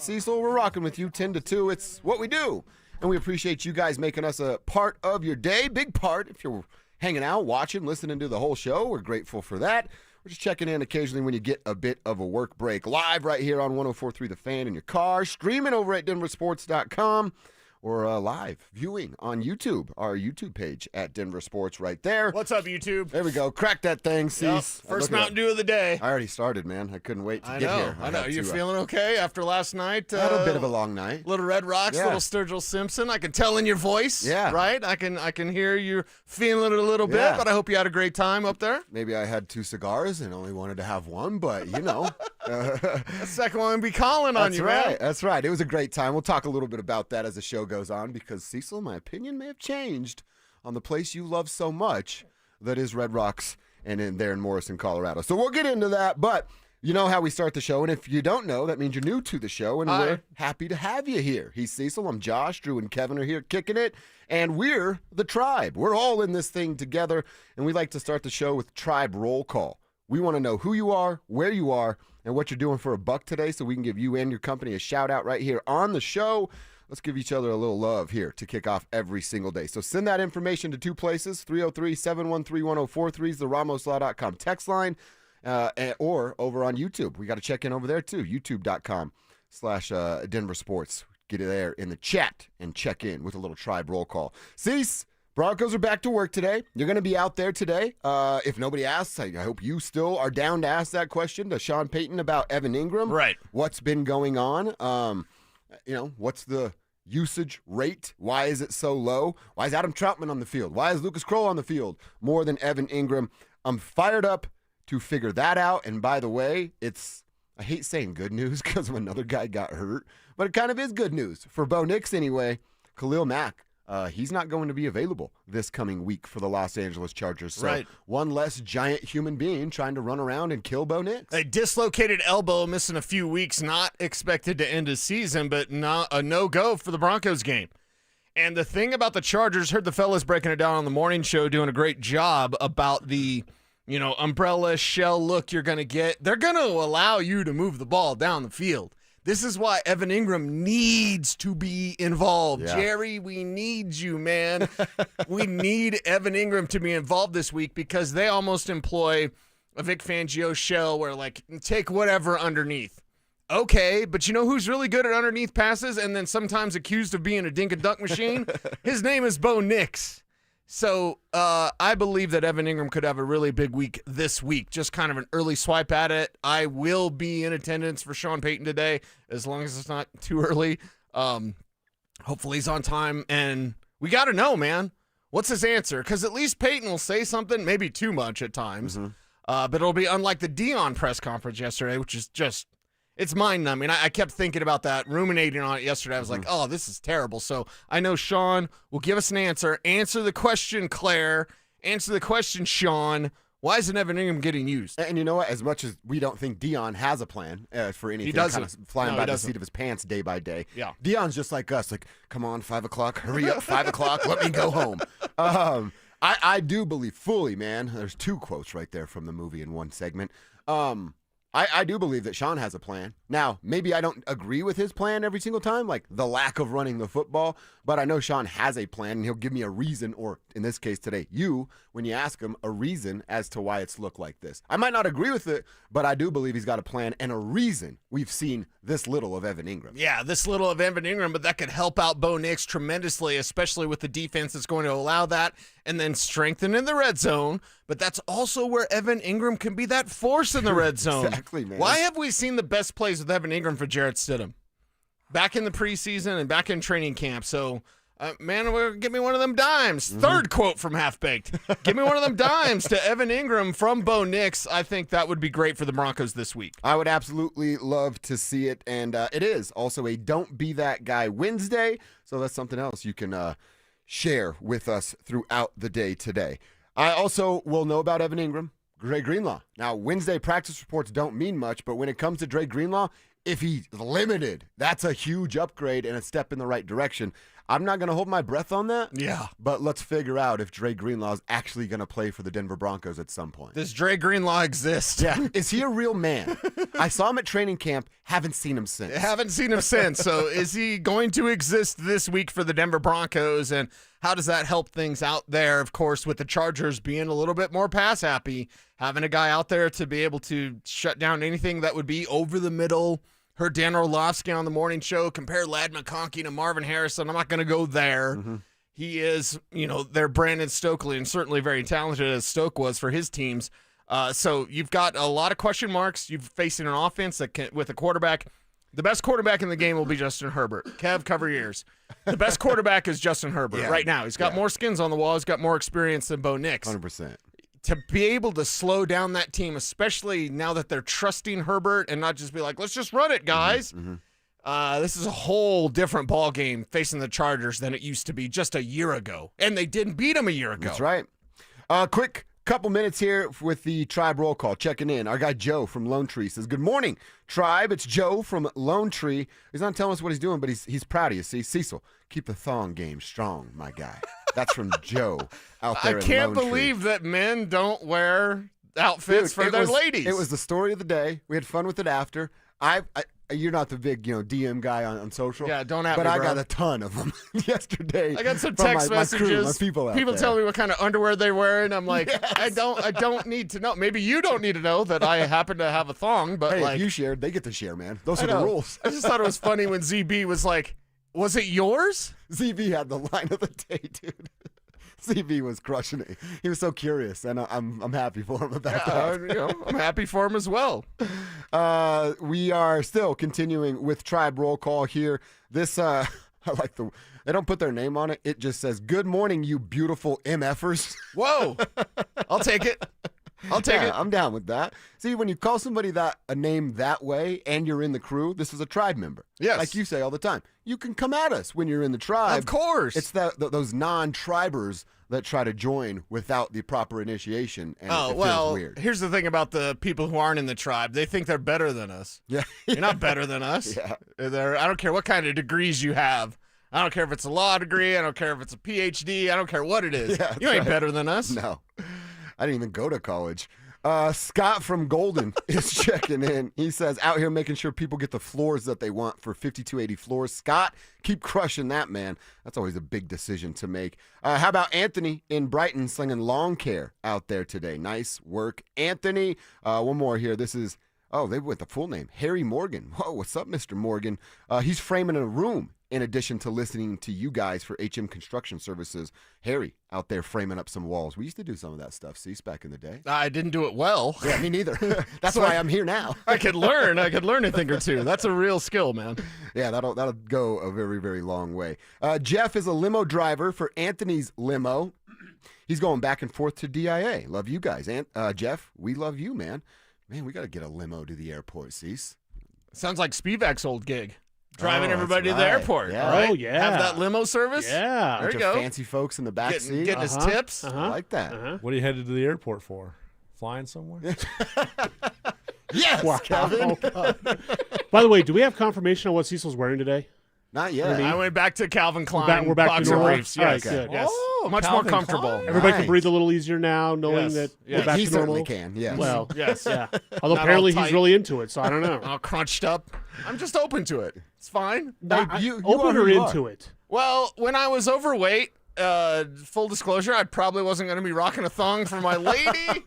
Cecil. We're rocking with you 10 to 2. It's what we do. And we appreciate you guys making us a part of your day. Big part. If you're hanging out, watching, listening to the whole show, we're grateful for that. We're just checking in occasionally when you get a bit of a work break. Live right here on 104.3 The Fan in your car. Streaming over at DenverSports.com. Or live viewing on YouTube, our YouTube page at Denver Sports right there. What's up, YouTube? There we go. Crack that thing, Cease. Yep. First Mountain Dew of the day. I already started, man. I couldn't wait to get here. I know. You feeling okay after last night? I had a bit of a long night. Little Red Rocks, little Sturgill Simpson. I can tell in your voice. Yeah. Right? I can hear you feeling it a little bit, but I hope you had a great time up there. Maybe I had 2 cigars and only wanted to have one, but you know. The second one would be calling on you, man. That's right. It was a great time. We'll talk a little bit about that as the show goes on because, Cecil, my opinion may have changed on the place you love so much that is Red Rocks and there in Morrison, Colorado. So we'll get into that, but you know how we start the show, and if you don't know, that means you're new to the show, and we're happy to have you here. He's Cecil, I'm Josh, Drew and Kevin are here kicking it, and we're the Tribe. We're all in this thing together, and we like to start the show with Tribe Roll Call. We want to know who you are, where you are, and what you're doing for a buck today so we can give you and your company a shout-out right here on the show. Let's give each other a little love here to kick off every single day. So send that information to 2 places, 303-713-1043 is the RamosLaw.com text line, or over on YouTube. We got to check in over there, too, youtube.com/DenverSports. Get it there in the chat and check in with a little Tribe roll call. Cease. Broncos are back to work today. You're going to be out there today. If nobody asks, I hope you still are down to ask that question to Sean Payton about Evan Ingram. Right. What's been going on? What's the usage rate? Why is it so low? Why is Adam Troutman on the field? Why is Lucas Kroll on the field more than Evan Ingram? I'm fired up to figure that out. And by the way, I hate saying good news because another guy got hurt, but it kind of is good news. For Bo Nix anyway, Khalil Mack. He's not going to be available this coming week for the Los Angeles Chargers. So one less giant human being trying to run around and kill Bo Nix. A dislocated elbow, missing a few weeks, not expected to end his season, but a no-go for the Broncos game. And the thing about the Chargers, heard the fellas breaking it down on the morning show, doing a great job about the umbrella shell look you're going to get. They're going to allow you to move the ball down the field. This is why Evan Ingram needs to be involved. Yeah. Jerry, we need you, man. We need Evan Ingram to be involved this week because they almost employ a Vic Fangio shell where, take whatever underneath. Okay, but you know who's really good at underneath passes and then sometimes accused of being a dink-and-dunk machine? His name is Bo Nix. So I believe that Evan Ingram could have a really big week this week, just kind of an early swipe at it. I will be in attendance for Sean Payton today, as long as it's not too early. Hopefully he's on time. And we got to know, man, what's his answer? Because at least Payton will say something, maybe too much at times. Mm-hmm. But it'll be unlike the Dion press conference yesterday, which is just – it's mind-numbing. I kept thinking about that, ruminating on it yesterday. I was like, oh, this is terrible. So I know Sean will give us an answer. Answer the question, Claire. Answer the question, Sean. Why isn't Evan Ingram getting used? And you know what? As much as we don't think Dion has a plan for anything, he doesn't. Kind of flying by the seat of his pants day by day. Yeah. Dion's just like us. Like, come on, 5 o'clock. Hurry up, 5 o'clock. Let me go home. I do believe fully, man. There's 2 quotes right there from the movie in one segment. I do believe that Sean has a plan. Now, maybe I don't agree with his plan every single time, like the lack of running the football, but I know Sean has a plan, and he'll give me a reason, or in this case today, when you ask him, a reason as to why it's looked like this. I might not agree with it, but I do believe he's got a plan and a reason we've seen this little of Evan Ingram. Yeah, this little of Evan Ingram, but that could help out Bo Nix tremendously, especially with the defense that's going to allow that, and then strengthen in the red zone. But that's also where Evan Ingram can be that force in the red zone. Exactly, man. Why have we seen the best plays with Evan Ingram for Jarrett Stidham? Back in the preseason and back in training camp. So, give me one of them dimes. Mm-hmm. Third quote from Half-Baked. Give me one of them dimes to Evan Ingram from Bo Nix. I think that would be great for the Broncos this week. I would absolutely love to see it. And it is also a Don't Be That Guy Wednesday. So that's something else you can share with us throughout the day today. I also will know about Evan Ingram, Dre Greenlaw. Now, Wednesday practice reports don't mean much, but when it comes to Dre Greenlaw, if he's limited, that's a huge upgrade and a step in the right direction. I'm not going to hold my breath on that. Yeah. But let's figure out if Dre Greenlaw is actually going to play for the Denver Broncos at some point. Does Dre Greenlaw exist? Yeah. Is he a real man? I saw him at training camp. Haven't seen him since. Haven't seen him since. So is he going to exist this week for the Denver Broncos? And how does that help things out there? Of course, with the Chargers being a little bit more pass happy, having a guy out there to be able to shut down anything that would be over the middle. Heard Dan Orlovsky on the morning show compare Ladd McConkey to Marvin Harrison. I'm not going to go there. Mm-hmm. He is, they're Brandon Stokely, and certainly very talented as Stoke was for his teams. So you've got a lot of question marks. You're facing an offense that with a quarterback. The best quarterback in the game will be Justin Herbert. Kev, cover your ears. The best quarterback is Justin Herbert right now. He's got more skins on the wall. He's got more experience than Bo Nix. 100%. To be able to slow down that team, especially now that they're trusting Herbert and not just be like, let's just run it, guys. Mm-hmm. This is a whole different ball game facing the Chargers than it used to be just a year ago. And they didn't beat them a year ago. That's right. Quick couple minutes here with the Tribe roll call. Checking in. Our guy Joe from Lone Tree says, good morning, Tribe. It's Joe from Lone Tree. He's not telling us what he's doing, but he's proud of you. See, Cecil, keep the thong game strong, my guy. That's from Joe out there in Lone Tree. I can't believe that men don't wear outfits for their ladies. It was the story of the day. We had fun with it after. You're not the big, DM guy on social. Yeah, don't at me, But I bro. got a ton of them yesterday. I got some text messages. My people telling me what kind of underwear they wear, and I'm like, yes. I don't need to know. Maybe you don't need to know that I happen to have a thong, but hey, if you shared, they get to share, man. Those are the rules. I just thought it was funny when ZB was like, was it yours? ZB had the line of the day, dude. CB was crushing it. He was so curious, and I'm happy for him about that. I'm happy for him as well. We are still continuing with Tribe Roll Call here. This, I like they don't put their name on it. It just says, good morning, you beautiful MFers. Whoa. I'll take it. I'm down with that. See, when you call somebody a name that way and you're in the crew, this is a Tribe member. Yes. Like you say all the time. You can come at us when you're in the Tribe. Of course. It's those non-Tribers that try to join without the proper initiation, and it feels weird. Here's the thing about the people who aren't in the Tribe. They think they're better than us. Yeah. You're not better than us. Yeah. I don't care what kind of degrees you have. I don't care if it's a law degree. I don't care if it's a PhD. I don't care what it is. Yeah, you ain't better than us. No. I didn't even go to college. Scott from Golden is checking in. He says, out here making sure people get the floors that they want for 5280 floors. Scott, keep crushing that, man. That's always a big decision to make. How about Anthony in Brighton slinging lawn care out there today? Nice work, Anthony. One more here. This is, they went the full name, Harry Morgan. Whoa, what's up, Mr. Morgan? He's framing a room in addition to listening to you guys for HM Construction Services. Harry out there framing up some walls. We used to do some of that stuff, Cease, back in the day. I didn't do it well. Yeah, me neither. That's why I'm here now. I could learn a thing or two. That's a real skill, man. Yeah, that'll go a very, very long way. Jeff is a limo driver for Anthony's limo. He's going back and forth to DIA. Love you guys. Jeff, we love you, man. Man, we got to get a limo to the airport, Cease. Sounds like Spivak's old gig. Driving everybody to the airport. Yeah. Right? Oh, yeah. Have that limo service. Yeah. There you go. Fancy folks in the back seat. Getting his tips. I like that. What are you headed to the airport for? Flying somewhere? Yes, Wow. Kevin. Oh, by the way, do we have confirmation on what Cecil's wearing today? Not yet. I went back to Calvin Klein. We're back to boxer normal. briefs. All right, Yes. good. Yes. Oh, much Calvin more comfortable. Klein. Everybody Nice. can breathe a little easier now, knowing Yes. that Yes. we're back He to certainly normal. can, yes. Well, Yes. yeah. Although Not apparently all he's tight. really into it, so I don't know. All crunched up. I'm just open to it. It's fine. You Open are or who you into are. it? Well, when I was overweight, full disclosure, I probably wasn't going to be rocking a thong for my lady.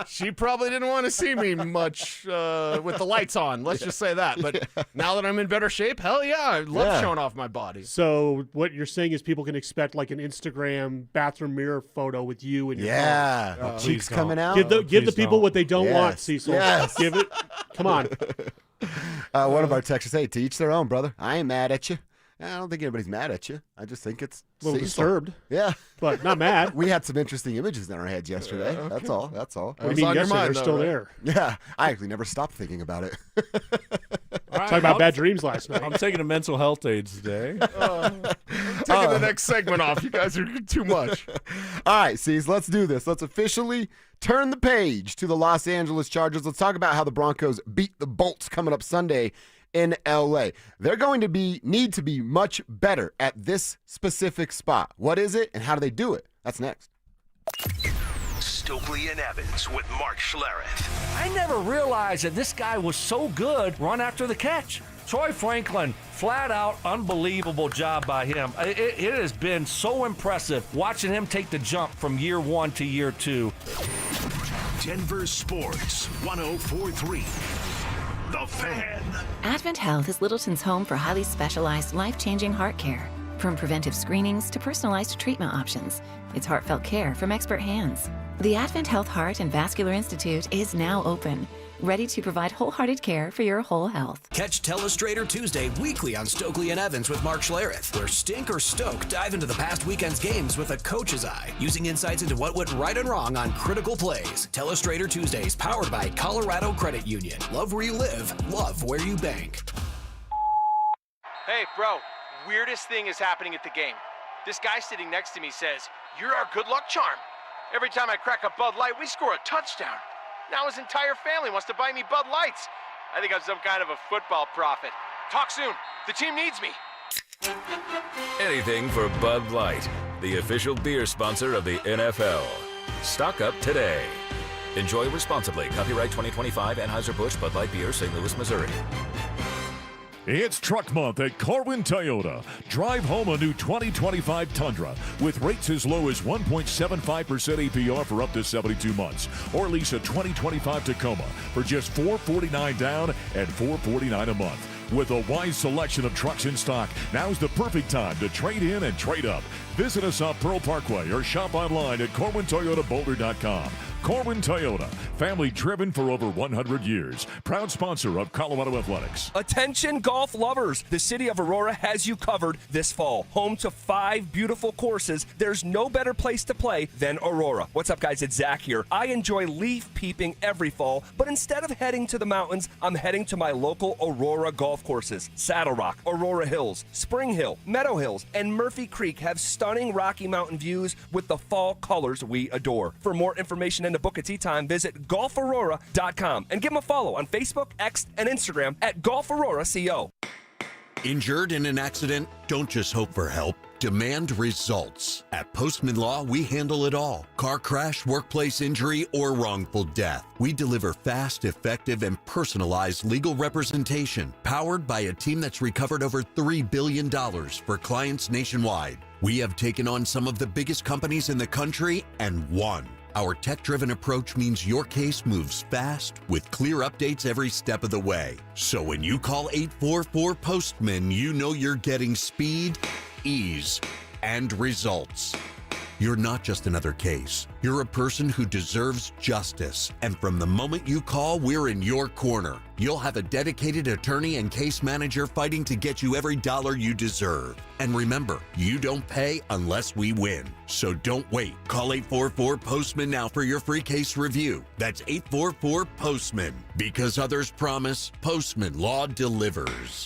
She probably didn't want to see me much with the lights on. Let's just say that. But now that I'm in better shape, hell yeah, I love showing off my body. So what you're saying is people can expect like an Instagram bathroom mirror photo with you and your Yeah. Oh, Cheeks please coming don't. out. phone. Give the Please people don't. what they don't Yes. want, Cecil. Yes. Give it. Come on. One of our texters, hey, to each their own, brother. I ain't mad at you. I don't think anybody's mad at you. I just think it's A little Cecil. disturbed, Yeah. but not mad. We had some interesting images in our heads yesterday. Okay. That's all. That's all. What do was you mean on your yesterday? mind, They're though, still right? there. Yeah. I actually never stopped thinking about it. All right, Talking about bad dreams last night. I'm taking a mental health aid today. Taking the next segment off. You guys are too much. All right, C's, let's do this. Let's officially turn the page to the Los Angeles Chargers. Let's talk about how the Broncos beat the Bolts coming up Sunday in LA. They're going to need to be much better at this specific spot. What is it and how do they do it? That's next. Stokely and Evans with Mark Schlereth. I never realized that this guy was so good run after the catch. Troy Franklin, flat out unbelievable job by him. It has been so impressive watching him take the jump from year 1 to year 2. Denver Sports 104.3. The Fan. Advent Health is Littleton's home for highly specialized, life-changing heart care. From preventive screenings to personalized treatment options, it's heartfelt care from expert hands. The Advent Health Heart and Vascular Institute is now open, ready to provide wholehearted care for your whole health. Catch Telestrator Tuesday weekly on Stokely and Evans with Mark Schlereth, where Stink or Stoke dive into the past weekend's games with a coach's eye, using insights into what went right and wrong on critical plays. Telestrator Tuesdays, powered by Colorado Credit Union. Love where you live, love where you bank. Hey, bro, weirdest thing is happening at the game. This guy sitting next to me says, "You're our good luck charm." Every time I crack a Bud Light, we score a touchdown. Now his entire family wants to buy me Bud Lights. I think I'm some kind of a football prophet. Talk soon. The team needs me. Anything for Bud Light, the official beer sponsor of the NFL. Stock up today. Enjoy responsibly. Copyright 2025 Anheuser-Busch Bud Light Beer, St. Louis, Missouri. It's Truck Month at Corwin Toyota. Drive home a new 2025 Tundra with rates as low as 1.75% APR for up to 72 months. Or lease a 2025 Tacoma for just $449 down and $449 a month. With a wide selection of trucks in stock, now's the perfect time to trade in and trade up. Visit us on Pearl Parkway or shop online at CorwinToyotaBoulder.com. Corwin Toyota, family driven for over 100 years. Proud sponsor of Colorado Athletics. Attention golf lovers, the city of Aurora has you covered this fall. Home to 5 beautiful courses, there's no better place to play than Aurora. What's up guys, it's Zach here. I enjoy leaf peeping every fall, but instead of heading to the mountains, I'm heading to my local Aurora golf courses. Saddle Rock, Aurora Hills, Spring Hill, Meadow Hills, and Murphy Creek have stunning Rocky Mountain views with the fall colors we adore. For more information and to book a tee time, visit golfaurora.com and give them a follow on Facebook, X, and Instagram at golfaurora.co. Injured in an accident? Don't just hope for help. Demand results. At Postman Law, we handle it all. Car crash, workplace injury, or wrongful death. We deliver fast, effective, and personalized legal representation, powered by a team that's recovered over $3 billion for clients nationwide. We have taken on some of the biggest companies in the country and won. Our tech-driven approach means your case moves fast with clear updates every step of the way. So when you call 844-POSTMAN, you know you're getting speed, ease, and results. You're not just another case. You're a person who deserves justice. And from the moment you call, we're in your corner. You'll have a dedicated attorney and case manager fighting to get you every dollar you deserve. And remember, you don't pay unless we win. So don't wait. Call 844-POSTMAN now for your free case review. That's 844-POSTMAN. Because others promise, Postman Law delivers.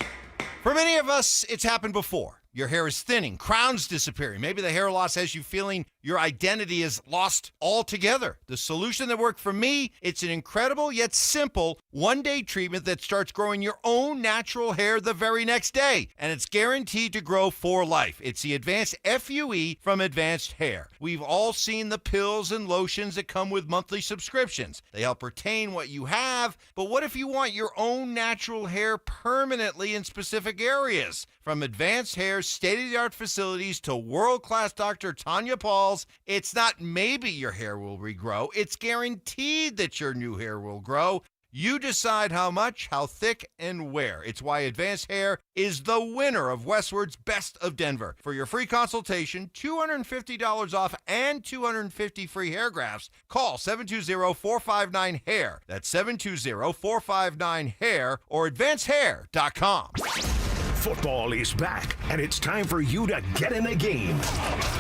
For many of us, it's happened before. Your hair is thinning, crowns disappearing. Maybe the hair loss has you feeling your identity is lost altogether. The solution that worked for me, it's an incredible yet simple one-day treatment that starts growing your own natural hair the very next day. And it's guaranteed to grow for life. It's the Advanced FUE from Advanced Hair. We've all seen the pills and lotions that come with monthly subscriptions. They help retain what you have, but what if you want your own natural hair permanently in specific areas? From Advanced Hair's state-of-the-art facilities to world-class Dr. Tanya Paul's, it's not maybe your hair will regrow, it's guaranteed that your new hair will grow. You decide how much, how thick, and where. It's why Advanced Hair is the winner of Westward's Best of Denver. For your free consultation, $250 off and 250 free hair grafts, call 720-459-HAIR. That's 720-459-HAIR or advancedhair.com. Football is back, and it's time for you to get in the game.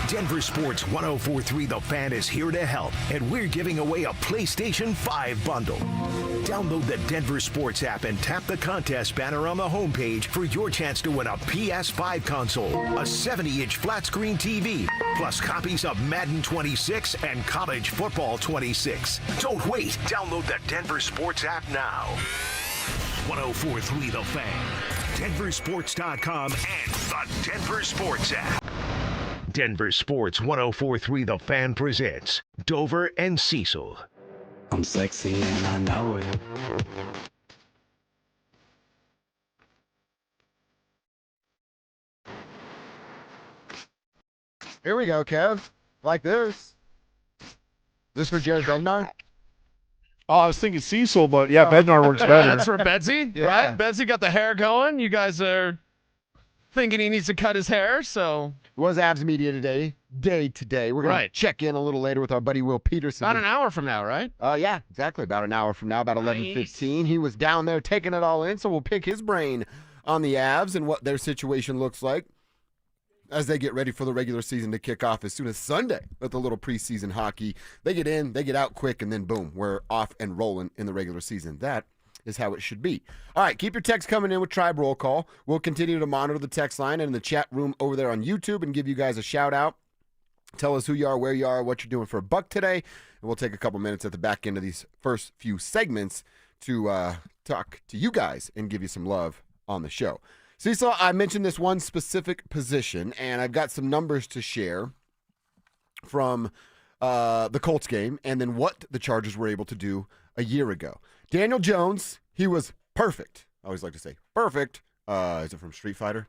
Denver Sports 104.3 The Fan is here to help, and we're giving away a PlayStation 5 bundle. Download the Denver Sports app and tap the contest banner on the homepage for your chance to win a PS5 console, a 70-inch flat-screen TV, plus copies of Madden 26 and College Football 26. Don't wait. Download the Denver Sports app now. 104.3 The Fan. DenverSports.com and the Denver Sports app. Denver Sports 104.3 The Fan presents Dover and Cecil. I'm sexy and I know it. Here we go, Kev. Like this. This for Jared Bednar? Oh, I was thinking Cecil, but yeah, Bednar works better. That's for Bedsy, Yeah. right? Bedsy got the hair going. You guys are thinking he needs to cut his hair, so. It was Abs Media today. We're going to check in a little later with our buddy Will Peterson. About an hour from now, right? Yeah, exactly. About an hour from now, about 11:15. He was down there taking it all in, so we'll pick his brain on the Avs and what their situation looks like as they get ready for the regular season to kick off as soon as Sunday with a little preseason hockey. They get in, they get out quick, and then boom, we're off and rolling in the regular season. That is how it should be. All right, keep your text coming in with Tribe Roll Call. We'll continue to monitor the text line and in the chat room over there on YouTube and give you guys a shout out. Tell us who you are, where you are, what you're doing for a buck today, and we'll take a couple minutes at the back end of these first few segments to talk to you guys and give you some love on the show. Cecil, I mentioned this one specific position, and I've got some numbers to share from the Colts game and then what the Chargers were able to do a year ago. Daniel Jones, he was perfect. I always like to say perfect. Is it from Street Fighter?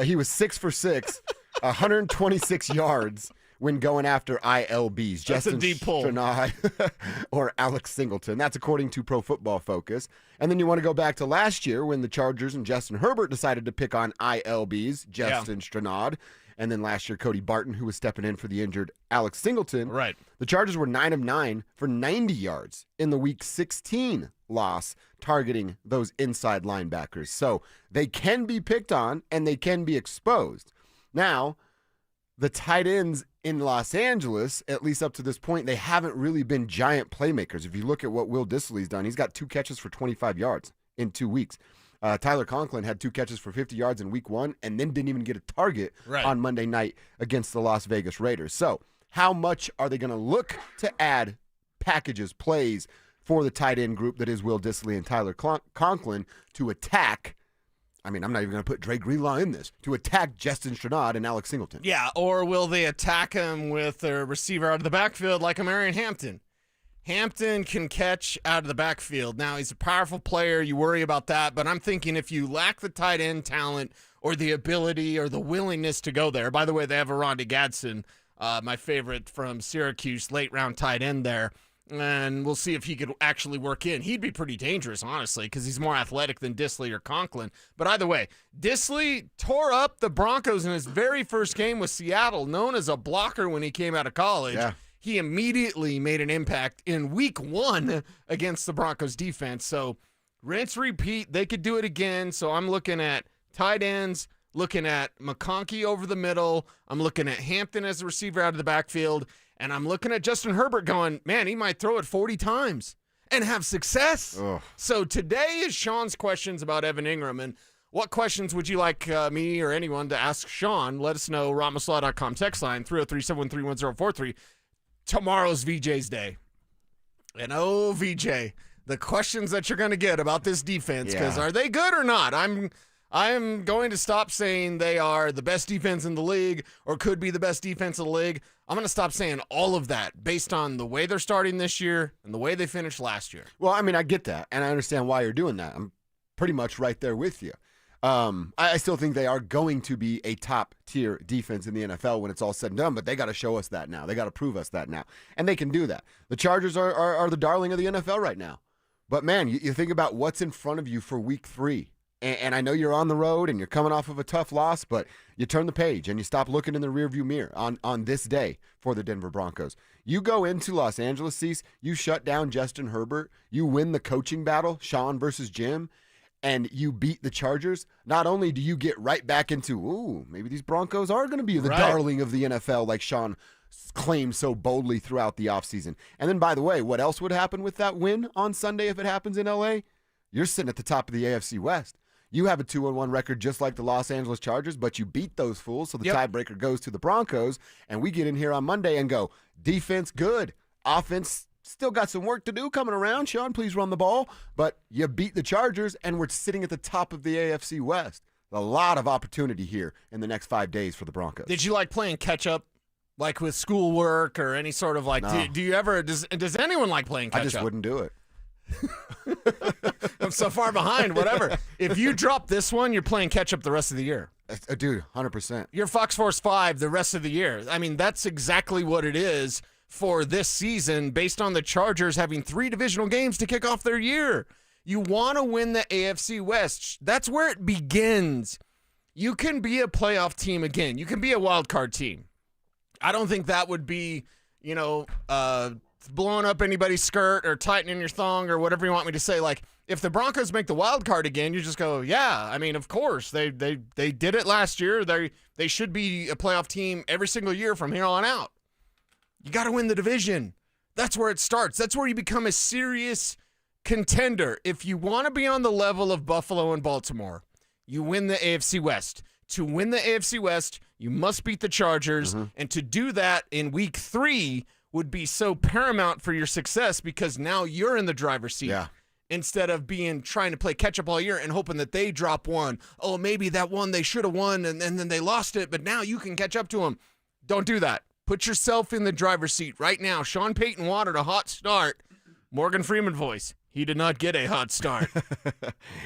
He was 6 for 6, 126 yards when going after ILBs. That's Justin a deep pull. Strnad or Alex Singleton. That's according to Pro Football Focus. And then you want to go back to last year when the Chargers and Justin Herbert decided to pick on ILBs, Justin Strnad. And then last year, Cody Barton, who was stepping in for the injured Alex Singleton. Right. The Chargers were 9 of 9 for 90 yards in the Week 16 loss, targeting those inside linebackers. So they can be picked on and they can be exposed. Now, the tight ends in Los Angeles, at least up to this point, they haven't really been giant playmakers. If you look at what Will Dissly's done, he's got 2 catches for 25 yards in 2 weeks. Tyler Conklin had 2 catches for 50 yards in week 1 and then didn't even get a target on Monday night against the Las Vegas Raiders. So how much are they going to look to add packages, plays for the tight end group that is Will Dissly and Tyler Conklin to attack? I mean, I'm not even going to put Dre Greenlaw in this, to attack Justin Strnad and Alex Singleton. Yeah, or will they attack him with a receiver out of the backfield like a Marion Hampton? Hampton can catch out of the backfield. Now, he's a powerful player. You worry about that. But I'm thinking if you lack the tight end talent or the ability or the willingness to go there. By the way, they have Aronde Gadsden, my favorite from Syracuse, late-round tight end there. And we'll see if he could actually work in. He'd be pretty dangerous, honestly, because he's more athletic than Dissly or Conklin. But either way, Dissly tore up the Broncos in his very first game with Seattle, known as a blocker when he came out of college. Yeah. He immediately made an impact in week 1 against the Broncos defense. So rinse, repeat. They could do it again. So I'm looking at tight ends, looking at McConkey over the middle. I'm looking at Hampton as a receiver out of the backfield. And I'm looking at Justin Herbert going, man, he might throw it 40 times and have success. Ugh. So today is Sean's questions about Evan Ingram. And what questions would you like me or anyone to ask Sean? Let us know. RobMasala.com text line 303-713-1043. Tomorrow's VJ's day. And oh, VJ, the questions that you're going to get about this defense, because are they good or not? I'm going to stop saying they are the best defense in the league or could be the best defense in the league. I'm going to stop saying all of that based on the way they're starting this year and the way they finished last year. Well, I mean, I get that, and I understand why you're doing that. I'm pretty much right there with you. I still think they are going to be a top-tier defense in the NFL when it's all said and done, but they got to show us that now. They got to prove us that now, and they can do that. The Chargers are the darling of the NFL right now. But, man, you think about what's in front of you for Week 3. And I know you're on the road and you're coming off of a tough loss, but you turn the page and you stop looking in the rearview mirror on this day for the Denver Broncos. You go into Los Angeles, Cease, you shut down Justin Herbert, you win the coaching battle, Sean versus Jim, and you beat the Chargers. Not only do you get right back into, maybe these Broncos are going to be the darling of the NFL like Sean claimed so boldly throughout the offseason. And then, by the way, what else would happen with that win on Sunday if it happens in L.A.? You're sitting at the top of the AFC West. You have a 2-1 record just like the Los Angeles Chargers, but you beat those fools, so the tiebreaker goes to the Broncos, and we get in here on Monday and go, defense good, offense Still got some work to do coming around. Sean, please run the ball. But you beat the Chargers, and we're sitting at the top of the AFC West. A lot of opportunity here in the next 5 days for the Broncos. Did you like playing catch-up, like with schoolwork or any sort of like, No. do you ever, does anyone like playing catch-up? I just wouldn't do it. I'm so far behind, whatever. If you drop this one, you're playing catch-up the rest of the year. Dude, 100%. You're Fox Force 5 the rest of the year. I mean, that's exactly what it is for this season based on the Chargers having 3 divisional games to kick off their year. You want to win the AFC West. That's where it begins. You can be a playoff team again. You can be a wild card team. I don't think that would be, blowing up anybody's skirt or tightening your thong or whatever you want me to say. Like, if the Broncos make the wild card again, you just go, yeah. I mean, of course they did it last year. They should be a playoff team every single year from here on out. You got to win the division. That's where it starts. That's where you become a serious contender. If you want to be on the level of Buffalo and Baltimore, you win the AFC West. To win the AFC West, you must beat the Chargers. And to do that in week 3 would be so paramount for your success because now you're in the driver's seat. Yeah. Instead of trying to play catch up all year and hoping that they drop one. Oh, maybe that one they should have won and then they lost it, but now you can catch up to them. Don't do that. Put yourself in the driver's seat right now. Sean Payton wanted a hot start. Morgan Freeman voice. He did not get a hot start.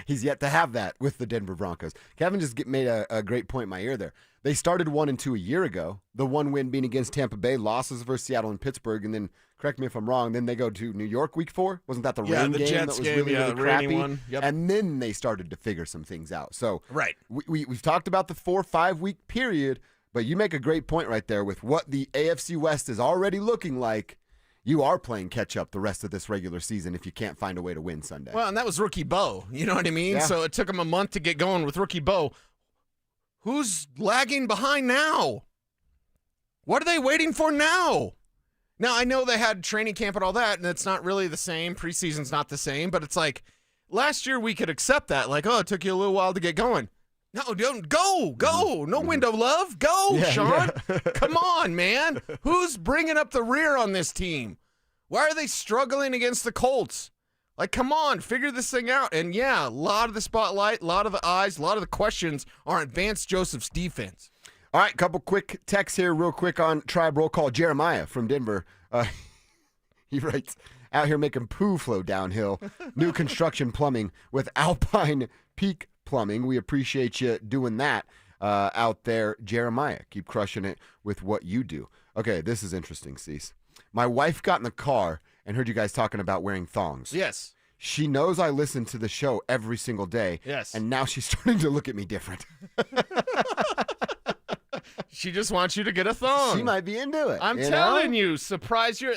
He's yet to have that with the Denver Broncos. Kevin just made a great point in my ear there. They started 1-2 a year ago. The one win being against Tampa Bay, losses versus Seattle and Pittsburgh, and then, correct me if I'm wrong, then they go to New York week 4. Wasn't that the rain the game Jets that was game, really, really crappy? one. Yep. And then they started to figure some things out. So right. We've talked about the 4-5 week period, but you make a great point right there with what the AFC West is already looking like. You are playing catch-up the rest of this regular season if you can't find a way to win Sunday. Well, and that was rookie Bo. You know what I mean? Yeah. So it took him a month to get going with rookie Bo. Who's lagging behind now? What are they waiting for now? Now, I know they had training camp and all that, and it's not really the same. Preseason's not the same, but it's like last year we could accept that. Like, oh, it took you a little while to get going. No, don't go. No window love. Go, Yeah, Sean. Come on, man. Who's bringing up the rear on this team? Why are they struggling against the Colts? Like, come on, figure this thing out. And yeah, a lot of the spotlight, a lot of the eyes, a lot of the questions are on Vance Joseph's defense. All right, couple quick texts here real quick on Tribe Roll Call. Jeremiah from Denver. He writes, out here making poo flow downhill. New construction plumbing with Alpine Peak Plumbing. We appreciate you doing that out there, Jeremiah. Keep crushing it with what you do. Okay, this is interesting, Cease. My wife got in the car and heard you guys talking about wearing thongs. Yes. She knows I listen to the show every single day. Yes. And now she's starting to look at me different. She just wants you to get a thong. She might be into it. I'm telling you, surprise you.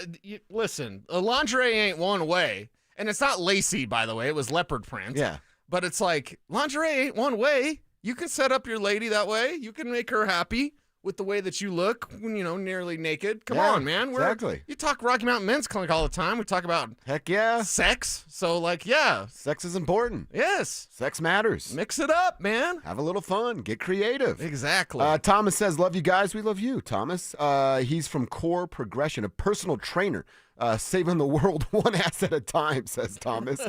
Listen, a lingerie ain't one way. And it's not lacy, by the way. It was leopard print. Yeah. But it's like, lingerie ain't one way. You can set up your lady that way. You can make her happy with the way that you look when, nearly naked. Come on, man. Exactly. You talk Rocky Mountain Men's Clinic all the time. We talk about sex. So, yeah. Sex is important. Yes. Sex matters. Mix it up, man. Have a little fun. Get creative. Exactly. Thomas says, love you guys. We love you, Thomas. He's from Core Progression, a personal trainer. Saving the world one ass at a time, says Thomas.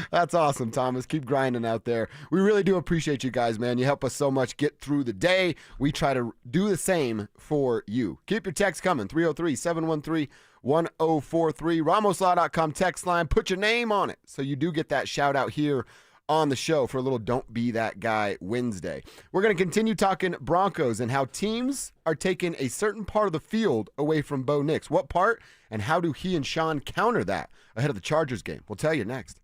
That's awesome, Thomas. Keep grinding out there. We really do appreciate you guys, man. You help us so much get through the day. We try to do the same for you. Keep your texts coming. 303-713-1043. RamosLaw.com text line. Put your name on it so you do get that shout out here on the show for a little Don't Be That Guy Wednesday. We're going to continue talking Broncos and how teams are taking a certain part of the field away from Bo Nix. What part, and how do he and Sean counter that ahead of the Chargers game? We'll tell you next.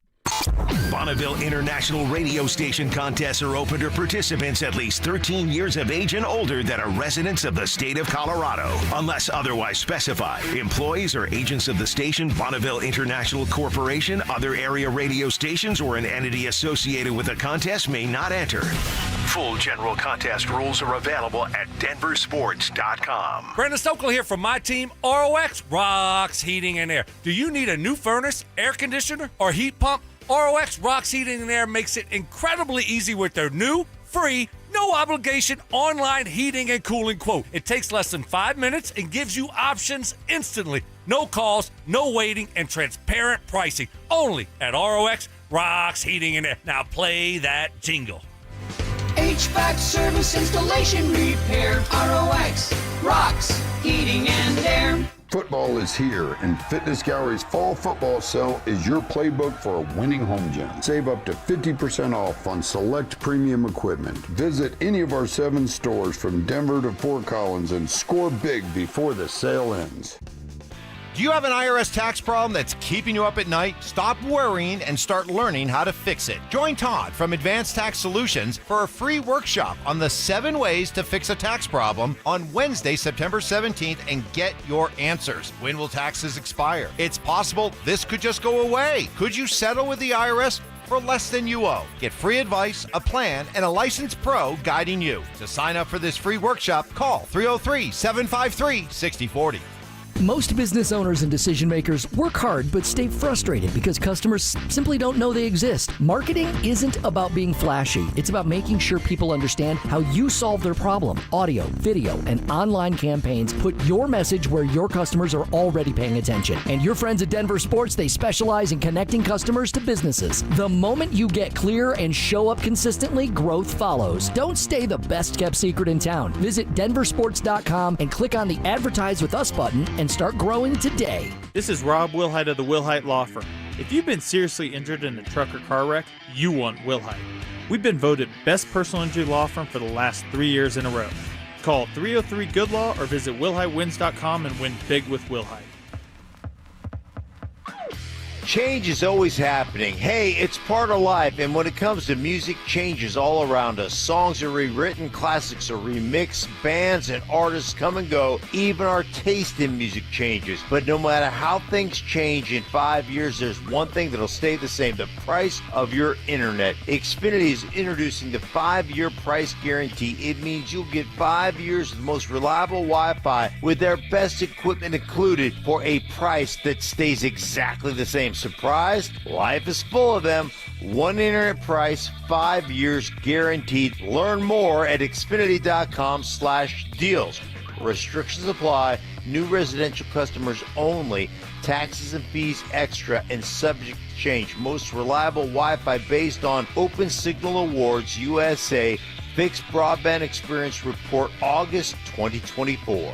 Bonneville International Radio Station contests are open to participants at least 13 years of age and older that are residents of the state of Colorado. Unless otherwise specified, employees or agents of the station, Bonneville International Corporation, other area radio stations, or an entity associated with the contest may not enter. Full general contest rules are available at DenverSports.com. Brandon Stokel here from my team, ROX Rocks Heating and Air. Do you need a new furnace, air conditioner, or heat pump? ROX Rocks Heating and Air makes it incredibly easy with their new, free, no obligation online heating and cooling quote. It takes less than 5 minutes and gives you options instantly. no calls, no waiting, and transparent pricing. Only at ROX Rocks Heating and Air. Now play that jingle. HVAC service, installation, repair. ROX Rocks Heating and Air. Football is here, and Fitness Gallery's fall football sale is your playbook for a winning home gym. Save up to 50% off on select premium equipment. Visit any of our 7 stores from Denver to Fort Collins and score big before the sale ends. Do you have an IRS tax problem that's keeping you up at night? Stop worrying and start learning how to fix it. Join Todd from Advanced Tax Solutions for a free workshop on the 7 ways to fix a tax problem on Wednesday, September 17th, and get your answers. When will taxes expire? It's possible this could just go away. Could you settle with the IRS for less than you owe? Get free advice, a plan, and a licensed pro guiding you. To sign up for this free workshop, call 303-753-6040. Most business owners and decision makers work hard but stay frustrated because customers simply don't know they exist. Marketing isn't about being flashy. It's about making sure people understand how you solve their problem. Audio, video, and online campaigns put your message where your customers are already paying attention. And your friends at DenverSports, they specialize in connecting customers to businesses. The moment you get clear and show up consistently, growth follows. Don't stay the best kept secret in town. Visit DenverSports.com and click on the Advertise with Us button and start growing today. This is Rob Wilhite of the Wilhite Law Firm. If you've been seriously injured in a truck or car wreck, you want Wilhite. We've been voted best personal injury law firm for the last 3 years in a row. Call 303-GOOD-LAW or visit WilhiteWins.com and win big with Wilhite. Change is always happening. Hey, it's part of life, and when it comes to music, change is all around us. Songs are rewritten, classics are remixed, bands and artists come and go. Even our taste in music changes. But no matter how things change in 5 years, there's one thing that'll stay the same: the price of your internet. Xfinity is introducing the 5-year price guarantee. It means you'll get 5 years of the most reliable Wi-Fi with their best equipment included for a price that stays exactly the same. Surprised? Life is full of them. One internet price, 5 years guaranteed. Learn more at Xfinity.com/deals. Restrictions apply. New residential customers only. Taxes and fees extra and subject to change. Most reliable Wi-Fi based on Open Signal Awards USA. Fixed Broadband Experience Report August 2024.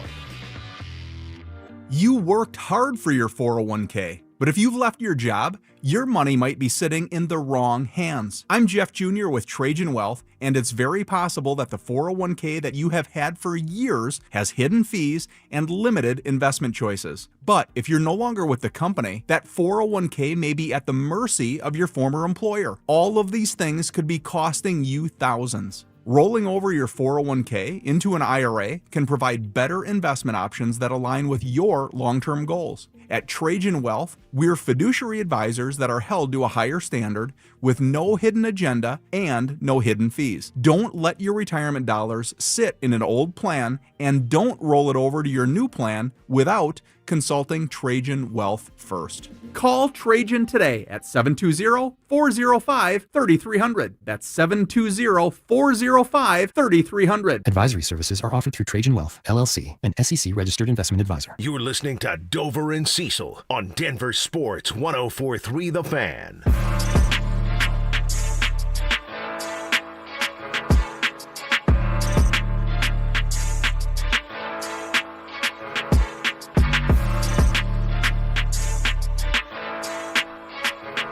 You worked hard for your 401k. But if you've left your job, your money might be sitting in the wrong hands. I'm Jeff Jr. with Trajan Wealth, and it's very possible that the 401k that you have had for years has hidden fees and limited investment choices. But if you're no longer with the company, that 401k may be at the mercy of your former employer. All of these things could be costing you thousands. Rolling over your 401k into an IRA can provide better investment options that align with your long-term goals. At Trajan Wealth, we're fiduciary advisors that are held to a higher standard with no hidden agenda and no hidden fees. Don't let your retirement dollars sit in an old plan, and don't roll it over to your new plan without consulting Trajan Wealth first. Call Trajan today at 720-405-3300. That's 720-405-3300. Advisory services are offered through Trajan Wealth, LLC, an SEC-registered investment advisor. You're listening to Dover and Cecil on Denver Sports 104.3 The Fan.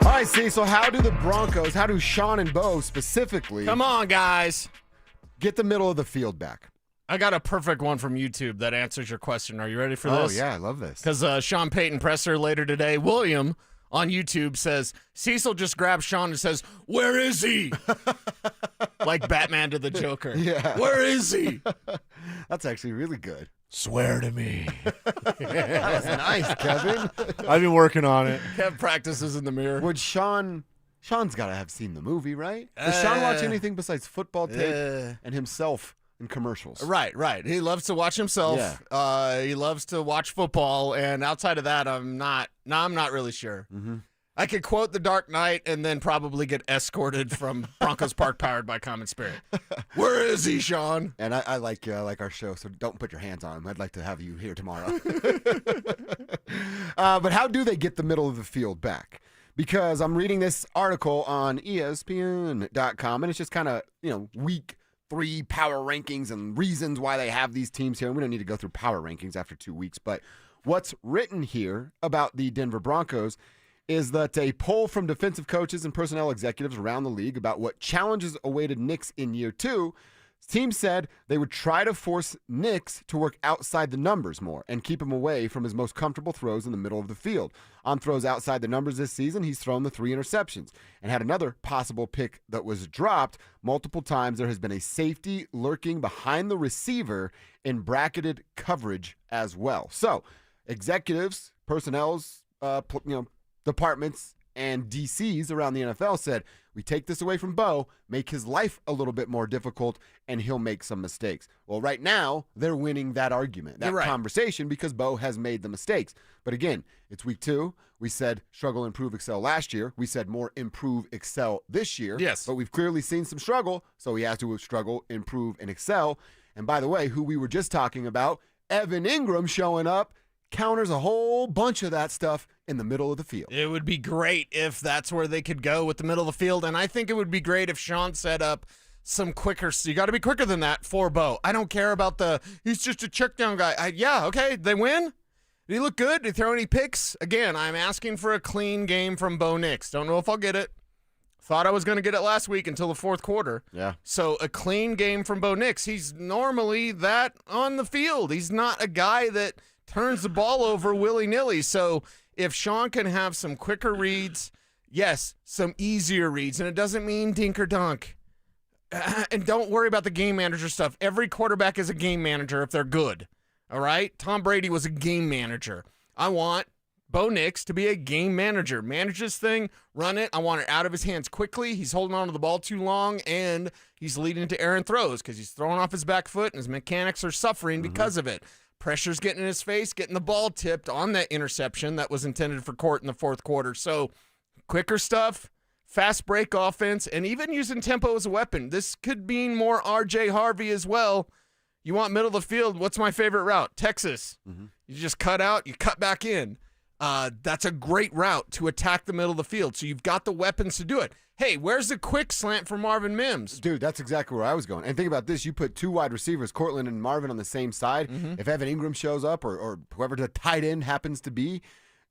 All right, Cecil, how do the Broncos, how do Sean and Bo specifically... Come on, guys. ...get the middle of the field back? I got a perfect one from YouTube that answers your question. Are you ready for this? Oh, yeah, I love this. Because Sean Payton presser later today, William on YouTube says, Cecil just grabs Sean and says, "Where is he?" Like Batman to the Joker. Yeah. Where is he? That's actually really good. Swear to me. That was nice, Kevin. I've been working on it. Kev practices in the mirror. Would Sean's got to have seen the movie, right? Does Sean watch anything besides football tape and himself in commercials? Right. He loves to watch himself. Yeah. He loves to watch football, and outside of that, I'm not really sure. Mm-hmm. I could quote The Dark Knight and then probably get escorted from Broncos Park powered by Common Spirit. Where is he, Sean? And I like our show, so don't put your hands on him. I'd like to have you here tomorrow. But how do they get the middle of the field back? Because I'm reading this article on ESPN.com, and it's just kind of, week 3 power rankings and reasons why they have these teams here. And we don't need to go through power rankings after 2 weeks, but what's written here about the Denver Broncos is that a poll from defensive coaches and personnel executives around the league about what challenges awaited Nix in year 2, teams said they would try to force Nix to work outside the numbers more and keep him away from his most comfortable throws in the middle of the field. On throws outside the numbers this season, he's thrown the 3 interceptions and had another possible pick that was dropped. Multiple times there has been a safety lurking behind the receiver in bracketed coverage as well. So executives, personnel's, departments and DCs around the NFL said, we take this away from Bo, make his life a little bit more difficult, and he'll make some mistakes. Well, right now, they're winning that argument, that conversation, because Bo has made the mistakes. But again, it's week 2. We said struggle, improve, excel last year. We said more improve, excel this year. Yes. But we've clearly seen some struggle, so he has to struggle, improve, and excel. And by the way, who we were just talking about, Evan Ingram showing up, counters a whole bunch of that stuff in the middle of the field. It would be great if that's where they could go with the middle of the field, and I think it would be great if Sean set up some quicker. You got to be quicker than that for Bo. I don't care about he's just a check down guy. Okay, they win. Did he look good? Did he throw any picks? Again, I'm asking for a clean game from Bo Nix. Don't know if I'll get it. Thought I was going to get it last week until the fourth quarter. Yeah. So a clean game from Bo Nix. He's normally that on the field. He's not a guy that turns the ball over willy-nilly. So if Sean can have some quicker reads, yes, some easier reads, and it doesn't mean dink or dunk. And don't worry about the game manager stuff. Every quarterback is a game manager if they're good. All right? Tom Brady was a game manager. I want Bo Nix to be a game manager. Manage this thing, run it. I want it out of his hands quickly. He's holding on to the ball too long, and he's leading to errant throws because he's throwing off his back foot, and his mechanics are suffering because of it. Pressure's getting in his face, getting the ball tipped on that interception that was intended for Court in the fourth quarter. So quicker stuff, fast break offense, and even using tempo as a weapon. This could mean more R.J. Harvey as well. You want middle of the field, what's my favorite route? Texas. You just cut out, you cut back in. That's a great route to attack the middle of the field. So you've got the weapons to do it. Hey, where's the quick slant for Marvin Mims? Dude, that's exactly where I was going. And think about this. You put 2 wide receivers, Cortland and Marvin, on the same side. If Evan Ingram shows up or whoever the tight end happens to be,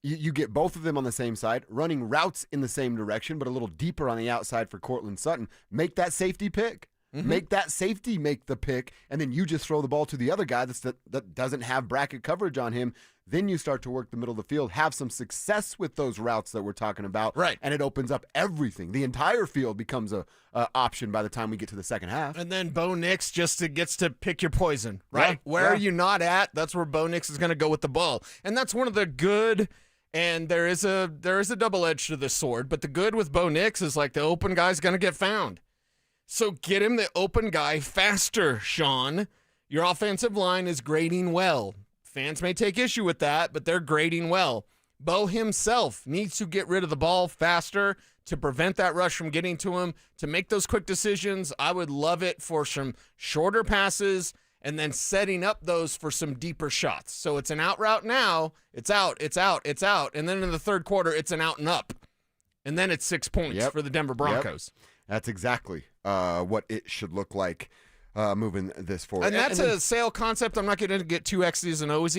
you get both of them on the same side, running routes in the same direction, but a little deeper on the outside for Cortland Sutton. Make that safety pick. Make that safety make the pick, and then you just throw the ball to the other guy that doesn't have bracket coverage on him. Then you start to work the middle of the field, have some success with those routes that we're talking about, right? And it opens up everything. The entire field becomes a option by the time we get to the second half. And then Bo Nix gets to pick your poison, right? Where are you not at? That's where Bo Nix is going to go with the ball, and that's one of the good. And there is a double edge to this sword, but the good with Bo Nix is like the open guy's going to get found. So get him the open guy faster, Sean. Your offensive line is grading well. Fans may take issue with that, but they're grading well. Bo himself needs to get rid of the ball faster to prevent that rush from getting to him, to make those quick decisions. I would love it for some shorter passes and then setting up those for some deeper shots. So it's an out route now. It's out, it's out, it's out. And then in the third quarter, it's an out and up. And then it's 6 points for the Denver Broncos. That's exactly what it should look like moving this forward. And that's a sale concept. I'm not going to get too X's and O's,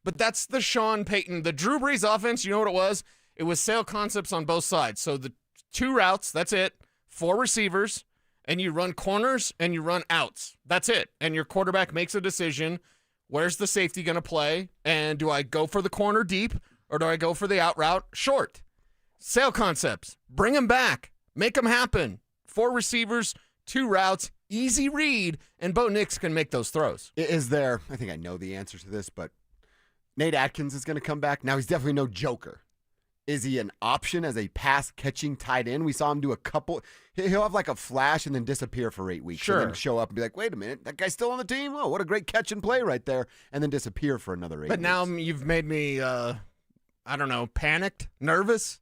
but that's the Sean Payton. The Drew Brees offense, you know what it was? It was sale concepts on both sides. So the 2 routes, that's it, 4 receivers, and you run corners and you run outs. That's it. And your quarterback makes a decision. Where's the safety going to play? And do I go for the corner deep or do I go for the out route short? Sale concepts. Bring them back. Make them happen. 4 receivers, 2 routes, easy read, and Bo Nix can make those throws. Is there, I think I know the answer to this, but Nate Atkins is going to come back. Now, he's definitely no joker. Is he an option as a pass-catching tight end? We saw him do a couple. He'll have like a flash and then disappear for 8 weeks. Sure. And then show up and be like, wait a minute, that guy's still on the team? Oh, what a great catch and play right there. And then disappear for another 8 weeks. But now you've made me, panicked, nervous.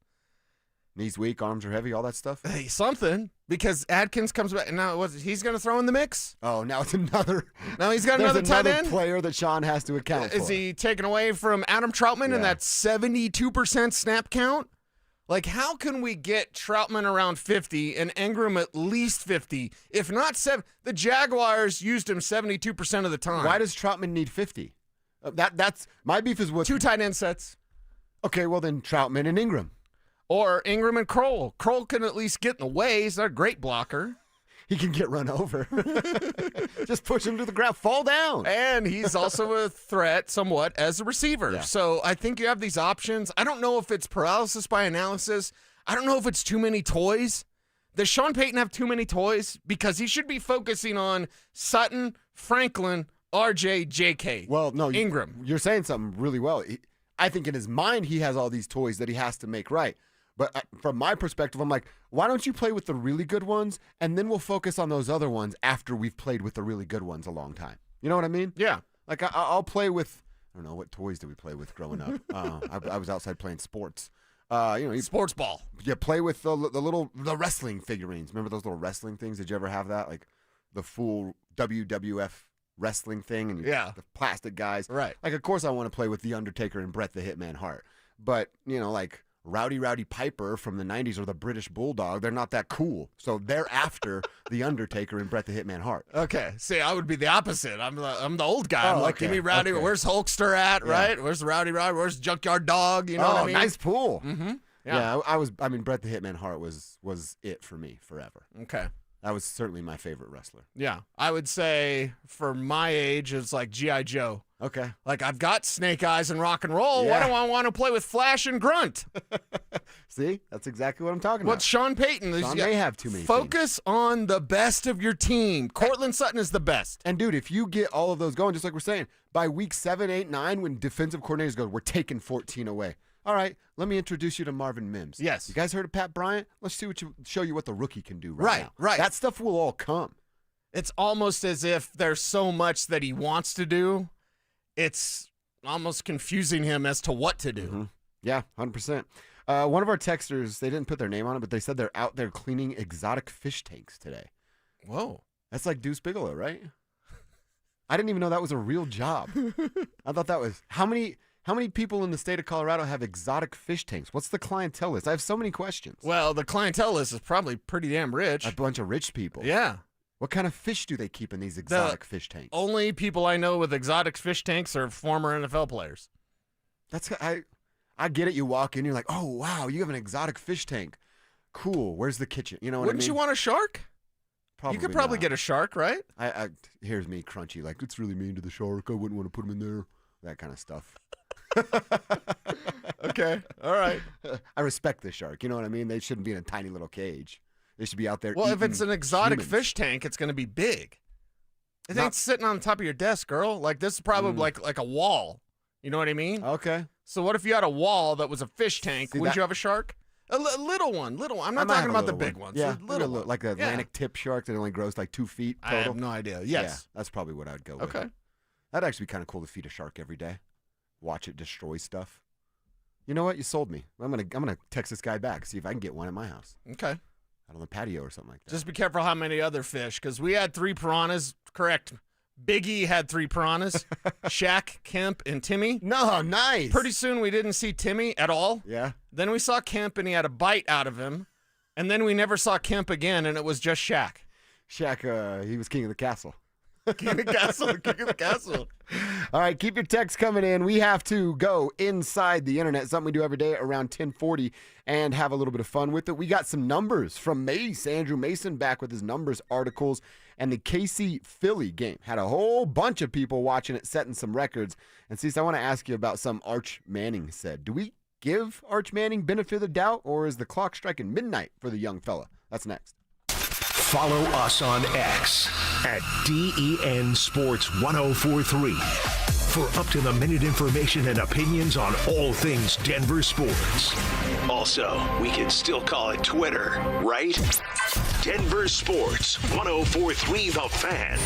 Knees weak, arms are heavy, all that stuff. Hey, something, because Adkins comes back, and now he's going to throw in the mix? Oh, now it's another. Now he's got another tight end player that Sean has to account for. Is he taken away from Adam Troutman in that 72% snap count? Like, how can we get Troutman around 50 and Ingram at least 50, if not 7? The Jaguars used him 72% of the time. Why does Troutman need 50? That's my beef is with 2 tight end sets. Okay, well then Troutman and Ingram. Or Ingram and Kroll. Kroll can at least get in the way. He's not a great blocker. He can get run over. Just push him to the ground. Fall down. And he's also a threat somewhat as a receiver. Yeah. So I think you have these options. I don't know if it's paralysis by analysis. I don't know if it's too many toys. Does Sean Payton have too many toys? Because he should be focusing on Sutton, Franklin, RJ, JK. Well, no, Ingram. You're saying something really well. I think in his mind he has all these toys that he has to make right. But from my perspective, I'm like, why don't you play with the really good ones, and then we'll focus on those other ones after we've played with the really good ones a long time. You know what I mean? Yeah. Like, I'll play with, I don't know, what toys did we play with growing up? I was outside playing sports. Sports ball. Yeah, play with the wrestling figurines. Remember those little wrestling things? Did you ever have that? Like the full WWF wrestling thing, and the plastic guys. Right. Like, of course I want to play with The Undertaker and Bret the Hitman Hart. But, like Rowdy Piper from the 90s or the British Bulldog, they're not that cool. So they're after The Undertaker and Bret the Hitman Hart. Okay. See, I would be the opposite. I'm the old guy. I'm like, okay. give me Rowdy. Okay. Where's Hulkster at, right? Where's Rowdy? Where's Junkyard Dog? You know what I mean? Nice pool. Mm-hmm. Yeah, Bret the Hitman Hart was it for me forever. Okay. That was certainly my favorite wrestler. Yeah. I would say for my age, it's like G.I. Joe. Okay. Like, I've got Snake Eyes and rock and roll. Why do I want to play with Flash and Grunt? See? That's exactly what I'm talking What's Sean Payton? Sean may have too many Focus on the best of your team. Cortland Sutton is the best. And, dude, if you get all of those going, just like we're saying, by week 7, 8, 9, when defensive coordinators go, we're taking 14 away. All right, let me introduce you to Marvin Mims. Yes. You guys heard of Pat Bryant? Let's show you what the rookie can do right now. Right. That stuff will all come. It's almost as if there's so much that he wants to do, it's almost confusing him as to what to do. Mm-hmm. Yeah, 100%. One of our texters, they didn't put their name on it, but they said they're out there cleaning exotic fish tanks today. Whoa. That's like Deuce Bigelow, right? I didn't even know that was a real job. I thought that was... How many people in the state of Colorado have exotic fish tanks? What's the clientele list? I have so many questions. Well, the clientele list is probably pretty damn rich. A bunch of rich people. Yeah. What kind of fish do they keep in these exotic fish tanks? Only people I know with exotic fish tanks are former NFL players. I get it. You walk in, you're like, oh, wow, you have an exotic fish tank. Cool. Where's the kitchen? You know what Wouldn't I mean? you want a shark? Probably you could probably not. get a shark, right? Here's me crunchy, like, it's really mean to the shark. I wouldn't want to put him in there. That kind of stuff. Okay. All right. I respect the shark. You know what I mean? They shouldn't be in a tiny little cage. They should be out there. Well, if it's an exotic humans. fish tank, it's going to be big. It ain't sitting on the top of your desk, girl. Like, this is probably like a wall. You know what I mean? Okay. So what if you had a wall that was a fish tank? See, Wouldn't you have a shark? A little one. I'm not might talking have a about the little big one. ones. Yeah, A little one. like the Atlantic tip shark that only grows like 2 feet total. I have no idea. Yes. Yeah, that's probably what I'd go with. Okay. That'd actually be kind of cool to feed a shark every day. Watch it destroy stuff. You know what? You sold me. I'm gonna text this guy back, see if I can get one at my house. Okay. Out on the patio or something like that. Just be careful how many other fish, because we had 3 piranhas. Correct. Big E had 3 piranhas. Shaq, Kemp, and Timmy. No, nice. Pretty soon we didn't see Timmy at all. Yeah. Then we saw Kemp, and he had a bite out of him. And then we never saw Kemp again, and it was just Shaq. Shaq, he was king of the castle. King of the castle. King of the castle. All right, keep your texts coming in. We have to go inside the internet, something we do every day around 10:40, and have a little bit of fun with it. We got some numbers from Mace, Andrew Mason, back with his numbers articles, and the KC-Philly game. Had a whole bunch of people watching it, setting some records. And Cecil, I want to ask you about something Arch Manning said. Do we give Arch Manning benefit of the doubt, or is the clock striking midnight for the young fella? That's next. Follow us on X at DEN Sports 1043 for up-to-the-minute information and opinions on all things Denver sports. Also, we can still call it Twitter, right? Denver Sports 1043 The Fan,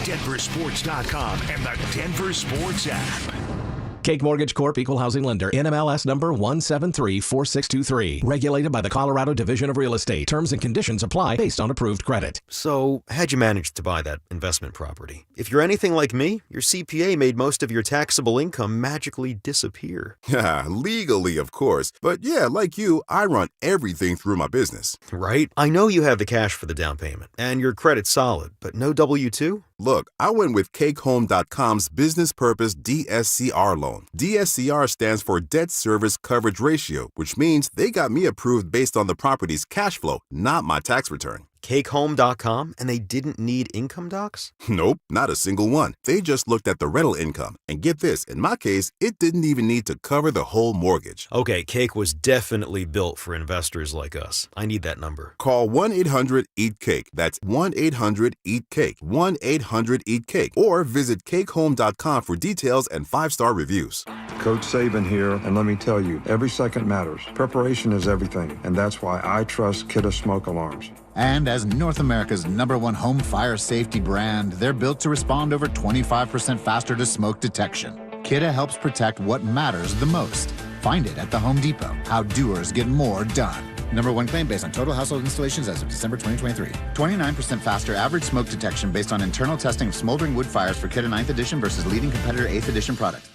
DenverSports.com, and the Denver Sports app. Cake Mortgage Corp. Equal Housing Lender. NMLS number 1734623. Regulated by the Colorado Division of Real Estate. Terms and conditions apply based on approved credit. So, how'd you manage to buy that investment property? If you're anything like me, your CPA made most of your taxable income magically disappear. Yeah, legally, of course. But yeah, like you, I run everything through my business. Right? I know you have the cash for the down payment, and your credit's solid, but no W-2? Look, I went with CakeHome.com's Business Purpose DSCR loan. DSCR stands for Debt Service Coverage Ratio, which means they got me approved based on the property's cash flow, not my tax return. CakeHome.com, and they didn't need income docs? Nope, not a single one. They just looked at the rental income. And get this, in my case, it didn't even need to cover the whole mortgage. Okay, Cake was definitely built for investors like us. I need that number. Call 1-800-EAT-CAKE. That's 1-800-EAT-CAKE. 1-800-EAT-CAKE. Or visit CakeHome.com for details and 5-star reviews. Coach Saban here, and let me tell you, every second matters. Preparation is everything, and that's why I trust Kidde Smoke Alarms. And as North America's #1 home fire safety brand, they're built to respond over 25% faster to smoke detection. Kidde helps protect what matters the most. Find it at the Home Depot. How doers get more done. #1 claim based on total household installations as of December 2023. 29% faster average smoke detection based on internal testing of smoldering wood fires for Kidde 9th edition versus leading competitor 8th edition product.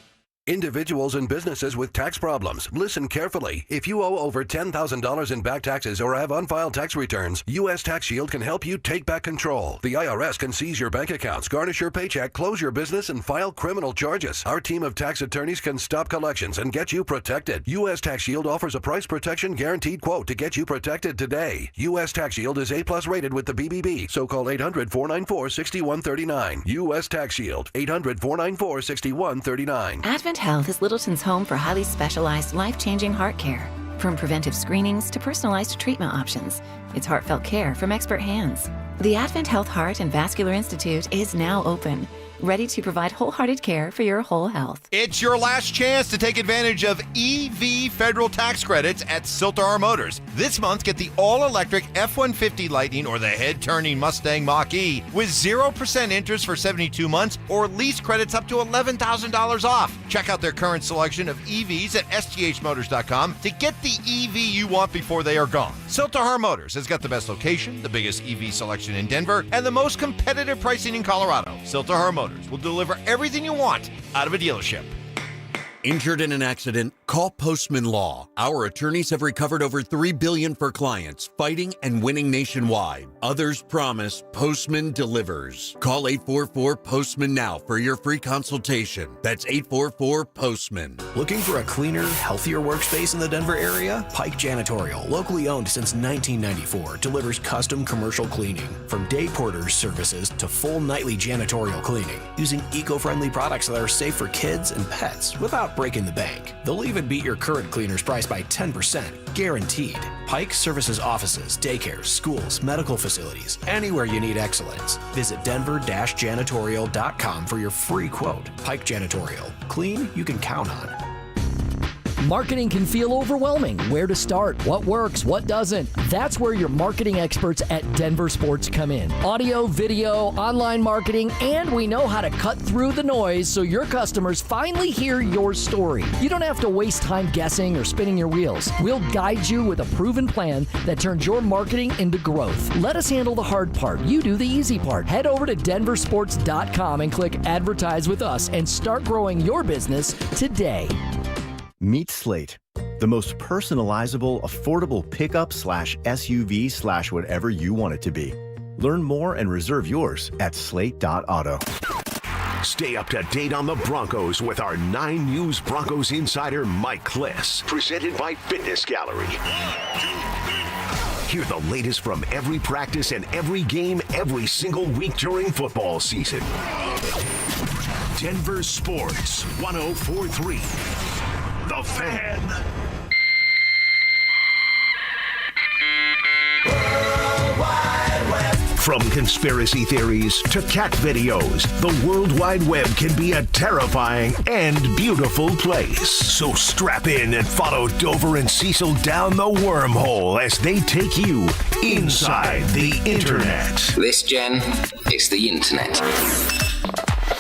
Individuals and businesses with tax problems, listen carefully. If you owe over $10,000 in back taxes or have unfiled tax returns, U.S. Tax Shield can help you take back control. The IRS can seize your bank accounts, garnish your paycheck, close your business, and file criminal charges. Our team of tax attorneys can stop collections and get you protected. U.S. Tax Shield offers a price protection guaranteed quote to get you protected today. U.S. Tax Shield is A+ rated with the BBB, so call 800-494-6139. U.S. Tax Shield, 800-494-6139. Advent Health is Littleton's home for highly specialized, life-changing heart care. From preventive screenings to personalized treatment options, it's heartfelt care from expert hands. The Advent Health Heart and Vascular Institute is now open, ready to provide wholehearted care for your whole health. It's your last chance to take advantage of EV federal tax credits at Siltar Motors. This month, get the all-electric F-150 Lightning or the head-turning Mustang Mach-E with 0% interest for 72 months or lease credits up to $11,000 off. Check out their current selection of EVs at sthmotors.com to get the EV you want before they are gone. Siltar Motors has got the best location, the biggest EV selection in Denver, and the most competitive pricing in Colorado. Siltar Motors will deliver everything you want out of a dealership. Injured in an accident? Call Postman Law. Our attorneys have recovered over $3 billion for clients, fighting and winning nationwide. Others promise, Postman delivers. Call 844-POSTMAN now for your free consultation. That's 844-POSTMAN. Looking for a cleaner, healthier workspace in the Denver area? Pike Janitorial, locally owned since 1994, delivers custom commercial cleaning. From day porters services to full nightly janitorial cleaning, using eco-friendly products that are safe for kids and pets without breaking the bank. They'll even beat your current cleaner's price by 10%, guaranteed. Pike services offices, daycares, schools, medical facilities, anywhere you need excellence. Visit denver-janitorial.com for your free quote. Pike Janitorial. Clean you can count on. Marketing can feel overwhelming. Where to start? What works? What doesn't? That's where your marketing experts at DenverSports come in. Audio, video, online marketing, and we know how to cut through the noise so your customers finally hear your story. You don't have to waste time guessing or spinning your wheels. We'll guide you with a proven plan that turns your marketing into growth. Let us handle the hard part. You do the easy part. Head over to DenverSports.com and click Advertise with us and start growing your business today. Meet Slate, the most personalizable, affordable pickup/SUV/whatever you want it to be. Learn more and reserve yours at slate.auto. Stay up to date on the Broncos with our 9 News Broncos insider Mike Kliss, presented by Fitness Gallery. Hear the latest from every practice and every game every single week during football season. Denver Sports 104.3. The Fan. From conspiracy theories to cat videos, the World Wide Web can be a terrifying and beautiful place. So strap in and follow Dover and Cecil down the wormhole as they take you inside the internet. This, Jen, is the internet.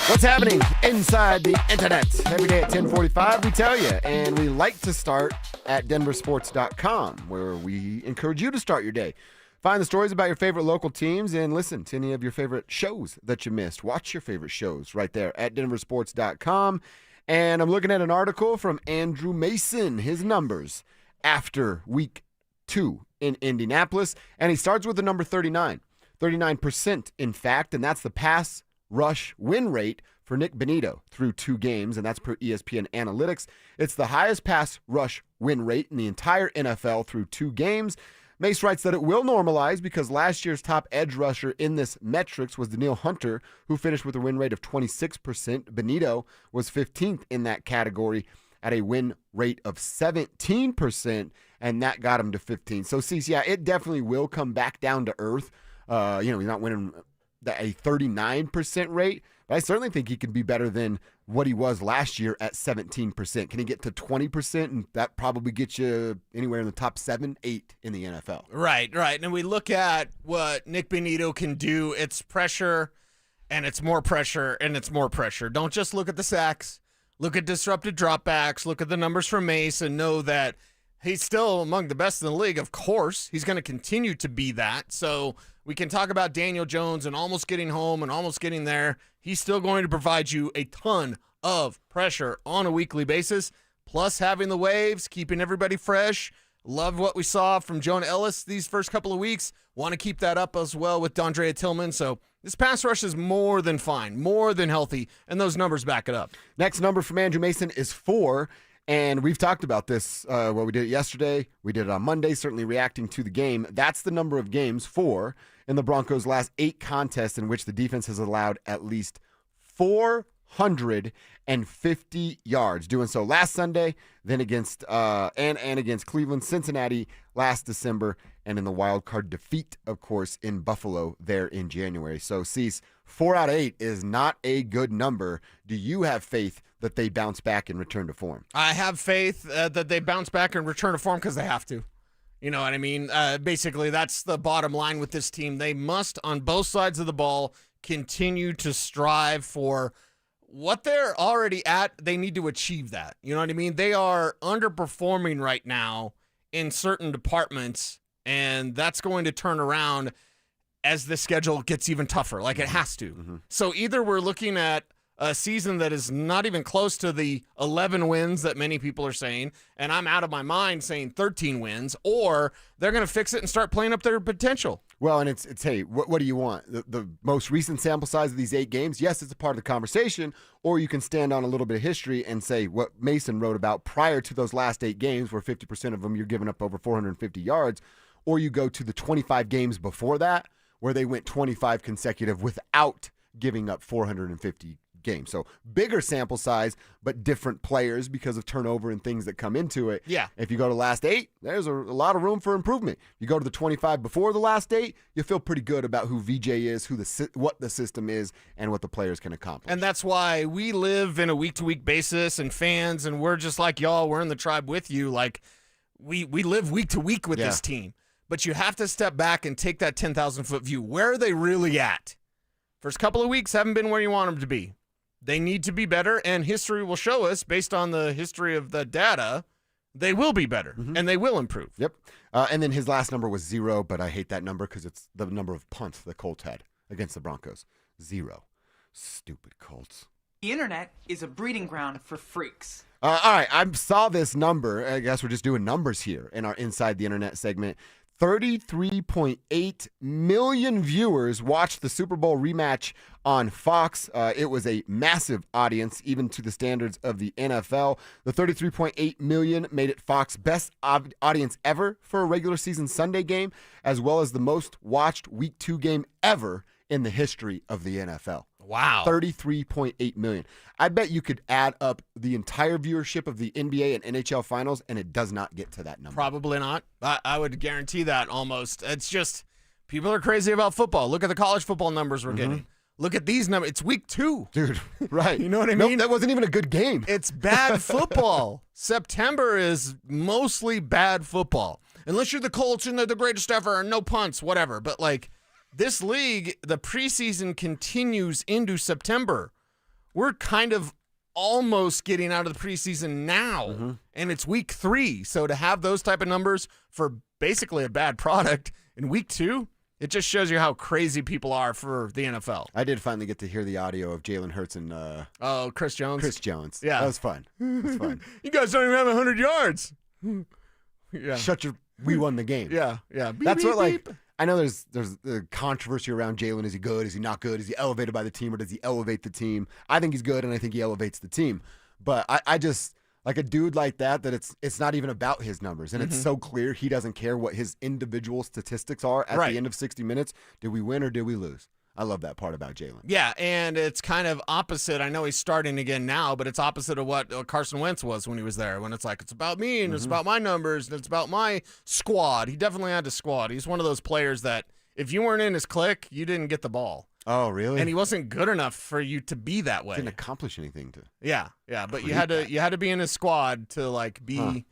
What's happening inside the internet? Every day at 10:45, we tell you. And we like to start at DenverSports.com, where we encourage you to start your day. Find the stories about your favorite local teams and listen to any of your favorite shows that you missed. Watch your favorite shows right there at DenverSports.com. And I'm looking at an article from Andrew Mason, his numbers after week 2 in Indianapolis. And he starts with the number 39. 39%, in fact, and that's the pass rush win rate for Nick Benito through 2 games, and that's per ESPN Analytics. It's the highest pass rush win rate in the entire NFL through 2 games. Mace writes that it will normalize because last year's top edge rusher in this metrics was Danielle Hunter, who finished with a win rate of 26%. Benito was 15th in that category at a win rate of 17%, and that got him to 15. So, Cecil, yeah, it definitely will come back down to earth. He's not winning a 39% rate, but I certainly think he could be better than what he was last year at 17%. Can he get to 20%? And that probably gets you anywhere in the top 7, 8 in the NFL. Right. And we look at what Nick Benito can do. It's pressure, and it's more pressure, and it's more pressure. Don't just look at the sacks. Look at disrupted dropbacks. Look at the numbers from Mace and know that he's still among the best in the league. Of course, he's going to continue to be that. So we can talk about Daniel Jones and almost getting home and almost getting there. He's still going to provide you a ton of pressure on a weekly basis, plus having the waves, keeping everybody fresh. Love what we saw from Jonah Ellis these first couple of weeks. Want to keep that up as well with Dondrea Tillman. So this pass rush is more than fine, more than healthy, and those numbers back it up. Next number from Andrew Mason is 4. And we've talked about this. We did it yesterday. We did it on Monday, certainly reacting to the game. That's the number of games, 4, in the Broncos' last 8 contests in which the defense has allowed at least 450 yards. Doing so last Sunday, then against and against Cleveland, Cincinnati last December, and in the wild card defeat, of course, in Buffalo there in January. So, Cease, 4 out of 8 is not a good number. Do you have faith that they bounce back and return to form? I have faith that they bounce back and return to form because they have to. You know what I mean? Basically, that's the bottom line with this team. They must, on both sides of the ball, continue to strive for what they're already at. They need to achieve that. You know what I mean? They are underperforming right now in certain departments, and that's going to turn around as the schedule gets even tougher, like it has to. Mm-hmm. So either we're looking at a season that is not even close to the 11 wins that many people are saying, and I'm out of my mind saying 13 wins, or they're going to fix it and start playing up their potential. Well, and it's hey, what do you want? The most recent sample size of these 8 games, yes, it's a part of the conversation, or you can stand on a little bit of history and say what Mason wrote about prior to those last 8 games, where 50% of them you're giving up over 450 yards, or you go to the 25 games before that, where they went 25 consecutive without giving up 450 games. So bigger sample size, but different players because of turnover and things that come into it. Yeah. If you go to last 8, there's a lot of room for improvement. You go to the 25 before the last 8, you feel pretty good about who VJ is, what the system is, and what the players can accomplish. And that's why we live in a week-to-week basis, and fans, and we're just like y'all. We're in the tribe with you. Like we live week to week with this team. But you have to step back and take that 10,000-foot view. Where are they really at? First couple of weeks haven't been where you want them to be. They need to be better, and history will show us, based on the history of the data, they will be better, and they will improve. Yep. And then his last number was 0, but I hate that number because it's the number of punts the Colts had against the Broncos. 0. Stupid Colts. The internet is a breeding ground for freaks. All right, I saw this number. I guess we're just doing numbers here in our Inside the Internet segment. 33.8 million viewers watched the Super Bowl rematch on Fox. It was a massive audience, even to the standards of the NFL. The 33.8 million made it Fox's best audience ever for a regular season Sunday game, as well as the most watched Week 2 game ever in the history of the NFL. Wow. 33.8 million. I bet you could add up the entire viewership of the NBA and NHL finals, and it does not get to that number. Probably not. I would guarantee that almost. It's just, people are crazy about football. Look at the college football numbers we're getting. Look at these numbers. It's week 2. Dude, right. You know what I Nope, mean? that wasn't even a good game. It's bad football. September is mostly bad football. Unless you're the Colts and they're the greatest ever and no punts, whatever. But, like, this league, the preseason continues into September. we're kind of almost getting out of the preseason now, and it's week 3. So to have those type of numbers for basically a bad product in week 2, it just shows you how crazy people are for the NFL. I did finally get to hear the audio of Jalen Hurts and Chris Jones. Chris Jones. Yeah. That was fun. It was fun. You guys don't even have 100 yards. Yeah. Shut your. We won the game. Yeah. Beep, That's beep, what like. beep. I know there's the controversy around Jalen. Is he good? Is he not good? Is he elevated by the team or does he elevate the team? I think he's good and I think he elevates the team. But I just like a dude like that it's not even about his numbers. And it's so clear he doesn't care what his individual statistics are at the end of 60 minutes. Did we win or did we lose? I love that part about Jalen. Yeah, and it's kind of opposite. I know he's starting again now, but it's opposite of what Carson Wentz was when he was there, when it's like, it's about me, and it's about my numbers, and it's about my squad. He definitely had a squad. He's one of those players that if you weren't in his clique, you didn't get the ball. Oh, really? And he wasn't good enough for you to be that way. Didn't accomplish anything to. Yeah, but you had to be in his squad to like be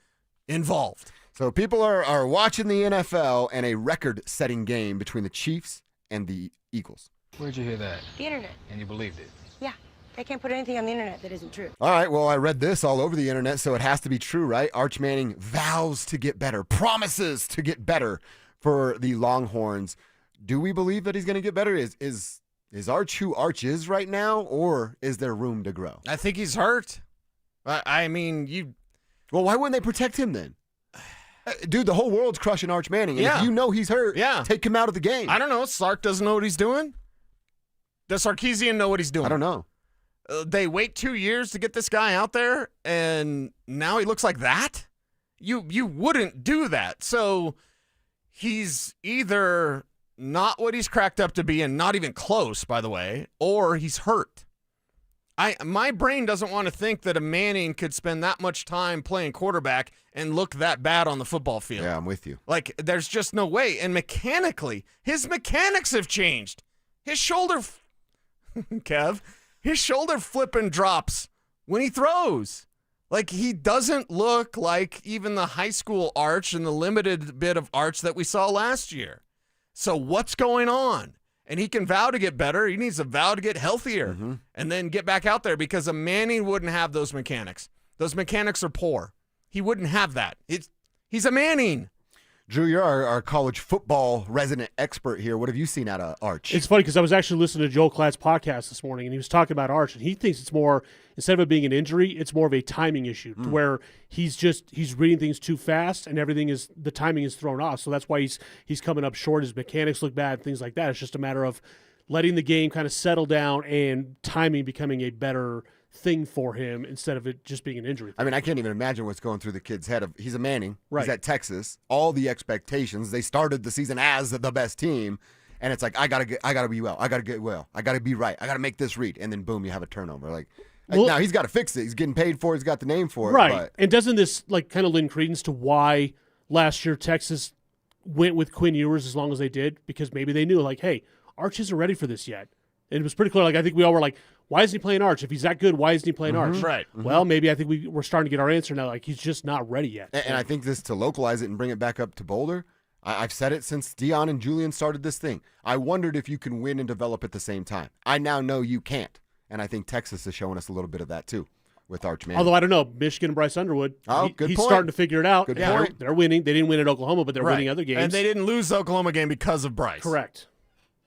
involved. So people are watching the NFL and a record-setting game between the Chiefs and the Eagles. Where'd you hear that? The internet. And you believed it? Yeah. They can't put anything on the internet that isn't true. All right, well, I read this all over the internet, so it has to be true, right? Arch Manning vows to get better, promises to get better for the Longhorns. Do we believe that he's going to get better? Is Arch who Arch is right now, or is there room to grow? I think he's hurt. I mean, Well, why wouldn't they protect him then? Dude, the whole world's crushing Arch Manning. And if you know he's hurt, take him out of the game. I don't know. Sark doesn't know what he's doing. Does Sarkisian know what he's doing? I don't know. They wait 2 years to get this guy out there, and now he looks like that? You wouldn't do that. So he's either not what he's cracked up to be and not even close, by the way, or he's hurt. My brain doesn't want to think that a Manning could spend that much time playing quarterback and look that bad on the football field. Yeah, I'm with you. Like, there's just no way. And mechanically, his mechanics have changed. His shoulder, Kev, his shoulder flip and drops when he throws. Like, he doesn't look like even the high school Arch and the limited bit of Arch that we saw last year. So what's going on? And he can vow to get better. He needs to vow to get healthier and then get back out there because a Manning wouldn't have those mechanics. Those mechanics are poor. He wouldn't have that. He's a Manning. Drew, you're our college football resident expert here. What have you seen out of Arch? It's funny because I was actually listening to Joel Klatt's podcast this morning, and he was talking about Arch, and he thinks it's more, instead of it being an injury, it's more of a timing issue to where he's reading things too fast, and the timing is thrown off. So that's why he's coming up short. His mechanics look bad, things like that. It's just a matter of letting the game kind of settle down and timing becoming a better thing for him instead of it just being an injury. I mean, I can't even imagine what's going through the kid's head. He's a Manning. Right. He's at Texas. All the expectations. They started the season as the best team, and it's like I gotta be well. I gotta get well. I gotta be right. I gotta make this read, and then boom, you have a turnover. Like now he's got to fix it. He's getting paid for it. He's got the name for it. Right. But. And doesn't this like kind of lend credence to why last year Texas went with Quinn Ewers as long as they did? Because maybe they knew like, hey, Arch isn't ready for this yet. And it was pretty clear. Like I think we all were like, why isn't he playing Arch? If he's that good, why isn't he playing Arch? Right. Well, maybe I think we're starting to get our answer now. Like he's just not ready yet. And I think this to localize it and bring it back up to Boulder. I've said it since Dion and Julian started this thing. I wondered if you can win and develop at the same time. I now know you can't. And I think Texas is showing us a little bit of that too with Arch Manning. Although I don't know, Michigan and Bryce Underwood. Good he's point. starting to figure it out. Good yeah, point. They're winning. They didn't win at Oklahoma, but they're winning other games. And they didn't lose the Oklahoma game because of Bryce. Correct.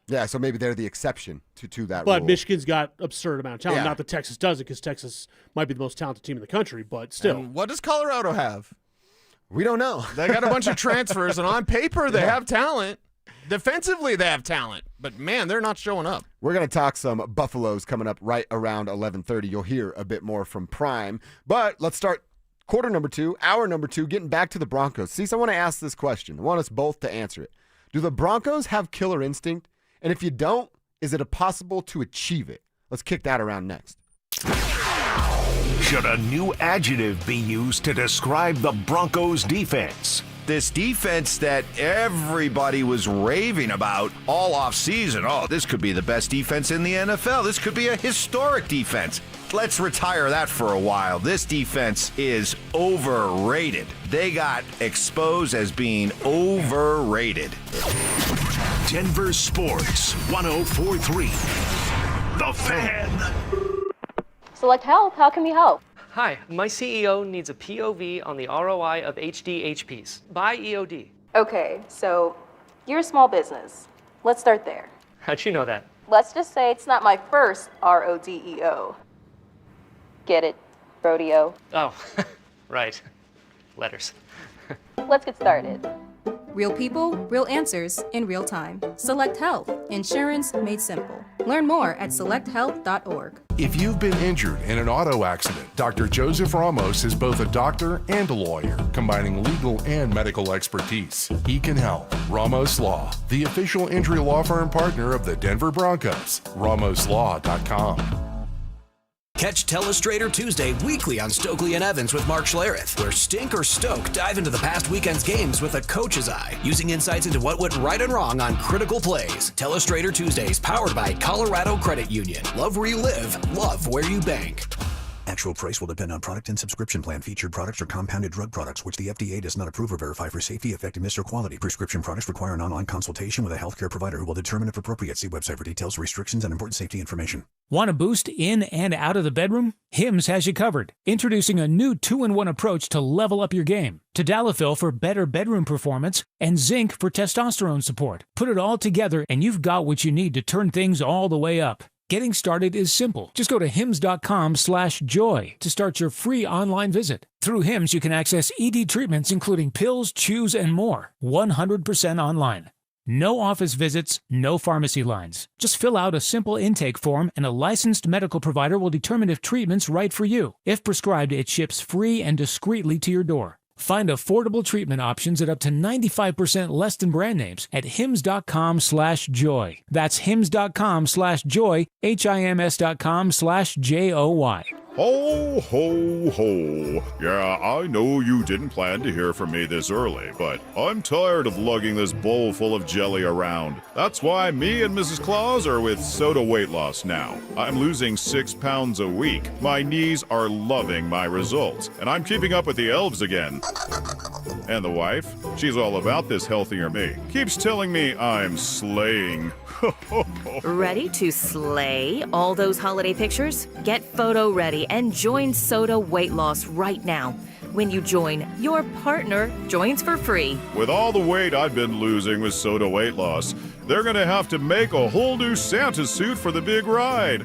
Yeah, so maybe they're the exception to that But rule. Michigan's got absurd amount of talent. Yeah. Not that Texas doesn't, because Texas might be the most talented team in the country, but still. And what does Colorado have? We don't know. They got a bunch of transfers, and on paper they have talent. Defensively they have talent, but man, they're not showing up. We're going to talk some Buffaloes coming up right around 11:30. You'll hear a bit more from Prime. But let's start quarter number 2, hour number 2, getting back to the Broncos. Cecil, I want to ask this question. I want us both to answer it. Do the Broncos have killer instinct? And if you don't, is it possible to achieve it? Let's kick that around next. Should a new adjective be used to describe the Broncos' defense? This defense that everybody was raving about all offseason. Oh, this could be the best defense in the NFL. This could be a historic defense. Let's retire that for a while. This defense is overrated. They got exposed as being overrated. Denver Sports 104.3. The Fan. Select Health, how can we help? Hi, my CEO needs a POV on the ROI of HD HPs. By EOD. Okay, so you're a small business. Let's start there. How'd you know that? Let's just say it's not my first RODEO. Get it? Rodeo. Oh, right. Letters. Let's get started. Real people, real answers in real time. Select Health. Insurance made simple. Learn more at selecthealth.org. If you've been injured in an auto accident, Dr. Joseph Ramos is both a doctor and a lawyer, combining legal and medical expertise. He can help. Ramos Law, the official injury law firm partner of the Denver Broncos. RamosLaw.com. Catch Telestrator Tuesday weekly on Stokely and Evans with Mark Schlereth, where Stink or Stoke dive into the past weekend's games with a coach's eye, using insights into what went right and wrong on critical plays. Telestrator Tuesdays, powered by Colorado Credit Union. Love where you live, love where you bank. Actual price will depend on product and subscription plan. Featured products are compounded drug products, which the FDA does not approve or verify for safety, effectiveness, or quality. Prescription products require an online consultation with a healthcare provider who will determine if appropriate. See website for details, restrictions, and important safety information. Want a boost in and out of the bedroom? Hims has you covered. Introducing a new 2-in-1 approach to level up your game. Tadalafil for better bedroom performance and zinc for testosterone support. Put it all together and you've got what you need to turn things all the way up. Getting started is simple. Just go to hims.com/joy to start your free online visit. Through Hims, you can access ED treatments including pills, chews, and more. 100% online. No office visits, no pharmacy lines. Just fill out a simple intake form and a licensed medical provider will determine if treatment's right for you. If prescribed, it ships free and discreetly to your door. Find affordable treatment options at up to 95% less than brand names at hims.com/joy. That's hims.com/joy, HIMS.com/JOY. Ho, ho, ho. Yeah, I know you didn't plan to hear from me this early, but I'm tired of lugging this bowl full of jelly around. That's why me and Mrs. Claus are with Soda Weight Loss now. I'm losing 6 pounds a week. My knees are loving my results, and I'm keeping up with the elves again. And the wife? She's all about this healthier me. Keeps telling me I'm slaying. Ready to slay all those holiday pictures? Get photo ready and join Soda Weight Loss right now. When you join, your partner joins for free. With all the weight I've been losing with Soda Weight Loss, they're gonna have to make a whole new Santa suit for the big ride.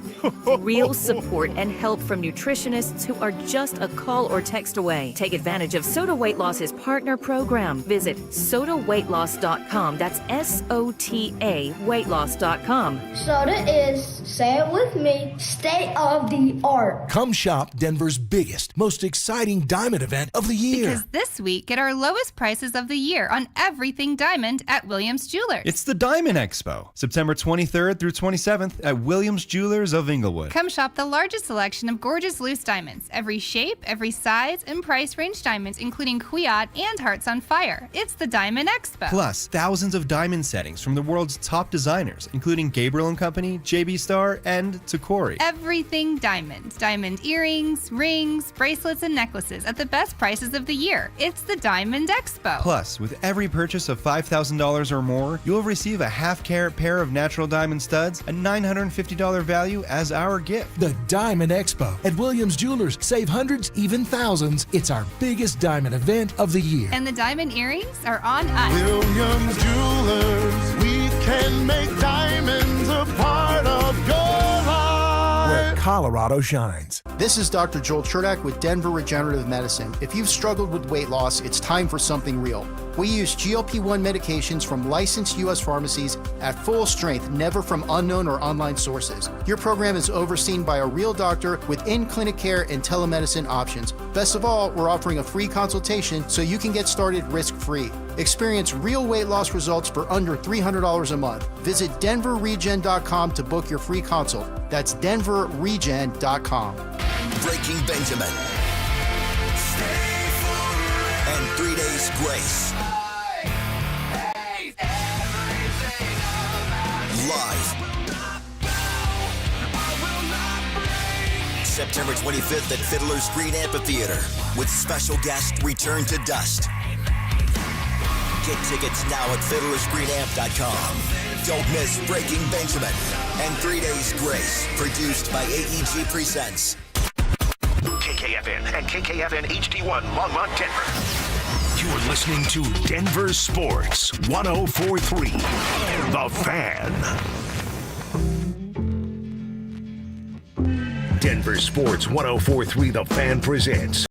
Real support and help from nutritionists who are just a call or text away. Take advantage of Soda Weight Loss's partner program. Visit sodaweightloss.com. That's SOTA weightloss.com. Soda is, say it with me, state of the art. Come shop Denver's biggest, most exciting diamond event of the year. Because this week, get our lowest prices of the year on everything diamond at Williams Jewelers. It's the Diamond Expo, September 23rd through 27th at Williams Jewelers of Inglewood. Come shop the largest selection of gorgeous loose diamonds, every shape, every size, and price range diamonds, including Quiot and Hearts on Fire. It's the Diamond Expo. Plus, thousands of diamond settings from the world's top designers, including Gabriel & Company, JB Star, and Tacori. Everything diamond. Diamond earrings, rings, bracelets, and necklaces at the best prices of the year. It's the Diamond Expo. Plus, with every purchase of $5,000 or more, you'll receive a half-carat pair of natural diamond studs, a $950 value as our gift. The Diamond Expo at Williams Jewelers. Save hundreds, even thousands. It's our biggest diamond event of the year. And the diamond earrings are on us. Williams Jewelers, we can make diamonds a part of your life. Where Colorado shines. This is Dr. Joel Cherdak with Denver Regenerative Medicine. If you've struggled with weight loss, it's time for something real. We use GLP-1 medications from licensed U.S. pharmacies at full strength, never from unknown or online sources. Your program is overseen by a real doctor with in-clinic care and telemedicine options. Best of all, we're offering a free consultation so you can get started risk-free. Experience real weight loss results for under $300 a month. Visit DenverRegen.com to book your free consult. That's DenverRegen.com. Breaking Benjamin. And 3 Days Grace. Live. September 25th at Fiddler's Green Amphitheater with special guest Return to Dust. Get tickets now at fiddlersgreenamp.com. Don't miss Breaking Benjamin and 3 Days Grace, produced by AEG Presents. KKFN and KKFN HD1 Longmont, Denver. You're listening to Denver Sports 104.3 The Fan. Denver Sports 104.3 The Fan presents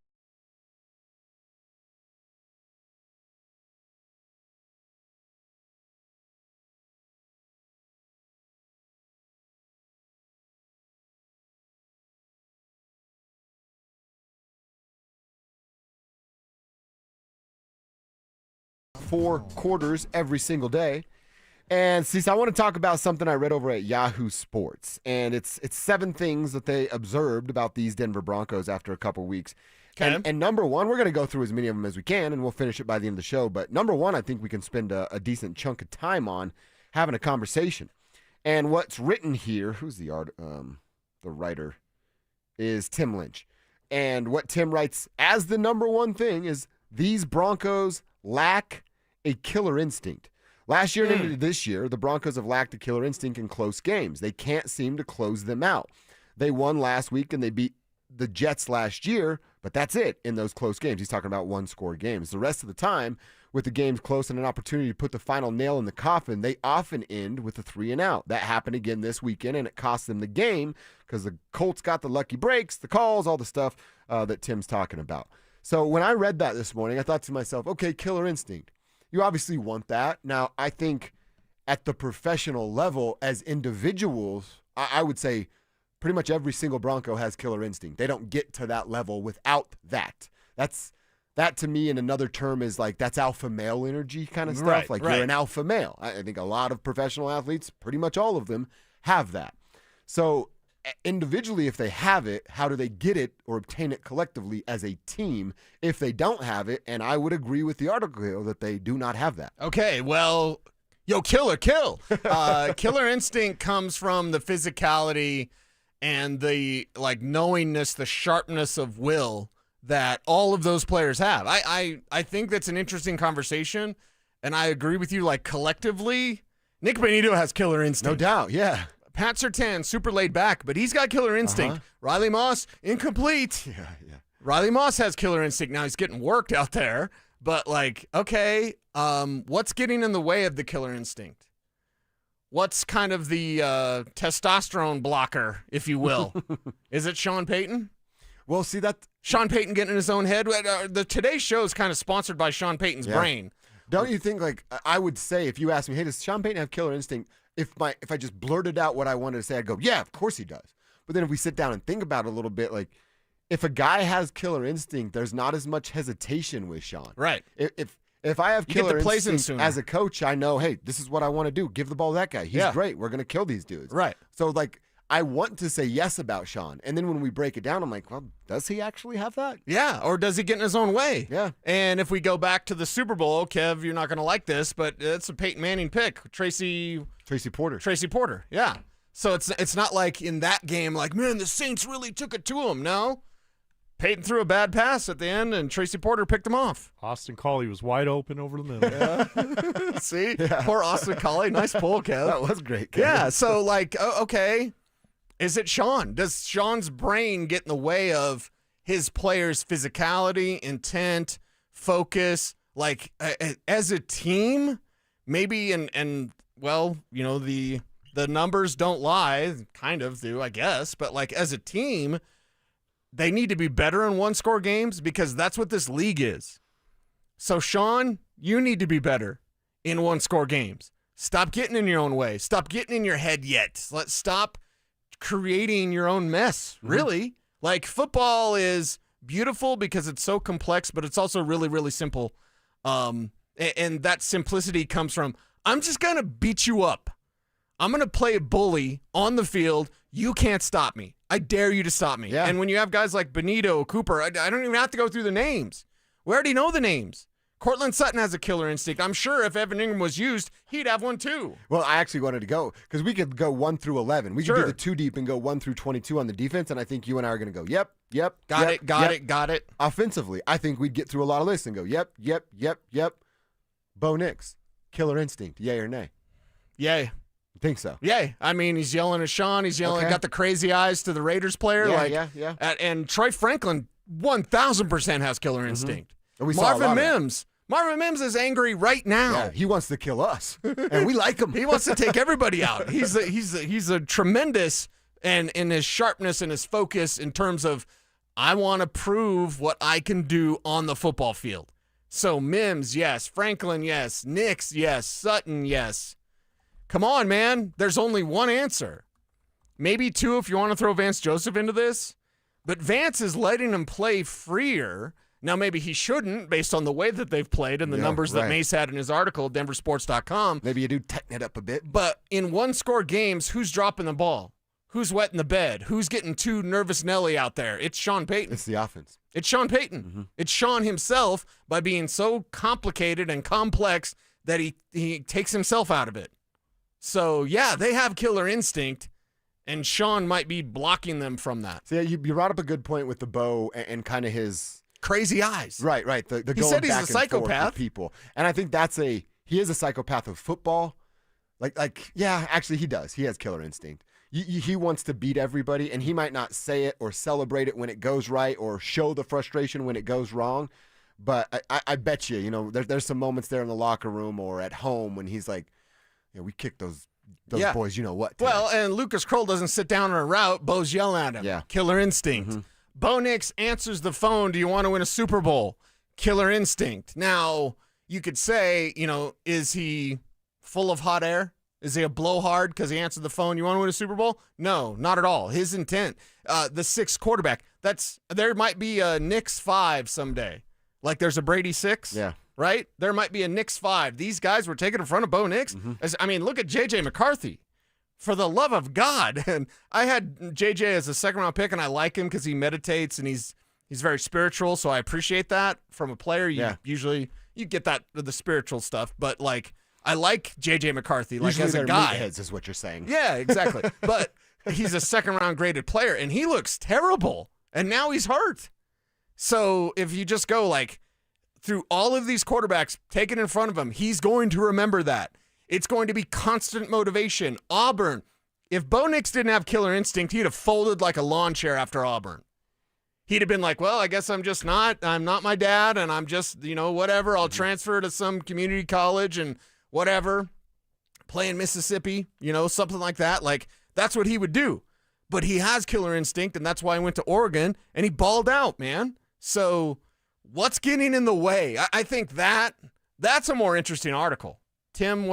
four quarters every single day. And Cecil, I want to talk about something I read over at Yahoo Sports, and it's 7 things that they observed about these Denver Broncos after a couple weeks. Okay. And number one, we're going to go through as many of them as we can, and we'll finish it by the end of the show. But number one, I think we can spend a decent chunk of time on having a conversation. And what's written here, who's the writer, is Tim Lynch. And what Tim writes as the number one thing is these Broncos lack a killer instinct. Last year and into this year, the Broncos have lacked a killer instinct in close games. They can't seem to close them out. They won last week and they beat the Jets last year, but that's it in those close games. He's talking about one-score games. The rest of the time, with the games close and an opportunity to put the final nail in the coffin, they often end with a 3-and-out. That happened again this weekend, and it cost them the game because the Colts got the lucky breaks, the calls, all the stuff that Tim's talking about. So when I read that this morning, I thought to myself, okay, killer instinct. You obviously want that. Now, I think at the professional level, as individuals, I would say pretty much every single Bronco has killer instinct. They don't get to that level without that. That to me in another term is like that's alpha male energy kind of stuff. You're an alpha male. I think a lot of professional athletes, pretty much all of them, have that. So individually, if they have it, how do they get it or obtain it collectively as a team if they don't have it? And I would agree with the article that they do not have that. Okay, well, kill. Killer instinct comes from the physicality and the knowingness, the sharpness of will that all of those players have. I think that's an interesting conversation, and I agree with you. Collectively, Nick Benito has killer instinct. No doubt, yeah. Pat Surtain, super laid back, but he's got killer instinct. Riley Moss, incomplete. Yeah. Riley Moss has killer instinct. Now he's getting worked out there, but what's getting in the way of the killer instinct? What's kind of the testosterone blocker, if you will? Is it Sean Payton? Well, see that Sean Payton getting in his own head. The Today Show is kind of sponsored by Sean Payton's brain. Don't you think? I would say if you ask me, hey, does Sean Payton have killer instinct? If I just blurted out what I wanted to say, I'd go, yeah, of course he does. But then if we sit down and think about it a little bit, if a guy has killer instinct, there's not as much hesitation with Sean. Right. If I have killer instinct as a coach, I know, hey, this is what I want to do. Give the ball to that guy. He's great. We're going to kill these dudes. Right. So I want to say yes about Sean. And then when we break it down, I'm like, well, does he actually have that? Yeah. Or does he get in his own way? Yeah. And if we go back to the Super Bowl, Kev, you're not going to like this, but it's a Peyton Manning pick. Tracy Porter. Yeah. So it's not like in that game, man, the Saints really took it to him. No. Peyton threw a bad pass at the end, and Tracy Porter picked him off. Austin Collie was wide open over the middle. Yeah. See? Yeah. Poor Austin Collie. Nice pull, Kev. That was great, Kev. Yeah. So, okay. Is it Sean? Does Sean's brain get in the way of his players' physicality, intent, focus? As a team, maybe, and the numbers don't lie, kind of do, I guess. But, as a team, they need to be better in one-score games because that's what this league is. So, Sean, you need to be better in one-score games. Stop getting in your own way. Stop getting in your head yet. Let's stop creating your own mess, really. Football is beautiful because it's so complex, but it's also really, really simple. And that simplicity comes from, I'm just going to beat you up. I'm going to play bully on the field. You can't stop me. I dare you to stop me. Yeah. And when you have guys like Benito, Cooper, I don't even have to go through the names. We already know the names. Cortland Sutton has a killer instinct. I'm sure if Evan Ingram was used, he'd have one too. Well, I actually wanted to go because we could go 1 through 11. We could do the 2 deep and go 1 through 22 on the defense, and I think you and I are going to go, yep. Got it. Offensively, I think we'd get through a lot of lists and go, yep. Bo Nix, killer instinct, yay or nay? Yay. Think so? Yeah, I mean, he's yelling at Sean. He's yelling, got the crazy eyes to the Raiders player. Yeah. And Troy Franklin 1,000% has killer instinct. And we saw Marvin Mims is angry right now. Yeah, he wants to kill us, and we like him. He wants to take everybody out. He's a tremendous, and in his sharpness and his focus in terms of, I want to prove what I can do on the football field. So Mims, yes. Franklin, yes. Nix, yes. Sutton, yes. Come on, man. There's only one answer. Maybe two if you want to throw Vance Joseph into this. But Vance is letting him play freer. Now, maybe he shouldn't, based on the way that they've played and the numbers that Mace had in his article, DenverSports.com. Maybe you do tighten it up a bit. But in one-score games, who's dropping the ball? Who's wetting the bed? Who's getting too nervous Nelly out there? It's Sean Payton. It's the offense. It's Sean Payton. Mm-hmm. It's Sean himself by being so complicated and complex that he takes himself out of it. So, yeah, they have killer instinct, and Sean might be blocking them from that. So, yeah, you brought up a good point with the Bo and kind of his crazy eyes. Right. The he going said he's back a and psychopath. forth with people. And I think he is a psychopath of football. Yeah, actually he does. He has killer instinct. He wants to beat everybody, and he might not say it or celebrate it when it goes right or show the frustration when it goes wrong. But I bet you, there's some moments there in the locker room or at home when he's like, we kicked those boys, what. Today. Well, and Lucas Kroll doesn't sit down on a route. Bo's yelling at him. Yeah. Killer instinct. Mm-hmm. Bo Nix answers the phone. Do you want to win a Super Bowl? Killer instinct. Now, you could say, is he full of hot air? Is he a blowhard because he answered the phone? You want to win a Super Bowl? No, not at all. His intent. The sixth quarterback. There might be a Nix 5 someday. Like there's a Brady 6. Yeah. Right? There might be a Nix 5. These guys were taken in front of Bo Nix. Mm-hmm. Look at J.J. McCarthy. For the love of God. And I had J.J. as a second-round pick, and I like him because he meditates and he's very spiritual, so I appreciate that from a player. Usually you get that with the spiritual stuff, but I like J.J. McCarthy as a guy. Meatheads is what you're saying. Yeah, exactly. But he's a second-round graded player, and he looks terrible, and now he's hurt. So if you just go through all of these quarterbacks taken in front of him, he's going to remember that. It's going to be constant motivation. Auburn, if Bo Nix didn't have killer instinct, he'd have folded like a lawn chair after Auburn. He'd have been like, well, I guess I'm not my dad, and I'm just, whatever. I'll transfer to some community college and whatever, play in Mississippi, something like that. That's what he would do. But he has killer instinct, and that's why he went to Oregon, and he balled out, man. So what's getting in the way? I think that's a more interesting article. Tim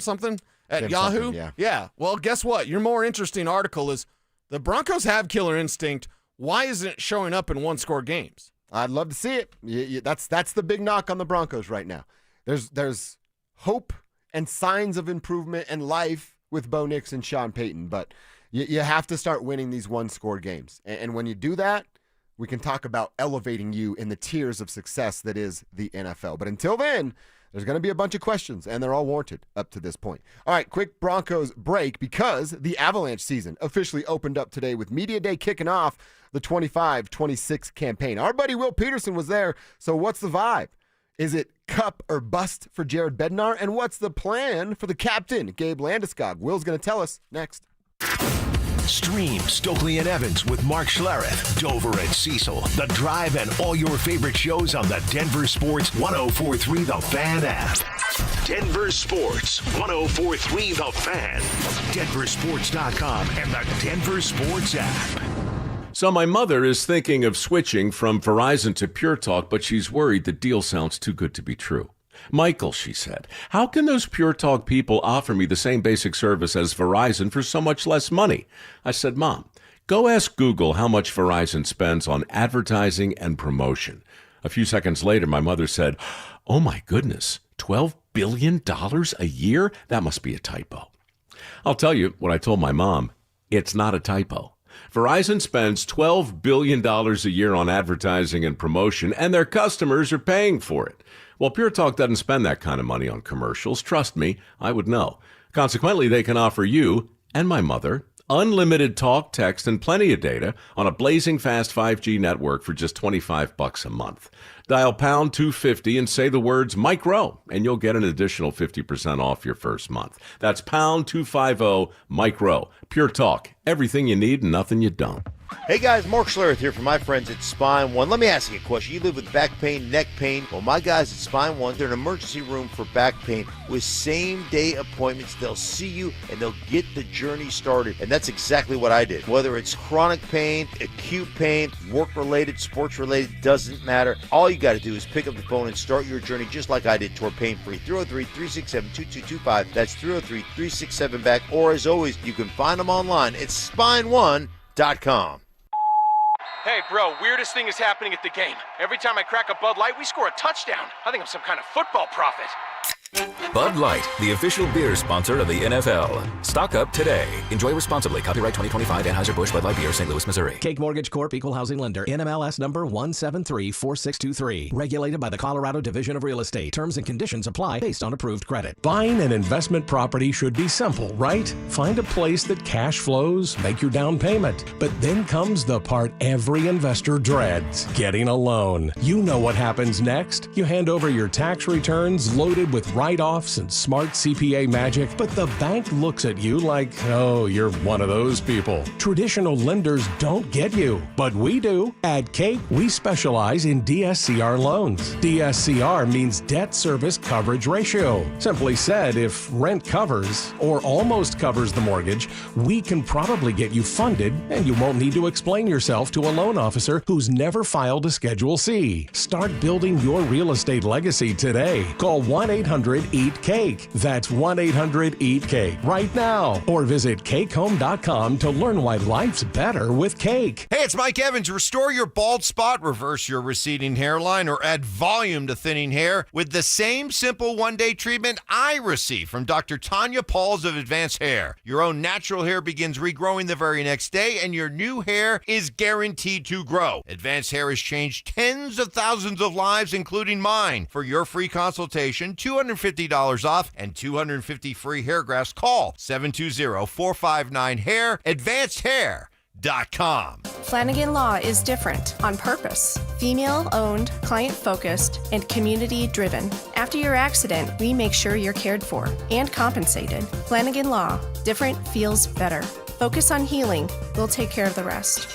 something at Tim Yahoo. something, Yeah. Well, guess what? Your more interesting article is the Broncos have killer instinct. Why isn't it showing up in one-score games? I'd love to see it. That's the big knock on the Broncos right now. There's hope and signs of improvement and life with Bo Nix and Sean Payton, but you have to start winning these one-score games. And when you do that, we can talk about elevating you in the tiers of success that is the NFL. But until then, there's going to be a bunch of questions, and they're all warranted up to this point. All right, quick Broncos break because the Avalanche season officially opened up today with Media Day kicking off the 25-26 campaign. Our buddy Will Peterson was there, so what's the vibe? Is it cup or bust for Jared Bednar? And what's the plan for the captain, Gabe Landeskog? Will's going to tell us next. Stream Stokely and Evans with Mark Schlereth, Dover and Cecil, The Drive, and all your favorite shows on the Denver Sports 104.3 The Fan app. Denver Sports 104.3 The Fan, DenverSports.com, and the Denver Sports app. So my mother is thinking of switching from Verizon to Pure Talk, but she's worried the deal sounds too good to be true. Michael, she said, how can those Pure Talk people offer me the same basic service as Verizon for so much less money? I said, Mom, go ask Google how much Verizon spends on advertising and promotion. A few seconds later, my mother said, oh my goodness, $12 billion a year? That must be a typo. I'll tell you what I told my mom. It's not a typo. Verizon spends $12 billion a year on advertising and promotion, and their customers are paying for it. Well, Pure Talk doesn't spend that kind of money on commercials. Trust me, I would know. Consequently, they can offer you and my mother Unlimited talk, text, and plenty of data on a blazing fast 5G network for just $25 a month. Dial pound 250 and say the words Mike Rowe, and you'll get an additional 50% off your first month. That's pound 250 Mike Rowe. Pure talk. Everything you need and nothing you don't. Hey guys, Mark Schlereth here from my friends at Spine One. Let me ask you a question. You live with back pain, neck pain. Well, my guys at Spine One, they're an emergency room for back pain with same-day appointments. They'll see you and they'll get the journey started. And that's exactly what I did. Whether it's chronic pain, acute pain, work-related, sports-related, doesn't matter. All you got to do is pick up the phone and start your journey just like I did toward pain-free. 303-367-2225. That's 303-367-BACK. Or as always, you can find them online at spineone.com. Hey, bro, weirdest thing is happening at the game. Every time I crack a Bud Light, we score a touchdown. I think I'm some kind of football prophet. Bud Light, the official beer sponsor of the NFL. Stock up today. Enjoy responsibly. Copyright 2025 Anheuser-Busch Bud Light Beer, St. Louis, Missouri. Cake Mortgage Corp. Equal Housing Lender. NMLS number 1734623. Regulated by the Colorado Division of Real Estate. Terms and conditions apply based on approved credit. Buying an investment property should be simple, right? Find a place that cash flows, make your down payment. But then comes the part every investor dreads, getting a loan. You know what happens next. You hand over your tax returns loaded with write-offs and smart CPA magic, but the bank looks at you like, oh, you're one of those people. Traditional lenders don't get you, but we do. At Cape, we specialize in DSCR loans. DSCR means debt service coverage ratio. Simply said, if rent covers or almost covers the mortgage, we can probably get you funded and you won't need to explain yourself to a loan officer who's never filed a Schedule C. Start building your real estate legacy today. Call 1-800-EAT-CAKE. That's 1-800-EAT-CAKE right now. Or visit cakehome.com to learn why life's better with Cake. Hey, it's Mike Evans. Restore your bald spot, reverse your receding hairline, or add volume to thinning hair with the same simple one-day treatment I receive from Dr. Tanya Pauls of Advanced Hair. Your own natural hair begins regrowing the very next day, and your new hair is guaranteed to grow. Advanced Hair has changed tens of thousands of lives, including mine. For your free consultation, $250 off and 250 free hair grafts. Call 720-459-HAIR, advancedhair.com. Flanagan Law is different on purpose. Female-owned, client-focused, and community-driven. After your accident, we make sure you're cared for and compensated. Flanagan Law. Different feels better. Focus on healing. We'll take care of the rest.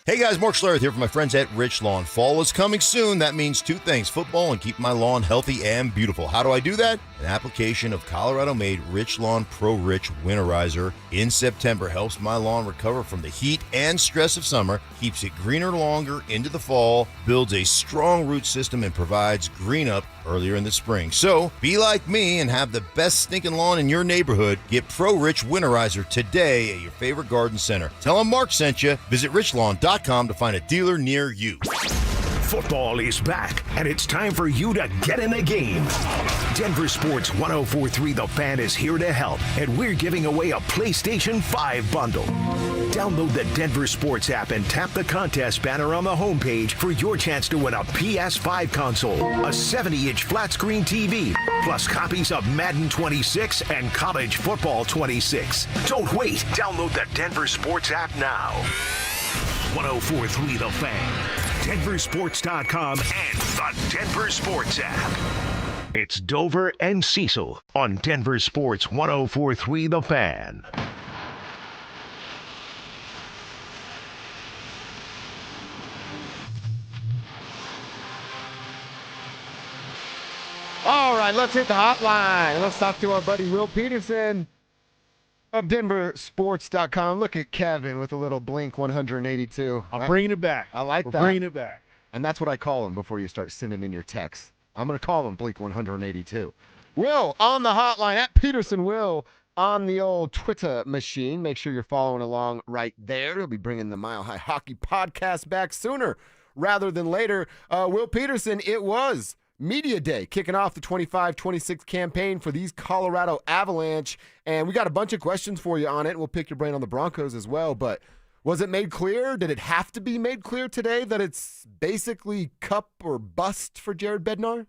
Hey guys, Mark Schlereth here from my friends at Rich Lawn. Fall is coming soon. That means two things: football and keep my lawn healthy and beautiful. How do I do that? An application of Colorado-made Rich Lawn Pro Rich Winterizer in September helps my lawn recover from the heat and stress of summer, keeps it greener longer into the fall, builds a strong root system, and provides green up earlier in the spring. So be like me and have the best stinking lawn in your neighborhood. Get Pro Rich Winterizer today at your favorite garden center. Tell them Mark sent you. Visit richlawn.com to find a dealer near you. Football is back, and it's time for you to get in the game. Denver Sports 104.3 The Fan is here to help, and we're giving away a PlayStation 5 bundle. Download the Denver Sports app and tap the contest banner on the homepage for your chance to win a PS5 console, a 70-inch flat-screen TV, plus copies of Madden 26 and College Football 26. Don't wait. Download the Denver Sports app now. 104.3 The Fan, DenverSports.com, and the Denver Sports app. It's Dover and Cecil on Denver Sports 104.3 The Fan. All right, let's hit the hotline. Let's talk to our buddy Will Peterson of DenverSports.com. Look at Kevin with a little Blink 182. I'm bringing it back. I like that. Bringing it back. And that's what I call him before you start sending in your texts. I'm going to call him Blink 182. Will on the hotline at Peterson Will on the old Twitter machine. Make sure you're following along right there. He'll be bringing the Mile High Hockey podcast back sooner rather than later. Will Peterson, it was Media Day, kicking off the 25-26 campaign for these Colorado Avalanche. And we got a bunch of questions for you on it. We'll pick your brain on the Broncos as well. But was it made clear? Did it have to be made clear today that it's basically cup or bust for Jared Bednar?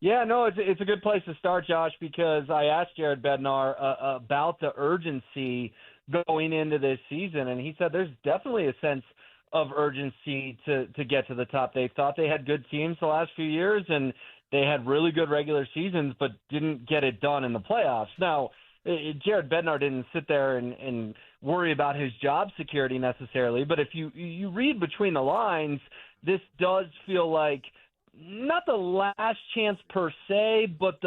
Yeah, no, it's a good place to start, Josh, because I asked Jared Bednar about the urgency going into this season. And he said there's definitely a sense of urgency to get to the top. They thought they had good teams the last few years, and they had really good regular seasons, but didn't get it done in the playoffs. Now, Jared Bednar didn't sit there and worry about his job security necessarily, but if you read between the lines, this does feel like not the last chance per se, but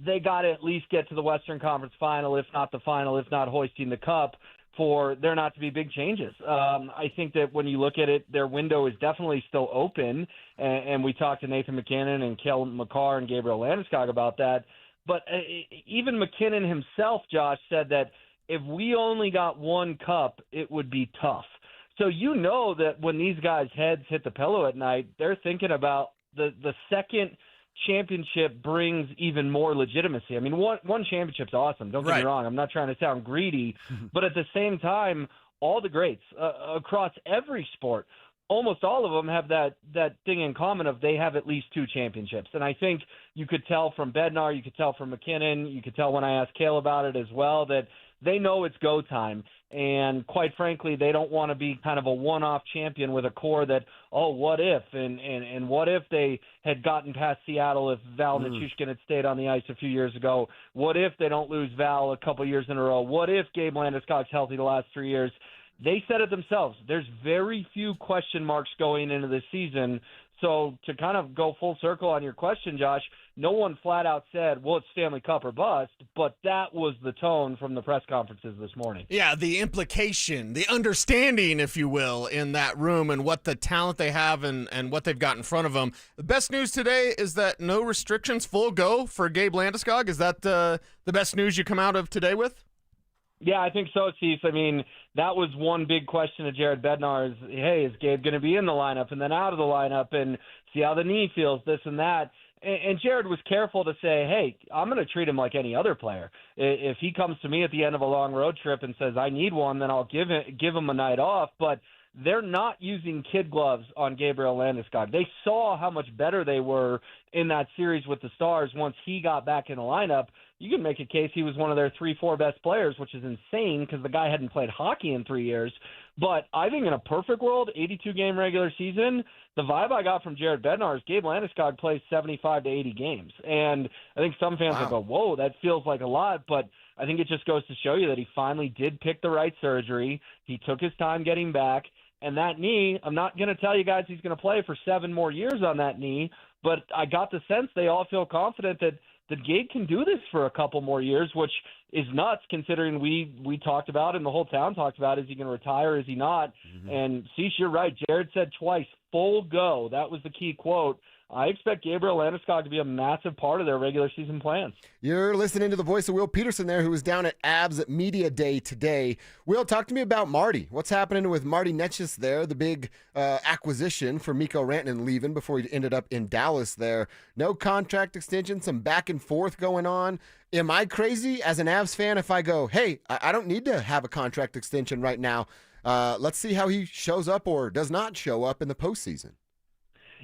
they got to at least get to the Western Conference Final, if not the final, if not hoisting the cup, for there not to be big changes. I think that when you look at it, their window is definitely still open, and we talked to Nathan McKinnon and Kel McCarr and Gabriel Landeskog about that. But even McKinnon himself, Josh, said that if we only got one cup, it would be tough. So you know that when these guys' heads hit the pillow at night, they're thinking about the second championship brings even more legitimacy. I mean, one championship's awesome. Don't get me wrong. I'm not trying to sound greedy, but at the same time, all the greats across every sport, almost all of them have that thing in common of they have at least two championships. And I think you could tell from Bednar, you could tell from McKinnon, you could tell when I asked Cale about it as well, that they know it's go time. And quite frankly, they don't want to be kind of a one-off champion with a core that, oh, what if? And what if they had gotten past Seattle if Val Nichushkin had stayed on the ice a few years ago? What if they don't lose Val a couple years in a row? What if Gabe Landeskog's healthy the last 3 years? They said it themselves. There's very few question marks going into this season. So to kind of go full circle on your question, Josh, no one flat out said, well, it's Stanley Cup or bust, but that was the tone from the press conferences this morning. Yeah, the implication, the understanding, if you will, in that room and what the talent they have and what they've got in front of them. The best news today is that no restrictions, full go for Gabe Landeskog. Is that the best news you come out of today with? Yeah, I think so, Chief. I mean, that was one big question of Jared Bednar is, hey, is Gabe going to be in the lineup and then out of the lineup and see how the knee feels, this and that? And Jared was careful to say, hey, I'm going to treat him like any other player. If he comes to me at the end of a long road trip and says, I need one, then I'll give him a night off. But they're not using kid gloves on Gabriel Landeskog. They saw how much better they were in that series with the Stars once he got back in the lineup. You can make a case he was one of their 3-4 best players, which is insane because the guy hadn't played hockey in 3 years. But I think in a perfect world, 82-game regular season, the vibe I got from Jared Bednar is Gabe Landeskog plays 75 to 80 games. And I think some fans will go, whoa, that feels like a lot. But I think it just goes to show you that he finally did pick the right surgery. He took his time getting back. And that knee, I'm not going to tell you guys he's going to play for 7 more years on that knee, but I got the sense they all feel confident that Gabe can do this for a couple more years, which is nuts considering we talked about and the whole town talked about, is he going to retire, is he not? And Cease, you're right. Jared said twice, full go. That was the key quote. I expect Gabriel Landeskog to be a massive part of their regular season plans. You're listening to the voice of Will Peterson there, who was down at Avs Media Day today. Will, talk to me about Marty. What's happening with Marty Netschis there, the big acquisition for Mikko Rantanen leaving before he ended up in Dallas there. No contract extension, some back and forth going on. Am I crazy as an Avs fan if I go, hey, I don't need to have a contract extension right now. Let's see how he shows up or does not show up in the postseason.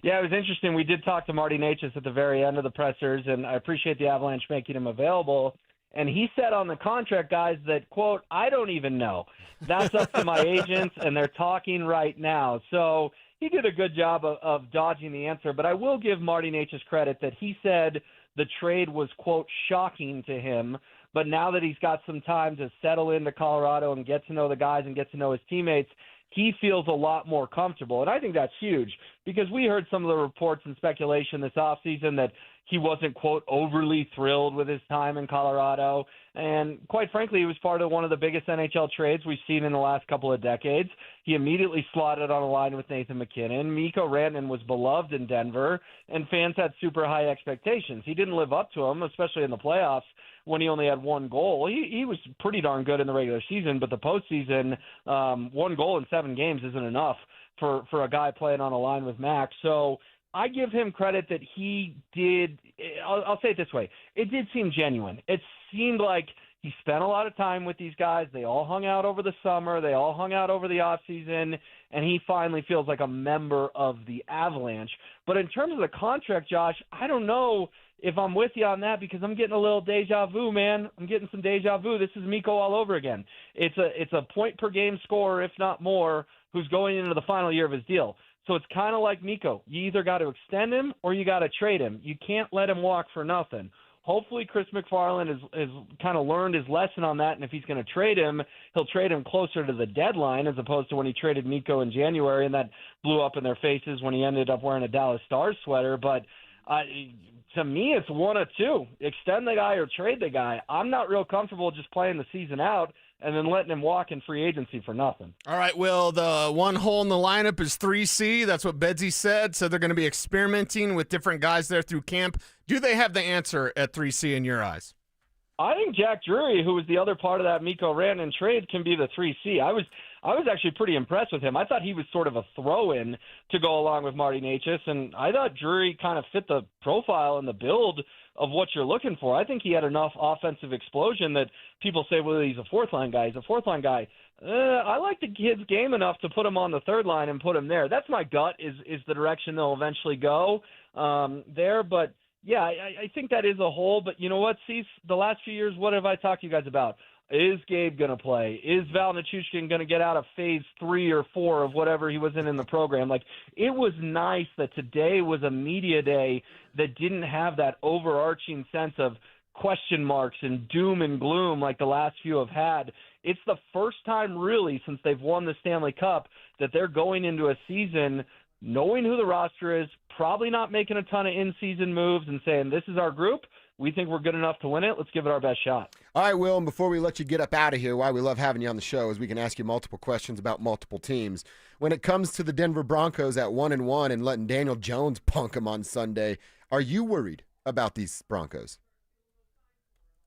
Yeah, it was interesting. We did talk to Marty Netschis at the very end of the pressers, and I appreciate the Avalanche making him available. And he said on the contract, guys, that, quote, I don't even know. That's up to my agents, and they're talking right now. So he did a good job of dodging the answer. But I will give Marty Netschis credit that he said the trade was, quote, shocking to him. But now that he's got some time to settle into Colorado and get to know the guys and get to know his teammates, he feels a lot more comfortable. And I think that's huge because we heard some of the reports and speculation this offseason that he wasn't, quote, overly thrilled with his time in Colorado. And quite frankly, he was part of one of the biggest NHL trades we've seen in the last couple of decades. He immediately slotted on a line with Nathan McKinnon. Mikko Rantanen was beloved in Denver, and fans had super high expectations. He didn't live up to them, especially in the playoffs when he only had one goal. He was pretty darn good in the regular season, but the postseason, 1 goal in 7 games isn't enough for a guy playing on a line with Max. So I give him credit that he did – I'll say it this way. It did seem genuine. It seemed like He spent a lot of time with these guys. They all hung out over the summer. They all hung out over the offseason, and he finally feels like a member of the Avalanche. But in terms of the contract, Josh, I don't know if I'm with you on that because I'm getting a little deja vu, man. I'm getting some deja vu. This is Mikko all over again. It's a point-per-game scorer, if not more, who's going into the final year of his deal. So it's kind of like Mikko. You either got to extend him or you got to trade him. You can't let him walk for nothing. Hopefully Chris McFarland has kind of learned his lesson on that, and if he's going to trade him, he'll trade him closer to the deadline as opposed to when he traded Mikko in January, and that blew up in their faces when he ended up wearing a Dallas Stars sweater. But to me, it's one of two. Extend the guy or trade the guy. I'm not real comfortable just playing the season out and then letting him walk in free agency for nothing. All right, Will, the one hole in the lineup is 3C. That's what Bedsy said. So they're going to be experimenting with different guys there through camp. Do they have the answer at 3C in your eyes? I think Jack Drury, who was the other part of that Mikko Rantanen trade, can be the 3C. I was actually pretty impressed with him. I thought he was sort of a throw-in to go along with Marty Necas, and I thought Drury kind of fit the profile and the build of what you're looking for. I think he had enough offensive explosion that people say, well, he's a fourth-line guy. He's a fourth-line guy. I like the kid's game enough to put him on the third line and put him there. That's my gut is the direction they'll eventually go there. But, yeah, I think that is a hole. But you know what, Cease? The last few years, what have I talked to you guys about? Is Gabe going to play? Is Val Nichushkin going to get out of phase 3 or 4 of whatever he was in the program? Like, it was nice that today was a media day that didn't have that overarching sense of question marks and doom and gloom like the last few have had. It's the first time really since they've won the Stanley Cup that they're going into a season knowing who the roster is, probably not making a ton of in-season moves and saying, this is our group. We think we're good enough to win it. Let's give it our best shot. All right, Will, and before we let you get up out of here, why we love having you on the show is we can ask you multiple questions about multiple teams. When it comes to the Denver Broncos at 1-1 and letting Daniel Jones punk them on Sunday, are you worried about these Broncos?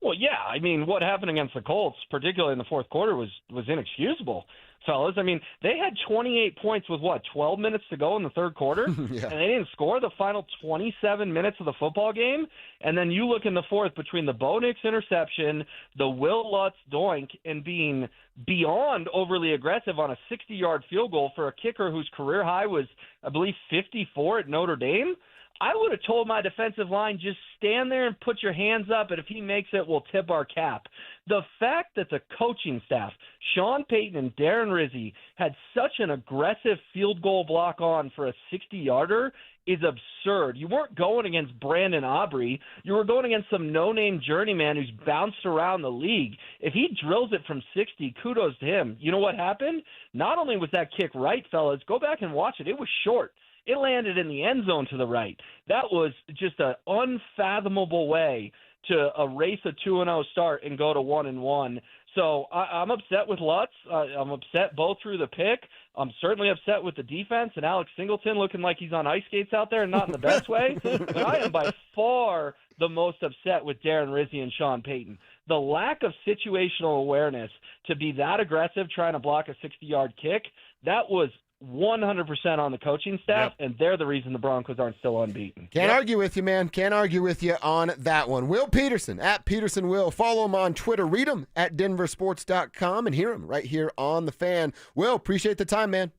Well, yeah. I mean, what happened against the Colts, particularly in the fourth quarter, was inexcusable, fellas. I mean, they had 28 points with, 12 minutes to go in the third quarter? Yeah. And they didn't score the final 27 minutes of the football game? And then you look in the fourth between the Bo Nix interception, the Will Lutz doink, and being beyond overly aggressive on a 60-yard field goal for a kicker whose career high was, I believe, 54 at Notre Dame. I would have told my defensive line, just stand there and put your hands up, and if he makes it, we'll tip our cap. The fact that the coaching staff, Sean Payton and Darren Rizzi, had such an aggressive field goal block on for a 60-yarder is absurd. You weren't going against Brandon Aubrey. You were going against some no-name journeyman who's bounced around the league. If he drills it from 60, kudos to him. You know what happened? Not only was that kick right, fellas, go back and watch it. It was short. It landed in the end zone to the right. That was just an unfathomable way to erase a 2-0 start and go to 1-1. So I'm upset with Lutz. I'm upset both through the pick. I'm certainly upset with the defense and Alex Singleton looking like he's on ice skates out there and not in the best way. But I am by far the most upset with Darren Rizzi and Sean Payton. The lack of situational awareness to be that aggressive trying to block a 60-yard kick, that was 100% on the coaching staff, and they're the reason the Broncos aren't still unbeaten. Can't argue with you, man. Can't argue with you on that one. Will Peterson, at Peterson Will. Follow him on Twitter. Read him at DenverSports.com and hear him right here on The Fan. Will, appreciate the time, man.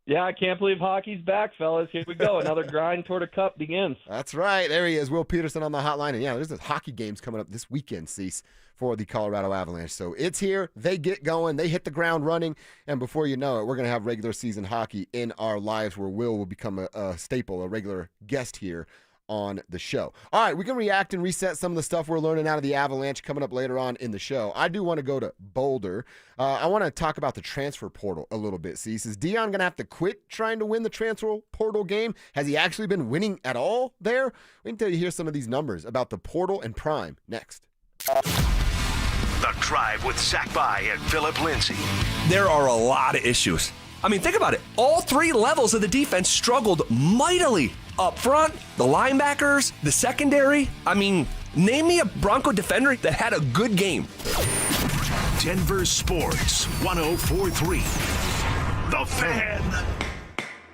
Yeah, I can't believe hockey's back, fellas. Here we go. Another grind toward a cup begins. That's right. There he is, Will Peterson on the hotline. And, yeah, there's the hockey games coming up this weekend, Cease, for the Colorado Avalanche. So it's here. They get going. They hit the ground running. And before you know it, we're going to have regular season hockey in our lives where Will will become a staple, a regular guest here on the show. All right, we can react and reset some of the stuff we're learning out of the Avalanche coming up later on in the show. I do want to go to Boulder. I want to talk about the transfer portal a little bit. See, is Dion going to have to quit trying to win the transfer portal game? Has he actually been winning at all there? We can tell you here some of these numbers about the portal and Prime next. The Drive with Zach By and Philip Lindsay. There are a lot of issues. I mean, think about it. All three levels of the defense struggled mightily. Up front, the linebackers, the secondary. I mean, name me a Bronco defender that had a good game. Denver Sports 104.3. The Fan.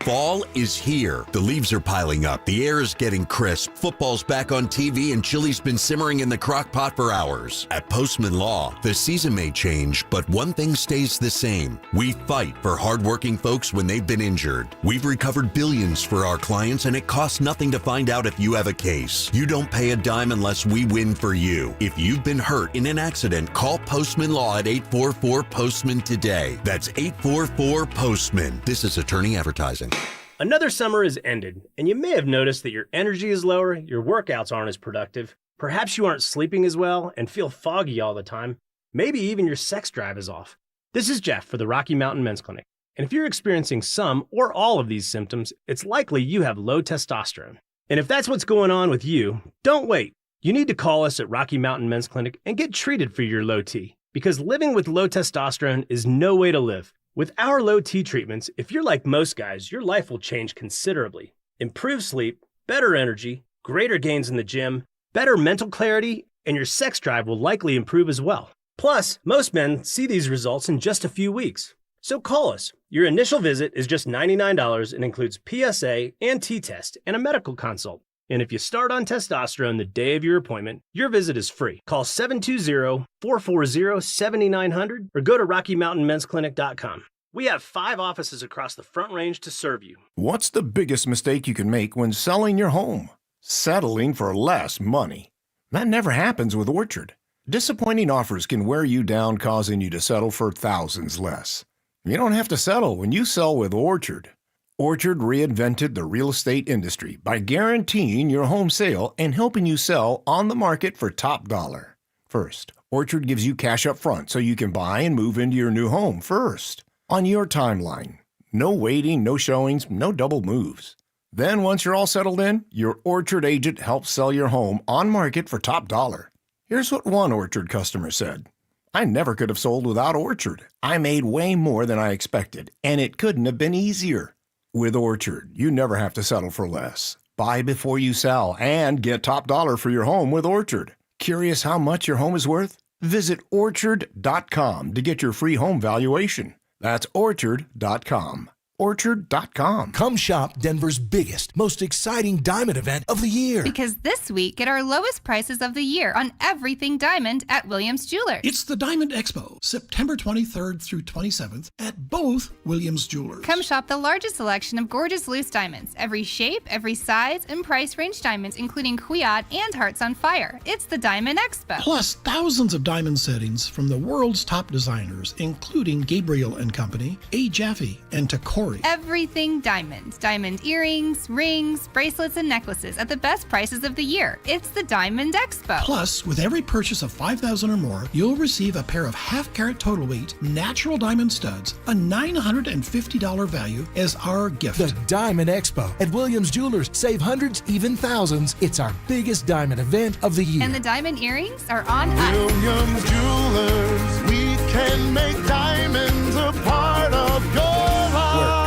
Fall is here. The leaves are piling up, the air is getting crisp, football's back on TV, and chili's been simmering in the crock pot for hours. At Postman Law, the season may change, but one thing stays the same. We fight for hardworking folks when they've been injured. We've recovered billions for our clients, and it costs nothing to find out if you have a case. You don't pay a dime unless we win for you. If you've been hurt in an accident, call Postman Law at 844-POSTMAN today. That's 844-POSTMAN. This is attorney advertising. Another summer is ended, and you may have noticed that your energy is lower, your workouts aren't as productive, perhaps you aren't sleeping as well and feel foggy all the time, maybe even your sex drive is off. This is Jeff for the Rocky Mountain Men's Clinic, and if you're experiencing some or all of these symptoms, it's likely you have low testosterone. And if that's what's going on with you, don't wait. You need to call us at Rocky Mountain Men's Clinic and get treated for your low T, because living with low testosterone is no way to live. With our low T treatments, if you're like most guys, your life will change considerably. Improved sleep, better energy, greater gains in the gym, better mental clarity, and your sex drive will likely improve as well. Plus, most men see these results in just a few weeks. So call us. Your initial visit is just $99 and includes PSA and T-test and a medical consult. And if you start on testosterone the day of your appointment, your visit is free. Call 720-440-7900 or go to RockyMountainMen'sClinic.com. We have 5 offices across the Front Range to serve you. What's the biggest mistake you can make when selling your home? Settling for less money. That never happens with Orchard. Disappointing offers can wear you down, causing you to settle for thousands less. You don't have to settle when you sell with Orchard. Orchard reinvented the real estate industry by guaranteeing your home sale and helping you sell on the market for top dollar. First, Orchard gives you cash up front so you can buy and move into your new home first, on your timeline. No waiting, no showings, no double moves. Then once you're all settled in, your Orchard agent helps sell your home on market for top dollar. Here's what one Orchard customer said. I never could have sold without Orchard. I made way more than I expected, and it couldn't have been easier. With Orchard, you never have to settle for less. Buy before you sell and get top dollar for your home with Orchard. Curious how much your home is worth? Visit Orchard.com to get your free home valuation. That's Orchard.com. Orchard.com. Come shop Denver's biggest, most exciting diamond event of the year. Because this week, get our lowest prices of the year on everything diamond at Williams Jewelers. It's the Diamond Expo, September 23rd through 27th at both Williams Jewelers. Come shop the largest selection of gorgeous loose diamonds, every shape, every size, and price range diamonds, including Kwiat and Hearts on Fire. It's the Diamond Expo. Plus thousands of diamond settings from the world's top designers, including Gabriel & Company, A. Jaffe, and Takori. Everything diamond. Diamond earrings, rings, bracelets, and necklaces at the best prices of the year. It's the Diamond Expo. Plus, with every purchase of $5,000 or more, you'll receive a pair of half-carat total weight natural diamond studs, a $950 value as our gift. The Diamond Expo at Williams Jewelers. Save hundreds, even thousands. It's our biggest diamond event of the year. And the diamond earrings are on us. Williams Jewelers, we can make diamonds a part of your life.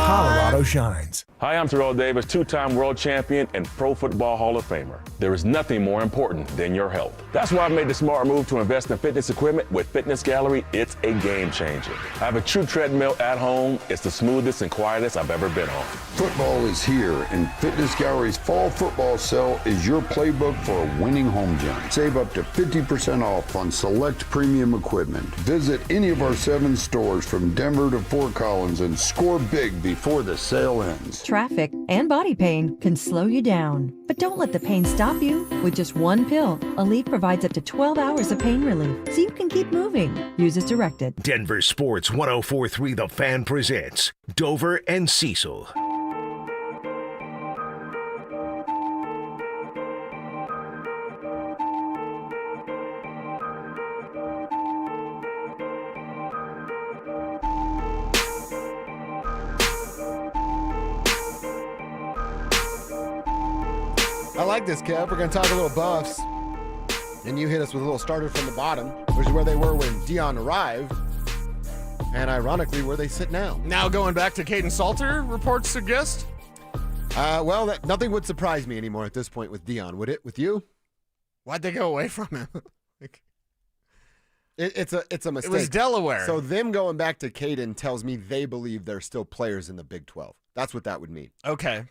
Colorado shines. Hi, I'm Terrell Davis, 2-time world champion and Pro Football Hall of Famer. There is nothing more important than your health. That's why I made the smart move to invest in fitness equipment with Fitness Gallery. It's a game changer. I have a true treadmill at home. It's the smoothest and quietest I've ever been on. Football is here, and Fitness Gallery's fall football sale is your playbook for a winning home gym. Save up to 50% off on select premium equipment. Visit any of our 7 stores from Denver to Fort Collins and score big before the sale ends. Traffic and body pain can slow you down. But don't let the pain stop you. With just one pill, Aleve provides up to 12 hours of pain relief, so you can keep moving. Use as directed. Denver Sports 104.3 The Fan presents Dover and Cecil. I like this, Kev. We're going to talk a little Buffs. And you hit us with a little starter from the bottom, which is where they were when Dion arrived. And ironically, where they sit now. Now going back to Caden Salter, reports suggest? Well, nothing would surprise me anymore at this point with Dion, would it? With you? Why'd they go away from him? It's a mistake. It was Delaware. So them going back to Caden tells me they believe there's still players in the Big 12. That's what that would mean. Okay.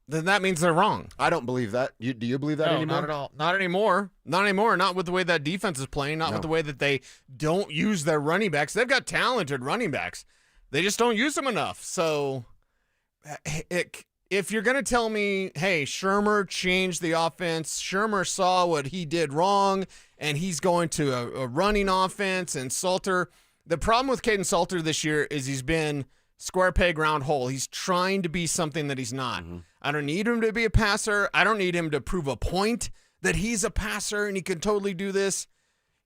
Then that means they're wrong. I don't believe that. Do you believe that No, anymore? not at all. Not anymore. Not anymore. Not with the way that defense is playing. Not No. with the way that they don't use their running backs. They've got talented running backs. They just don't use them enough. So if you're going to tell me, hey, Shermer changed the offense, Shermer saw what he did wrong, and he's going to a running offense, and Salter, the problem with Caden Salter this year is he's been square peg round hole. He's trying to be something that he's not. I don't need him to be a passer. I don't need him to prove a point that he's a passer and he can totally do this.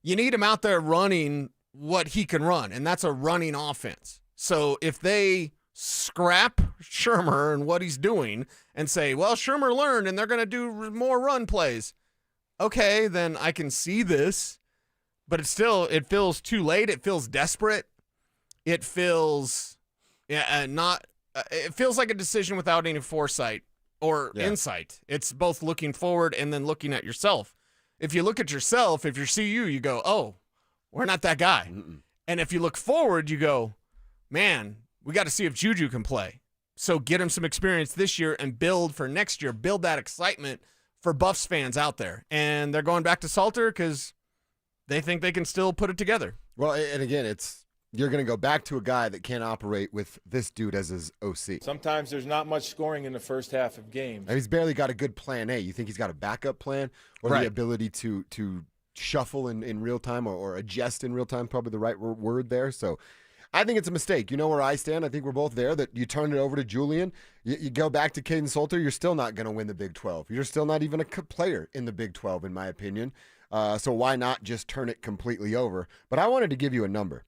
You need him out there running what he can run, and that's a running offense. So if they scrap Shermer and what he's doing and say, well, Shermer learned and they're going to do more run plays, okay, then I can see this. But it feels too late. It feels desperate. It feels it feels like a decision without any foresight or insight. It's both looking forward and then looking at yourself. If you look at yourself, if you see you go, oh, we're not that guy. And if you look forward, you go, man, we got to see if Juju can play. So get him some experience this year and build for next year. Build that excitement for Buffs fans out there. And they're going back to Salter because they think they can still put it together. Well, and again, you're going to go back to a guy that can't operate with this dude as his OC. Sometimes there's not much scoring in the first half of games. And he's barely got a good plan A. You think he's got a backup plan or the ability to shuffle in real time or adjust in real time, probably the right word there. So I think it's a mistake. You know where I stand? I think we're both there, that you turn it over to Julian. You go back to Caden Salter, you're still not going to win the Big 12. You're still not even a player in the Big 12, in my opinion. So why not just turn it completely over? But I wanted to give you a number.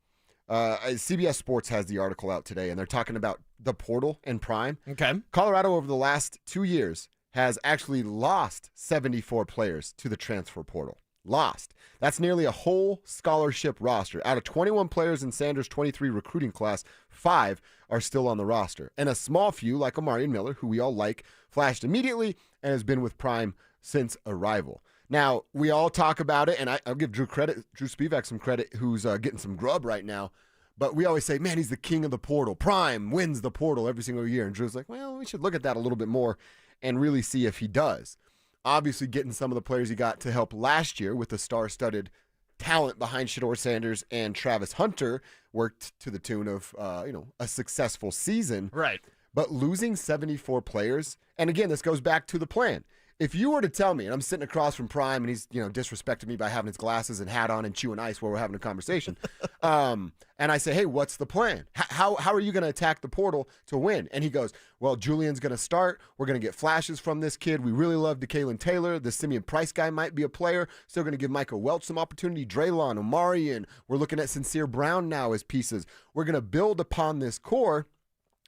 CBS Sports has the article out today, and they're talking about the portal and Prime. Okay. Colorado, over the last 2 years, has actually lost 74 players to the transfer portal. Lost. That's nearly a whole scholarship roster. Out of 21 players in Sanders' 23 recruiting class, 5 are still on the roster. And a small few, like Amari Miller, who we all like, flashed immediately and has been with Prime since arrival. Now, we all talk about it, and I'll give Drew Spivak some credit, who's getting some grub right now. But we always say, man, he's the king of the portal. Prime wins the portal every single year. And Drew's like, well, we should look at that a little bit more and really see if he does. Obviously, getting some of the players he got to help last year with the star-studded talent behind Shedeur Sanders and Travis Hunter worked to the tune of a successful season. Right. But losing 74 players, and again, this goes back to the plan. If you were to tell me, and I'm sitting across from Prime, and he's disrespecting me by having his glasses and hat on and chewing ice while we're having a conversation, and I say, hey, what's the plan? How are you going to attack the portal to win? And he goes, well, Julian's going to start. We're going to get flashes from this kid. We really love DeKalen Taylor. The Simeon Price guy might be a player. Still going to give Michael Welch some opportunity. Draylon, Omari, and we're looking at Sincere Brown now as pieces. We're going to build upon this core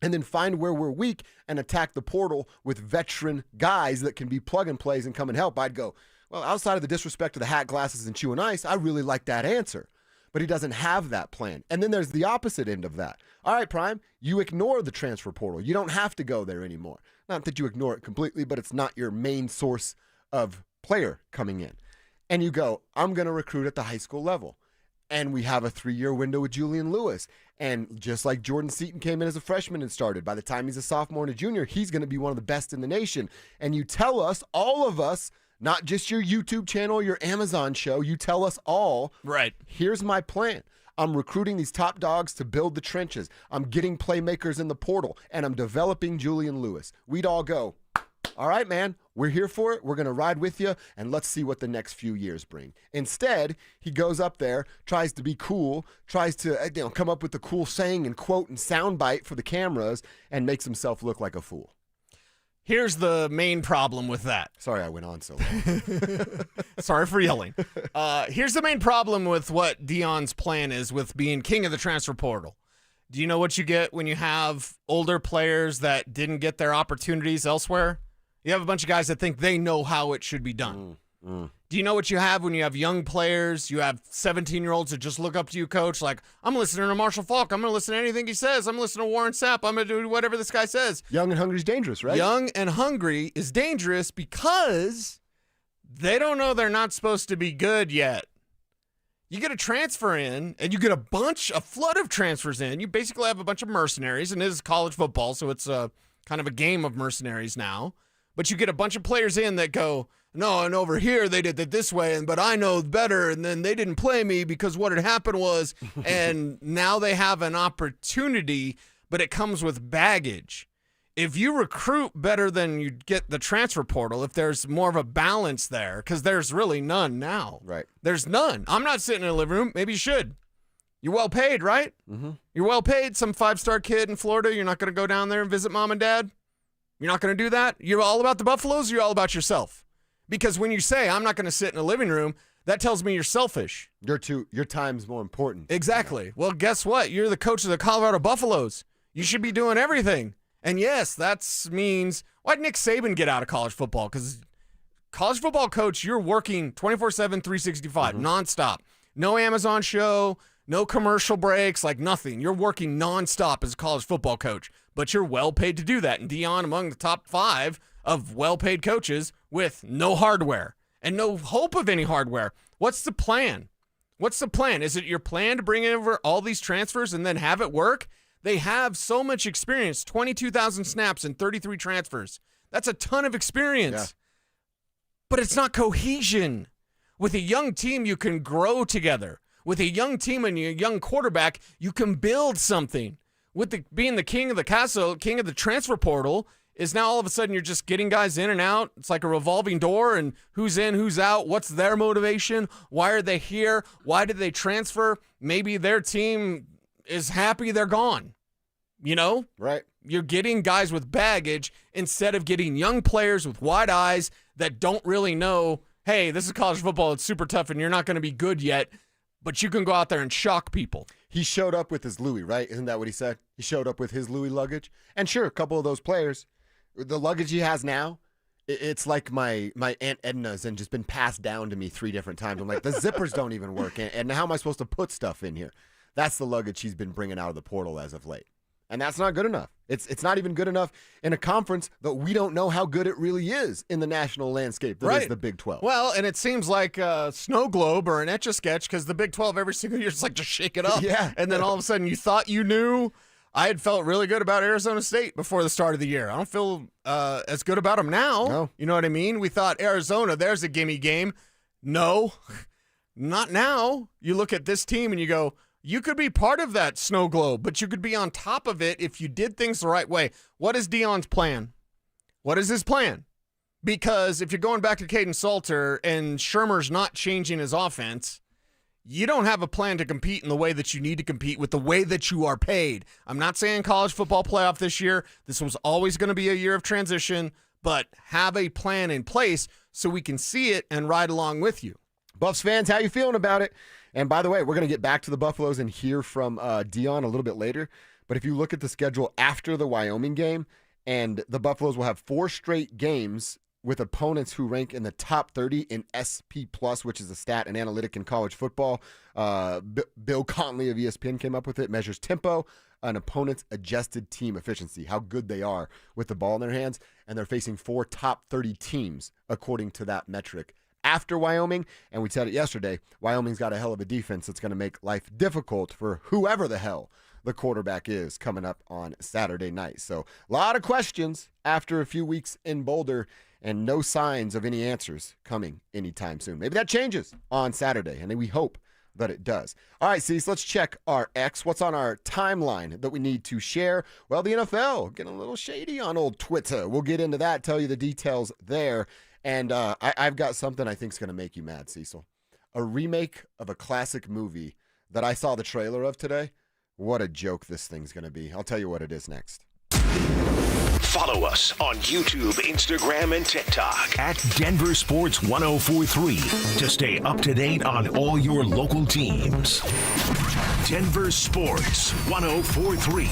and then find where we're weak and attack the portal with veteran guys that can be plug and plays and come and help. I'd go, well, outside of the disrespect to the hat, glasses, and chewing ice, I really like that answer. But he doesn't have that plan. And then there's the opposite end of that. All right, Prime, you ignore the transfer portal. You don't have to go there anymore. Not that you ignore it completely, but it's not your main source of player coming in. And you go, I'm going to recruit at the high school level. And we have a 3-year window with Julian Lewis. And just like Jordan Seaton came in as a freshman and started, by the time he's a sophomore and a junior, he's going to be one of the best in the nation. And you tell us, all of us, not just your YouTube channel, your Amazon show, you tell us all, right, here's my plan. I'm recruiting these top dogs to build the trenches. I'm getting playmakers in the portal, and I'm developing Julian Lewis. We'd all go, all right, man, we're here for it. We're going to ride with you, and let's see what the next few years bring. Instead, he goes up there, tries to be cool, tries to come up with the cool saying and quote and soundbite for the cameras, and makes himself look like a fool. Here's the main problem with that. Sorry I went on so long. Sorry for yelling. Here's the main problem with what Deion's plan is with being king of the transfer portal. Do you know what you get when you have older players that didn't get their opportunities elsewhere? You have a bunch of guys that think they know how it should be done. Do you know what you have when you have young players? You have 17-year-olds that just look up to you, coach, like, I'm listening to Marshall Falk. I'm going to listen to anything he says. I'm listening to Warren Sapp. I'm going to do whatever this guy says. Young and hungry is dangerous, right? Young and hungry is dangerous because they don't know they're not supposed to be good yet. You get a transfer in, and you get a flood of transfers in. You basically have a bunch of mercenaries, and it is college football, so it's kind of a game of mercenaries now. But you get a bunch of players in that go, no, and over here they did it this way, but I know better, and then they didn't play me because what had happened was, and now they have an opportunity, but it comes with baggage. If you recruit better than you get the transfer portal, if there's more of a balance there, because there's really none now. Right. There's none. I'm not sitting in a living room. Maybe you should. You're well paid, right? Mm-hmm. You're well paid. Some 5-star kid in Florida. You're not going to go down there and visit mom and dad? You're not going to do that? You're all about the Buffaloes, or you're all about yourself? Because when you say, I'm not going to sit in a living room, that tells me you're selfish. Your time's more important. Exactly. Well, guess what? You're the coach of the Colorado Buffaloes. You should be doing everything. And yes, that means, why'd Nick Saban get out of college football? Because college football coach, you're working 24/7, 365, nonstop. No Amazon show, no commercial breaks, like nothing. You're working nonstop as a college football coach, but you're well paid to do that. And Deion among the top 5 of well-paid coaches with no hardware and no hope of any hardware. What's the plan? What's the plan? Is it your plan to bring over all these transfers and then have it work? They have so much experience, 22,000 snaps and 33 transfers. That's a ton of experience. Yeah. But it's not cohesion. With a young team, you can grow together. With a young team and a young quarterback, you can build something. With being the king of the castle, king of the transfer portal, is now all of a sudden you're just getting guys in and out. It's like a revolving door, and who's in, who's out, what's their motivation, why are they here, why did they transfer? Maybe their team is happy they're gone. You know? Right. You're getting guys with baggage instead of getting young players with wide eyes that don't really know, hey, this is college football, it's super tough, and you're not going to be good yet, but you can go out there and shock people. He showed up with his Louis, right? Isn't that what he said? He showed up with his Louis luggage. And sure, a couple of those players, the luggage he has now, it's like my Aunt Edna's and just been passed down to me 3 different times. I'm like, the zippers don't even work, and how am I supposed to put stuff in here? That's the luggage he's been bringing out of the portal as of late. And that's not good enough. It's not even good enough in a conference that we don't know how good it really is in the national landscape that is the Big 12. Well, and it seems like a snow globe or an Etch-a-Sketch because the Big 12 every single year is like, just shake it up. Yeah. And then all of a sudden you thought you knew. I had felt really good about Arizona State before the start of the year. I don't feel as good about them now. No. You know what I mean? We thought Arizona, there's a gimme game. No, not now. You look at this team and you go, you could be part of that snow globe, but you could be on top of it if you did things the right way. What is Deion's plan? What is his plan? Because if you're going back to Caden Salter and Shermer's not changing his offense, you don't have a plan to compete in the way that you need to compete with the way that you are paid. I'm not saying college football playoff this year. This was always going to be a year of transition, but have a plan in place so we can see it and ride along with you. Buffs fans, how you feeling about it? And by the way, we're going to get back to the Buffaloes and hear from Deion a little bit later. But if you look at the schedule after the Wyoming game, and the Buffaloes will have 4 straight games with opponents who rank in the top 30 in SP+, which is a stat and analytic in college football. Bill Conley of ESPN came up with it. Measures tempo, an opponent's adjusted team efficiency, how good they are with the ball in their hands. And they're facing 4 top 30 teams according to that metric after Wyoming. And we said it yesterday, Wyoming's got a hell of a defense that's going to make life difficult for whoever the hell the quarterback is coming up on Saturday night. So a lot of questions after a few weeks in Boulder and no signs of any answers coming anytime soon. Maybe that changes on Saturday, and we hope that it does. All right, Cecil, let's check our X. What's on our timeline that we need to share? Well, the NFL getting a little shady on old Twitter. We'll get into that, tell you the details there. And I've got something I think is going to make you mad, Cecil. A remake of a classic movie that I saw the trailer of today. What a joke this thing's going to be. I'll tell you what it is next. Follow us on YouTube, Instagram, and TikTok at Denver Sports 1043 to stay up to date on all your local teams. Denver Sports 1043.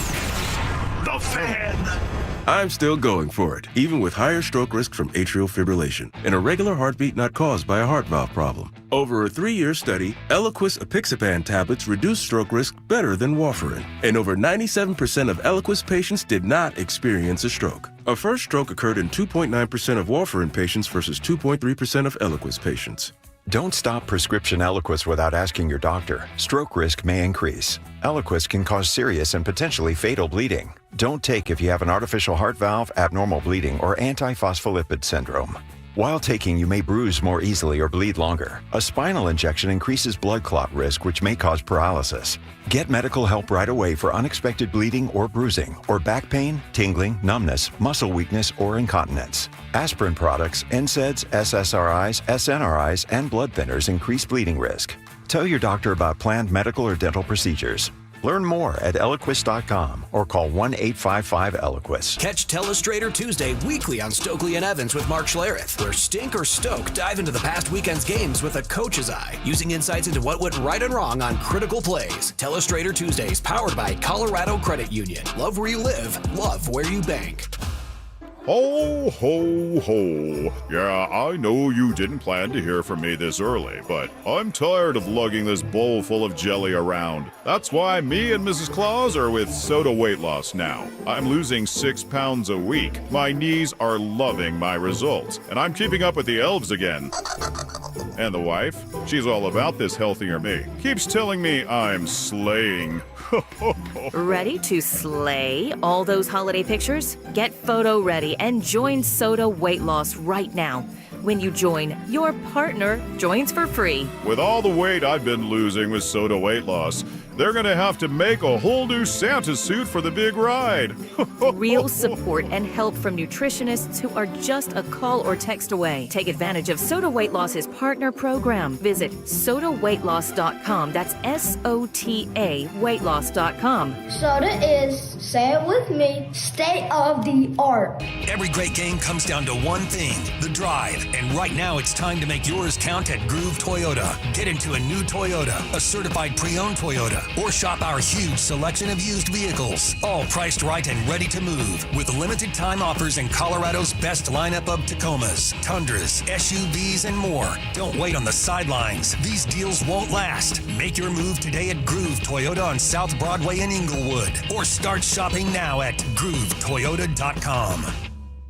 The Fan. I'm still going for it, even with higher stroke risk from atrial fibrillation, an irregular heartbeat not caused by a heart valve problem. Over a 3-year study, Eliquis apixaban tablets reduce stroke risk better than warfarin, and over 97% of Eliquis patients did not experience a stroke. A first stroke occurred in 2.9% of warfarin patients versus 2.3% of Eliquis patients. Don't stop prescription Eliquis without asking your doctor. Stroke risk may increase. Eliquis can cause serious and potentially fatal bleeding. Don't take if you have an artificial heart valve, abnormal bleeding, or antiphospholipid syndrome. While taking, you may bruise more easily or bleed longer. A spinal injection increases blood clot risk, which may cause paralysis. Get medical help right away for unexpected bleeding or bruising, or back pain, tingling, numbness, muscle weakness, or incontinence. Aspirin products, NSAIDs, SSRIs, SNRIs, and blood thinners increase bleeding risk. Tell your doctor about planned medical or dental procedures. Learn more at Eliquis.com or call 1-855-ELIQUIS. Catch Telestrator Tuesday weekly on Stokely and Evans with Mark Schlereth, where Stink or Stoke dive into the past weekend's games with a coach's eye, using insights into what went right and wrong on critical plays. Telestrator Tuesdays, powered by Colorado Credit Union. Love where you live, love where you bank. Ho, ho, ho. Yeah, I know you didn't plan to hear from me this early, but I'm tired of lugging this bowl full of jelly around. That's why me and Mrs. Claus are with Soda Weight Loss now. I'm losing 6 pounds a week. My knees are loving my results, and I'm keeping up with the elves again. And the wife, she's all about this healthier me. Keeps telling me I'm slaying. Ready to slay all those holiday pictures? Get photo ready and join Soda Weight Loss right now. When you join, your partner joins for free. With all the weight I've been losing with Soda Weight Loss, they're gonna have to make a whole new Santa suit for the big ride. Real support and help from nutritionists who are just a call or text away. Take advantage of Soda Weight Loss's partner program. Visit sodaweightloss.com. That's SOTA weightloss.com. Soda is, say it with me, state of the art. Every great game comes down to one thing, the drive. And right now it's time to make yours count at Groove Toyota. Get into a new Toyota, a certified pre-owned Toyota, or shop our huge selection of used vehicles, all priced right and ready to move, with limited time offers in Colorado's best lineup of Tacomas, Tundras, SUVs, and more. Don't wait on the sidelines. These deals won't last. Make your move today at Groove Toyota on South Broadway in Inglewood, or start shopping now at GrooveToyota.com.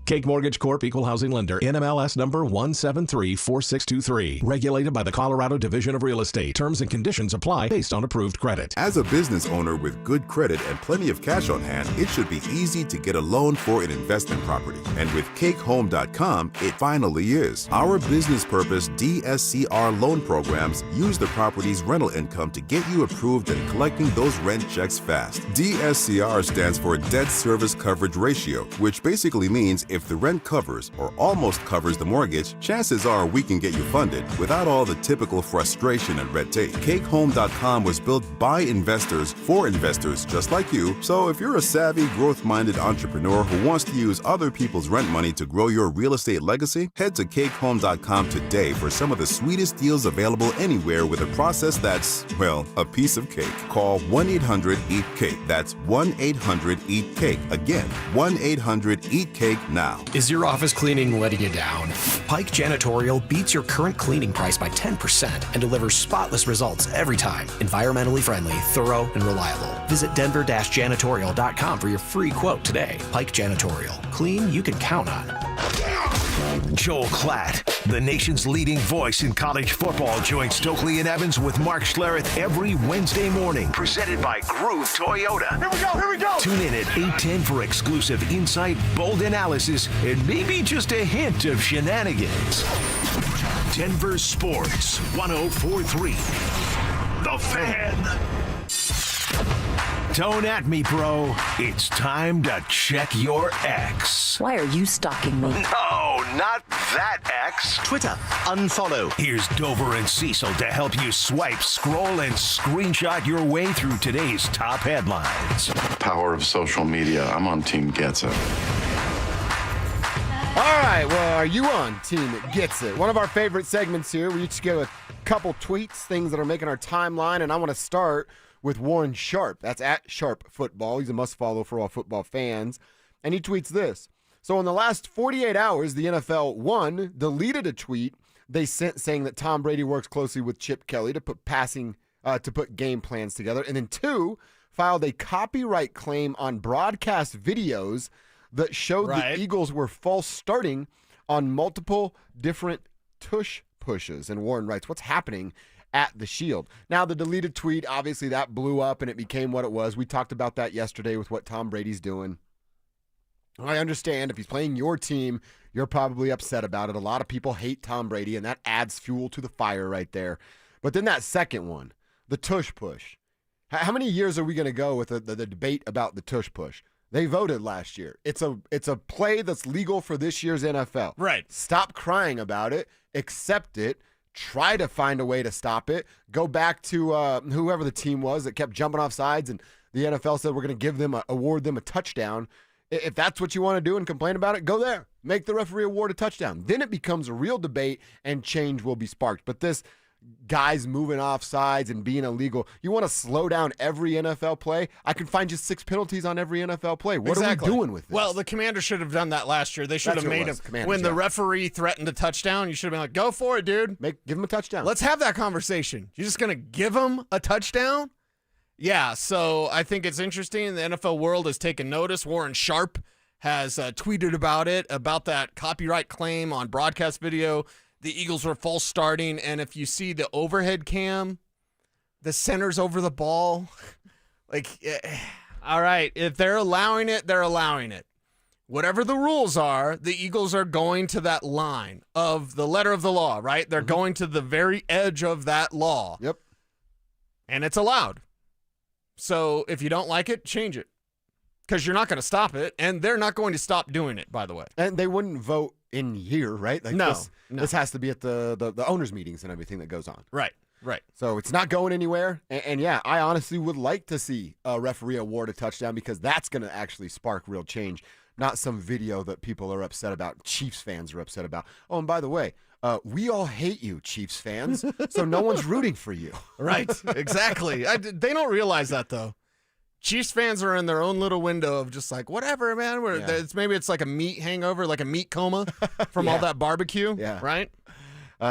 Cake Mortgage Corp. Equal Housing Lender. NMLS number 1734623. Regulated by the Colorado Division of Real Estate. Terms and conditions apply based on approved credit. As a business owner with good credit and plenty of cash on hand, it should be easy to get a loan for an investment property. And with CakeHome.com, it finally is. Our business purpose DSCR loan programs use the property's rental income to get you approved and collecting those rent checks fast. DSCR stands for Debt Service Coverage Ratio, which basically means if the rent covers or almost covers the mortgage, chances are we can get you funded without all the typical frustration and red tape. CakeHome.com was built by investors for investors just like you. So if you're a savvy, growth-minded entrepreneur who wants to use other people's rent money to grow your real estate legacy, head to CakeHome.com today for some of the sweetest deals available anywhere with a process that's, well, a piece of cake. Call 1-800-EAT-CAKE. That's 1-800-EAT-CAKE. Again, 1-800-EAT-CAKE now. Is your office cleaning letting you down? Pike Janitorial beats your current cleaning price by 10% and delivers spotless results every time. Environmentally friendly, thorough, and reliable. Visit denver-janitorial.com for your free quote today. Pike Janitorial. Clean you can count on. Joel Klatt, the nation's leading voice in college football, joins Stokely and Evans with Mark Schlereth every Wednesday morning. Presented by Groove Toyota. Here we go. Tune in at 8:10 for exclusive insight, bold analysis, and maybe just a hint of shenanigans. Denver Sports 104.3. The Fan. Don't at me, bro. It's time to check your ex. Why are you stalking me? No, not that ex. Twitter, unfollow. Here's Dover and Cecil to help you swipe, scroll, and screenshot your way through today's top headlines. Power of social media. I'm on Team Gets It. All right, well, are you on Team Gets It? One of our favorite segments here. We each get a couple tweets, things that are making our timeline, and I want to start with Warren Sharp. That's at Sharp Football. He's a must-follow for all football fans. And he tweets this. So in the last 48 hours, the NFL, one, deleted a tweet they sent saying that Tom Brady works closely with Chip Kelly to put game plans together. And then two, filed a copyright claim on broadcast videos that showed the Eagles were false starting on multiple different tush pushes. And Warren writes, what's happening at the Shield? Now, the deleted tweet, obviously that blew up and it became what it was. We talked about that yesterday with what Tom Brady's doing. I understand if he's playing your team, you're probably upset about it. A lot of people hate Tom Brady, and that adds fuel to the fire right there. But then that second one, the tush push. How many years are we going to go with the debate about the tush push? They voted last year. It's a play that's legal for this year's NFL. Right. Stop crying about it. Accept it. Try to find a way to stop it. Go back to whoever the team was that kept jumping off sides, and the NFL said we're going to award them a touchdown. If that's what you want to do and complain about it, go there. Make the referee award a touchdown. Then it becomes a real debate and change will be sparked. But this guys moving off sides and being illegal, you want to slow down every NFL play? I can find you 6 penalties on every NFL play. What are we doing with this? Well, the Commanders should have done that last year. They should have made him. When the referee threatened a touchdown, you should have been like, go for it, dude. Give him a touchdown. Let's have that conversation. You're just going to give him a touchdown? Yeah, so I think it's interesting. The NFL world has taken notice. Warren Sharp has tweeted about it, about that copyright claim on broadcast video. The Eagles were false starting, and if you see the overhead cam, the center's over the ball. All right, if they're allowing it, they're allowing it. Whatever the rules are, the Eagles are going to that line of the letter of the law, right? They're going to the very edge of that law. Yep. And it's allowed. So if you don't like it, change it. Because you're not going to stop it, and they're not going to stop doing it, by the way. And they wouldn't vote in here, right? No. This has to be at the owners' meetings and everything that goes on. Right. So it's not going anywhere. And yeah, I honestly would like to see a referee award a touchdown because that's going to actually spark real change, not some video that people are upset about, Chiefs fans are upset about. Oh, and by the way, we all hate you, Chiefs fans, so no one's rooting for you. Right, exactly. They don't realize that, though. Chiefs fans are in their own little window of just like, whatever, man. Maybe it's like a meat hangover, like a meat coma from all that barbecue, right?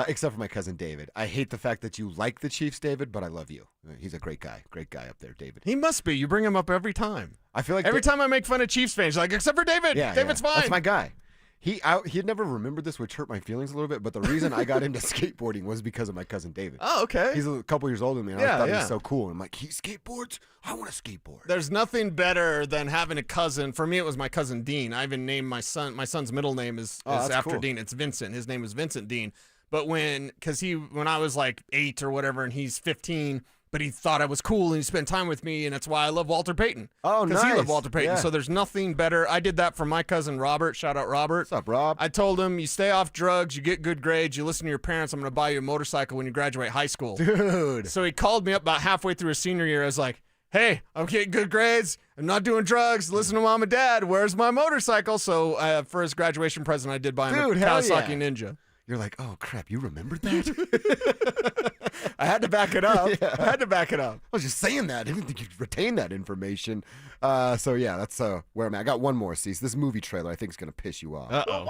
Except for my cousin David. I hate the fact that you like the Chiefs, David, but I love you. He's a great guy up there, David. He must be. You bring him up every time. I feel like every time I make fun of Chiefs fans, you're like, except for David. David's fine. That's my guy. He had never remembered this, which hurt my feelings a little bit, but the reason I got into skateboarding was because of my cousin David. Oh, okay. He's a couple years older than me, and I thought he was so cool. I'm like, he skateboards? I want to skateboard. There's nothing better than having a cousin. For me, it was my cousin Dean. I even named my son's middle name is after Dean. It's Vincent. His name is Vincent Dean. But when I was like 8 or whatever, and he's 15, but he thought I was cool and he spent time with me, and that's why I love Walter Payton. Oh, nice. Because he loved Walter Payton. Yeah. So there's nothing better. I did that for my cousin Robert. Shout out Robert. What's up, Rob? I told him, you stay off drugs, you get good grades, you listen to your parents, I'm going to buy you a motorcycle when you graduate high school. Dude. So he called me up about halfway through his senior year. I was like, hey, I'm getting good grades. I'm not doing drugs. Listen to mom and dad. Where's my motorcycle? So for his graduation present, I did buy him a Kawasaki Ninja. You're like, oh, crap, you remembered that? I had to back it up. Yeah. I had to back it up. I was just saying that. I didn't think you'd retain that information. So, yeah, that's where I'm at. I got one more, Cecil. This movie trailer I think is going to piss you off. Uh-oh.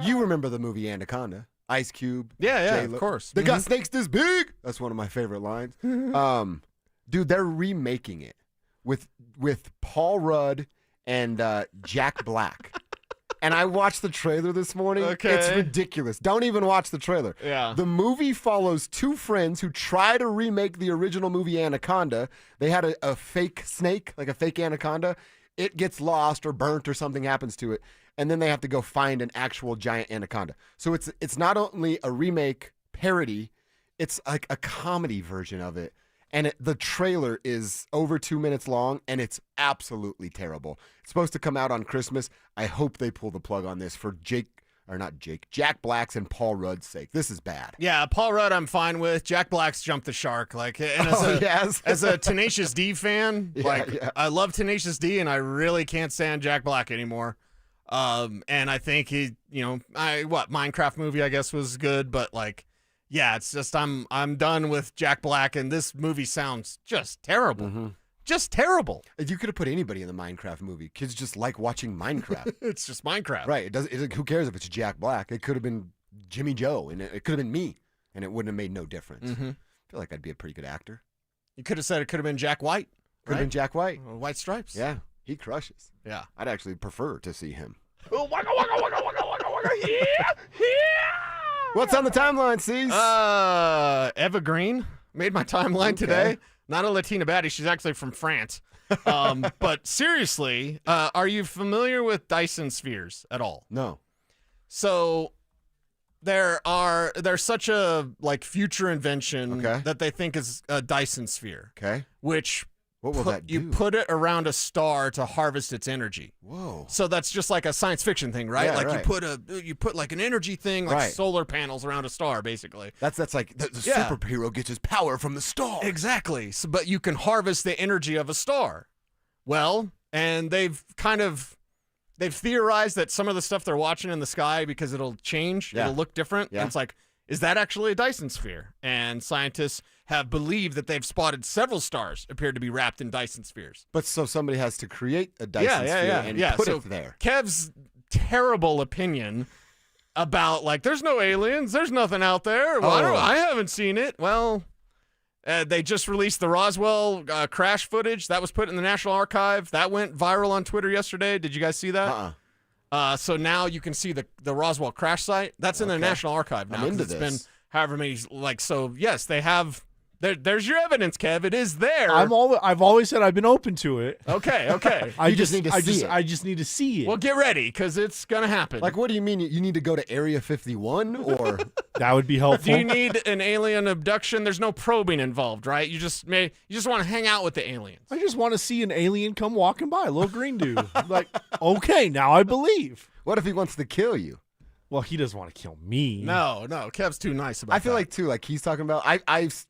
You remember the movie Anaconda? Ice Cube. Yeah, of course. They got snakes this big. That's one of my favorite lines. Dude, they're remaking it with Paul Rudd and Jack Black. And I watched the trailer this morning. Okay. It's ridiculous. Don't even watch the trailer. Yeah. The movie follows 2 friends who try to remake the original movie Anaconda. They had a fake snake, like a fake anaconda. It gets lost or burnt or something happens to it. And then they have to go find an actual giant anaconda. So it's not only a remake parody, it's like a comedy version of it. And the trailer is over 2 minutes long, and it's absolutely terrible. It's supposed to come out on Christmas. I hope they pull the plug on this for Jack Black's and Paul Rudd's sake. This is bad. Yeah, Paul Rudd I'm fine with. Jack Black's jumped the shark. And as a Tenacious D fan, I love Tenacious D, and I really can't stand Jack Black anymore. And I think Minecraft movie I guess was good, but yeah, it's just I'm done with Jack Black, and this movie sounds just terrible. Mm-hmm. Just terrible. You could have put anybody in the Minecraft movie. Kids just like watching Minecraft. It's just Minecraft. Right. Who cares if it's Jack Black? It could have been Jimmy Joe, and it could have been me, and it wouldn't have made no difference. Mm-hmm. I feel like I'd be a pretty good actor. You could have said it could have been Jack White. Could have been Jack White. White Stripes. Yeah, he crushes. Yeah. I'd actually prefer to see him. Oh, waka, waka, waka, waka, waka, waka. motherfucker. Yeah. What's on the timeline, Cease? Eva Green made my timeline today. Not a Latina baddie. She's actually from France. But seriously, are you familiar with Dyson spheres at all? No. So there's such a future invention that they think is a Dyson sphere. Okay. Which what will that do? You put it around a star to harvest its energy. Whoa. So that's just like a science fiction thing, right? Yeah, you put like an energy thing, like solar panels around a star, basically. That's like the superhero gets his power from the star. Exactly. So, but you can harvest the energy of a star. Well, and they've theorized that some of the stuff they're watching in the sky, because it'll change, it'll look different. Yeah. And it's like, is that actually a Dyson sphere? And scientists have believed that they've spotted several stars appear to be wrapped in Dyson spheres. But so somebody has to create a Dyson sphere and put it there. Kev's terrible opinion about there's no aliens, there's nothing out there. Well, I haven't seen it. Well, they just released the Roswell crash footage that was put in the National Archive. That went viral on Twitter yesterday. Did you guys see that? So now you can see the Roswell crash site. That's in the National Archive now. I'm into it's this. been however many so yes, they have. There's your evidence, Kev. It is there. I've always said I've been open to it. Okay. I just need to see it. I just need to see it. Well, get ready because it's gonna happen. What do you mean? You need to go to Area 51 or that would be helpful. Do you need an alien abduction? There's no probing involved, right? You just want to hang out with the aliens. I just want to see an alien come walking by, a little green dude. Okay, now I believe. What if he wants to kill you? Well, he doesn't want to kill me. No, Kev's too nice about that. I feel like too, he's talking about.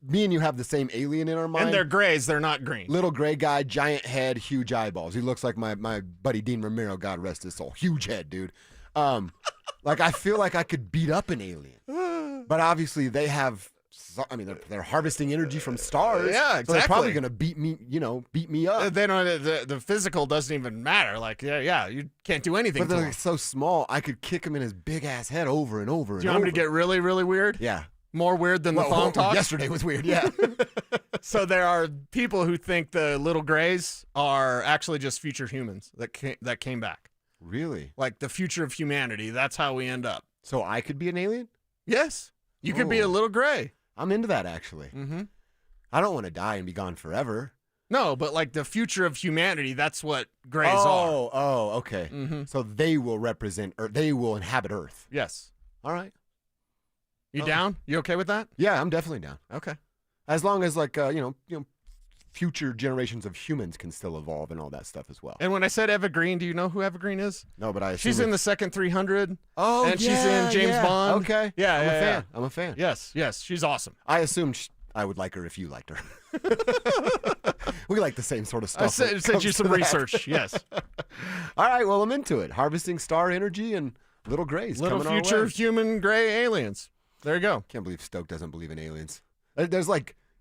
Me and you have the same alien in our mind. And they're grays, they're not green. Little gray guy, giant head, huge eyeballs. He looks like my buddy Dean Ramiro, God rest his soul. Huge head, dude. I feel like I could beat up an alien, but obviously they have. I mean, they're harvesting energy from stars. Yeah, exactly. So they're probably gonna beat me up. They don't. The physical doesn't even matter. You can't do anything. But they're so small, I could kick him in his big ass head over and over. Do you want me to get really, really weird? Yeah. More weird than the thong talk? Yesterday was weird. Yeah. So there are people who think the little grays are actually just future humans that came back. Really? Like the future of humanity. That's how we end up. So I could be an alien? Yes. You could be a little gray. I'm into that, actually. Mm-hmm. I don't want to die and be gone forever. No, but the future of humanity, that's what grays are. Oh, okay. Mm-hmm. So they will represent, or they will inhabit Earth. Yes. All right. You down? You okay with that? Yeah, I'm definitely down. Okay. As long as future generations of humans can still evolve and all that stuff as well. And when I said Eva Green, do you know who Eva Green is? No, but she's in the second 300. Oh, and she's in James Bond. Okay. Yeah, I'm a fan. Yes, she's awesome. I assumed I would like her if you liked her. We like the same sort of stuff. I sent you some research. Yes. All right. Well, I'm into it. Harvesting star energy and little grays. Little coming future our way. human gray aliens. There you go. Can't believe Stoke doesn't believe in aliens. There's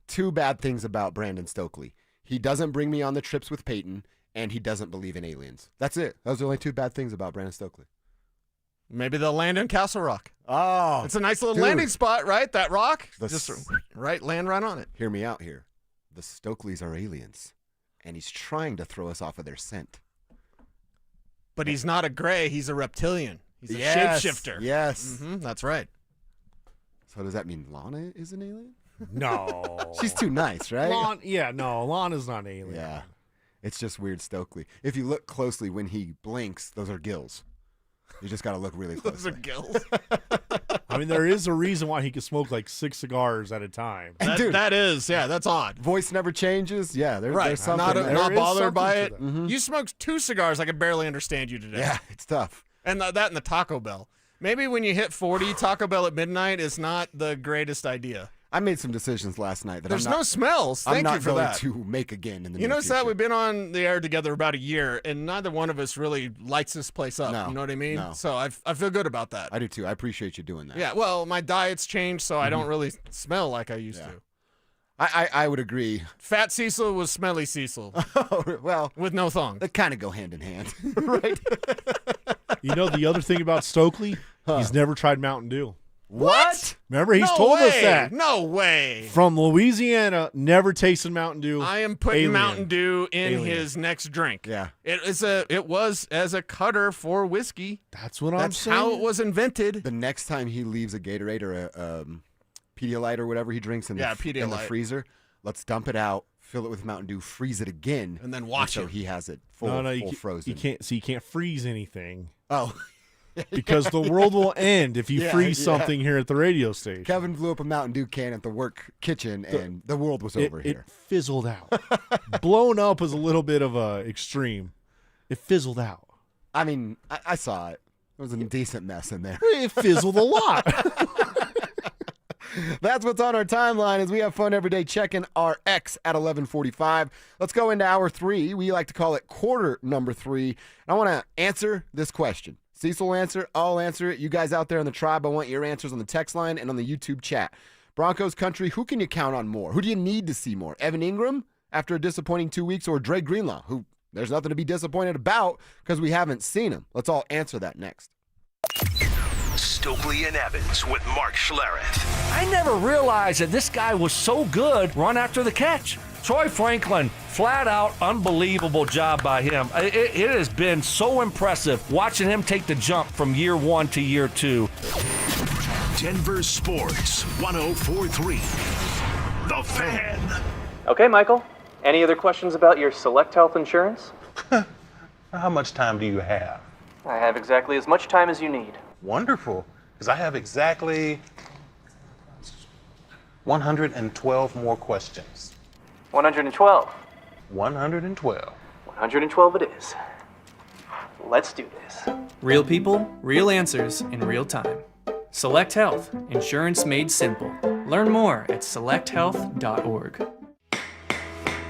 two bad things about Brandon Stokely. He doesn't bring me on the trips with Payton, and he doesn't believe in aliens. That's it. Those are the only two bad things about Brandon Stokely. Maybe they'll land in Castle Rock. Oh. It's a nice little landing spot, right? That rock. Just land right on it. Hear me out here. The Stokeleys are aliens, and he's trying to throw us off of their scent. But he's not a gray. He's a reptilian. He's a shapeshifter. Yes. Mm-hmm, that's right. So does that mean Lana is an alien? No. She's too nice, right? Lana's not an alien. Yeah. It's just weird Stokely. If you look closely when he blinks, those are gills. You just got to look really close. Those are gills. I mean, there is a reason why he can smoke 6 cigars at a time. That's odd. Voice never changes. Yeah, there's something. Not bothered by it. Mm-hmm. You smoked 2 cigars. I can barely understand you today. Yeah, it's tough. And that and the Taco Bell. Maybe when you hit 40, Taco Bell at midnight is not the greatest idea. I made some decisions last night that There's no smells. I'm Thank not you for going that. to make again in the You near notice future. that we've been on the air together about a year, and neither one of us really lights this place up. No, you know what I mean? no. So I feel good about that. I do too. I appreciate you doing that. Yeah. Well, my diet's changed, so I don't really smell like I used to. I would agree. Fat Cecil was smelly Cecil. Well, with no thongs. They kind of go hand in hand, right? You know the other thing about Stokely? He's never tried Mountain Dew. What? Remember, he's No told us way. that. No way. From Louisiana, never tasted Mountain Dew. I am putting Alien. Mountain Dew in Alien. his next drink. Yeah. It was as a cutter for whiskey. That's what I'm That's saying. how it was invented. The next time he leaves a Gatorade or a Pedialyte or whatever he drinks in the Pedialyte. freezer, let's dump it out, fill it with Mountain Dew, freeze it again, and then wash so it. he has it full frozen. You can't freeze anything. Oh. Because the world will end if you freeze yeah. something here at the radio station. Kevin blew up a Mountain Dew can at the work kitchen, and the world was over here. It fizzled out. Blown up was a little bit of a extreme. It fizzled out. I mean, I saw it. It was a decent mess in there. It fizzled a lot. That's what's on our timeline as we have fun every day checking our X at 11:45. Let's go into hour 3. We like to call it quarter number 3. I want to answer this question. Cecil will answer. I'll answer it. You guys out there in the tribe, I want your answers on the text line and on the YouTube chat. Broncos country, who can you count on more? Who do you need to see more? Evan Ingram after a disappointing 2 weeks, or Dre Greenlaw, who there's nothing to be disappointed about because we haven't seen him? Let's all answer that next. Stokely and Evans with Mark Schlereth. I never realized that this guy was so good run after the catch. Troy Franklin, flat out unbelievable job by him. It has been so impressive watching him take the jump from year 1 to year 2. Denver Sports 104.3. The Fan. Okay, Michael. Any other questions about your Select Health insurance? How much time do you have? I have exactly as much time as you need. Wonderful, because I have exactly 112 more questions. 112. 112. 112 it is. Let's do this. Real people, real answers in real time. Select Health, insurance made simple. Learn more at selecthealth.org.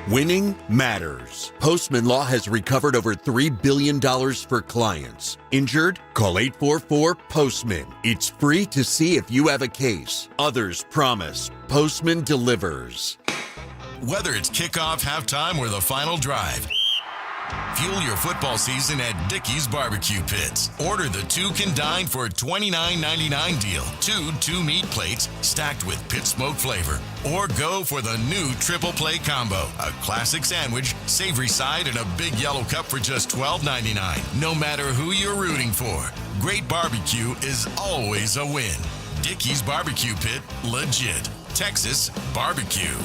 Winning matters. Postman Law has recovered over $3 billion for clients. Injured? Call 844-POSTMAN. It's free to see if you have a case. Others promise. Postman delivers. Whether it's kickoff, halftime, or the final drive, fuel your football season at Dickey's Barbecue Pits. Order the 2 can dine for $29.99 deal. 2 meat plates stacked with pit smoke flavor. Or go for the new triple play combo. A classic sandwich, savory side, and a big yellow cup for just $12.99. No matter who you're rooting for, great barbecue is always a win. Dickey's Barbecue Pit, legit. Texas barbecue.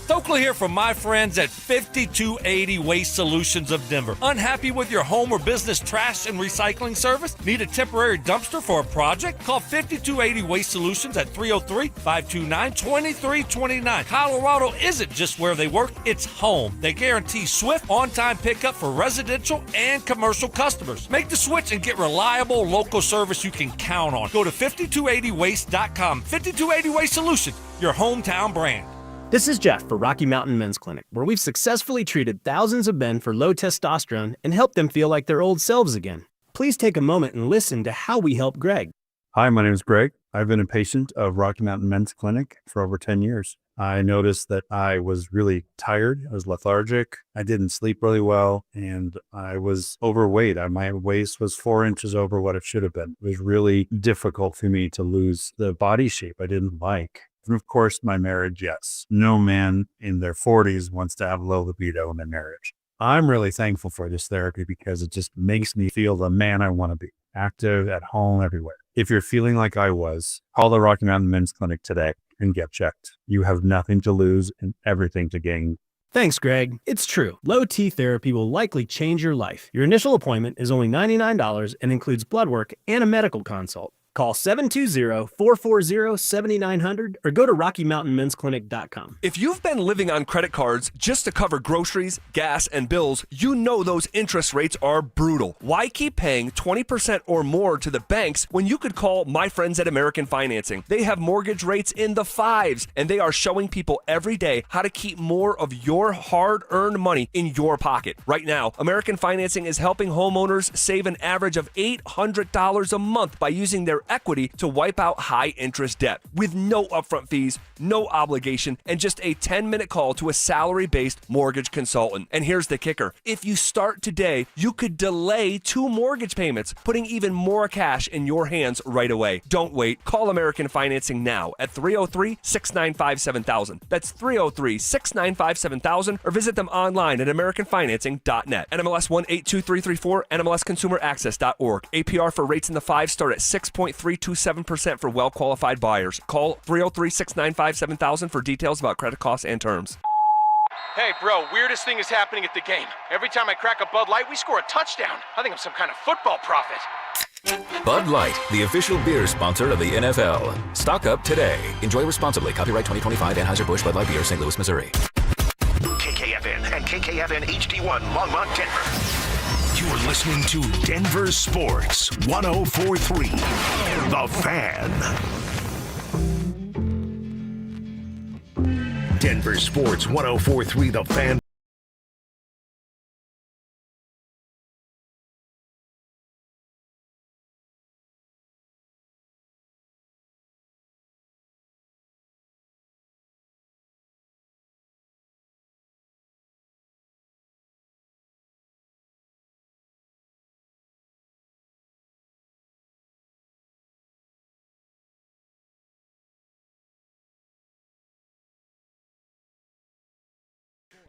Stokely here from my friends at 5280 Waste Solutions of Denver. Unhappy with your home or business trash and recycling service? Need a temporary dumpster for a project? Call 5280 Waste Solutions at 303-529-2329. Colorado isn't just where they work, it's home. They guarantee swift, on-time pickup for residential and commercial customers. Make the switch and get reliable local service you can count on. Go to 5280waste.com. 5280 Waste Solutions, your hometown brand. This is Jeff for Rocky Mountain Men's Clinic, where we've successfully treated thousands of men for low testosterone and helped them feel like their old selves again. Please take a moment and listen to how we help Greg. Hi, my name is Greg. I've been a patient of Rocky Mountain Men's Clinic for over 10 years. I noticed that I was really tired. I was lethargic. I didn't sleep really well, and I was overweight. My waist was 4 inches over what it should have been. It was really difficult for me to lose the body shape I didn't like. And of course, my marriage, yes. No man in their 40s wants to have low libido in their marriage. I'm really thankful for this therapy because it just makes me feel the man I want to be, active, at home, everywhere. If you're feeling like I was, call the Rocky Mountain Men's Clinic today and get checked. You have nothing to lose and everything to gain. Thanks, Greg. It's true. Low T therapy will likely change your life. Your initial appointment is only $99 and includes blood work and a medical consult. Call 720-440-7900 or go to RockyMountainMen'sClinic.com. If you've been living on credit cards just to cover groceries, gas, and bills, you know those interest rates are brutal. Why keep paying 20% or more to the banks when you could call my friends at American Financing? They have mortgage rates in the 5s, and they are showing people every day how to keep more of your hard-earned money in your pocket. Right now, American Financing is helping homeowners save an average of $800 a month by using their their equity to wipe out high-interest debt with no upfront fees, no obligation, and just a 10-minute call to a salary-based mortgage consultant. And here's the kicker. If you start today, you could delay 2 mortgage payments, putting even more cash in your hands right away. Don't wait. Call American Financing now at 303-695-7000. That's 303-695-7000, or visit them online at americanfinancing.net. NMLS 182334, NMLSconsumeraccess.org. APR for rates in the 5 start at 6.327% for well-qualified buyers. Call 303-695-7000 for details about credit costs and terms. Hey, bro, weirdest thing is happening at the game. Every time I crack a Bud Light, we score a touchdown. I think I'm some kind of football prophet. Bud Light, the official beer sponsor of the NFL. Stock up today. Enjoy responsibly. Copyright 2025 Anheuser-Busch Bud Light Beer, St. Louis, Missouri. KKFN and KKFN HD1 Longmont, Denver. You're listening to Denver Sports 104.3. The Fan. Denver Sports 104.3 The Fan.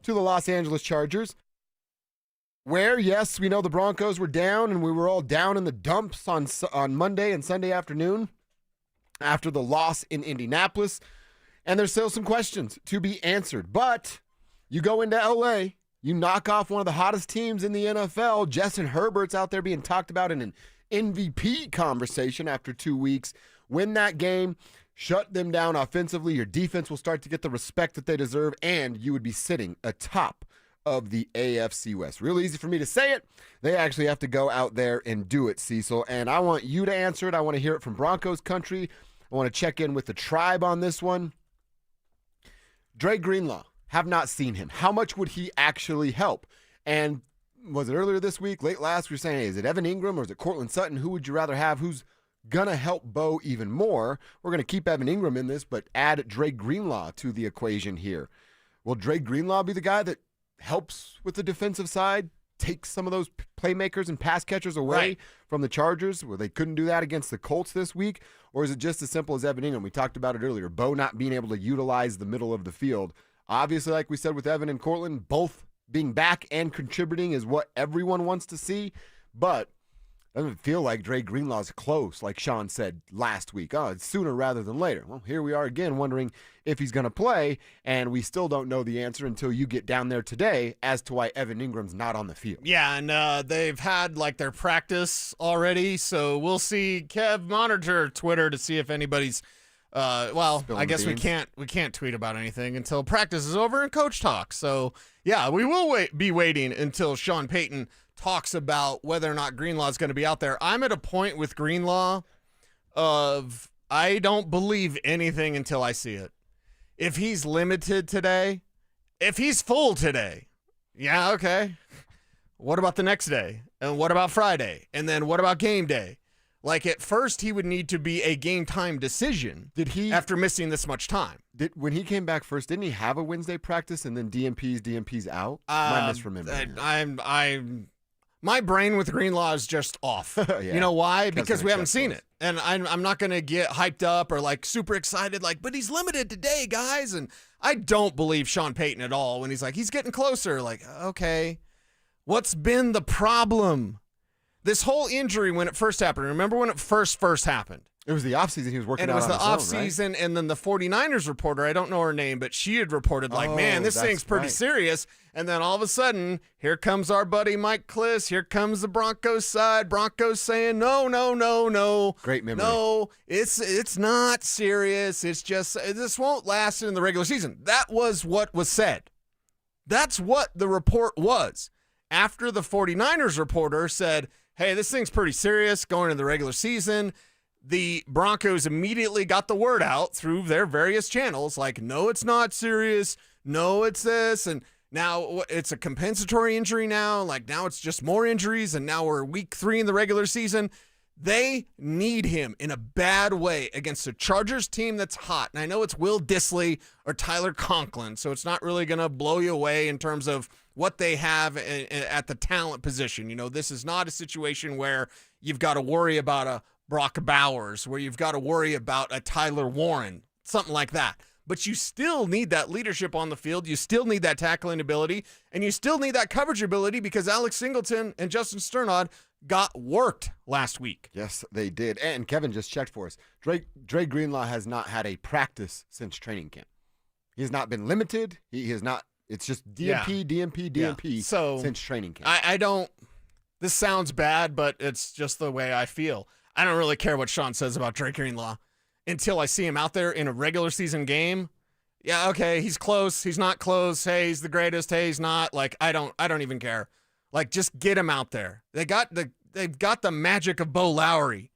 To the Los Angeles Chargers, where, yes, we know the Broncos were down, and we were all down in the dumps on Monday and Sunday afternoon after the loss in Indianapolis, and there's still some questions to be answered. But you go into L.A., you knock off one of the hottest teams in the NFL. Justin Herbert's out there being talked about in an MVP conversation after 2 weeks. Win that game. Shut them down offensively. Your defense will start to get the respect that they deserve, and you would be sitting atop of the AFC West. Real easy for me to say it. They actually have to go out there and do it, Cecil. And I want you to answer it. I want to hear it from Broncos country. I want to check in with the tribe on this one. Dre Greenlaw, have not seen him. How much would he actually help? And was it earlier this week, late last, we were saying, hey, is it Evan Ingram or is it Cortland Sutton? Who would you rather have? Who's going to help Bo even more? We're going to keep Evan Ingram in this, but add Dre Greenlaw to the equation here. Will Dre Greenlaw be the guy that helps with the defensive side, takes some of those playmakers and pass catchers away from the Chargers, where they couldn't do that against the Colts this week? Or is it just as simple as Evan Ingram? We talked about it earlier. Bo not being able to utilize the middle of the field. Obviously, like we said with Evan and Cortland, both being back and contributing is what everyone wants to see, but doesn't feel like Dre Greenlaw's close, like Sean said last week. Oh, it's sooner rather than later. Well, here we are again wondering if he's going to play, and we still don't know the answer until you get down there today as to why Evan Ingram's not on the field. Yeah, and they've had like their practice already, so we'll see. Kev, monitor Twitter to see if anybody's I guess we can't tweet about anything until practice is over and coach talks. So, yeah, we will be waiting until Sean Payton talks about whether or not Greenlaw is going to be out there. I'm at a point with Greenlaw of I don't believe anything until I see it. If he's limited today, if he's full today, yeah, okay. What about the next day? And what about Friday? And then what about game day? Like, at first, he would need to be a game-time decision. Did he, after missing this much time? When he came back first, didn't he have a Wednesday practice and then DMP's out? Am I misremembering? My brain with Greenlaw is just off. Yeah. You know why? Because we haven't seen it. And I'm not going to get hyped up or, like, super excited, like, but he's limited today, guys. And I don't believe Sean Payton at all when he's like, he's getting closer. Like, okay, what's been the problem? This whole injury when it first happened, remember when it first happened? It was the offseason he was working out on his own, right? And it was the offseason, and then the 49ers reporter, I don't know her name, but she had reported, like, man, this thing's pretty serious. And then all of a sudden, here comes our buddy Mike Kliss. Here comes the Broncos side. Broncos saying, no. Great memory. No, it's not serious. It's just, this won't last in the regular season. That was what was said. That's what the report was. After the 49ers reporter said, hey, this thing's pretty serious going into the regular season, the Broncos immediately got the word out through their various channels, like, no, it's not serious. No, it's this. And now it's a compensatory injury now. Like, now it's just more injuries, and now we're week 3 in the regular season. They need him in a bad way against a Chargers team that's hot. And I know it's Will Dissly or Tyler Conklin, so it's not really going to blow you away in terms of what they have at the talent position. You know, this is not a situation where you've got to worry about a Brock Bowers, where you've got to worry about a Tyler Warren, something like that. But you still need that leadership on the field. You still need that tackling ability, and you still need that coverage ability because Alex Singleton and Justin Sternod got worked last week. Yes, they did. And Kevin just checked for us. Dre Greenlaw has not had a practice since training camp. He has not been limited. He has not. It's just DMP So, since training camp. I don't. This sounds bad, but it's just the way I feel. I don't really care what Sean says about Dre Greenlaw until I see him out there in a regular season game. Yeah, okay, he's close. He's not close. Hey, he's the greatest. Hey, he's not. Like, I don't even care. Like, just get him out there. They've got the magic of Bo Lowry.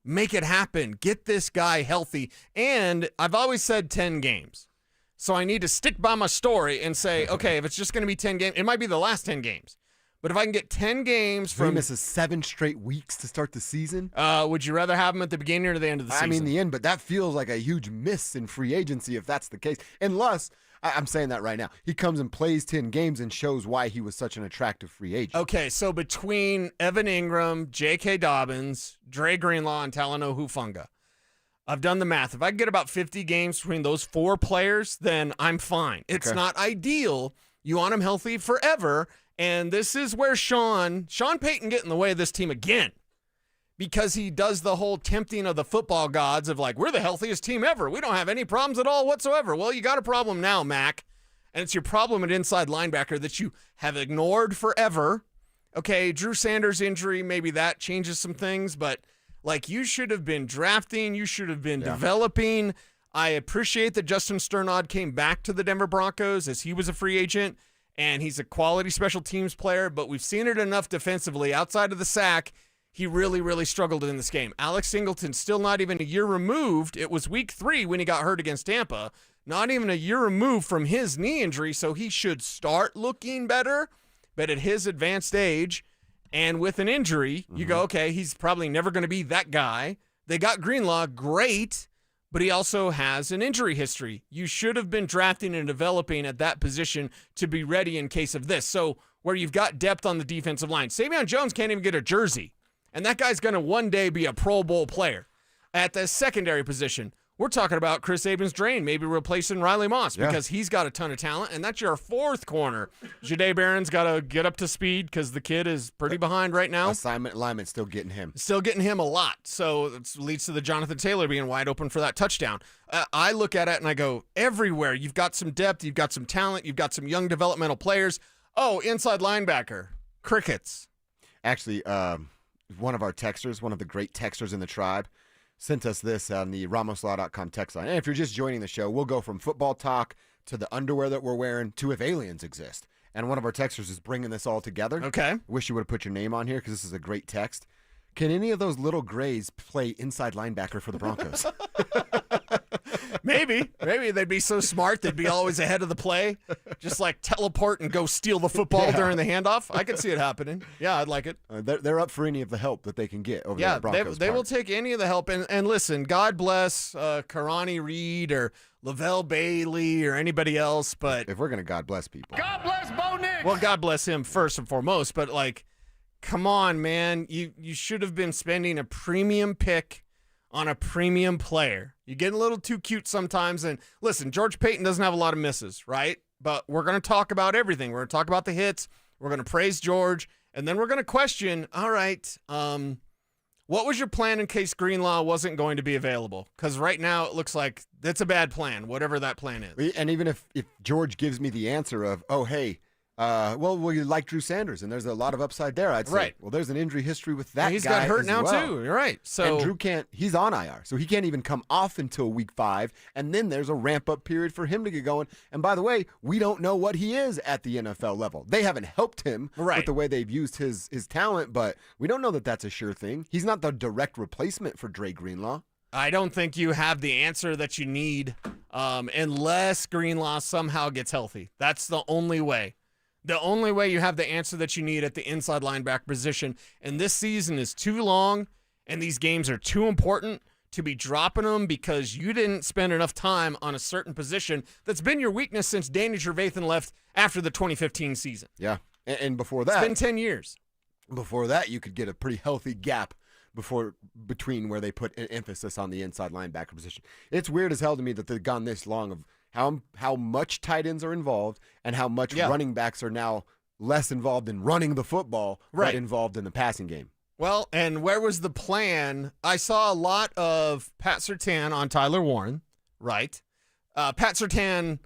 Make it happen. Get this guy healthy. And I've always said 10 games. So I need to stick by my story and say, okay, if it's just going to be 10 games, it might be the last 10 games. But if I can get 10 games from... He misses 7 straight weeks to start the season? Would you rather have him at the beginning or the end of the season? I mean, the end, but that feels like a huge miss in free agency if that's the case. Unless, I'm saying that right now, he comes and plays 10 games and shows why he was such an attractive free agent. Okay, so between Evan Ingram, J.K. Dobbins, Dre Greenlaw, and Talanoa Hufanga, I've done the math. If I can get about 50 games between those 4 players, then I'm fine. It's not ideal. You want him healthy forever. And this is where Sean Payton get in the way of this team again, because he does the whole tempting of the football gods of like, we're the healthiest team ever. We don't have any problems at all whatsoever. Well, you got a problem now, Mac, and it's your problem at inside linebacker that you have ignored forever. Okay, Drew Sanders' injury, maybe that changes some things, but like you should have been drafting, you should have been developing. I appreciate that Justin Sternod came back to the Denver Broncos as he was a free agent. And he's a quality special teams player, but we've seen it enough defensively. Outside of the sack, he really, really struggled in this game. Alex Singleton, still not even a year removed. It was week 3 when he got hurt against Tampa. Not even a year removed from his knee injury, so he should start looking better. But at his advanced age and with an injury, you go, okay, he's probably never going to be that guy. They got Greenlaw, great, but he also has an injury history. You should have been drafting and developing at that position to be ready in case of this. So where you've got depth on the defensive line, Savion Jones can't even get a jersey, and that guy's going to one day be a Pro Bowl player. At the secondary position, we're talking about Chris Abens-Drain maybe replacing Riley Moss because he's got a ton of talent, and that's your 4th corner. Jahdae Barron's got to get up to speed because the kid is pretty behind right now. Assignment lineman still getting him. Still getting him a lot. So it leads to the Jonathan Taylor being wide open for that touchdown. I look at it and I go, everywhere. You've got some depth. You've got some talent. You've got some young developmental players. Oh, inside linebacker. Crickets. Actually, one of our texters, one of the great texters in the tribe, sent us this on the RamosLaw.com text line. And if you're just joining the show, we'll go from football talk to the underwear that we're wearing to if aliens exist. And one of our texters is bringing this all together. Okay. Wish you would have put your name on here because this is a great text. Can any of those little grays play inside linebacker for the Broncos? Maybe they'd be so smart they'd be always ahead of the play, just like teleport and go steal the football during the handoff. I could see it happening. Yeah, I'd like it. They're up for any of the help that they can get over the Broncos. They will take any of the help. And listen, God bless Karani Reed or Lavelle Bailey or anybody else. But if we're gonna God bless people, God bless Bo Nix. Well, God bless him first and foremost. But like, come on, man, you should have been spending a premium pick on a premium player. You get a little too cute sometimes. And listen, George Payton doesn't have a lot of misses, right? But we're going to talk about everything. We're going to talk about the hits. We're going to praise George. And then we're going to question, all right, what was your plan in case Greenlaw wasn't going to be available? Because right now it looks like that's a bad plan, whatever that plan is. And even if George gives me the answer of, oh, hey, well, you like Drew Sanders, and there's a lot of upside there, I'd say. Right. Well, there's an injury history with that guy. He's got hurt now, well. too. You're right. So and Drew he's on IR, so he can't even come off until week 5, and then there's a ramp-up period for him to get going. And by the way, we don't know what he is at the NFL level. They haven't helped him with the way they've used his talent, but we don't know that that's a sure thing. He's not the direct replacement for Dre Greenlaw. I don't think you have the answer that you need unless Greenlaw somehow gets healthy. That's the only way. The only way you have the answer that you need at the inside linebacker position. And this season is too long, and these games are too important to be dropping them because you didn't spend enough time on a certain position that's been your weakness since Danny Trevathan left after the 2015 season. Yeah, and before that, it's been 10 years. Before that, you could get a pretty healthy gap between where they put an emphasis on the inside linebacker position. It's weird as hell to me that they've gone this long of how much tight ends are involved and how much running backs are now less involved in running the football, but involved in the passing game. Well, and where was the plan? I saw a lot of Pat Surtain on Tyler Warren, right? Pat Surtain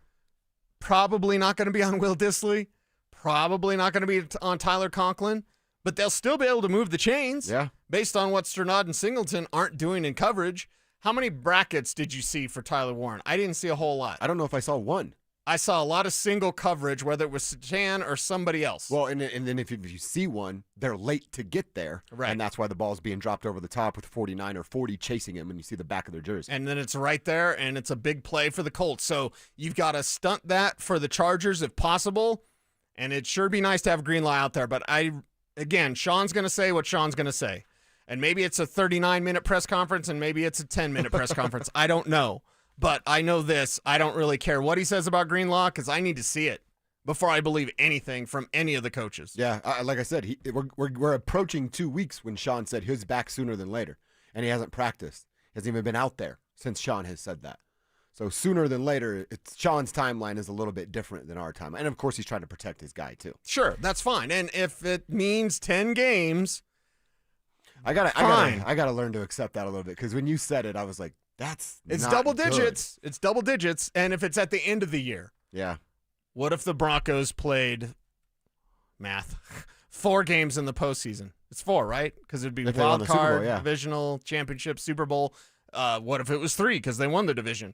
probably not going to be on Will Dissly, probably not going to be on Tyler Conklin, but they'll still be able to move the chains based on what Sternad and Singleton aren't doing in coverage. How many brackets did you see for Tyler Warren? I didn't see a whole lot. I don't know if I saw one. I saw a lot of single coverage, whether it was Surtain or somebody else. Well, and then if you see one, they're late to get there, and that's why the ball's being dropped over the top with 49 or 40 chasing him, and you see the back of their jersey. And then it's right there, and it's a big play for the Colts. So you've got to stunt that for the Chargers if possible, and it'd sure be nice to have Greenlaw out there. But again, Sean's going to say what Sean's going to say. And maybe it's a 39-minute press conference, and maybe it's a 10-minute press conference. I don't know. But I know this. I don't really care what he says about Greenlaw because I need to see it before I believe anything from any of the coaches. Yeah, like I said, we're approaching 2 weeks when Sean said he's back sooner than later, and he hasn't practiced. He hasn't even been out there since Sean has said that. So sooner than later, Sean's timeline is a little bit different than our timeline. And, of course, he's trying to protect his guy, too. Sure, that's fine. And if it means 10 games, I gotta learn to accept that a little bit because when you said it, I was like, it's double good. digits. It's double digits. And if it's at the end of the year. Yeah. What if the Broncos played 4 games in the postseason? It's 4, right? Because it'd be wild card, divisional, championship, Super Bowl. What if it was 3 because they won the division?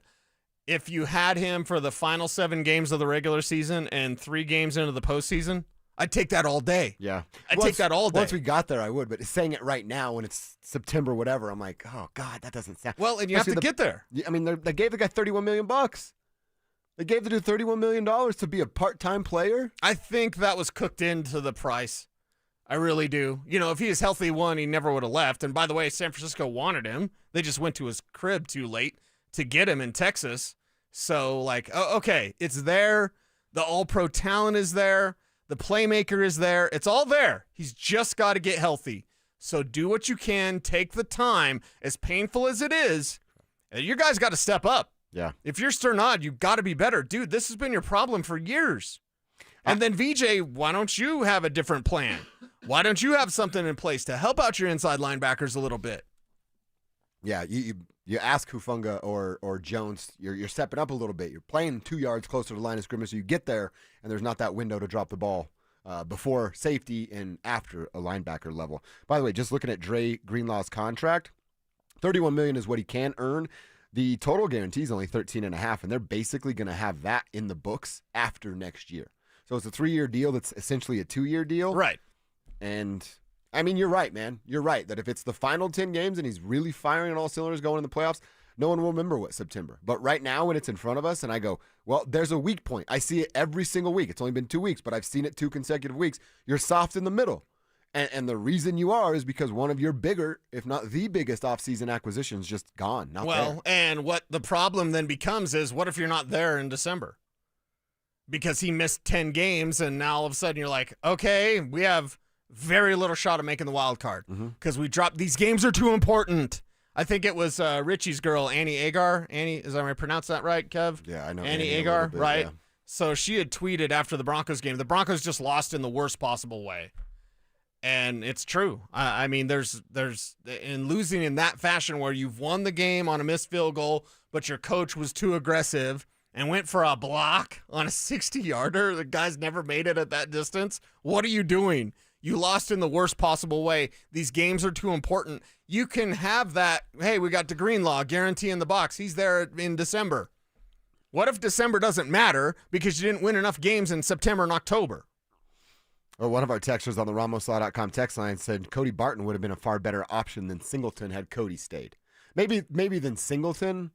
If you had him for the final 7 games of the regular season and 3 games into the postseason, I'd take that all day. Yeah. I'd take that all day. Once we got there, I would. But saying it right now when it's September, whatever, I'm like, oh, God, that doesn't sound. Well, and you have to get there. I mean, they gave the guy $31 million. They gave the dude $31 million to be a part-time player. I think that was cooked into the price. I really do. You know, if he was healthy he never would have left. And by the way, San Francisco wanted him. They just went to his crib too late to get him in Texas. So, okay, it's there. The all-pro talent is there. The playmaker is there. It's all there. He's just got to get healthy. So do what you can. Take the time. As painful as it is, your guys got to step up. Yeah. If you're Sternad, you've got to be better. Dude, this has been your problem for years. And then, VJ, why don't you have a different plan? Why don't you have something in place to help out your inside linebackers a little bit? Yeah, you ask Hufanga or Jones, you're stepping up a little bit. You're playing 2 yards closer to the line of scrimmage, so you get there, and there's not that window to drop the ball before safety and after a linebacker level. By the way, just looking at Dre Greenlaw's contract, $31 million is what he can earn. The total guarantee is only $13.5 million, and they're basically going to have that in the books after next year. So it's a 3-year deal that's essentially a 2-year deal. Right. And I mean, you're right, man. You're right that if it's the final 10 games and he's really firing on all cylinders going in the playoffs, no one will remember what September. But right now when it's in front of us and I go, well, there's a weak point. I see it every single week. It's only been 2 weeks, but I've seen it 2 consecutive weeks. You're soft in the middle. And the reason you are is because one of your bigger, if not the biggest offseason acquisitions just gone, not there. And what the problem then becomes is what if you're not there in December? Because he missed 10 games and now all of a sudden you're like, okay, we have very little shot of making the wild card because we dropped. These games are too important. I think it was Richie's girl, Annie Agar. Annie, is I pronounce that right, Kev? Yeah, I know. Annie Agar, right? Yeah. So she had tweeted after the Broncos game, the Broncos just lost in the worst possible way. And it's true. I mean, there's in losing in that fashion where you've won the game on a missed field goal, but your coach was too aggressive and went for a block on a 60-yarder. The guy's never made it at that distance. What are you doing? You lost in the worst possible way. These games are too important. You can have that, hey, we got the Greenlaw guarantee in the box. He's there in December. What if December doesn't matter because you didn't win enough games in September and October? Well, one of our texters on the RamosLaw.com text line said Cody Barton would have been a far better option than Singleton had Cody stayed. Maybe than Singleton,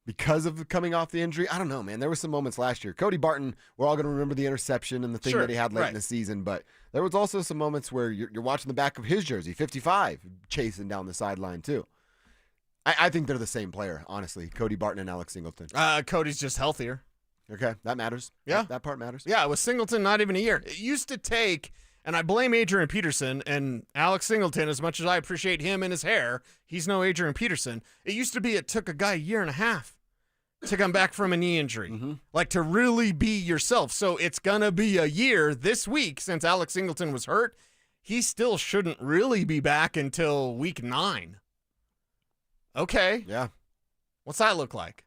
because of coming off the injury. I don't know, man. There were some moments last year. Cody Barton, we're all going to remember the interception and the thing that he had late in the season, but there was also some moments where you're watching the back of his jersey, 55, chasing down the sideline too. I think they're the same player, honestly, Cody Barton and Alex Singleton. Cody's just healthier. Okay, that matters. Yeah. That part matters. Yeah, with Singleton, not even a year. It used to take, and I blame Adrian Peterson and Alex Singleton, as much as I appreciate him and his hair, he's no Adrian Peterson. It used to be it took a guy a year and a half to come back from a knee injury, like to really be yourself. So it's going to be a year this week since Alex Singleton was hurt. He still shouldn't really be back until week 9. Okay. Yeah. What's that look like?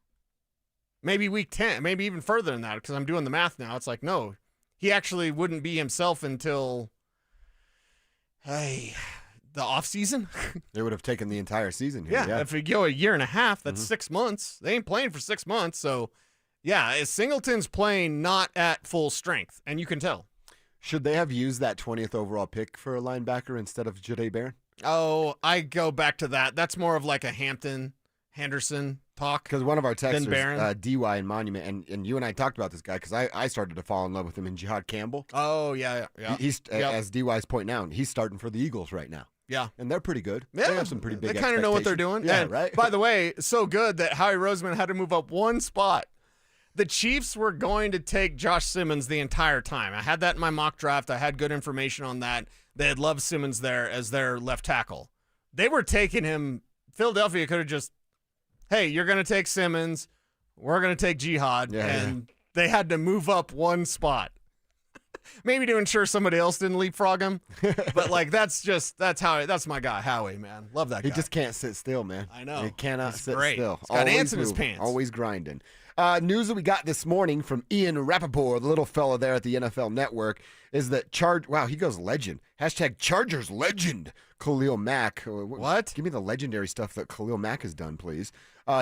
Maybe week 10, maybe even further than that, because I'm doing the math now. It's like, no, he actually wouldn't be himself until, the offseason. They would have taken the entire season here. Yeah, if we go a year and a half, that's 6 months. They ain't playing for 6 months. So, yeah, Singleton's playing not at full strength, and you can tell. Should they have used that 20th overall pick for a linebacker instead of Jahdae Barron? Oh, I go back to that. That's more of like a Henderson talk. Because one of our texters, DY in Monument, and you and I talked about this guy because I started to fall in love with him in Jihad Campbell. Oh, yeah. He's as DY's pointing out, he's starting for the Eagles right now. Yeah. And they're pretty good. Yeah. They have some pretty big They kind of know what they're doing. Yeah, and right? By the way, so good that Howie Roseman had to move up one spot. The Chiefs were going to take Josh Simmons the entire time. I had that in my mock draft. I had good information on that. They had loved Simmons there as their left tackle. They were taking him. Philadelphia could have just, hey, you're going to take Simmons. We're going to take Jihad. And they had to move up one spot. Maybe to ensure somebody else didn't leapfrog him. But, like, that's my guy, Howie, man. Love that guy. He just can't sit still, man. I know. He cannot sit great. still. He's got ants in his pants. Always grinding. News that we got this morning from Ian Rappaport, the little fella there at the NFL Network, is that he goes legend. # Chargers legend, Khalil Mack. What? Give me the legendary stuff that Khalil Mack has done, please.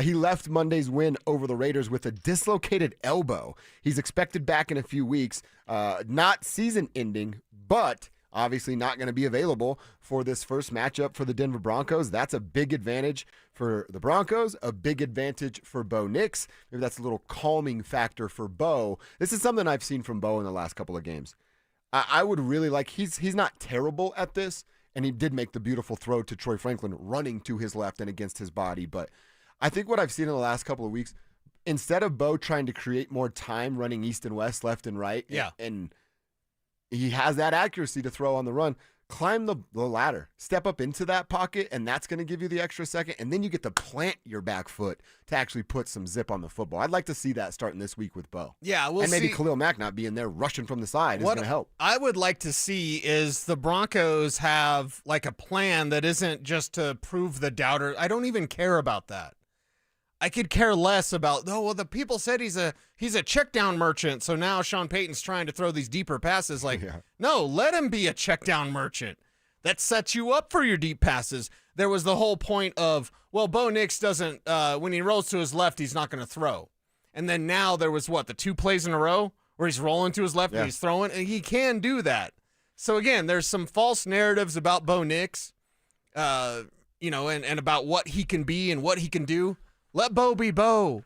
He left Monday's win over the Raiders with a dislocated elbow. He's expected back in a few weeks. Not season-ending, but obviously not going to be available for this first matchup for the Denver Broncos. That's a big advantage for the Broncos, a big advantage for Bo Nix. Maybe that's a little calming factor for Bo. This is something I've seen from Bo in the last couple of games. I would really like, he's not terrible at this, and he did make the beautiful throw to Troy Franklin running to his left and against his body, but I think what I've seen in the last couple of weeks, instead of Bo trying to create more time running east and west, left and right, and he has that accuracy to throw on the run, climb the ladder, step up into that pocket, and that's going to give you the extra second, and then you get to plant your back foot to actually put some zip on the football. I'd like to see that starting this week with Bo. Yeah, we'll see. And maybe Khalil Mack not being there rushing from the side is going to help. I would like to see is the Broncos have like a plan that isn't just to prove the doubter. I don't even care about that. I could care less about, the people said he's a check down merchant, so now Sean Payton's trying to throw these deeper passes. No, let him be a check down merchant. That sets you up for your deep passes. There was the whole point of, Bo Nix doesn't, when he rolls to his left, he's not going to throw. And then now there was the 2 plays in a row where he's rolling to his left and he's throwing, and he can do that. So again, there's some false narratives about Bo Nix, and about what he can be and what he can do. Let Bo be Bo.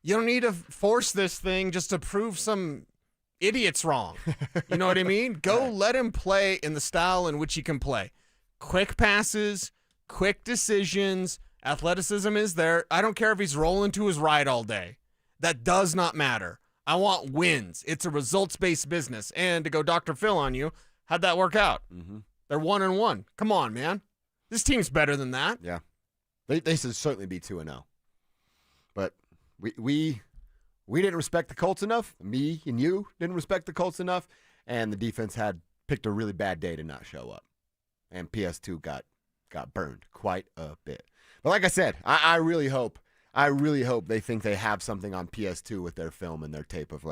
You don't need to force this thing just to prove some idiot's wrong. You know what I mean? Go let him play in the style in which he can play. Quick passes, quick decisions, athleticism is there. I don't care if he's rolling to his right all day. That does not matter. I want wins. It's a results-based business. And to go Dr. Phil on you, how'd that work out? Mm-hmm. They're 1-1. Come on, man. This team's better than that. Yeah. They should certainly be 2-0. But we didn't respect the Colts enough. Me and you didn't respect the Colts enough, and the defense had picked a really bad day to not show up. And PS2 got burned quite a bit. But like I said, I really hope they think they have something on PS2 with their film and their tape of all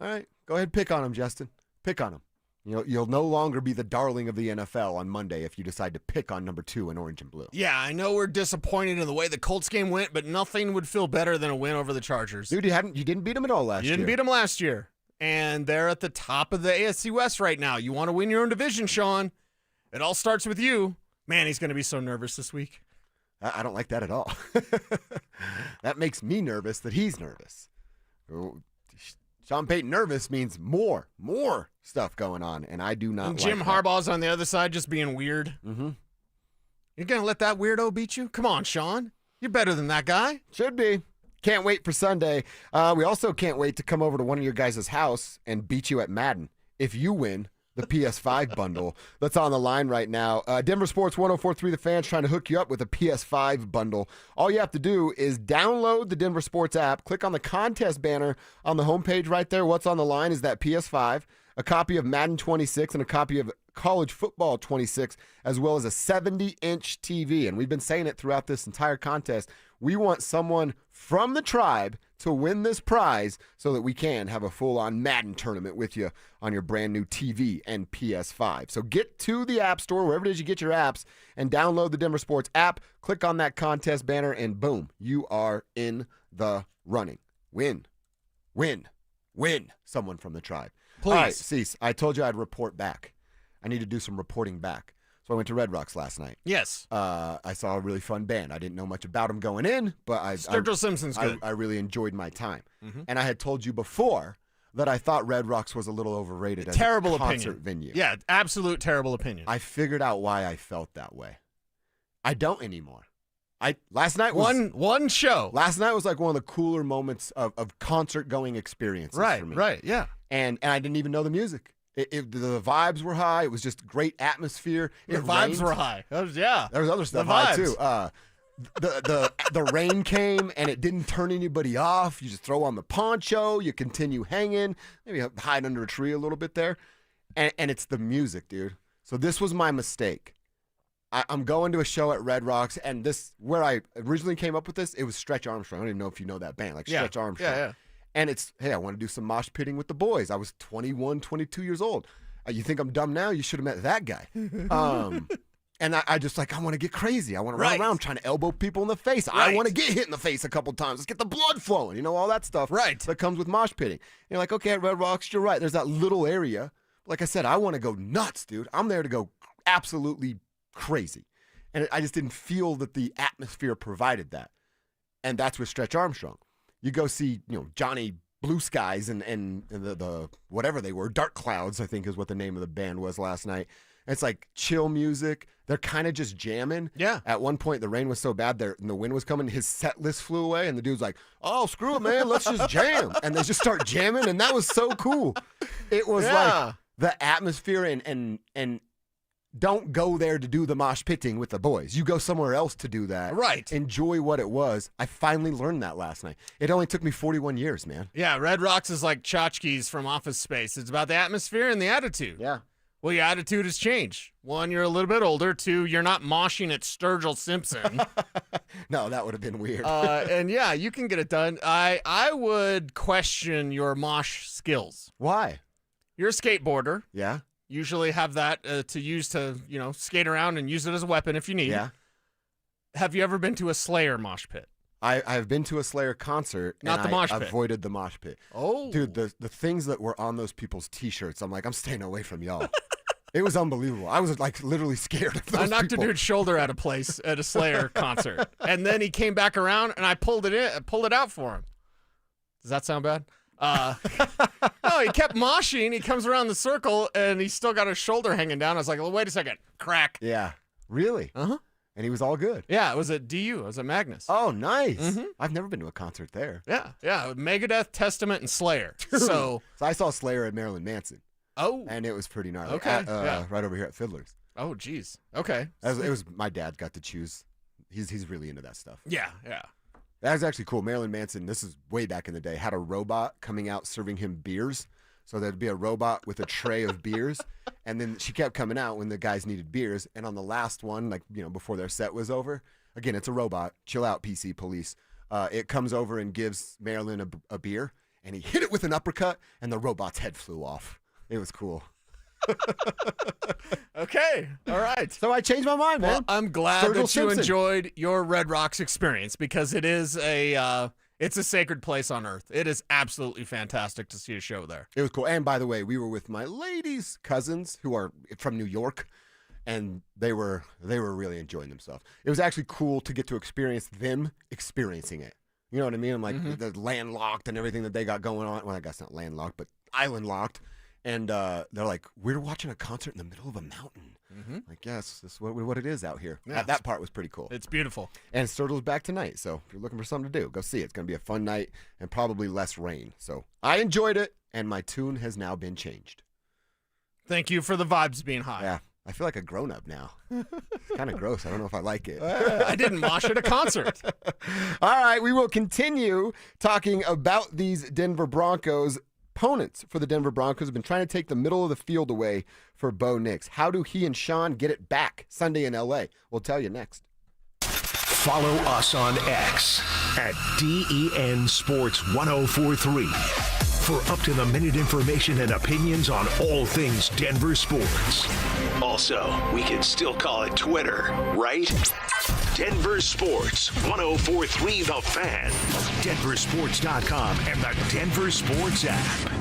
right, go ahead, pick on him, Justin. Pick on him. You'll no longer be the darling of the NFL on Monday if you decide to pick on number 2 in orange and blue. Yeah, I know we're disappointed in the way the Colts game went, but nothing would feel better than a win over the Chargers. Dude, you didn't beat them at all last year. You didn't beat them last year. And they're at the top of the AFC West right now. You want to win your own division, Sean. It all starts with you. Man, he's going to be so nervous this week. I don't like that at all. That makes me nervous that he's nervous. Sean Payton nervous means more stuff going on, and I do not and like Jim that. Harbaugh's on the other side just being weird. Mm-hmm. You're going to let that weirdo beat you? Come on, Sean. You're better than that guy. Should be. Can't wait for Sunday. We also can't wait to come over to one of your guys' house and beat you at Madden. If you win the PS5 bundle that's on the line right now. Denver Sports 104.3 The Fan's trying to hook you up with a PS5 bundle. All you have to do is download the Denver Sports app, click on the contest banner on the homepage right there. What's on the line is that PS5, a copy of Madden 26, and a copy of College Football 26, as well as a 70-inch TV. And we've been saying it throughout this entire contest. We want someone from the tribe to win this prize so that we can have a full-on Madden tournament with you on your brand new TV and PS5. So get to the App Store, wherever it is you get your apps, and download the Denver Sports app. Click on that contest banner, and boom, you are in the running. Win. Someone from the tribe. Please. All right, Cease, I told you I'd report back. I need to do some reporting back. So I went to Red Rocks last night. Yes. I saw a really fun band. I didn't know much about them going in, but Sturgill Simpson's good. I really enjoyed my time. Mhm. And I had told you before that I thought Red Rocks was a little overrated as Terrible a concert opinion. venue. Yeah, absolute terrible opinion. I figured out why I felt that way. I don't anymore. Last night was one show. Last night was like one of the cooler moments of concert going experiences for me. Right, yeah. And I didn't even know the music. The vibes were high. It was just great atmosphere. The vibes were high. There was other stuff high too. The rain came and it didn't turn anybody off. You just throw on the poncho. You continue hanging. Maybe hide under a tree a little bit there. And it's the music, dude. So this was my mistake. I'm going to a show at Red Rocks, and where I originally came up with this, it was Stretch Armstrong. I don't even know if you know that band, like Stretch Armstrong. Yeah. And it's, hey, I want to do some mosh pitting with the boys. I was 21, 22 years old. You think I'm dumb now? You should have met that guy. And I just I want to get crazy. I want to run around trying to elbow people in the face. I want to get hit in the face a couple times. Let's get the blood flowing. All that stuff that comes with mosh pitting. And you're like, okay, at Red Rocks, you're right. There's that little area. Like I said, I want to go nuts, dude. I'm there to go absolutely crazy. And I just didn't feel that the atmosphere provided that. And that's with Stretch Armstrong. You go see, Johnny Blue Skies and the whatever they were, Dark Clouds, I think is what the name of the band was last night. It's like chill music. They're kind of just jamming. Yeah. At one point, the rain was so bad and the wind was coming, his set list flew away, and the dude's like, oh, screw it, man, let's just jam. And they just start jamming, and that was so cool. It was like the atmosphere and don't go there to do the mosh pitting with the boys. You go somewhere else to do that. Right. Enjoy what it was. I finally learned that last night. It only took me 41 years, man. Yeah, Red Rocks is like tchotchkes from Office Space. It's about the atmosphere and the attitude. Yeah. Well, your attitude has changed. One, you're a little bit older. Two, you're not moshing at Sturgill Simpson. No, that would have been weird. And yeah, you can get it done. I would question your mosh skills. Why? You're a skateboarder. Yeah. Usually have that to use to, skate around and use it as a weapon if you need. Yeah. Have you ever been to a Slayer mosh pit? I've been to a Slayer concert. Not and the mosh I pit. avoided the mosh pit. Oh. Dude, the things that were on those people's T-shirts, I'm like, I'm staying away from y'all. It was unbelievable. I was literally scared of those I knocked people. a dude's shoulder out of place at a Slayer concert. And then he came back around and I pulled it out for him. Does that sound bad? No, he kept moshing. He comes around the circle and he's still got his shoulder hanging down. I was like, well, wait a second. Crack. Yeah. Really? Uh-huh. And he was all good. Yeah, it was at DU. It was at Magnus. Oh, nice. Mhm. I've never been to a concert there. Yeah. Megadeth, Testament, and Slayer. So I saw Slayer at Marilyn Manson. Oh. And it was pretty gnarly. Okay. Right over here at Fiddler's. Oh, geez. Okay. It was my dad got to choose. He's really into that stuff. Yeah. That was actually cool. Marilyn Manson, this is way back in the day, had a robot coming out serving him beers. So there'd be a robot with a tray of beers. And then she kept coming out when the guys needed beers. And on the last one, before their set was over, again, it's a robot. Chill out, PC police. It comes over and gives Marilyn a beer. And he hit it with an uppercut, and the robot's head flew off. It was cool. Okay. All right. So I changed my mind, man. Well, I'm glad Sturgill that you Simpson. enjoyed your Red Rocks experience because it is it's a sacred place on earth. It is absolutely fantastic to see a show there. It was cool. And by the way, we were with my ladies' cousins who are from New York. and they were really enjoying themselves. It was actually cool to get to experience them experiencing it. You know what I mean? I'm like the landlocked and everything that they got going on. Well, I guess not landlocked, but island locked. And they're like, we're watching a concert in the middle of a mountain. Like, yes, this is what it is out here. Yeah. That part was pretty cool. It's beautiful. And Sturtle's back tonight, so if you're looking for something to do, go see it. It's going to be a fun night and probably less rain. So I enjoyed it, and my tune has now been changed. Thank you for the vibes being high. Yeah, I feel like a grown-up now. It's kind of gross. I don't know if I like it. I didn't mosh at a concert. All right, we will continue talking about these Denver Broncos. Opponents for the Denver Broncos have been trying to take the middle of the field away for Bo Nix. How do he and Sean get it back Sunday in L.A.? We'll tell you next. Follow us on X at DEN Sports 1043 for up-to-the-minute information and opinions on all things Denver sports. Also, we can still call it Twitter, right? Denver Sports 1043 The Fan, DenverSports.com, and the Denver Sports app.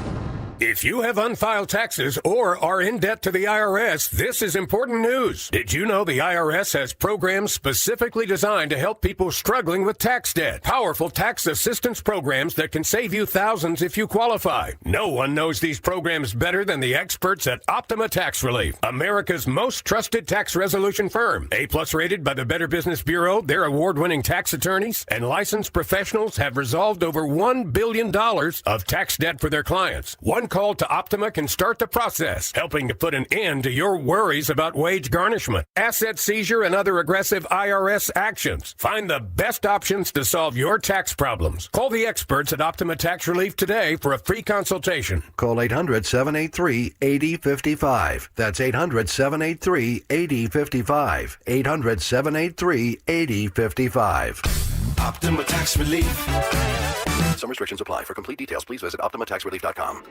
If you have unfiled taxes or are in debt to the IRS, this is important news. Did you know the IRS has programs specifically designed to help people struggling with tax debt? Powerful tax assistance programs that can save you thousands if you qualify. No one knows these programs better than the experts at Optima Tax Relief, America's most trusted tax resolution firm. A+ rated by the Better Business Bureau, their award-winning tax attorneys and licensed professionals have resolved over $1 billion of tax debt for their clients. One call to Optima can start the process, helping to put an end to your worries about wage garnishment, asset seizure, and other aggressive IRS actions. Find the best options to solve your tax problems. Call the experts at Optima Tax Relief today for a free consultation. Call 800-783-8055. That's 800-783-8055. 800-783-8055. Optima Tax Relief. Some restrictions apply. For complete details, please visit OptimaTaxRelief.com.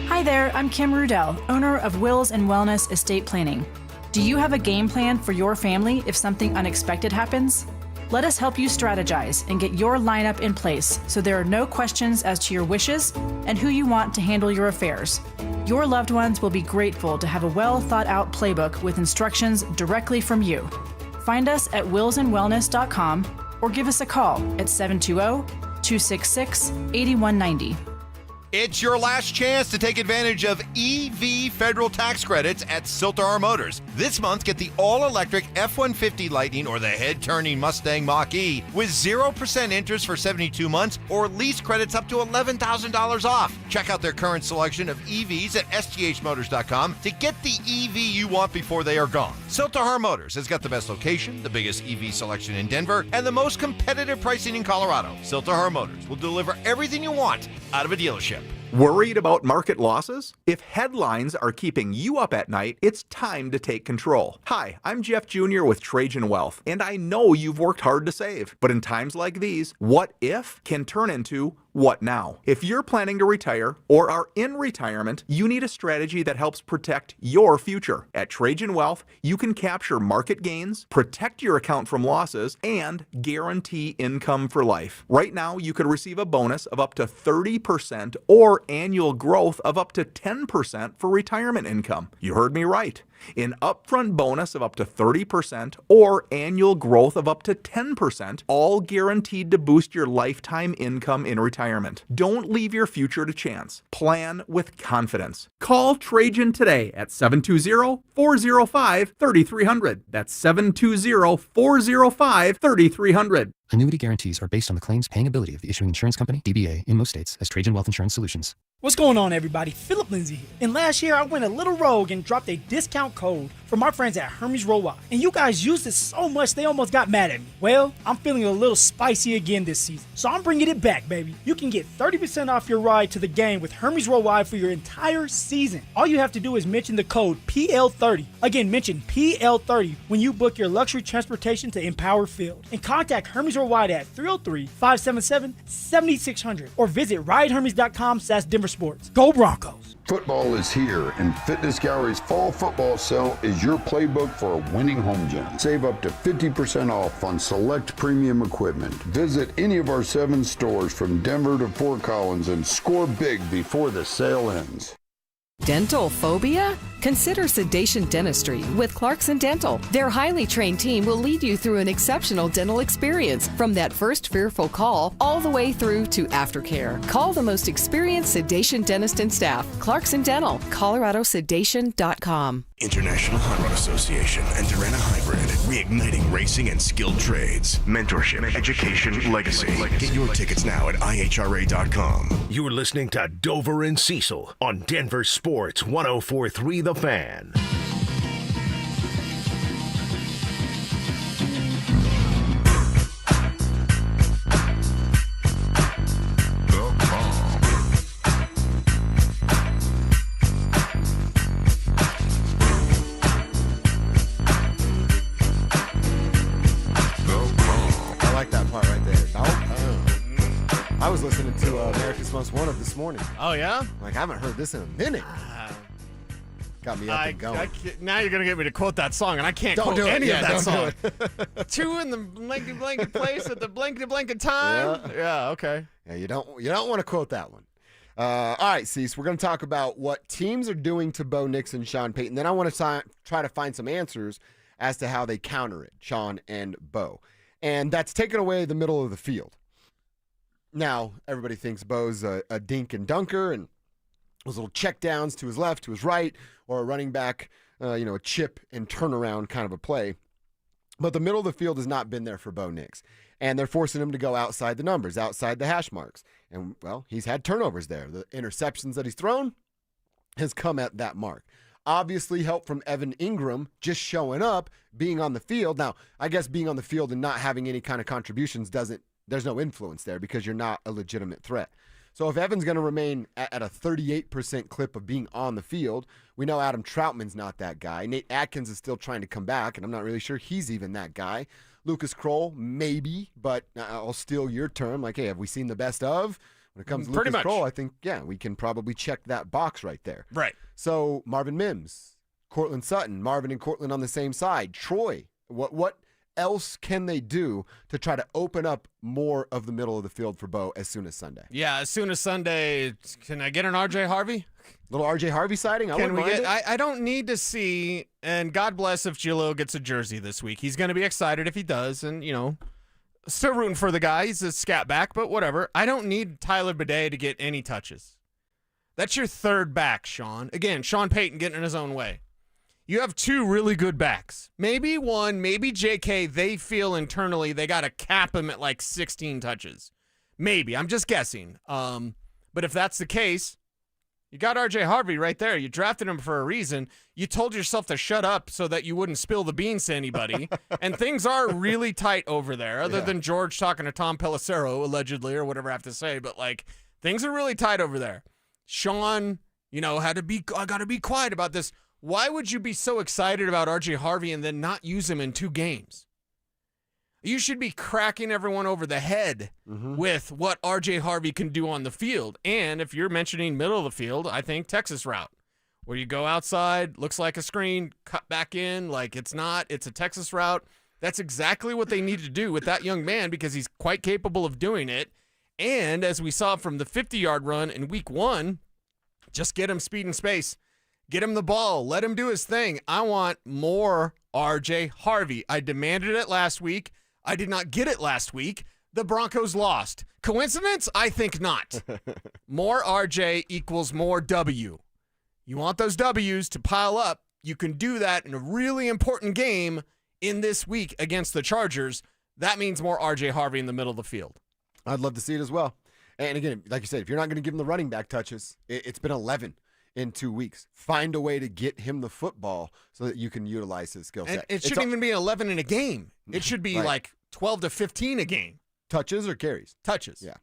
Hi there, I'm Kim Rudell, owner of Wills and Wellness Estate Planning. Do you have a game plan for your family if something unexpected happens? Let us help you strategize and get your lineup in place so there are no questions as to your wishes and who you want to handle your affairs. Your loved ones will be grateful to have a well-thought-out playbook with instructions directly from you. Find us at willsandwellness.com or give us a call at 720-266-8190. It's your last chance to take advantage of EV federal tax credits at Siltar Motors. This month, get the all-electric F-150 Lightning or the head-turning Mustang Mach-E with 0% interest for 72 months or lease credits up to $11,000 off. Check out their current selection of EVs at sthmotors.com to get the EV you want before they are gone. Siltar Motors has got the best location, the biggest EV selection in Denver, and the most competitive pricing in Colorado. Siltar Motors will deliver everything you want out of a dealership. Worried about market losses? If headlines are keeping you up at night, it's time to take control. Hi, I'm Jeff Jr. with Trajan Wealth, and I know you've worked hard to save. But in times like these, what if can turn into what now? If you're planning to retire or are in retirement, you need a strategy that helps protect your future. At Trajan Wealth, you can capture market gains, protect your account from losses, and guarantee income for life. Right now, you could receive a bonus of up to 30% or annual growth of up to 10% for retirement income. You heard me right. An upfront bonus of up to 30% or annual growth of up to 10%, all guaranteed to boost your lifetime income in retirement. Don't leave your future to chance. Plan with confidence. Call Trajan today at 720-405-3300. That's 720-405-3300. Annuity guarantees are based on the claims paying ability of the issuing insurance company, DBA, in most states as Trajan Wealth Insurance Solutions. What's going on, everybody? Philip Lindsay here. And last year, I went a little rogue and dropped a discount code for my friends at Hermes Worldwide. And you guys used it so much, they almost got mad at me. Well, I'm feeling a little spicy again this season. So I'm bringing it back, baby. You can get 30% off your ride to the game with Hermes Worldwide for your entire season. All you have to do is mention the code PL30. Again, mention PL30 when you book your luxury transportation to Empower Field. And contact Hermes Worldwide at 303-577-7600 or visit ridehermes.com/DenverSports. Go Broncos! Football is here, and Fitness Gallery's fall football sale is your playbook for a winning home gym. Save up to 50% off on select premium equipment. Visit any of our 7 stores from Denver to Fort Collins and score big before the sale ends. Dental phobia? Consider sedation dentistry with Clarkson Dental. Their highly trained team will lead you through an exceptional dental experience from that first fearful call all the way through to aftercare. Call the most experienced sedation dentist and staff. Clarkson Dental, coloradosedation.com. International Hunt Association and Durana Hybrid, reigniting racing and skilled trades, mentorship, education, legacy. Get your tickets now at ihra.com. You're listening to Dover and Cecil on Denver Sports 104.3 The Fan. I was listening to America's Most Wanted this morning. Oh, yeah? Like, I haven't heard this in a minute. Got me up and going. Now you're going to get me to quote that song, and I can't quote any of that song. Two in the blanket place at the blanket time? Yeah, okay. Yeah, you don't want to quote that one. All right, Cease, we're going to talk about what teams are doing to Bo Nix and Sean Payton. Then I want to try to find some answers as to how they counter it, Sean and Bo. And that's taking away the middle of the field. Now, everybody thinks Bo's a dink and dunker and those little check downs to his left, to his right, or a running back, a chip and turnaround kind of a play. But the middle of the field has not been there for Bo Nix. And they're forcing him to go outside the numbers, outside the hash marks. And, well, he's had turnovers there. The interceptions that he's thrown has come at that mark. Obviously, help from Evan Ingram just showing up, being on the field. Now, I guess being on the field and not having any kind of contributions there's no influence there because you're not a legitimate threat. So if Evan's going to remain at a 38% clip of being on the field, we know Adam Troutman's not that guy. Nate Atkins is still trying to come back, and I'm not really sure he's even that guy. Lucas Kroll, maybe, but I'll steal your term. Like, hey, have we seen the best of? When it comes to Lucas Kroll, I think, we can probably check that box right there. Right. So Marvin Mims, Cortland Sutton, Marvin and Cortland on the same side. Troy, what else can they do to try to open up more of the middle of the field for Bo as soon as Sunday? Yeah, as soon as Sunday. Can I get an R.J. Harvey? Little R.J. Harvey sighting? I don't need to see, and God bless if Gillo gets a jersey this week. He's going to be excited if he does, and, still rooting for the guy. He's a scat back, but whatever. I don't need Tyler Bidet to get any touches. That's your third back, Sean. Again, Sean Payton getting in his own way. You have two really good backs. Maybe one, maybe JK, they feel internally they got to cap him at like 16 touches. Maybe. I'm just guessing. But if that's the case, you got RJ Harvey right there. You drafted him for a reason. You told yourself to shut up so that you wouldn't spill the beans to anybody. And things are really tight over there, other than George talking to Tom Pelissero, allegedly, or whatever I have to say. But, things are really tight over there. Sean, I got to be quiet about this. Why would you be so excited about R.J. Harvey and then not use him in 2 games? You should be cracking everyone over the head with what R.J. Harvey can do on the field. And if you're mentioning middle of the field, I think Texas route, where you go outside, looks like a screen, cut back in, like it's not. It's a Texas route. That's exactly what they need to do with that young man because he's quite capable of doing it. And as we saw from the 50-yard run in week 1, just get him speed and space. Get him the ball. Let him do his thing. I want more R.J. Harvey. I demanded it last week. I did not get it last week. The Broncos lost. Coincidence? I think not. More R.J. equals more W. You want those W's to pile up. You can do that in a really important game in this week against the Chargers. That means more R.J. Harvey in the middle of the field. I'd love to see it as well. And again, like you said, if you're not going to give him the running back touches, it's been 11 in 2 weeks. Find a way to get him the football so that you can utilize his skill set. And it shouldn't even be 11 in a game. It should be like 12 to 15 a game. Touches or carries? Touches. Yeah.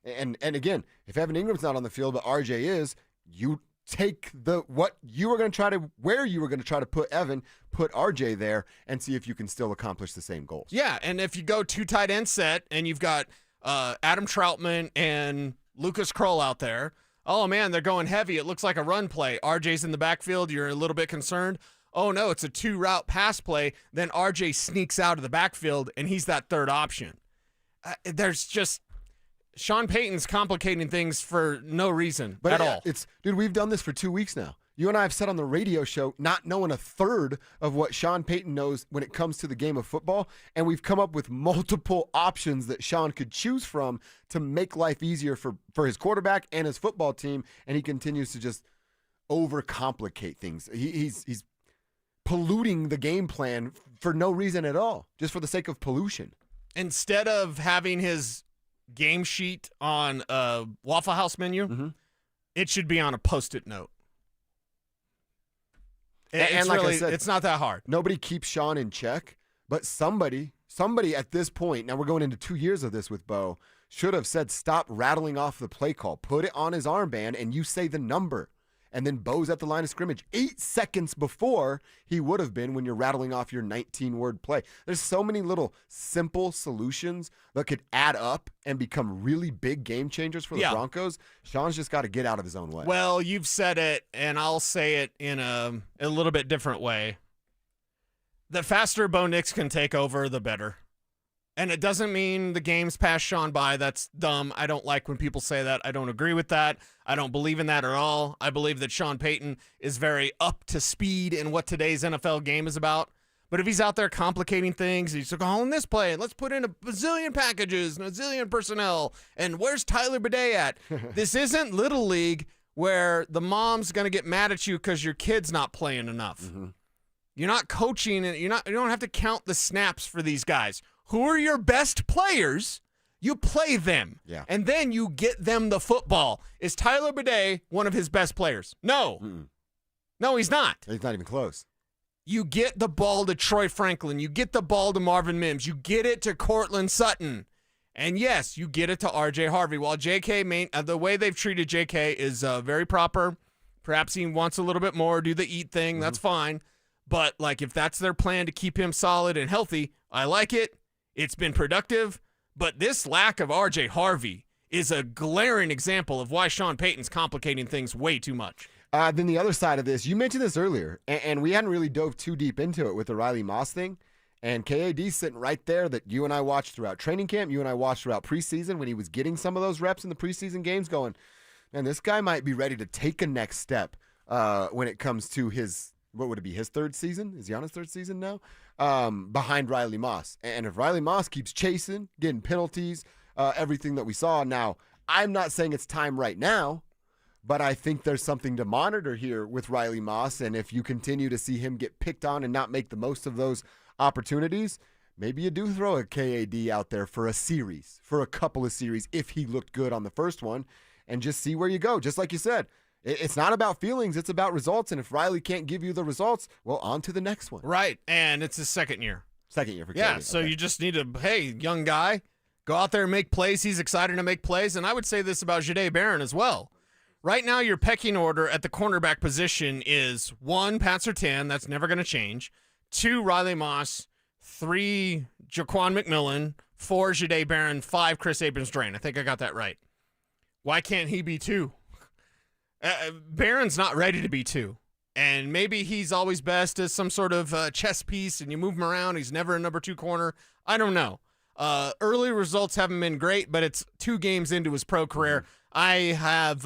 And again, if Evan Ingram's not on the field, but RJ is, you take where you were going to try to put Evan, put RJ there, and see if you can still accomplish the same goals. Yeah, and if you go 2 tight end set and you've got Adam Troutman and Lucas Kroll out there, oh, man, they're going heavy. It looks like a run play. RJ's in the backfield. You're a little bit concerned. Oh, no, it's a 2-route pass play. Then RJ sneaks out of the backfield, and he's that third option. There's just Sean Payton's complicating things for no reason But at all. Dude, we've done this for 2 weeks now. You and I have said on the radio show, not knowing a third of what Sean Payton knows when it comes to the game of football, and we've come up with multiple options that Sean could choose from to make life easier for his quarterback and his football team, and he continues to just overcomplicate things. He's polluting the game plan for no reason at all, just for the sake of pollution. Instead of having his game sheet on a Waffle House menu, it should be on a Post-it note. And like I said, it's not that hard. Nobody keeps Sean in check, but somebody at this point, now we're going into 2 years of this with Bo, should have said, stop rattling off the play call. Put it on his armband and you say the number. And then Bo's at the line of scrimmage 8 seconds before he would have been when you're rattling off your 19-word play. There's so many little simple solutions that could add up and become really big game changers for the Broncos. Sean's just got to get out of his own way. Well, you've said it, and I'll say it in a little bit different way. The faster Bo Nix can take over, the better. And it doesn't mean the game's passed Sean by. That's dumb. I don't like when people say that. I don't agree with that. I don't believe in that at all. I believe that Sean Payton is very up to speed in what today's NFL game is about. But if he's out there complicating things, he's calling this play, and let's put in a bazillion packages and a zillion personnel, and where's Tyler Bidet at? This isn't Little League where the mom's going to get mad at you because your kid's not playing enough. You're not coaching, and you don't have to count the snaps for these guys. Who are your best players? You play them. Yeah. And then you get them the football. Is Tyler Bidet one of his best players? No. No, he's not. He's not even close. You get the ball to Troy Franklin. You get the ball to Marvin Mims. You get it to Cortland Sutton. And yes, you get it to R.J. Harvey. While J.K. the way they've treated J.K. is very proper. Perhaps he wants a little bit more, do the eat thing. That's fine. But like if that's their plan to keep him solid and healthy, I like it. It's been productive, but this lack of R.J. Harvey is a glaring example of why Sean Payton's complicating things way too much. Then the other side of this, you mentioned this earlier, and we hadn't really dove too deep into it with the Riley Moss thing, and KAD's sitting right there that you and I watched throughout training camp, you and I watched throughout preseason when he was getting some of those reps in the preseason games going, man, this guy might be ready to take a next step when it comes to his, what would it be, his third season? Is he on his third season now? Behind Riley Moss. And if Riley Moss keeps chasing, getting penalties, everything that we saw. Now, I'm not saying it's time right now, but I think there's something to monitor here with Riley Moss. And if you continue to see him get picked on and not make the most of those opportunities, maybe you do throw a KAD out there for a series, for a couple of series, if he looked good on the first one, and just see where you go. Just like you said, it's not about feelings, it's about results. And if Riley can't give you the results, well, on to the next one. Right, and it's his second year. Second year for KD. Yeah, so you just need to, hey, young guy, go out there and make plays. He's excited to make plays. And I would say this about Jahdae Barron as well. Right now, your pecking order at the cornerback position is 1, Pat Surtain. That's never going to change. 2, Riley Moss. 3, Jaquan McMillan. 4, Jahdae Barron. 5, Chris Abrams-Drain. I think I got that right. Why can't he be 2? Barron's not ready to be 2. And maybe he's always best as some sort of chess piece, and you move him around. He's never a number 2 corner. I don't know. Early results haven't been great, but it's 2 games into his pro career. I have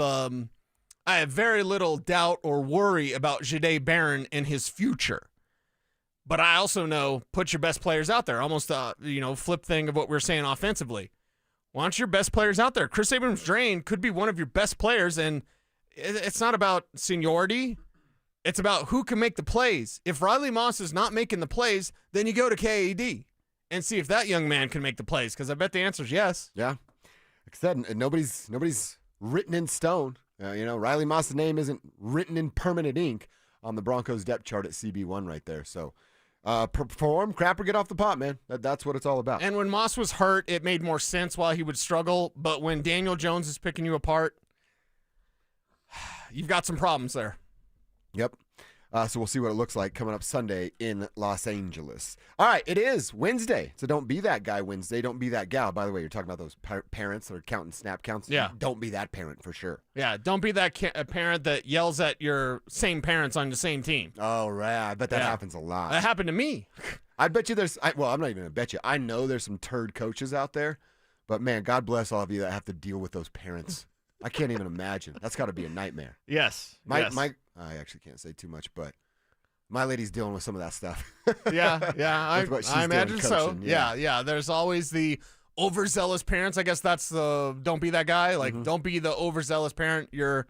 very little doubt or worry about Jahdae Barron and his future. But I also know, put your best players out there. Almost flip thing of what we're saying offensively. Want your best players out there. Chris Abrams-Drain could be one of your best players, and it's not about seniority. It's about who can make the plays. If Riley Moss is not making the plays, then you go to KAD and see if that young man can make the plays, because I bet the answer is yes. Yeah. Like I said, nobody's written in stone. Riley Moss's name isn't written in permanent ink on the Broncos depth chart at CB1 right there. So perform, crap, or get off the pot, man. That's what it's all about. And when Moss was hurt, it made more sense why he would struggle. But when Daniel Jones is picking you apart, you've got some problems there. Yep. So we'll see what it looks like coming up Sunday in Los Angeles. All right, it is Wednesday. So don't be that guy Wednesday. Don't be that gal. By the way, you're talking about those parents that are counting snap counts. Yeah. Don't be that parent for sure. Yeah, don't be that parent that yells at your same parents on the same team. Oh, right. I bet that happens a lot. That happened to me. I bet you I'm not even going to bet you. I know there's some turd coaches out there, But, man, God bless all of you that have to deal with those parents. I can't even imagine. That's got to be a nightmare. Yes. I actually can't say too much, but my lady's dealing with some of that stuff. Yeah. I imagine so. Yeah. Yeah. There's always the overzealous parents. I guess that's the don't be that guy. Like, don't be the overzealous parent. Your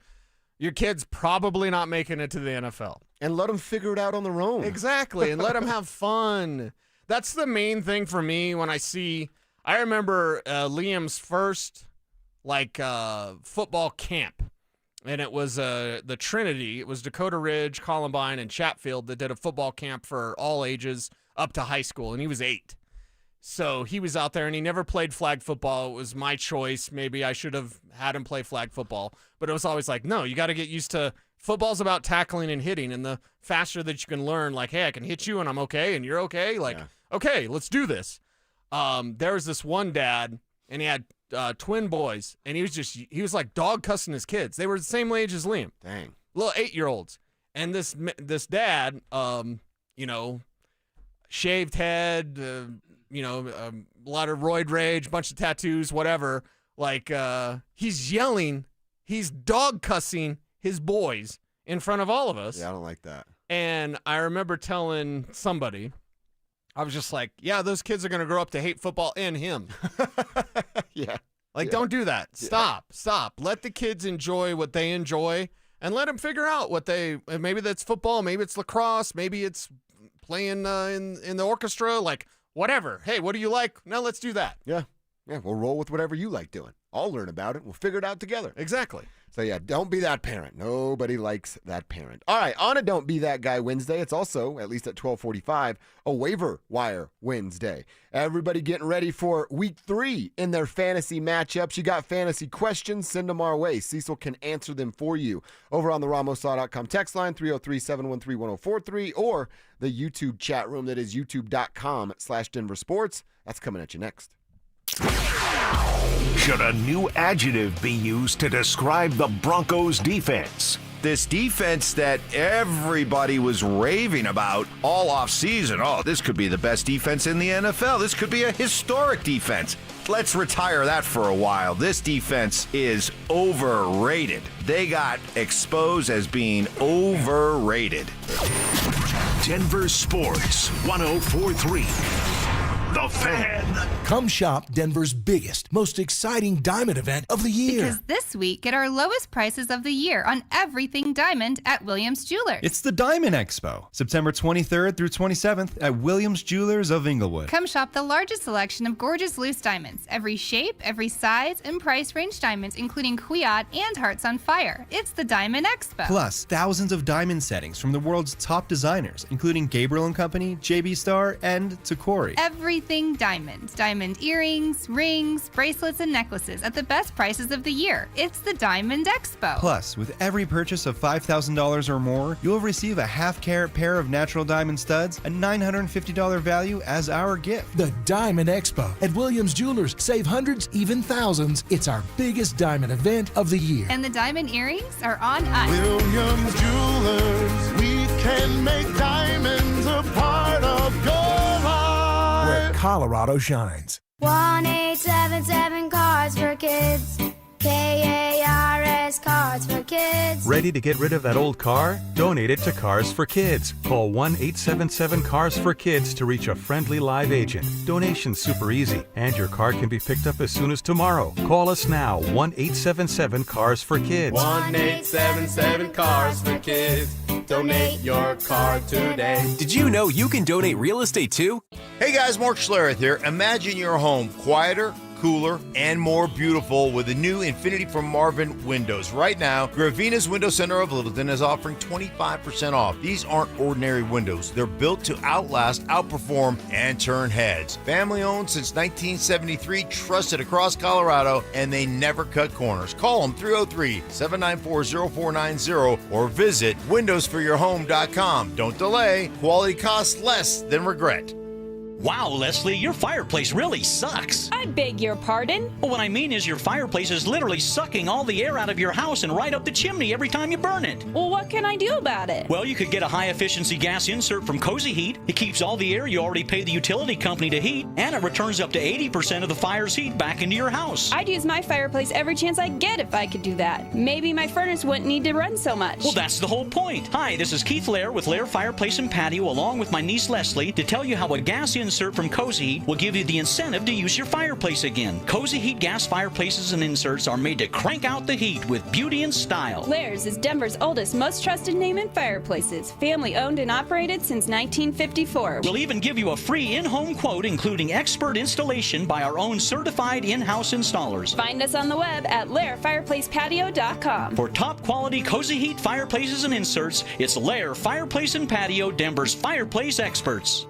kid's probably not making it to the NFL. And let them figure it out on their own. Exactly. And let them have fun. That's the main thing for me when I remember Liam's first football camp, and it was the Trinity. It was Dakota Ridge, Columbine, and Chatfield that did a football camp for all ages up to high school, and he was 8. So he was out there, and he never played flag football. It was my choice. Maybe I should have had him play flag football, but it was always like, no, you got to get used to football's about tackling and hitting, and the faster that you can learn, like, hey, I can hit you, and I'm okay, and you're okay, okay, let's do this. There was this one dad, and he had twin boys, and he was like dog cussing his kids. They were the same age as Liam. Dang. Little 8-year-olds. And this dad, shaved head, a lot of roid rage, bunch of tattoos, whatever. He's yelling, he's dog cussing his boys in front of all of us. Yeah, I don't like that. And I remember telling somebody, I was just like, yeah, those kids are going to grow up to hate football and him. Yeah. Don't do that. Stop. Let the kids enjoy what they enjoy and let them figure out maybe that's football, maybe it's lacrosse, maybe it's playing in the orchestra, whatever. Hey, what do you like? Now let's do that. Yeah. Yeah, we'll roll with whatever you like doing. I'll learn about it. We'll figure it out together. Exactly. So, yeah, don't be that parent. Nobody likes that parent. All right, on a Don't Be That Guy Wednesday, it's also, at least at 12:45, a waiver wire Wednesday. Everybody getting ready for week 3 in their fantasy matchups. You got fantasy questions, send them our way. Cecil can answer them for you over on the RamosLaw.com text line, 303-713-1043, or the YouTube chat room that is youtube.com/DenverSports. That's coming at you next. Should a new adjective be used to describe the Broncos defense? This defense that everybody was raving about all offseason. Oh, this could be the best defense in the NFL. This could be a historic defense. Let's retire that for a while. This defense is overrated. They got exposed as being overrated. Denver Sports 104.3. The Fan. Come shop Denver's biggest, most exciting diamond event of the year. Because this week, get our lowest prices of the year on everything diamond at Williams Jewelers. It's the Diamond Expo, September 23rd through 27th at Williams Jewelers of Inglewood. Come shop the largest selection of gorgeous loose diamonds, every shape, every size, and price range diamonds, including Quiot and Hearts on Fire. It's the Diamond Expo. Plus, thousands of diamond settings from the world's top designers, including Gabriel & Company, JB Star, and Tacori. Everything diamond. Diamond earrings, rings, bracelets, and necklaces at the best prices of the year. It's the Diamond Expo. Plus, with every purchase of $5,000 or more, you'll receive a half-carat pair of natural diamond studs, a $950 value as our gift. The Diamond Expo at Williams Jewelers. Save hundreds, even thousands. It's our biggest diamond event of the year. And the diamond earrings are on us. Williams Jewelers, we can make diamonds a part of your life. Where Colorado shines. 1-877 Cards for Kids. KARS Cards for Kids. Ready to get rid of that old car? Donate it to Cars for Kids. Call 1-877-CARS-FOR-KIDS to reach a friendly live agent. Donation's super easy, and your car can be picked up as soon as tomorrow. Call us now, 1-877-CARS-FOR-KIDS. 1-877-CARS-FOR-KIDS. Donate your car today. Did you know you can donate real estate too? Hey guys, Mark Schlereth here. Imagine your home quieter, cooler, and more beautiful with the new Infinity from Marvin windows. Right now, Gravina's Window Center of Littleton is offering 25% off. These aren't ordinary windows. They're built to outlast, outperform, and turn heads. Family owned since 1973, trusted across Colorado, and they never cut corners. Call them 303-794-0490 or visit windowsforyourhome.com. Don't delay. Quality costs less than regret. Wow, Leslie, your fireplace really sucks. I beg your pardon? Well, what I mean is your fireplace is literally sucking all the air out of your house and right up the chimney every time you burn it. Well, what can I do about it? Well, you could get a high-efficiency gas insert from Cozy Heat. It keeps all the air you already pay the utility company to heat, and it returns up to 80% of the fire's heat back into your house. I'd use my fireplace every chance I get if I could do that. Maybe my furnace wouldn't need to run so much. Well, that's the whole point. Hi, this is Keith Lair with Lair Fireplace and Patio, along with my niece Leslie, to tell you how a gas insert from Cozy Heat will give you the incentive to use your fireplace again. Cozy Heat gas fireplaces and inserts are made to crank out the heat with beauty and style. Lair's is Denver's oldest, most trusted name in fireplaces. Family owned and operated since 1954. We'll even give you a free in-home quote, including expert installation by our own certified in-house installers. Find us on the web at lairfireplacepatio.com. For top quality Cozy Heat fireplaces and inserts, it's Lair Fireplace and Patio, Denver's fireplace experts.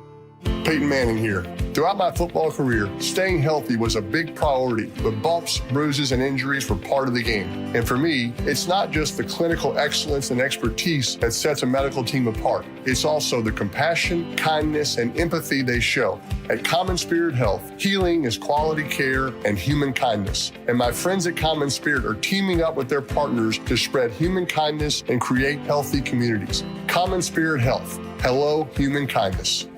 Peyton Manning here. Throughout my football career, staying healthy was a big priority, but bumps, bruises, and injuries were part of the game. And for me, it's not just the clinical excellence and expertise that sets a medical team apart. It's also the compassion, kindness, and empathy they show. At Common Spirit Health, healing is quality care and human kindness. And my friends at Common Spirit are teaming up with their partners to spread human kindness and create healthy communities. Common Spirit Health. Hello, human kindness.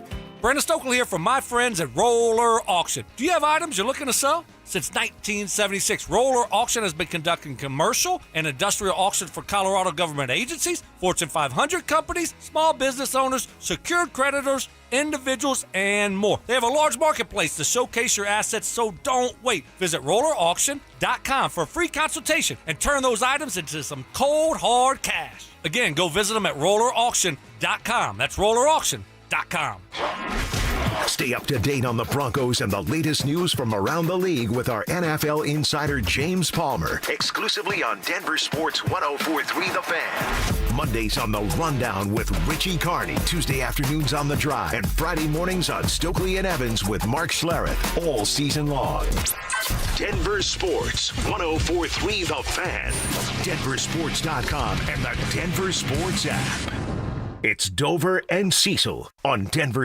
Brandon Stokely here from my friends at Roller Auction. Do you have items you're looking to sell? Since 1976, Roller Auction has been conducting commercial and industrial auctions for Colorado government agencies, Fortune 500 companies, small business owners, secured creditors, individuals, and more. They have a large marketplace to showcase your assets, so don't wait. Visit rollerauction.com for a free consultation and turn those items into some cold, hard cash. Again, go visit them at rollerauction.com. That's rollerauction.com. Stay up to date on the Broncos and the latest news from around the league with our NFL insider James Palmer, exclusively on Denver Sports 104.3 The Fan. Mondays on The Rundown with Richie Carney, Tuesday afternoons on The Drive, and Friday mornings on Stokely and Evans with Mark Schlereth, all season long. Denver Sports 104.3 The Fan, DenverSports.com, and the Denver Sports app. It's Dover and Cecil on Denver.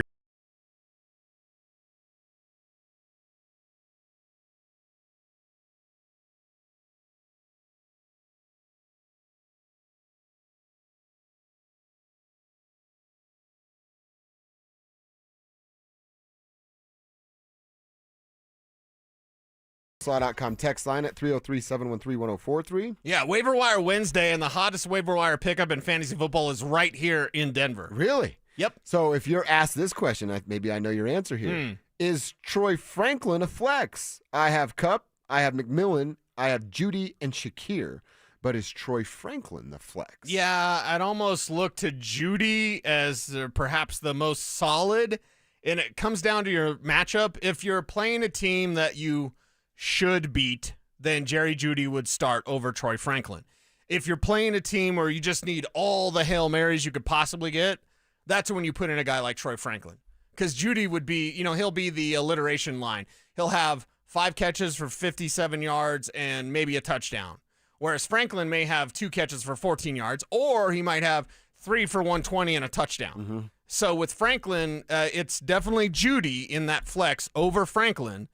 Slaw.com text line at 303-713-1043. Yeah, Waiver Wire Wednesday, and the hottest waiver wire pickup in fantasy football is right here in Denver. Really? Yep. So if you're asked this question, maybe I know your answer here. Is Troy Franklin a flex? I have Kupp, I have McMillan, I have Judy and Shakir. But is Troy Franklin the flex? Yeah, I'd almost look to Judy as perhaps the most solid. And it comes down to your matchup. If you're playing a team that you should beat, then Jerry Jeudy would start over Troy Franklin. If you're playing a team where you just need all the Hail Marys you could possibly get, that's when you put in a guy like Troy Franklin. Because Jeudy would be, he'll be the alliteration line. He'll have 5 catches for 57 yards and maybe a touchdown. Whereas Franklin may have 2 catches for 14 yards, or he might have 3 for 120 and a touchdown. Mm-hmm. So with Franklin, it's definitely Jeudy in that flex over Franklin.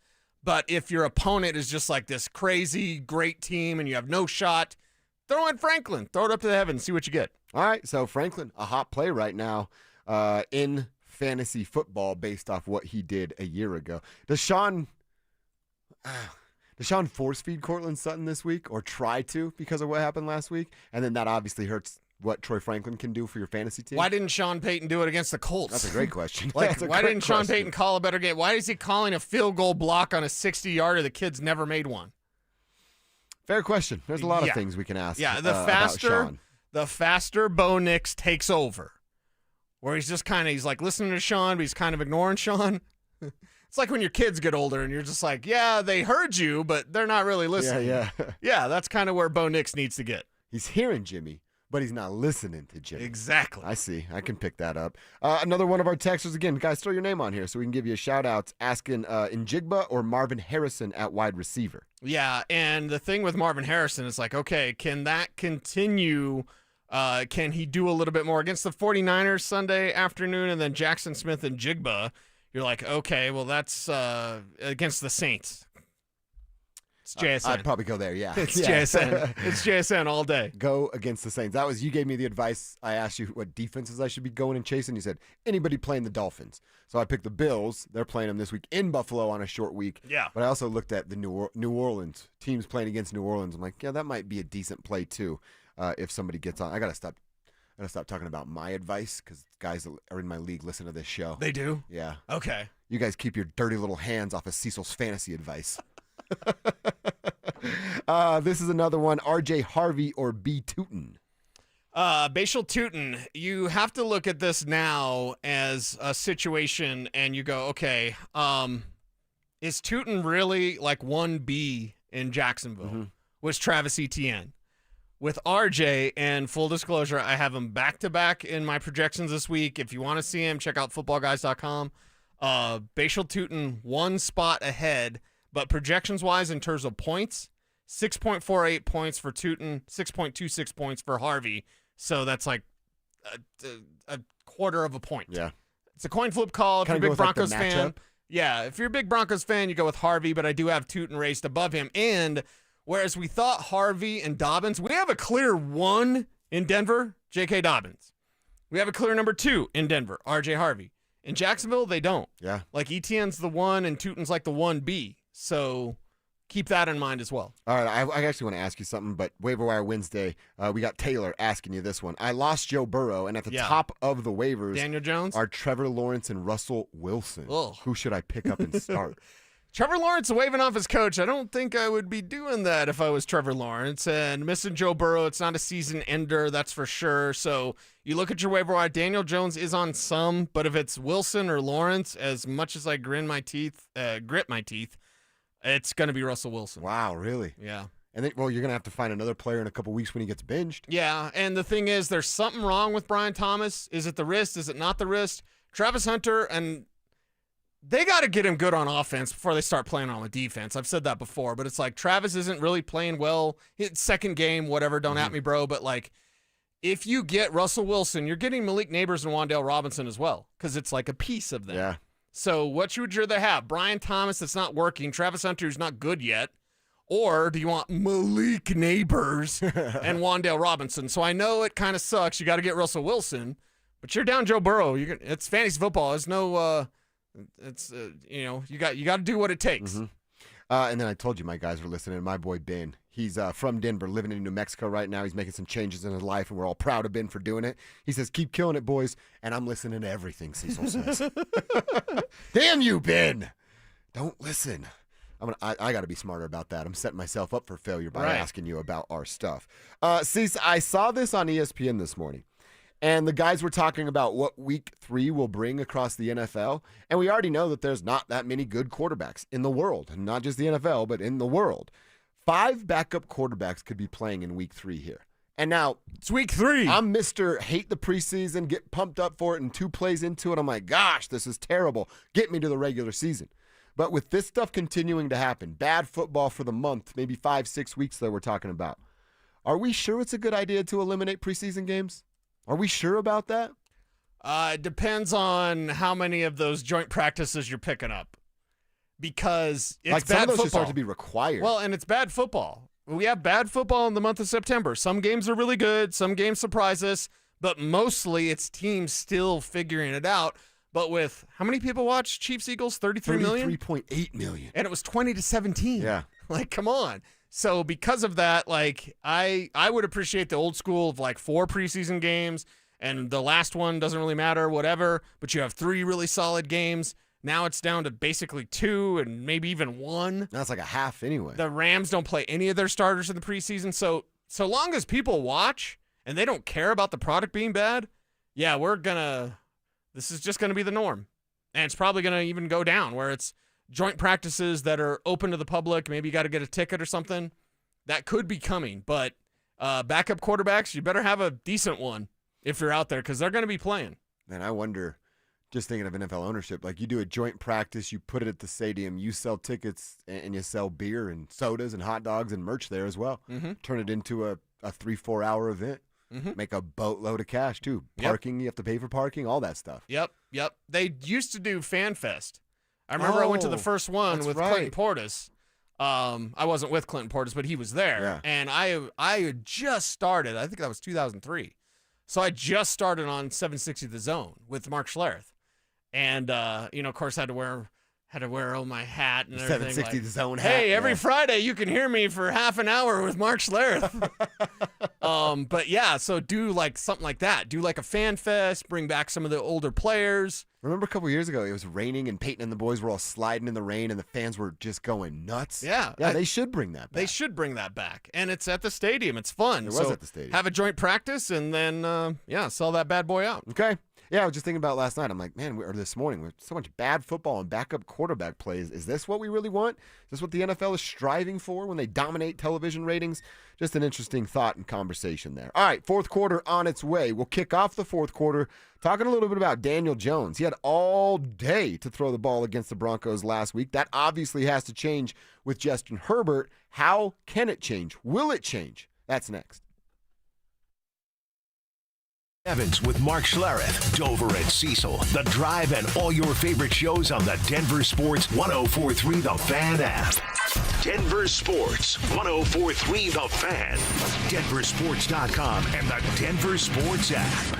But if your opponent is just like this crazy great team and you have no shot, throw in Franklin. Throw it up to the heavens. See what you get. All right, so Franklin, a hot play right now in fantasy football based off what he did a year ago. Does Sean force feed Cortland Sutton this week or try to because of what happened last week? And then that obviously hurts what Troy Franklin can do for your fantasy team. Why didn't Sean Payton do it against the Colts? That's a great question. Why didn't Sean Payton call a better game? Why is he calling a field goal block on a 60-yarder? The kid's never made one. Fair question. There's a lot of things we can ask. Yeah, about Sean. The faster Bo Nix takes over, where he's just he's like listening to Sean, but he's kind of ignoring Sean. It's like when your kids get older and you're just like, yeah, they heard you, but they're not really listening. Yeah. Yeah, that's kind of where Bo Nix needs to get. He's hearing Jimmy, but he's not listening to Jimmy. Exactly. I see. I can pick that up. Another one of our texters, again, guys, throw your name on here so we can give you a shout-out asking Njigba or Marvin Harrison at wide receiver. Yeah, and the thing with Marvin Harrison is like, okay, can that continue? Can he do a little bit more? Against the 49ers Sunday afternoon and then Jackson Smith and Njigba, you're like, okay, well, that's against the Saints. It's JSN. I'd probably go there, yeah. It's JSN. It's JSN all day. Go against the Saints. You gave me the advice. I asked you what defenses I should be going and chasing. You said, anybody playing the Dolphins. So I picked the Bills. They're playing them this week in Buffalo on a short week. Yeah. But I also looked at the New Orleans teams playing against New Orleans. I'm like, yeah, that might be a decent play too if somebody gets on. I got to stop talking about my advice because guys that are in my league listen to this show. They do? Yeah. Okay. You guys keep your dirty little hands off of Cecil's fantasy advice. This is another one. RJ Harvey or B. Tootin? Bashal Tootin, you have to look at this now as a situation and you go, okay, is Tootin really like 1B in Jacksonville? Was Travis Etienne? With RJ, and full disclosure, I have him back-to-back in my projections this week. If you want to see him, check out footballguys.com. Bashal Tootin, one spot ahead, but projections-wise in terms of points, 6.48 points for Tootin, 6.26 points for Harvey. So that's like a quarter of a point. Yeah. It's a coin flip call if you're a big Broncos fan. Yeah, if you're a big Broncos fan, you go with Harvey, but I do have Tootin raced above him. And whereas we thought Harvey and Dobbins, we have a clear 1 in Denver, J.K. Dobbins. We have a clear number 2 in Denver, R.J. Harvey. In Jacksonville, they don't. Yeah. Like Etienne's the 1 and Tootin's like the 1B. So keep that in mind as well. All right, I actually want to ask you something, but Waiver Wire Wednesday, we got Taylor asking you this one. I lost Joe Burrow, and at the top of the waivers Daniel Jones are Trevor Lawrence and Russell Wilson. Ugh. Who should I pick up and start? Trevor Lawrence waving off his coach. I don't think I would be doing that if I was Trevor Lawrence. And missing Joe Burrow, it's not a season ender, that's for sure. So you look at your waiver wire. Daniel Jones is on some, but if it's Wilson or Lawrence, as much as I grit my teeth, it's going to be Russell Wilson. Wow, really? Yeah. And then, well, you're going to have to find another player in a couple weeks when he gets binged. Yeah, and the thing is, there's something wrong with Brian Thomas. Is it the wrist? Is it not the wrist? Travis Hunter, and they got to get him good on offense before they start playing on the defense. I've said that before, but it's like Travis isn't really playing well. His second game, whatever, don't at me, bro. But, like, if you get Russell Wilson, you're getting Malik Neighbors and Wan'Dale Robinson as well because it's like a piece of them. Yeah. So what would you rather have? Brian Thomas that's not working, Travis Hunter who's not good yet, or do you want Malik Neighbors and Wan'Dale Robinson? So I know it kind of sucks. You got to get Russell Wilson, but you're down Joe Burrow. It's fantasy football. It's no, you got to do what it takes. And then I told you my guys were listening. My boy Ben, he's from Denver, living in New Mexico right now. He's making some changes in his life, and we're all proud of Ben for doing it. He says, keep killing it, boys. And I'm listening to everything Cecil says. Damn you, Ben. Don't listen. I got to be smarter about that. I'm setting myself up for failure by asking you about our stuff. Cecil, I saw this on ESPN this morning. And the guys were talking about what week 3 will bring across the NFL. And we already know that there's not that many good quarterbacks in the world. Not just the NFL, but in the world. 5 backup quarterbacks could be playing in week 3 here. And now, it's week 3. I'm Mr. Hate the preseason, get pumped up for it, and 2 plays into it, I'm like, gosh, this is terrible. Get me to the regular season. But with this stuff continuing to happen, bad football for the month, maybe 5-6 weeks that we're talking about, are we sure it's a good idea to eliminate preseason games? Are we sure about that? It depends on how many of those joint practices you're picking up. Because it's like bad some of those football. should start to be required. Well, and it's bad football. We have bad football in the month of September. Some games are really good. Some games surprise us. But mostly it's teams still figuring it out. But with how many people watch Chiefs-Eagles? 33 million? 33.8 million. And it was 20-17. Yeah. Like, come on. So because of that, like, I would appreciate the old school of like 4 preseason games and the last one doesn't really matter, whatever, but you have 3 really solid games. Now it's down to basically 2 and maybe even 1. That's like a half anyway. The Rams don't play any of their starters in the preseason. So long as people watch and they don't care about the product being bad, yeah, this is just going to be the norm. And it's probably going to even go down where it's joint practices that are open to the public. Maybe you got to get a ticket or something. That could be coming. But backup quarterbacks, you better have a decent one if you're out there because they're going to be playing. Man, I wonder, just thinking of NFL ownership, like you do a joint practice, you put it at the stadium, you sell tickets and you sell beer and sodas and hot dogs and merch there as well. Mm-hmm. Turn it into a 3-4 hour event. Mm-hmm. Make a boatload of cash too. Parking, You have to pay for parking, all that stuff. Yep. Yep. They used to do Fan Fest. I remember I went to the first one with Clinton Portis. I wasn't with Clinton Portis, but he was there. Yeah. And I had just started. I think that was 2003. So I just started on 760 The Zone with Mark Schlereth. And, of course, had to wear my hat and everything. 760 The Zone hat. Hey, every Friday you can hear me for half an hour with Mark Schlereth. But yeah, so do like something like that. Do like a fan fest, bring back some of the older players. Remember a couple years ago, it was raining and Payton and the boys were all sliding in the rain and the fans were just going nuts. Yeah. They should bring that back. They should bring that back. And it's at the stadium. It's fun. It was at the stadium. Have a joint practice and then, sell that bad boy out. Okay. Yeah, I was just thinking about last night. I'm like, man, or this morning, with so much bad football and backup quarterback plays. Is this what we really want? Is this what the NFL is striving for when they dominate television ratings? Just an interesting thought and conversation there. All right, fourth quarter on its way. We'll kick off the fourth quarter talking a little bit about Daniel Jones. He had all day to throw the ball against the Broncos last week. That obviously has to change with Justin Herbert. How can it change? Will it change? That's next. Evans with Mark Schlereth, Dover and Cecil, The Drive, and all your favorite shows on the Denver Sports 104.3 The Fan app. Denver Sports 104.3 The Fan, DenverSports.com, and the Denver Sports app.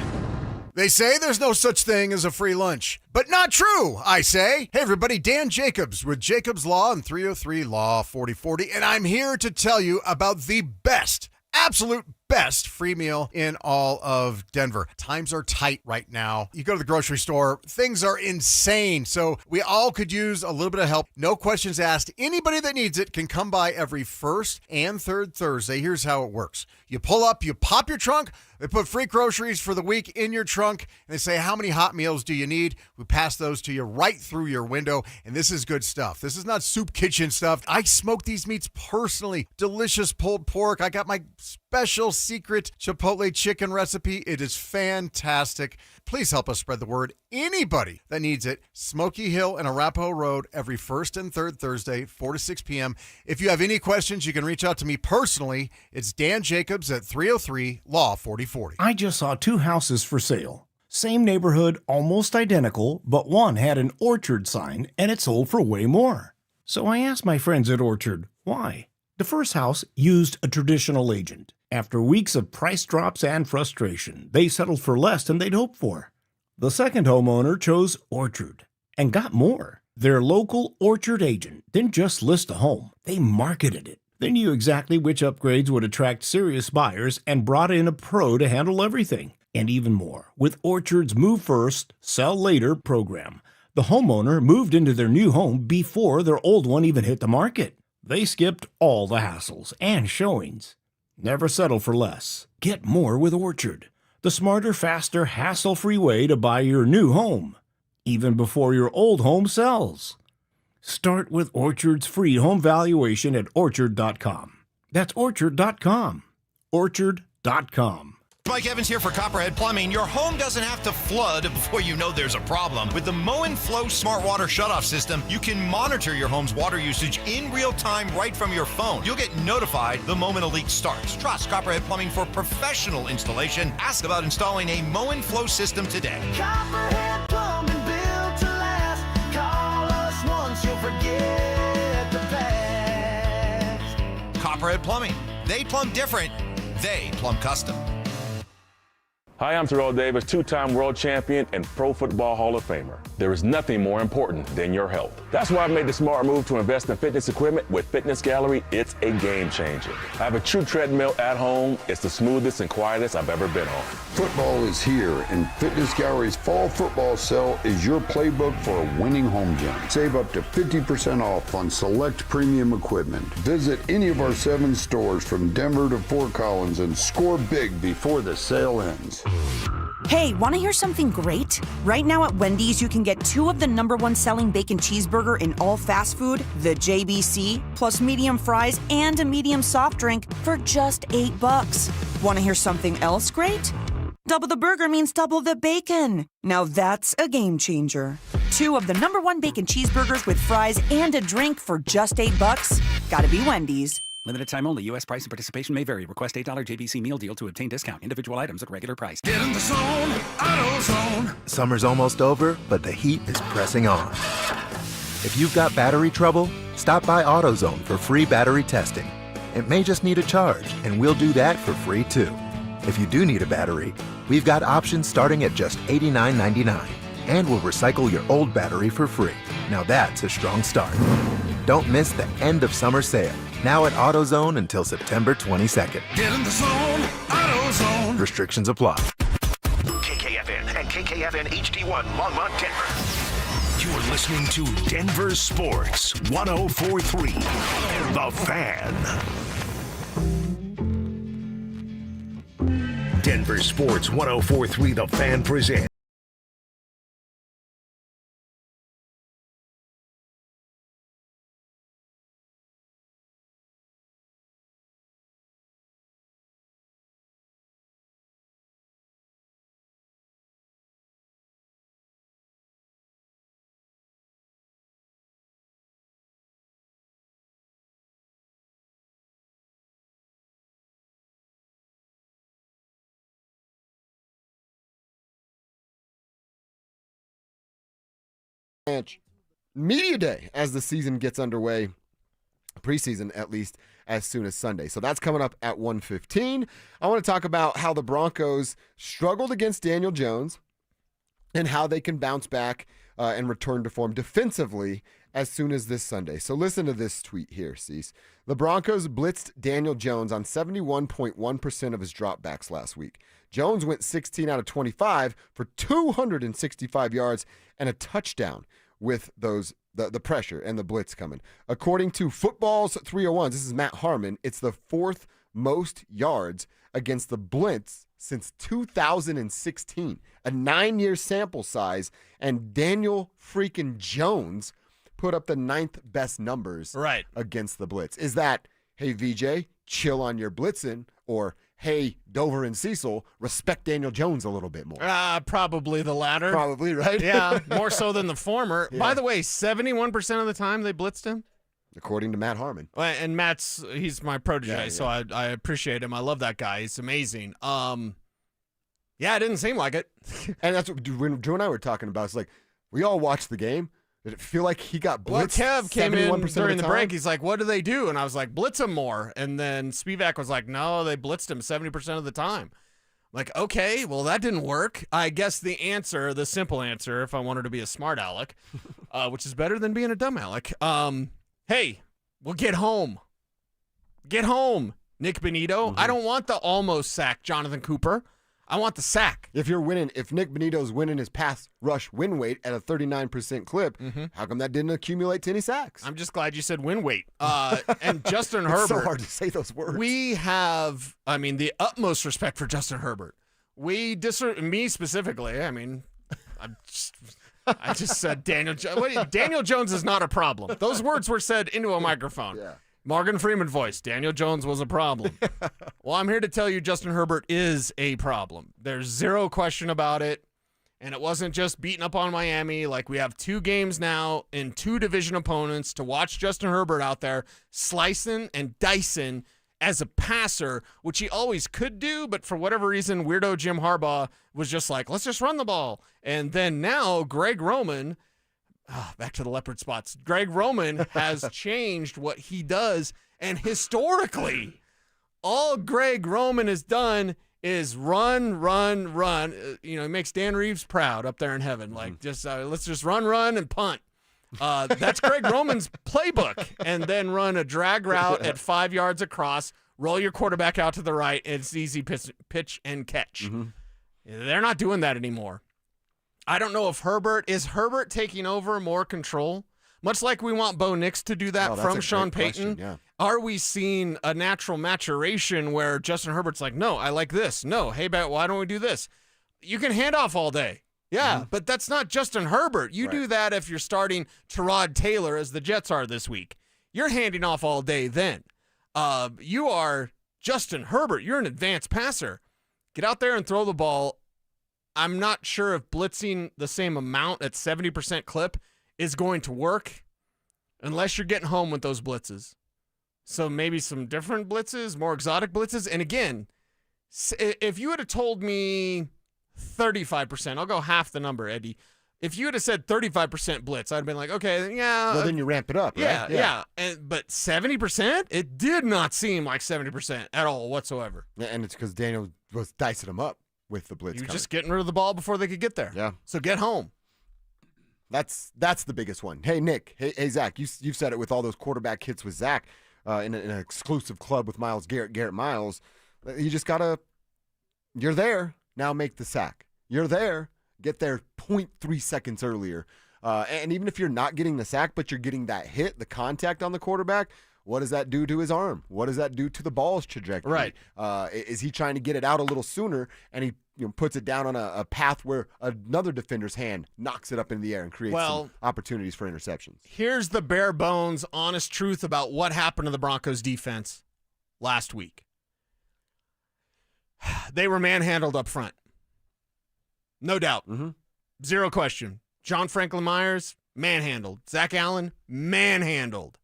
They say there's no such thing as a free lunch, but not true, I say. Hey, everybody, Dan Jacobs with Jacobs Law and 303 Law 4040, and I'm here to tell you about the best, absolute best free meal in all of Denver. Times are tight right now. You go to the grocery store, things are insane. So we all could use a little bit of help. No questions asked. Anybody that needs it can come by every first and third Thursday. Here's how it works. You pull up, you pop your trunk, they put free groceries for the week in your trunk, and they say, how many hot meals do you need? We pass those to you right through your window, and this is good stuff. This is not soup kitchen stuff. I smoke these meats personally. Delicious pulled pork. I got my special secret Chipotle chicken recipe. It is fantastic. Please help us spread the word. Anybody that needs it, Smoky Hill and Arapahoe Road every first and third Thursday, 4 to 6 p.m. If you have any questions, you can reach out to me personally. It's Dan Jacobs at 303 Law 4040. I just saw two houses for sale. Same neighborhood, almost identical, but one had an Orchard sign and it sold for way more. So I asked my friends at Orchard, why? The first house used a traditional agent. After weeks of price drops and frustration, they settled for less than they'd hoped for. The second homeowner chose Orchard and got more. Their local Orchard agent didn't just list a home, they marketed it. They knew exactly which upgrades would attract serious buyers and brought in a pro to handle everything. And even more, with Orchard's Move First, Sell Later program, the homeowner moved into their new home before their old one even hit the market. They skipped all the hassles and showings. Never settle for less. Get more with Orchard, the smarter, faster, hassle-free way to buy your new home, even before your old home sells. Start with Orchard's free home valuation at Orchard.com. That's Orchard.com. Orchard.com. Mike Evans here for Copperhead Plumbing. Your home doesn't have to flood before you know there's a problem. With the Mow and Flow Smart Water Shutoff System, you can monitor your home's water usage in real time right from your phone. You'll get notified the moment a leak starts. Trust Copperhead Plumbing for professional installation. Ask about installing a Mow and Flow system today. Copperhead Plumbing, built to last. Call us once, you'll forget the past. Copperhead Plumbing. They plumb different. They plumb custom. Hi, I'm Terrell Davis, two-time world champion and Pro Football Hall of Famer. There is nothing more important than your health. That's why I've made the smart move to invest in fitness equipment with Fitness Gallery. It's a game changer. I have a true treadmill at home. It's the smoothest and quietest I've ever been on. Football is here, and Fitness Gallery's fall football sale is your playbook for a winning home gym. Save up to 50% off on select premium equipment. Visit any of our 7 stores from Denver to Fort Collins and score big before the sale ends. Hey, want to hear something great? Right now at Wendy's, you can get 2 of the #1 selling bacon cheeseburger in all fast food, the JBC, plus medium fries and a medium soft drink for just $8. Want to hear something else great? Double the burger means double the bacon. Now that's a game changer. 2 of the #1 bacon cheeseburgers with fries and a drink for just $8. Gotta be Wendy's. Limited time only. U.S. price and participation may vary. Request $8 JBC meal deal to obtain discount. Individual items at regular price. Get in the zone, AutoZone. Summer's almost over, but the heat is pressing on. If you've got battery trouble, stop by AutoZone for free battery testing. It may just need a charge, and we'll do that for free too. If you do need a battery, we've got options starting at just $89.99. And we'll recycle your old battery for free. Now that's a strong start. Don't miss the end of summer sale. Now at AutoZone until September 22nd. Get in the zone, AutoZone. Restrictions apply. KKFN and KKFN HD1 Longmont, Denver. You're listening to Denver Sports 104.3. The Fan. Denver Sports 104.3 The Fan presents Media Day as the season gets underway, preseason at least, as soon as Sunday. So that's coming up at 1:15. I want to talk about how the Broncos struggled against Daniel Jones and how they can bounce back and return to form defensively as soon as this Sunday. So listen to this tweet here, Cease. The Broncos blitzed Daniel Jones on 71.1% of his dropbacks last week. Jones went 16 out of 25 for 265 yards and a touchdown with the pressure and the blitz coming. According to Football's 301s, this is Matt Harmon, it's the fourth most yards against the blitz since 2016, a 9-year sample size, and Daniel freaking Jones put up the 9th best numbers against the blitz. Is that, hey, VJ, chill on your blitzing, or hey, Dover and Cecil, respect Daniel Jones a little bit more? Probably the latter. Probably, right? Yeah, more so than the former. Yeah. By the way, 71% of the time they blitzed him. According to Matt Harmon. And he's my protege, Yeah. so I appreciate him. I love that guy. He's amazing. Yeah, it didn't seem like it. And that's what when Drew and I were talking about. It's like, we all watched the game. Did it feel like he got blitzed? Well, Kev came in 71% during of the time? break. He's like, what do they do? And I was like, blitz him more. And then Spivak was like, no, they blitzed him 70% of the time. I'm like, okay, well, that didn't work. I guess the simple answer, if I wanted to be a smart aleck, which is better than being a dumb aleck, hey, well, get home. Get home, Nick Benito. I don't want the almost sack Jonathan Cooper. I want the sack. If Nick Benito's winning his pass rush win weight at a 39% clip, how come that didn't accumulate to any sacks? I'm just glad you said win weight. And Justin Herbert. It's so hard to say those words. We have, the utmost respect for Justin Herbert. Me specifically, I just said Daniel Jones. Daniel Jones is not a problem. Those words were said into a microphone. Yeah. Morgan Freeman voice, Daniel Jones was a problem. Well, I'm here to tell you Justin Herbert is a problem. There's zero question about it. And it wasn't just beating up on Miami. Like, we have 2 games now in 2 division opponents to watch Justin Herbert out there slicing and dicing as a passer, which he always could do, but for whatever reason, weirdo Jim Harbaugh was just like, let's just run the ball. And then now Greg Roman, back to the leopard spots. Greg Roman has changed what he does, and historically, all Greg Roman has done is run. He makes Dan Reeves proud up there in heaven. Like, let's just run and punt. That's Greg Roman's playbook, and then run a drag route at 5 yards across, roll your quarterback out to the right, and it's easy pitch and catch. They're not doing that anymore. I don't know if Herbert taking over more control, much like we want Bo Nix to do that from Sean Payton. Yeah. Are we seeing a natural maturation where Justin Herbert's like, no, I like this. No, hey, why don't we do this? You can hand off all day. Yeah, but that's not Justin Herbert. You do that if you're starting Tyrod Taylor as the Jets are this week. You're handing off all day then. You are Justin Herbert. You're an advanced passer. Get out there and throw the ball. I'm not sure if blitzing the same amount at 70% clip is going to work unless you're getting home with those blitzes. So maybe some different blitzes, more exotic blitzes. And again, if you would have told me 35%, I'll go half the number, Eddie. If you would have said 35% blitz, I'd have been like, okay, yeah. Well, then you ramp it up, right? Yeah. But 70%? It did not seem like 70% at all whatsoever. Yeah, and it's because Daniel was dicing them up with the blitz. You're coming. just getting rid of the ball before they could get there. Yeah. So get home. That's the biggest one. Hey, Nick. Hey, Zach. You've said it with all those quarterback hits with Zach in an exclusive club with Myles Garrett Miles. You just gotta. You're there now. Make the sack. You're there. Get there 0.3 seconds earlier. And even if you're not getting the sack, but you're getting that hit, the contact on the quarterback. What does that do to his arm? What does that do to the ball's trajectory? Right. Is he trying to get it out a little sooner, and he puts it down on a path where another defender's hand knocks it up in the air and creates some opportunities for interceptions? Here's the bare bones, honest truth about what happened to the Broncos defense last week. They were manhandled up front. No doubt. Mm-hmm. Zero question. John Franklin Myers, manhandled. Zach Allen, manhandled.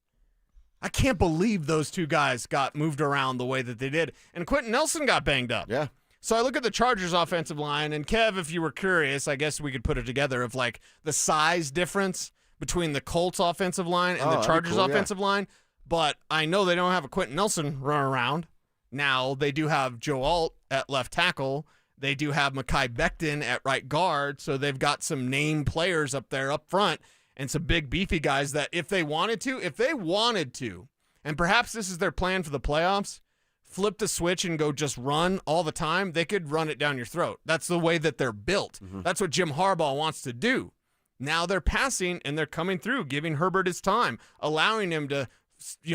I can't believe those two guys got moved around the way that they did. And Quentin Nelson got banged up. Yeah. So I look at the Chargers offensive line, and Kev, if you were curious, I guess we could put it together of like the size difference between the Colts offensive line and the Chargers offensive line. But I know they don't have a Quentin Nelson running around. Now they do have Joe Alt at left tackle. They do have Mekhi Becton at right guard. So they've got some name players up there up front and some big beefy guys that if they wanted to, and perhaps this is their plan for the playoffs, flip the switch and go just run all the time, they could run it down your throat. That's the way that they're built. Mm-hmm. That's what Jim Harbaugh wants to do. Now they're passing and they're coming through, giving Herbert his time, allowing him to,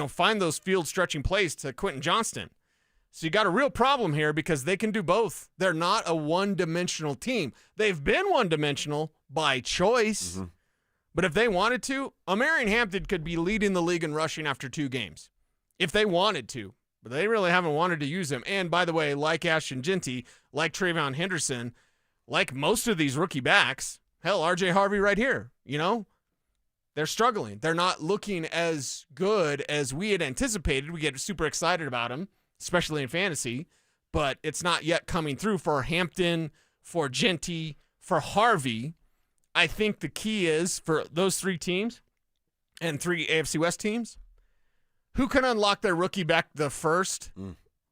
find those field stretching plays to Quentin Johnston. So you got a real problem here because they can do both. They're not a one-dimensional team. They've been one-dimensional by choice. Mm-hmm. But if they wanted to, Amarian Hampton could be leading the league in rushing after 2 games. If they wanted to. But they really haven't wanted to use him. And by the way, like Ashton Jeanty, like Travion Henderson, like most of these rookie backs, hell, RJ Harvey right here, they're struggling. They're not looking as good as we had anticipated. We get super excited about them, especially in fantasy, but it's not yet coming through for Hampton, for Jeanty, for Harvey. I think the key is for those 3 teams and 3 AFC West teams, who can unlock their rookie back the first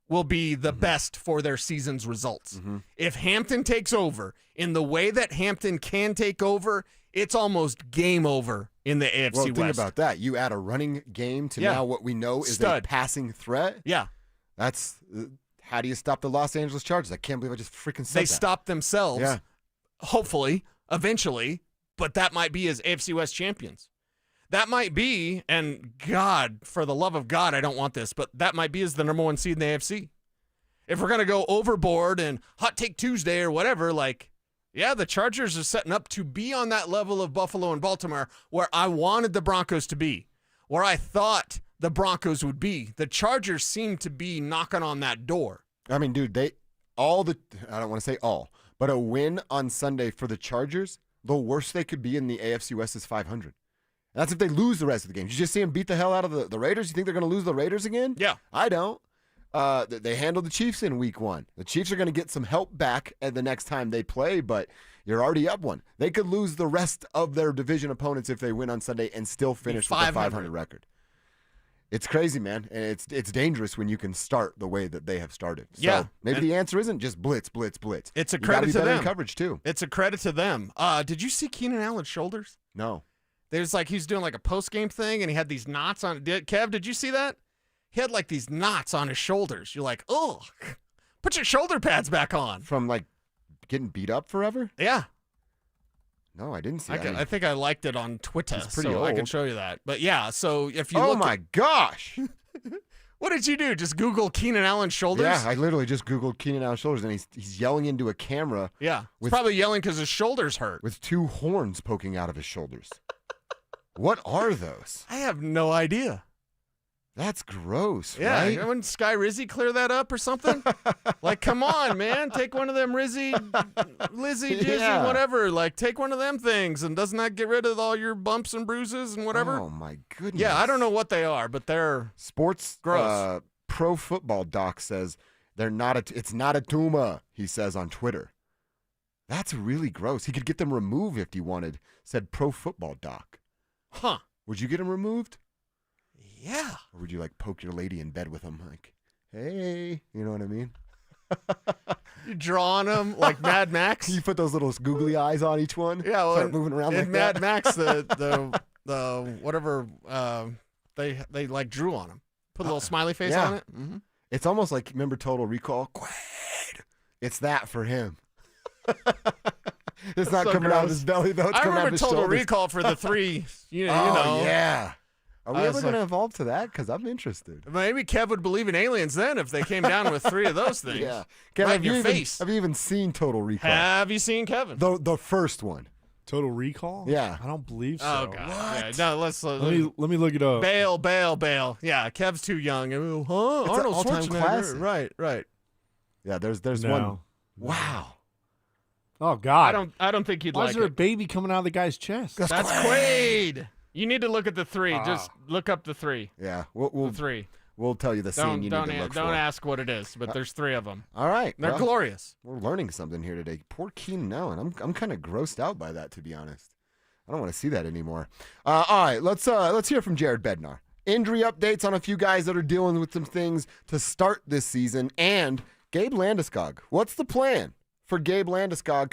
will be the best for their season's results. Mm-hmm. If Hampton takes over in the way that Hampton can take over, it's almost game over in the AFC West. Think about that. You add a running game to now what we know is a passing threat. Yeah. That's how do you stop the Los Angeles Chargers? I can't believe I just freaking said that. They stopped themselves, hopefully, eventually, but that might be as AFC West champions. That might be, and God, for the love of God, I don't want this, but that might be as the number 1 seed in the AFC. If we're going to go overboard and Hot Take Tuesday or whatever, the Chargers are setting up to be on that level of Buffalo and Baltimore where I wanted the Broncos to be, where I thought the Broncos would be. The Chargers seem to be knocking on that door. I mean, dude, I don't want to say all, but a win on Sunday for the Chargers, the worst they could be in the AFC West is 500. That's if they lose the rest of the games. You just see them beat the hell out of the Raiders? You think they're going to lose the Raiders again? Yeah. I don't. They handled the Chiefs in week 1. The Chiefs are going to get some help back at the next time they play, but you're already up 1. They could lose the rest of their division opponents if they win on Sunday and still finish with a 500 record. It's crazy, man. And it's dangerous when you can start the way that they have started. So maybe the answer isn't just blitz, blitz, blitz. It's a credit to them. In coverage, too. It's a credit to them. Did you see Keenan Allen's shoulders? No. There's he's doing a post-game thing, and he had these knots on it. Kev, did you see that? He had these knots on his shoulders. You're like, oh, put your shoulder pads back on. From getting beat up forever? Yeah. No, I didn't see that. I think I liked it on Twitter, it's pretty so old. I can show you that. But yeah, so if you look. Oh my gosh. What did you do? Just Google Keenan Allen's shoulders? Yeah, I literally just Googled Keenan Allen's shoulders, and he's yelling into a camera. Yeah, he's probably yelling because his shoulders hurt. With 2 horns poking out of his shoulders. What are those? I have no idea. That's gross, Yeah, right? wouldn't Sky Rizzy clear that up or something? Like, come on, man. Take one of them Lizzie, Jizzy, whatever. Like, take one of them things, and doesn't that get rid of all your bumps and bruises and whatever? Oh, my goodness. Yeah, I don't know what they are, but they're Sports gross. Pro Football Doc says it's not a tumor, he says on Twitter. That's really gross. He could get them removed if he wanted, said Pro Football Doc. Huh. Would you get him removed? Yeah. Or would you, like, poke your lady in bed with him? Like, hey, you know what I mean? You draw on them like Mad Max? You put those little googly eyes on each one? Yeah, well, start moving around in like Mad that? Max, the whatever, they like drew on him. Put a little smiley face on it. Mm-hmm. It's almost like, remember Total Recall? Quaid. It's that for him. It's not So coming out of gross. his belly, though. It's I coming out of remember his Total shoulders. Recall for the 3. You know. Oh, yeah. Are we I ever was going to like- evolve to that? Because I'm interested. Maybe Kev would believe in aliens then if they came down with 3 of those things. Yeah. Right have in your you even, face. Have you even seen Total Recall? Have you seen Kevin? The first one. Total Recall? Yeah. I don't believe so. Oh, God. Yeah, no, let's Let me look it up. Bail. Yeah, Kev's too young. Huh? It's an Arnold all-time Schwarzenegger. classic. Right. Yeah, there's No. one. Wow. Oh God! I don't think you'd Why like is there it. a baby coming out of the guy's chest? That's Quaid. You need to look at the 3. Just look up the 3. Yeah, we'll The 3. We'll tell you the scene you need to look for. Don't ask what it is, but there's 3 of them. All right. They're well, glorious. We're learning something here today. Poor Keenan Allen. I'm kind of grossed out by that, to be honest. I don't want to see that anymore. All right, let's hear from Jared Bednar. Injury updates on a few guys that are dealing with some things to start this season, and Gabe Landeskog. What's the plan for Gabe Landeskog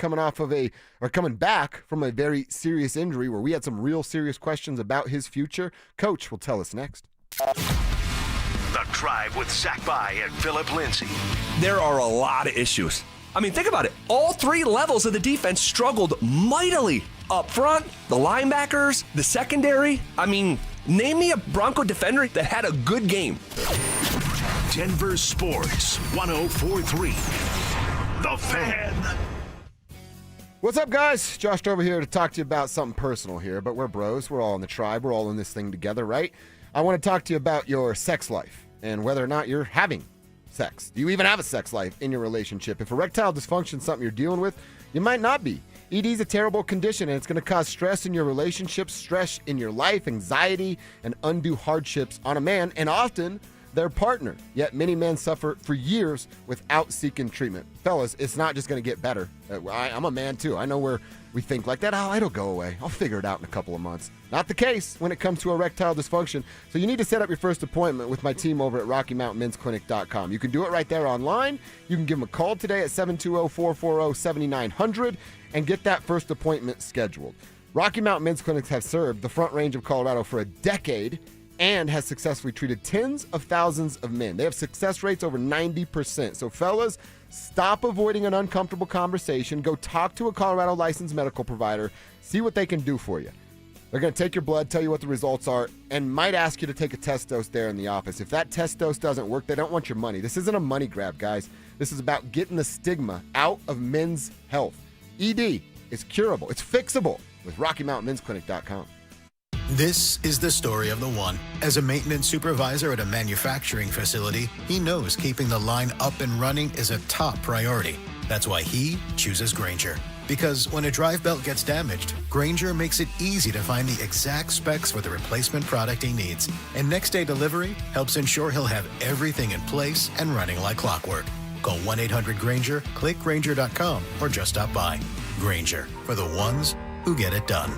coming back from a very serious injury where we had some real serious questions about his future? Coach will tell us next. The Drive with Zach By and Philip Lindsay. There are a lot of issues. I mean, think about it. All 3 levels of the defense struggled mightily. Up front, the linebackers, the secondary. I mean, name me a Bronco defender that had a good game. Denver Sports 1043. The Fan. What's up, guys? Josh over here to talk to you about something personal here, but we're bros. We're all in the tribe. We're all in this thing together, right? I want to talk to you about your sex life and whether or not you're having sex. Do you even have a sex life in your relationship? If erectile dysfunction is something you're dealing with, you might not be. ED is a terrible condition, and it's going to cause stress in your relationships, stress in your life, anxiety, and undue hardships on a man, and often their partner. Yet many men suffer for years without seeking treatment. Fellas, it's not just going to get better. I'm a man too. I know where we think like that, it'll go away. I'll figure it out in a couple of months. Not the case when it comes to erectile dysfunction. So you need to set up your first appointment with my team over at RockyMountainMen'sClinic.com. You can do it right there online. You can give them a call today at 720-440-7900 and get that first appointment scheduled. Rocky Mountain Men's Clinics have served the Front Range of Colorado for a decade and has successfully treated tens of thousands of men. They have success rates over 90%. So fellas, stop avoiding an uncomfortable conversation. Go talk to a Colorado licensed medical provider. See what they can do for you. They're going to take your blood, tell you what the results are, and might ask you to take a test dose there in the office. If that test dose doesn't work, they don't want your money. This isn't a money grab, guys. This is about getting the stigma out of men's health. ED is curable. It's fixable with RockyMountainMen'sClinic.com. This is the story of the one. As a maintenance supervisor at a manufacturing facility, he knows keeping the line up and running is a top priority. That's why he chooses Grainger. Because when a drive belt gets damaged, Grainger makes it easy to find the exact specs for the replacement product he needs. And next day delivery helps ensure he'll have everything in place and running like clockwork. Call 1-800-GRAINGER, click Grainger.com, or just stop by. Grainger, for the ones who get it done.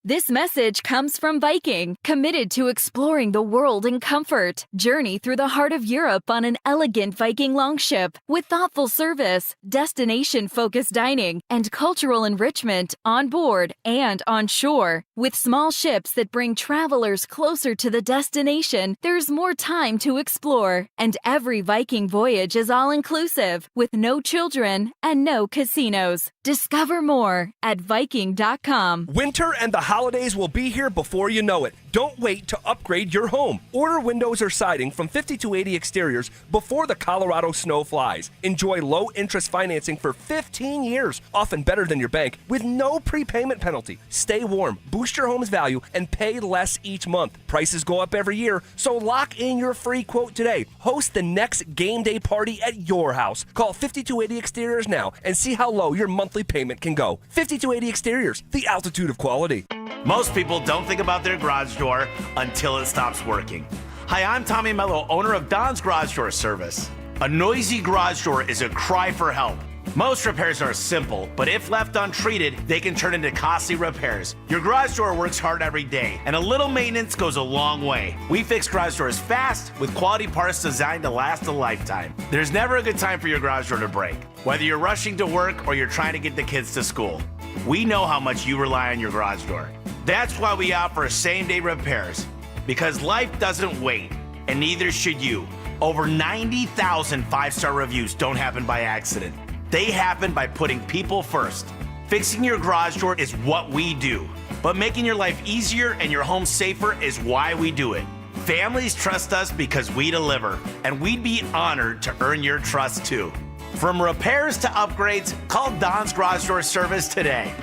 This message comes from Viking, committed to exploring the world in comfort. Journey through the heart of Europe on an elegant Viking longship with thoughtful service, destination-focused dining, and cultural enrichment on board and on shore. With small ships that bring travelers closer to the destination, there's more time to explore. And every Viking voyage is all-inclusive, with no children and no casinos. Discover more at Viking.com. Winter and the holidays will be here before you know it. Don't wait to upgrade your home. Order windows or siding from 5280 Exteriors before the Colorado snow flies. Enjoy low-interest financing for 15 years, often better than your bank, with no prepayment penalty. Stay warm, boost your home's value, and pay less each month. Prices go up every year, so lock in your free quote today. Host the next game day party at your house. Call 5280 Exteriors now and see how low your monthly payment can go. 5280 Exteriors, the altitude of quality. Most people don't think about their garage door until it stops working. Hi, I'm Tommy Mello, owner of Don's Garage Door Service. A noisy garage door is a cry for help. Most repairs are simple, but if left untreated, they can turn into costly repairs. Your garage door works hard every day, and a little maintenance goes a long way. We fix garage doors fast with quality parts designed to last a lifetime. There's never a good time for your garage door to break, whether you're rushing to work or you're trying to get the kids to school. We know how much you rely on your garage door. That's why we offer same-day repairs, because life doesn't wait, and neither should you. Over 90,000 five-star reviews don't happen by accident. They happen by putting people first. Fixing your garage door is what we do, but making your life easier and your home safer is why we do it. Families trust us because we deliver, and we'd be honored to earn your trust too. From repairs to upgrades, call Don's Garage Door Service today.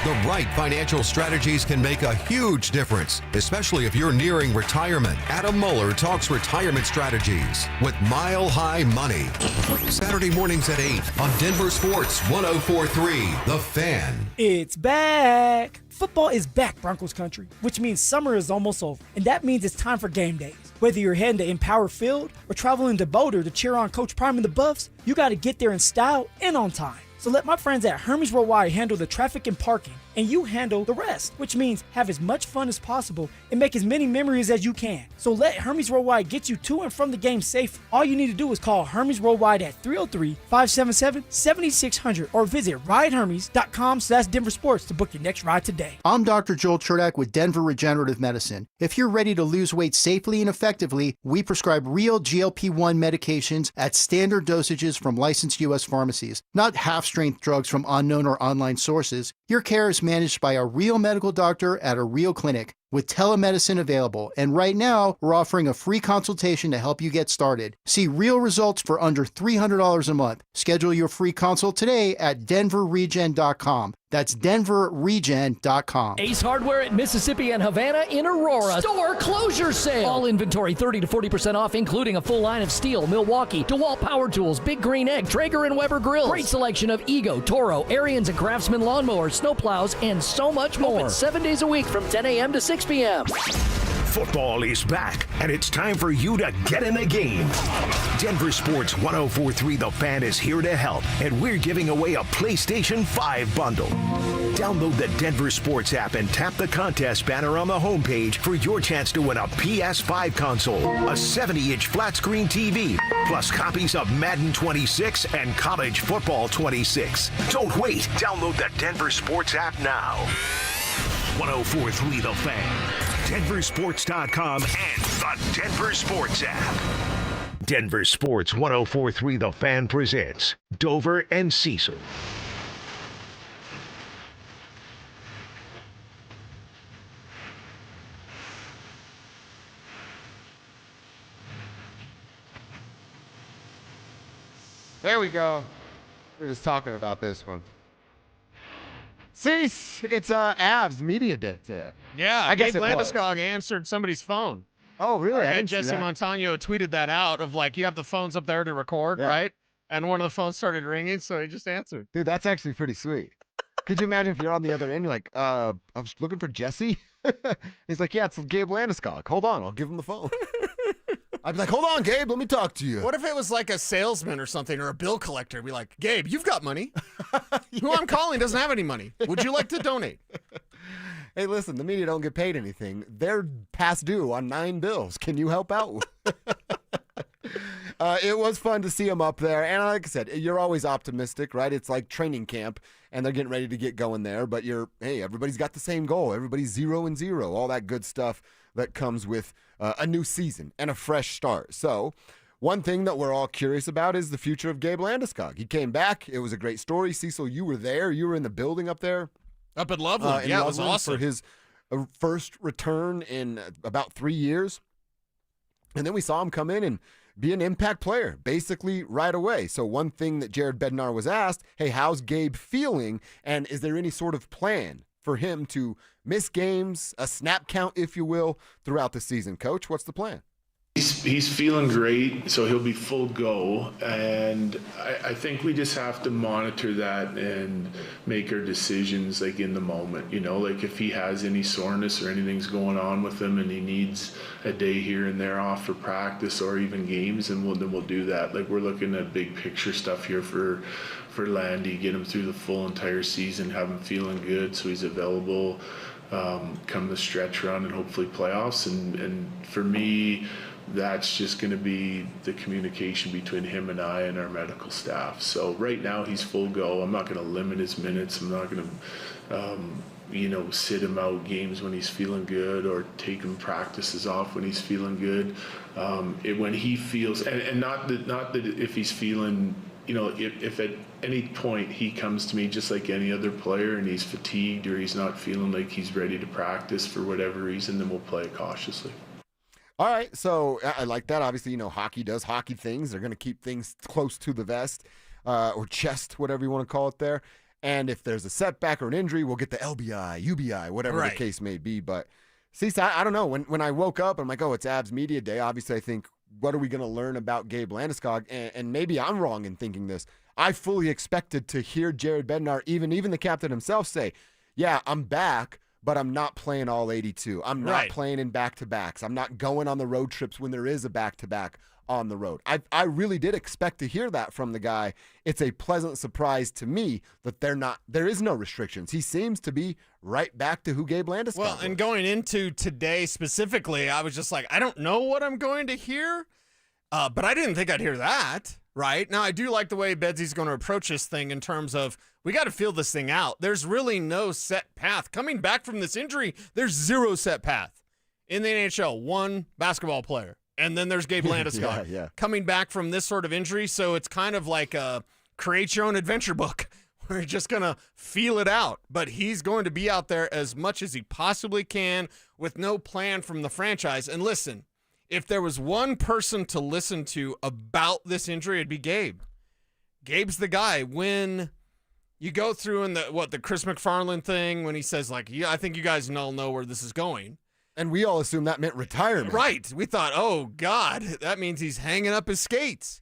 The right financial strategies can make a huge difference, especially if you're nearing retirement. Adam Mueller talks retirement strategies with Mile High Money. Saturday mornings at 8 on Denver Sports 104.3 The Fan. It's back. Football is back, Broncos country, which means summer is almost over. And that means it's time for game days. Whether you're heading to Empower Field or traveling to Boulder to cheer on Coach Prime and the Buffs, you got to get there in style and on time. So let my friends at Hermes Worldwide handle the traffic and parking, and you handle the rest, which means have as much fun as possible and make as many memories as you can. So let Hermes Worldwide get you to and from the game safe. All you need to do is call Hermes Worldwide at 303-577-7600 or visit ridehermes.com/DenverSports to book your next ride today. I'm Dr. Joel Cherdak with Denver Regenerative Medicine. If you're ready to lose weight safely and effectively, we prescribe real GLP-1 medications at standard dosages from licensed U.S. pharmacies, not half-strength drugs from unknown or online sources. Your care is managed by a real medical doctor at a real clinic with telemedicine available. And right now, we're offering a free consultation to help you get started. See real results for under $300 a month. Schedule your free consult today at DenverRegen.com. That's DenverRegen.com. Ace Hardware at Mississippi and Havana in Aurora. Store closure sale. All inventory 30 to 40% off, including a full line of Steel, Milwaukee, DeWalt Power Tools, Big Green Egg, Traeger and Weber grills. Great selection of Ego, Toro, Ariens and Craftsman lawnmowers, snowplows, and so much more. Open 7 days a week from 10 a.m. to 6 p.m. Football is back, and it's time for you to get in the game. Denver Sports 104.3 The Fan is here to help, and we're giving away a PlayStation 5 bundle. Download the Denver Sports app and tap the contest banner on the homepage for your chance to win a PS5 console, a 70-inch flat-screen TV, plus copies of Madden 26 and College Football 26. Don't wait. Download the Denver Sports app now. 104.3 The Fan, DenverSports.com, and the Denver Sports app. Denver Sports 104.3 The Fan presents Dover and Cecil. There we go. We're just talking about this one. See, it's Avs Media Day today. Yeah, I guess Gabe it was. Landeskog answered somebody's phone. Oh, really? I And didn't see Jesse that. Montano tweeted that out of like, you have the phones up there to record, Yeah. right? And one of the phones started ringing, so he just answered. Dude, that's actually pretty sweet. Could you imagine if you're on the other end, you're like, I was looking for Jesse? He's like, yeah, it's Gabe Landeskog. Hold on, I'll give him the phone. I'd be like, hold on, Gabe, let me talk to you. What if it was like a salesman or something, or a bill collector? Be like, Gabe, you've got money. Who I'm calling doesn't have any money. Would you like to donate? Hey, listen, the media don't get paid anything. They're past due on 9 bills. Can you help out? It was fun to see him up there. And like I said, you're always optimistic, right? It's like training camp, and they're getting ready to get going there. But hey, everybody's got the same goal. Everybody's 0-0, all that good stuff that comes with a new season and a fresh start. So one thing that we're all curious about is the future of Gabe Landeskog. He came back. It was a great story. Cecil, you were there. You were in the building up there. Up in Loveland. Yeah, it was awesome. For his first return in about 3 years. And then we saw him come in and be an impact player basically right away. So one thing that Jared Bednar was asked, hey, how's Gabe feeling? And is there any sort of plan for him to miss games, a snap count, if you will, throughout the season? Coach, what's the plan? He's feeling great, so he'll be full go, and I think we just have to monitor that and make our decisions like in the moment, like if he has any soreness or anything's going on with him and he needs a day here and there off for practice or even games, and then we'll do that. Like we're looking at big picture stuff here for Landy, get him through the full entire season, have him feeling good so he's available come the stretch run and hopefully playoffs, and for me, that's just going to be the communication between him and I and our medical staff. So right now he's full go. I'm not going to limit his minutes. I'm not going to, sit him out games when he's feeling good or take him practices off when he's feeling good. When he feels, and not that if he's feeling, if at any point he comes to me just like any other player and he's fatigued or he's not feeling like he's ready to practice for whatever reason, then we'll play it cautiously. All right, so I like that. Obviously, hockey does hockey things. They're going to keep things close to the vest or chest, whatever you want to call it there. And if there's a setback or an injury, we'll get the LBI, UBI, whatever the case may be. But, I don't know. When I woke up, I'm like, oh, it's Avs Media Day. Obviously, I think, what are we going to learn about Gabe Landeskog? And maybe I'm wrong in thinking this. I fully expected to hear Jared Bednar, even the captain himself, say, yeah, I'm back, but I'm not playing all 82. I'm not playing in back-to-backs. I'm not going on the road trips when there is a back-to-back on the road. I really did expect to hear that from the guy. It's a pleasant surprise to me that there is no restrictions. He seems to be right back to who Gabe Landeskog was. And going into today specifically, I was just like, I don't know what I'm going to hear, but I didn't think I'd hear that. Right? Now, I do like the way Bedsy's going to approach this thing in terms of we got to feel this thing out. There's really no set path. Coming back from this injury, there's zero set path. In the NHL, one basketball player, and then there's Gabe Landeskog coming back from this sort of injury. So it's kind of like a create your own adventure book where you're just going to feel it out. But he's going to be out there as much as he possibly can with no plan from the franchise. And listen, if there was one person to listen to about this injury, it'd be Gabe. Gabe's the guy. When you go through in the Chris McFarland thing, when he says, like, yeah, I think you guys all know where this is going. And we all assumed that meant retirement. Right. We thought, oh, God, that means he's hanging up his skates.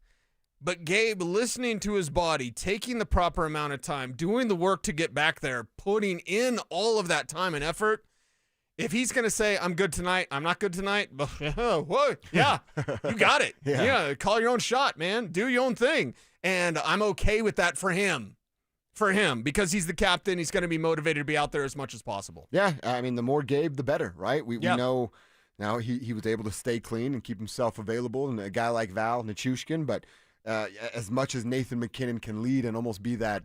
But Gabe, listening to his body, taking the proper amount of time, doing the work to get back there, putting in all of that time and effort, if he's going to say, I'm good tonight, I'm not good tonight, whoa, yeah, you got it. Yeah, call your own shot, man. Do your own thing. And I'm okay with that for him. Because he's the captain, he's going to be motivated to be out there as much as possible. Yeah, I mean, the more Gabe, the better, right? We know now he was able to stay clean and keep himself available, and a guy like Val Nichushkin, but as much as Nathan McKinnon can lead and almost be that,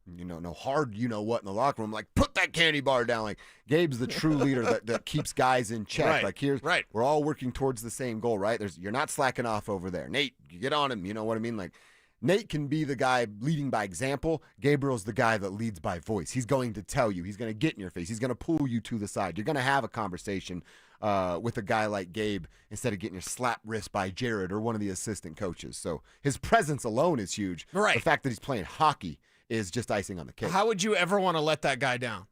no hard, what in the locker room, like put that candy bar down. Like Gabe's the true leader that keeps guys in check. Right. Like we're all working towards the same goal, right? You're not slacking off over there. Nate, you get on him. You know what I mean? Like Nate can be the guy leading by example. Gabriel's the guy that leads by voice. He's going to tell you. He's going to get in your face. He's going to pull you to the side. You're going to have a conversation with a guy like Gabe instead of getting your slap wrist by Jared or one of the assistant coaches. So his presence alone is huge. Right. The fact that he's playing hockey is just icing on the cake. How would you ever want to let that guy down?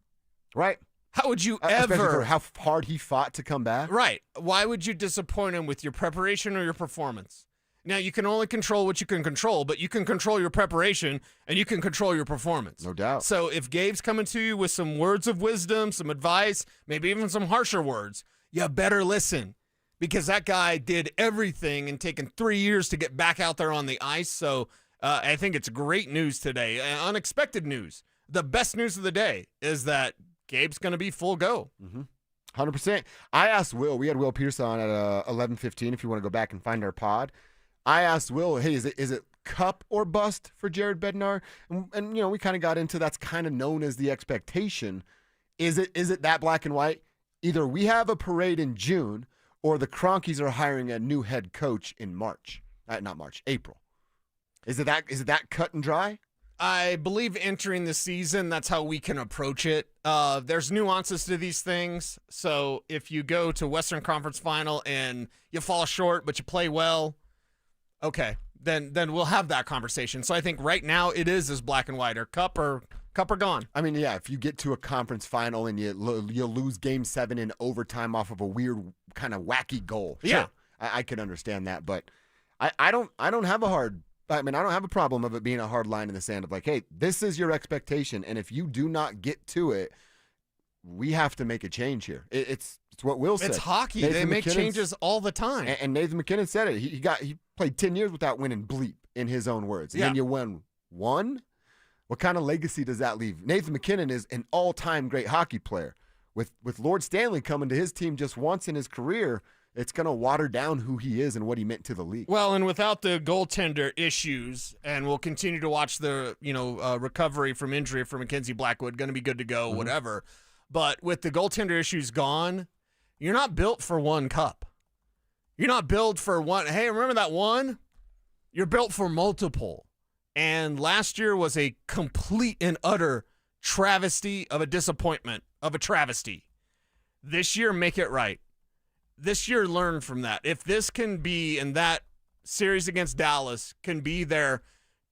Right. How would you Especially ever? for how hard he fought to come back. Right. Why would you disappoint him with your preparation or your performance? Now, you can only control what you can control, but you can control your preparation and you can control your performance. No doubt. So if Gabe's coming to you with some words of wisdom, some advice, maybe even some harsher words, you better listen, because that guy did everything and taken 3 years to get back out there on the ice. So I think it's great news today, unexpected news. The best news of the day is that Gabe's going to be full go. 100%. I asked Will. We had Will Pierce on at 11:15. If you want to go back and find our pod, I asked Will, "Hey, is it cup or bust for Jared Bednar?" And we kind of got into that's kind of known as the expectation. Is it that black and white? Either we have a parade in June, or the Cronkies are hiring a new head coach in March. Not March, April. Is it that cut and dry? I believe entering the season, that's how we can approach it. There's nuances to these things. So if you go to Western Conference Final and you fall short, but you play well, okay, then we'll have that conversation. So I think right now it is as black and white, or cup or gone. I mean, yeah, if you get to a conference final and you lose Game 7 in overtime off of a weird kind of wacky goal, yeah, sure, I can understand that. But I don't have I don't have a problem of it being a hard line in the sand of like, hey, this is your expectation, and if you do not get to it, we have to make a change here. It's what Will said. It's hockey. Nathan They make McKinnon's- changes all the time. And Nathan McKinnon said it. He played 10 years without winning bleep, in his own words. And then you win one. What kind of legacy does that leave? Nathan McKinnon is an all-time great hockey player. With Lord Stanley coming to his team just once in his career, it's going to water down who he is and what he meant to the league. Well, and without the goaltender issues, and we'll continue to watch the recovery from injury for Mackenzie Blackwood, going to be good to go, whatever. But with the goaltender issues gone, you're not built for one cup. You're not built for one. Hey, remember that one? You're built for multiple. And last year was a complete and utter travesty of a disappointment, of a travesty. This year, make it right. This year, learn from that. If this can be, in that series against Dallas, can be their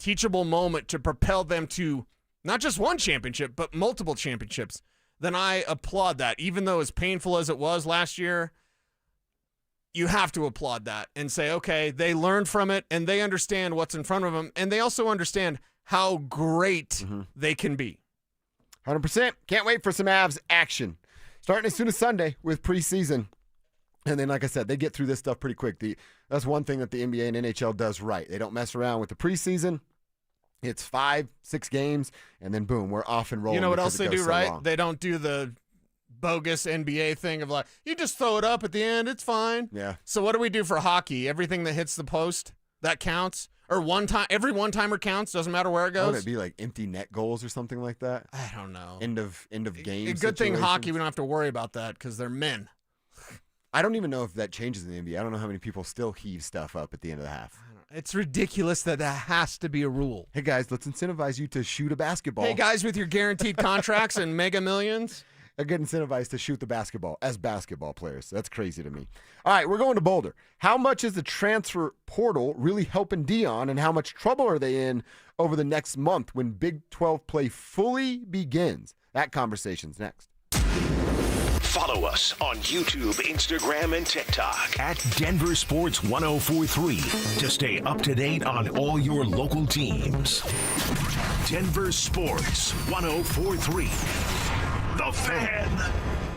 teachable moment to propel them to not just one championship, but multiple championships, then I applaud that. Even though as painful as it was last year, you have to applaud that and say, okay, they learned from it and they understand what's in front of them, and they also understand how great they can be. 100%. Can't wait for some Avs action. Starting as soon as Sunday with preseason. And then, like I said, they get through this stuff pretty quick. That's one thing that the NBA and NHL does right. They don't mess around with the preseason. It's 5-6 games, and then boom, we're off and rolling. You know what else because it they goes do so right? long. They don't do the bogus NBA thing of like, you just throw it up at the end, it's fine. Yeah. So what do we do for hockey? Everything that hits the post, that counts? Or every one-timer counts, doesn't matter where it goes? Would it be like empty net goals or something like that? I don't know. End of game. A good thing situations? hockey, we don't have to worry about that because they're men. I don't even know if that changes in the NBA. I don't know how many people still heave stuff up at the end of the half. It's ridiculous that has to be a rule. Hey, guys, let's incentivize you to shoot a basketball. Hey, guys, with your guaranteed contracts and mega millions. I get incentivized to shoot the basketball as basketball players. That's crazy to me. All right, we're going to Boulder. How much is the transfer portal really helping Dion, and how much trouble are they in over the next month when Big 12 play fully begins? That conversation's next. Follow us on YouTube, Instagram, and TikTok at Denver Sports 1043 to stay up to date on all your local teams. Denver Sports 1043. The Fan.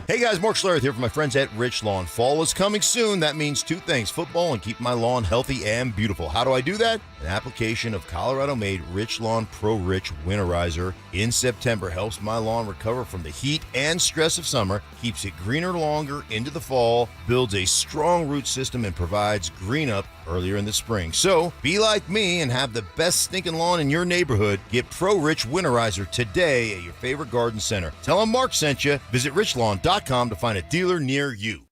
Hey guys, Mark Schlereth here from my friends at Rich Lawn. Fall is coming soon. That means two things: football and keep my lawn healthy and beautiful. How do I do that? An application of Colorado-made Rich Lawn Pro Rich Winterizer in September helps my lawn recover from the heat and stress of summer, keeps it greener longer into the fall, builds a strong root system, and provides green up earlier in the spring. So be like me and have the best stinking lawn in your neighborhood. Get Pro Rich Winterizer today at your favorite garden center. Tell them Mark sent you. Visit richlawn.com to find a dealer near you.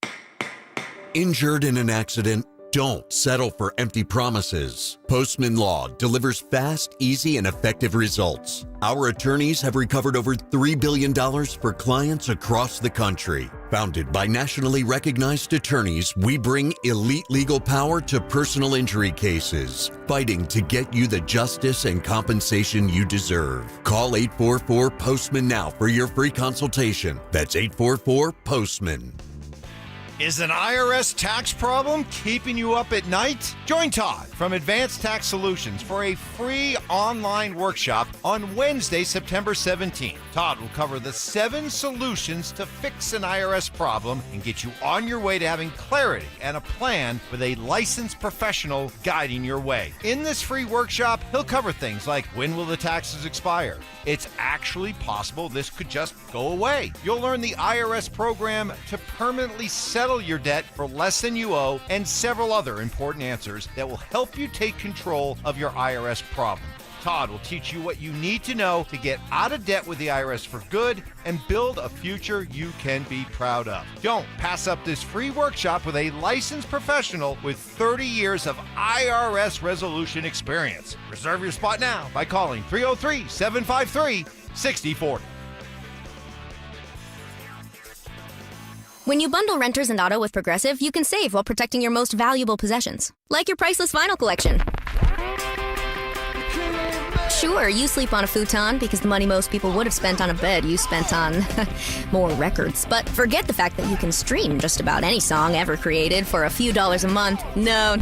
Injured in an accident? Don't settle for empty promises. Postman Law delivers fast, easy, and effective results. Our attorneys have recovered over $3 billion for clients across the country. Founded by nationally recognized attorneys, we bring elite legal power to personal injury cases, fighting to get you the justice and compensation you deserve. Call 844-POSTMAN now for your free consultation. That's 844-POSTMAN. Is an IRS tax problem keeping you up at night? Join Todd from Advanced Tax Solutions for a free online workshop on Wednesday, September 17th. Todd will cover the 7 solutions to fix an IRS problem and get you on your way to having clarity and a plan with a licensed professional guiding your way. In this free workshop, he'll cover things like when will the taxes expire? It's actually possible this could just go away. You'll learn the IRS program to permanently settle your debt for less than you owe, and several other important answers that will help you take control of your IRS problem. Todd will teach you what you need to know to get out of debt with the IRS for good and build a future you can be proud of. Don't pass up this free workshop with a licensed professional with 30 years of IRS resolution experience. Reserve your spot now by calling 303-753-6040. When you bundle renters and auto with Progressive, you can save while protecting your most valuable possessions, like your priceless vinyl collection. Sure, you sleep on a futon because the money most people would have spent on a bed you spent on more records. But forget the fact that you can stream just about any song ever created for a few dollars a month. No,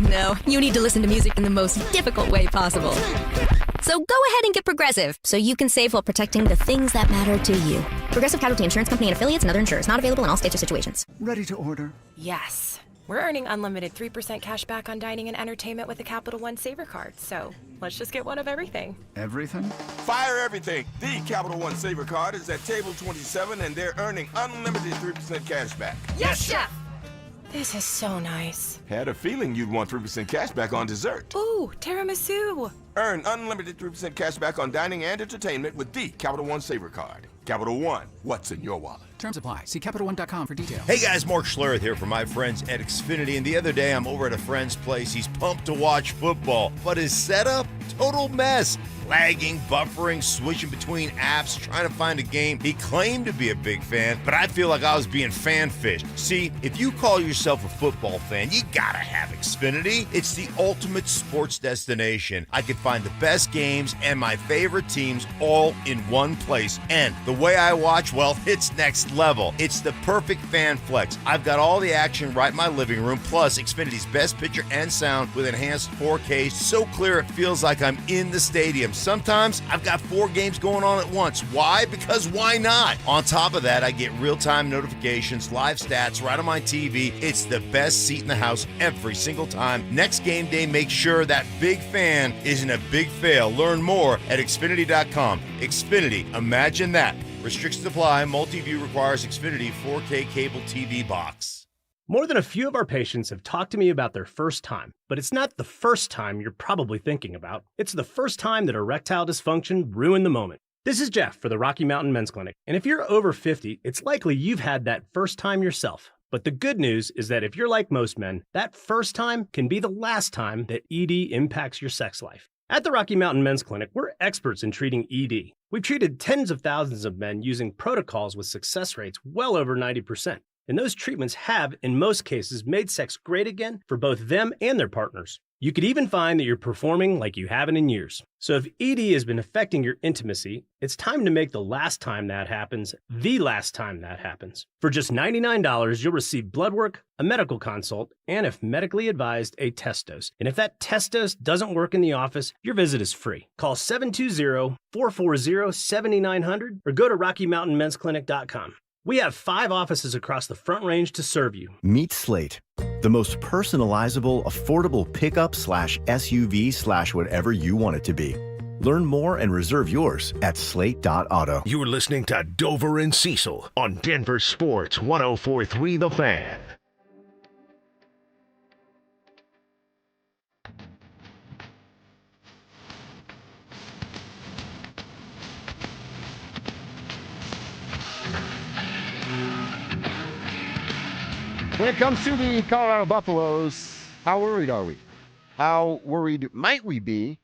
you need to listen to music in the most difficult way possible. So go ahead and get Progressive so you can save while protecting the things that matter to you. Progressive Casualty Insurance Company and affiliates and other insurers. Not available in all states or situations. Ready to order? Yes. We're earning unlimited 3% cash back on dining and entertainment with the Capital One Saver Card. So let's just get one of everything. Everything? Fire everything. The Capital One Saver Card is at table 27 and they're earning unlimited 3% cash back. Yes, Chef! This is so nice. Had a feeling you'd want 3% cash back on dessert. Ooh, tiramisu. Earn unlimited 3% cash back on dining and entertainment with the Capital One Saver Card. Capital One, what's in your wallet? Terms apply. See CapitalOne.com for details. Hey guys, Mark Schlereth here from my friends at Xfinity, and the other day I'm over at a friend's place. He's pumped to watch football, but his setup, total mess. Lagging, buffering, switching between apps, trying to find a game. He claimed to be a big fan, but I feel like I was being fan-fished. See, if you call yourself a football fan, you gotta have Xfinity. It's the ultimate sports destination. I can find the best games and my favorite teams all in one place. And the way I watch, well, it's next level. It's the perfect fan flex. I've got all the action right in my living room, plus Xfinity's best picture and sound with enhanced 4K, so clear it feels like I'm in the stadium. Sometimes I've got 4 games going on at once. Why? Because why not? On top of that, I get real-time notifications, live stats right on my TV. It's the best seat in the house every single time. Next game day, make sure that big fan isn't a big fail. Learn more at Xfinity.com. Xfinity, imagine that. Restrictions apply. Multi-view requires Xfinity 4K cable TV box. More than a few of our patients have talked to me about their first time, but it's not the first time you're probably thinking about. It's the first time that erectile dysfunction ruined the moment. This is Jeff for the Rocky Mountain Men's Clinic, and if you're over 50, it's likely you've had that first time yourself. But the good news is that if you're like most men, that first time can be the last time that ED impacts your sex life. At the Rocky Mountain Men's Clinic, we're experts in treating ED. We've treated tens of thousands of men using protocols with success rates well over 90%. And those treatments have, in most cases, made sex great again for both them and their partners. You could even find that you're performing like you haven't in years. So if ED has been affecting your intimacy, it's time to make the last time that happens, the last time that happens. For just $99, you'll receive blood work, a medical consult, and if medically advised, a test dose. And if that test dose doesn't work in the office, your visit is free. Call 720-440-7900 or go to RockyMountainMen'sClinic.com. We have 5 offices across the Front Range to serve you. Meet Slate, the most personalizable, affordable pickup/SUV/whatever you want it to be. Learn more and reserve yours at slate.auto. You're listening to Dover and Cecil on Denver Sports 104.3 The Fan. When it comes to the Colorado Buffaloes, how worried are we? How worried might we be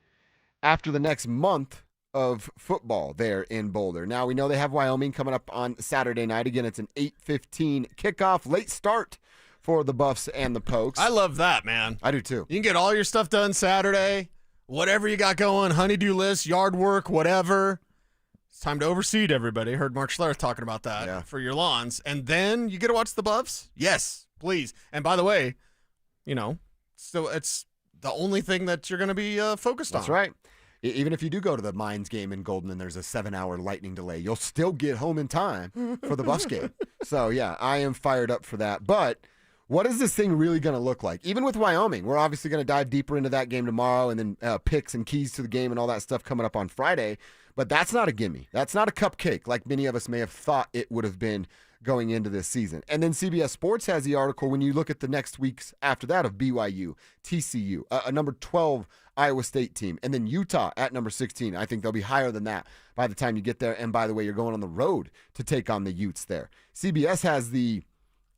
after the next month of football there in Boulder? Now, we know they have Wyoming coming up on Saturday night. Again, it's an 8:15 kickoff, late start for the Buffs and the Pokes. I love that, man. I do too. You can get all your stuff done Saturday, whatever you got going, honeydew list, yard work, whatever. It's time to overseed everybody. Heard Mark Schlereth talking about that for your lawns. And then you get to watch the Buffs? Yes, please. And by the way, so it's the only thing that you're going to be focused on. That's right. Even if you do go to the Mines game in Golden and there's a 7-hour lightning delay, you'll still get home in time for the Buffs game. So, yeah, I am fired up for that. But what is this thing really going to look like? Even with Wyoming, we're obviously going to dive deeper into that game tomorrow and then picks and keys to the game and all that stuff coming up on Friday. But that's not a gimme. That's not a cupcake like many of us may have thought it would have been going into this season. And then CBS Sports has the article when you look at the next weeks after that of BYU, TCU, a number 12 Iowa State team, and then Utah at number 16. I think they'll be higher than that by the time you get there. And by the way, you're going on the road to take on the Utes there. CBS has the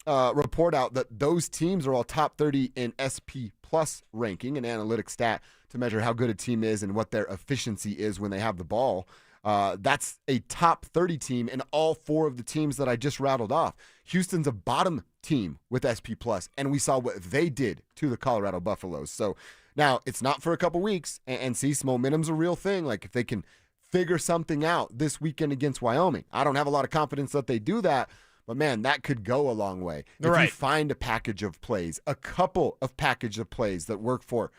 report out that those teams are all top 30 in SP Plus ranking, an analytic stat to measure how good a team is and what their efficiency is when they have the ball. That's a top 30 team in all 4 of the teams that I just rattled off. Houston's a bottom team with SP Plus, and we saw what they did to the Colorado Buffaloes. So now it's not for a couple weeks, and see, momentum's a real thing. Like if they can figure something out this weekend against Wyoming, I don't have a lot of confidence that they do that, but man, that could go a long way. If you find a package of plays, a couple of package of plays that work for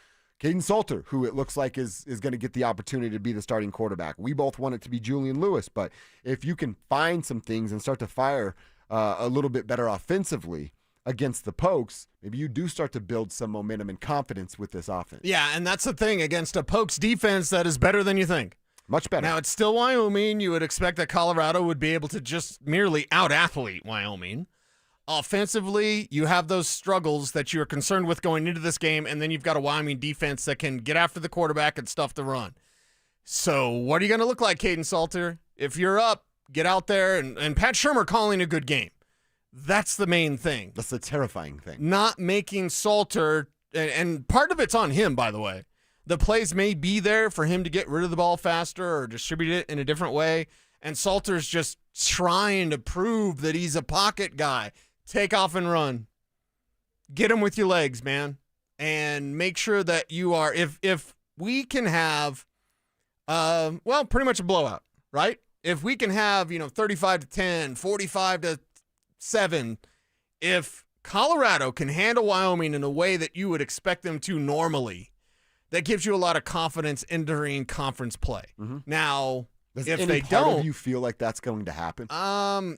Caden Salter, who it looks like is going to get the opportunity to be the starting quarterback. We both want it to be Julian Lewis, but if you can find some things and start to fire a little bit better offensively against the Pokes, maybe you do start to build some momentum and confidence with this offense. Yeah, and that's the thing against a Pokes defense that is better than you think. Much better. Now, it's still Wyoming. You would expect that Colorado would be able to just merely out-athlete Wyoming. Offensively, you have those struggles that you're concerned with going into this game, and then you've got a Wyoming defense that can get after the quarterback and stuff the run. So what are you going to look like, Caden Salter? If you're up, get out there, and Pat Shurmur calling a good game. That's the main thing. That's the terrifying thing. Not making Salter, and part of it's on him, by the way. The plays may be there for him to get rid of the ball faster or distribute it in a different way, and Salter's just trying to prove that he's a pocket guy. Take off and run. Get him with your legs, man, and make sure that you are, if we can have, pretty much a blowout, right? If we can have, 35-10, 45-7, if Colorado can handle Wyoming in a way that you would expect them to normally, that gives you a lot of confidence entering conference play. Mm-hmm. Now, if they don't, of you feel like that's going to happen?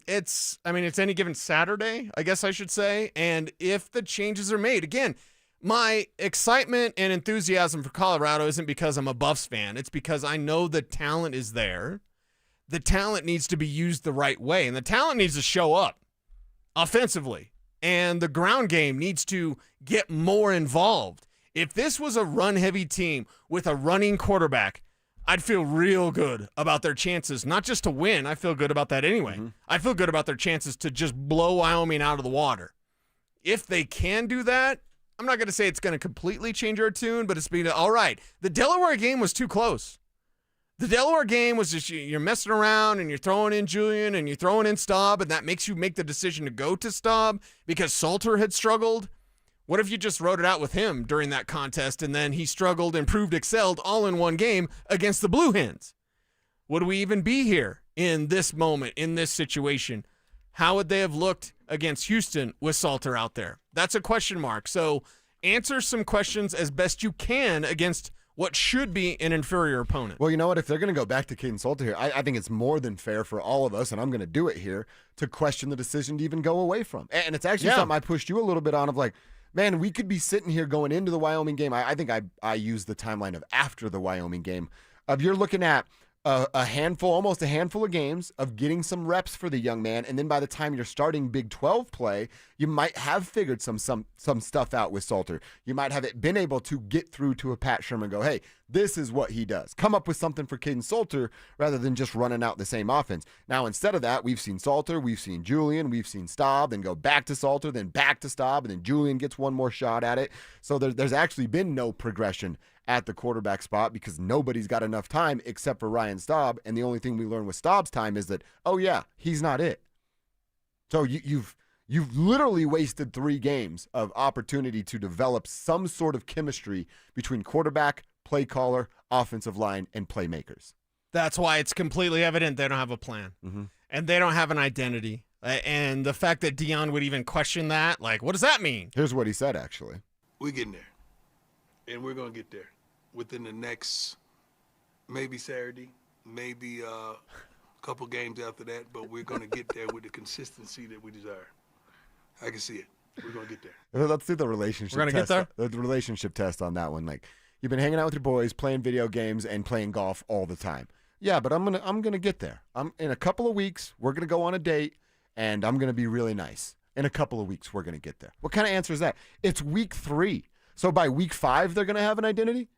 It's any given Saturday, I guess I should say. And if the changes are made, again, my excitement and enthusiasm for Colorado isn't because I'm a Buffs fan. It's because I know the talent is there. The talent needs to be used the right way, and the talent needs to show up offensively. And the ground game needs to get more involved. If this was a run-heavy team with a running quarterback, I'd feel real good about their chances, not just to win. I feel good about that anyway. Mm-hmm. I feel good about their chances to just blow Wyoming out of the water. If they can do that, I'm not going to say it's going to completely change our tune, but it's being all right. The Delaware game was too close. The Delaware game was just you're messing around and you're throwing in Julian and you're throwing in Staub, and that makes you make the decision to go to Staub because Salter had struggled. What if you just wrote it out with him during that contest and then he struggled, improved, excelled all in one game against the Blue Hens? Would we even be here in this moment, in this situation? How would they have looked against Houston with Salter out there? That's a question mark. So answer some questions as best you can against what should be an inferior opponent. Well, you know what? If they're going to go back to Caden Salter here, I think it's more than fair for all of us, and I'm going to do it here, to question the decision to even go away from. And it's actually something I pushed you a little bit on of like, man, we could be sitting here going into the Wyoming game. I think I used the timeline of after the Wyoming game. You're looking at almost a handful of games of getting some reps for the young man, and then by the time you're starting Big 12 play, you might have figured some stuff out with Salter. You might have been able to get through to a Pat Shurmur and go, hey, this is what he does. Come up with something for Caden Salter rather than just running out the same offense. Now, instead of that, we've seen Salter, we've seen Julian, we've seen Staub, then go back to Salter, then back to Staub, and then Julian gets one more shot at it. So there's actually been no progression at the quarterback spot because nobody's got enough time except for Ryan Staub, and the only thing we learned with Staub's time is that, oh yeah, he's not it. So you've literally wasted 3 games of opportunity to develop some sort of chemistry between quarterback, play caller, offensive line, and playmakers. That's why it's completely evident they don't have a plan, and they don't have an identity. And the fact that Dion would even question that, like, what does that mean? Here's what he said, actually. We're getting there, and we're going to get there within the next maybe Saturday, maybe a couple games after that, but we're going to get there with the consistency that we desire. I can see it. We're going to get there. Let's do the relationship test. We're going to get there? The relationship test on that one. Like, you've been hanging out with your boys, playing video games, and playing golf all the time. Yeah, but I'm gonna get there. In a couple of weeks, we're going to go on a date, and I'm going to be really nice. In a couple of weeks, we're going to get there. What kind of answer is that? It's week 3. So by week 5, they're going to have an identity?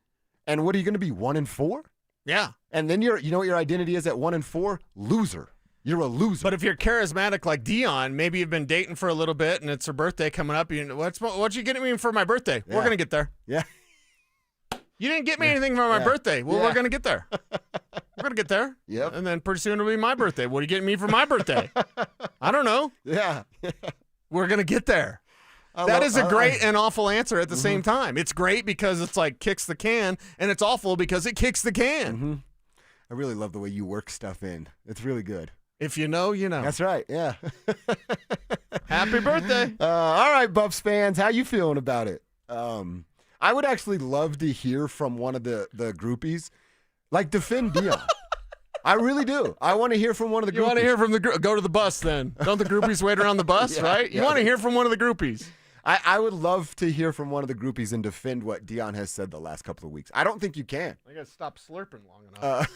And what are you going to be, 1-4? Yeah. And then you know what your identity is at 1-4? Loser. You're a loser. But if you're charismatic like Dion, maybe you've been dating for a little bit and it's her birthday coming up. What you getting me for my birthday? Yeah. We're going to get there. Yeah. You didn't get me anything for my birthday. Well, we're going to get there. We're going to get there. Yep. And then pretty soon it'll be my birthday. What are you getting me for my birthday? I don't know. Yeah. We're going to get there. That is a great and awful answer at the same time. It's great because it's like kicks the can, and it's awful because it kicks the can. I really love the way you work stuff in. It's really good. If you know, you know. That's right, yeah. Happy birthday. All right, Buffs fans, how you feeling about it? I would actually love to hear from one of the groupies, like defend Dion. I really do. I want to hear from one of the groupies. You want to hear from go to the bus then. Don't the groupies wait around the bus, right? You want to hear from one of the groupies. I would love to hear from one of the groupies and defend what Dion has said the last couple of weeks. I don't think you can. I got to stop slurping long enough.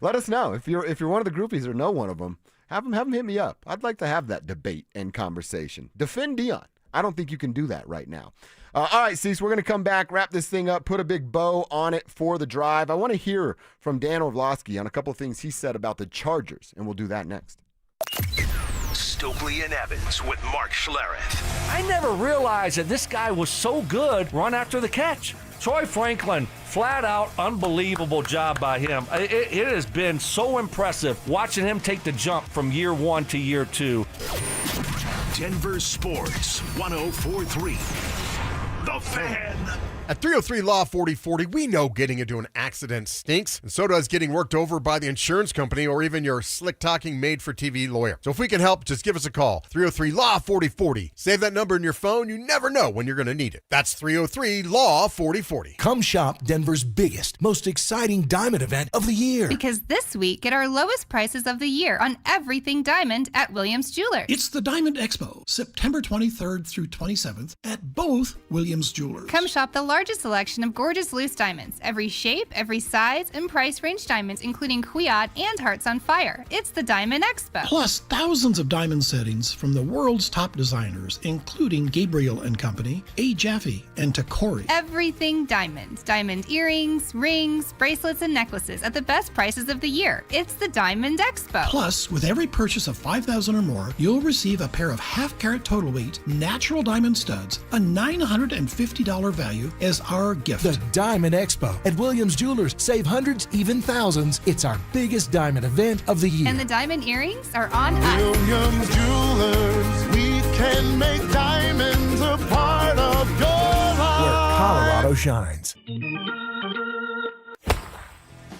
Let us know if you're one of the groupies or know one of them. Have them hit me up. I'd like to have that debate and conversation. Defend Dion. I don't think you can do that right now. All right, Cecil, we're going to come back, wrap this thing up, put a big bow on it for the drive. I want to hear from Dan Orlovsky on a couple of things he said about the Chargers, and we'll do that next. Stokely and Evans with Mark Schlereth. I never realized that this guy was so good run after the catch. Troy Franklin, flat out unbelievable job by him. It has been so impressive watching him take the jump from year 1 to year 2. Denver Sports 104.3. The Fan. At 303 Law 4040, we know getting into an accident stinks, and so does getting worked over by the insurance company or even your slick-talking made-for-TV lawyer. So if we can help, just give us a call. 303 Law 4040. Save that number in your phone. You never know when you're going to need it. That's 303 Law 4040. Come shop Denver's biggest, most exciting diamond event of the year. Because this week, get our lowest prices of the year on everything diamond at Williams Jewelers. It's the Diamond Expo, September 23rd through 27th at both Williams Jewelers. Come shop the largest selection of gorgeous loose diamonds, every shape, every size, and price range diamonds, including Quiot and Hearts on Fire. It's the Diamond Expo. Plus thousands of diamond settings from the world's top designers, including Gabriel & Company, A. Jaffe, and Takori. Everything diamond. Diamond earrings, rings, bracelets, and necklaces at the best prices of the year. It's the Diamond Expo. Plus, with every purchase of $5,000 or more, you'll receive a pair of half-carat total weight natural diamond studs, a $950 value, as our gift. The Diamond Expo at Williams Jewelers. Save hundreds, even thousands. It's our biggest diamond event of the year. And the diamond earrings are on us. Williams Jewelers, we can make diamonds a part of your life. Where Colorado shines.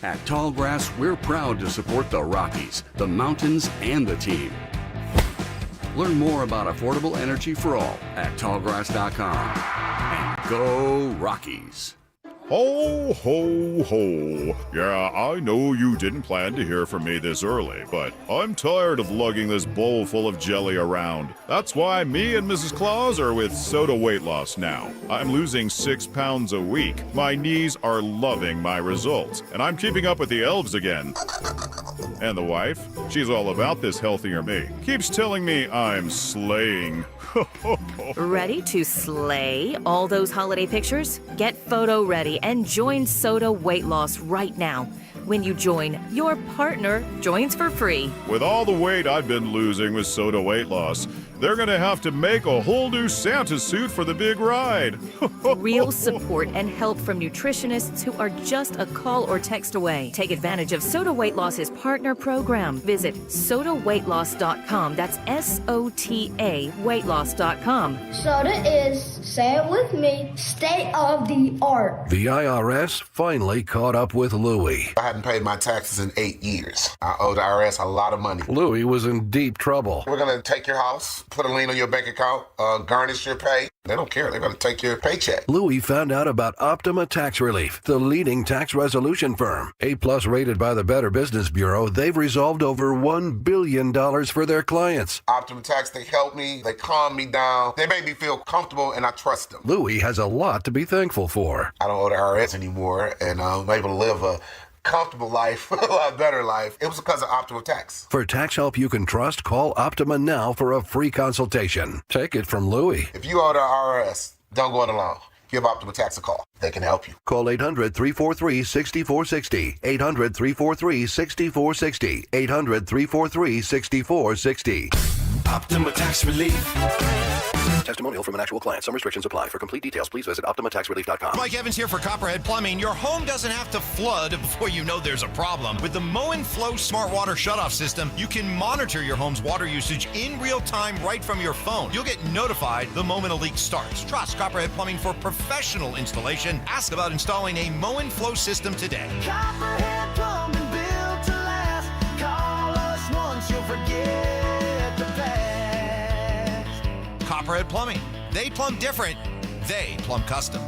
At Tallgrass, we're proud to support the Rockies, the mountains, and the team. Learn more about affordable energy for all at tallgrass.com. And go Rockies. Ho, ho, ho. Yeah, I know you didn't plan to hear from me this early, but I'm tired of lugging this bowl full of jelly around. That's why me and Mrs. Claus are with Soda Weight Loss now. I'm losing 6 pounds a week. My knees are loving my results, and I'm keeping up with the elves again. And the wife? She's all about this healthier me. Keeps telling me I'm slaying. Ready to slay all those holiday pictures? Get photo ready and join Soda Weight Loss right now. When you join, your partner joins for free. With all the weight I've been losing with Soda Weight Loss, they're gonna have to make a whole new Santa suit for the big ride. Real support and help from nutritionists who are just a call or text away. Take advantage of Soda Weight Loss's partner program. Visit sodaweightloss.com. That's SOTA weightloss.com. Soda is, say it with me, state of the art. The IRS finally caught up with Louie. I hadn't paid my taxes in 8 years. I owe the IRS a lot of money. Louie was in deep trouble. We're going to take your house, put a lien on your bank account, garnish your pay. They don't care. They're going to take your paycheck. Louie found out about Optima Tax Relief, the leading tax resolution firm. A+ rated by the Better Business Bureau, they've resolved over $1 billion for their clients. Optima Tax, they help me. They calm me down. They make me feel comfortable, and I trust them. Louie has a lot to be thankful for. I don't owe the IRS anymore, and I'm able to live a comfortable life, a lot better life. It was because of Optima Tax. For tax help you can trust, call Optima now for a free consultation. Take it from Louie. If you owe the IRS, don't go it alone. Give Optima Tax a call. They can help you. Call 800-343-6460. 800-343-6460. 800-343-6460. Optima Tax Relief. Testimonial from an actual client. Some restrictions apply. For complete details, please visit OptimaTaxRelief.com. Mike Evans here for Copperhead Plumbing. Your home doesn't have to flood before you know there's a problem. With the Mow and Flow Smart Water Shutoff System, you can monitor your home's water usage in real time right from your phone. You'll get notified the moment a leak starts. Trust Copperhead Plumbing for professional installation. Ask about installing a Mow and Flow system today. Copperhead Plumbing, built to last. Call us once, you'll forget the past. Copperhead Plumbing. They plumb different. They plumb custom.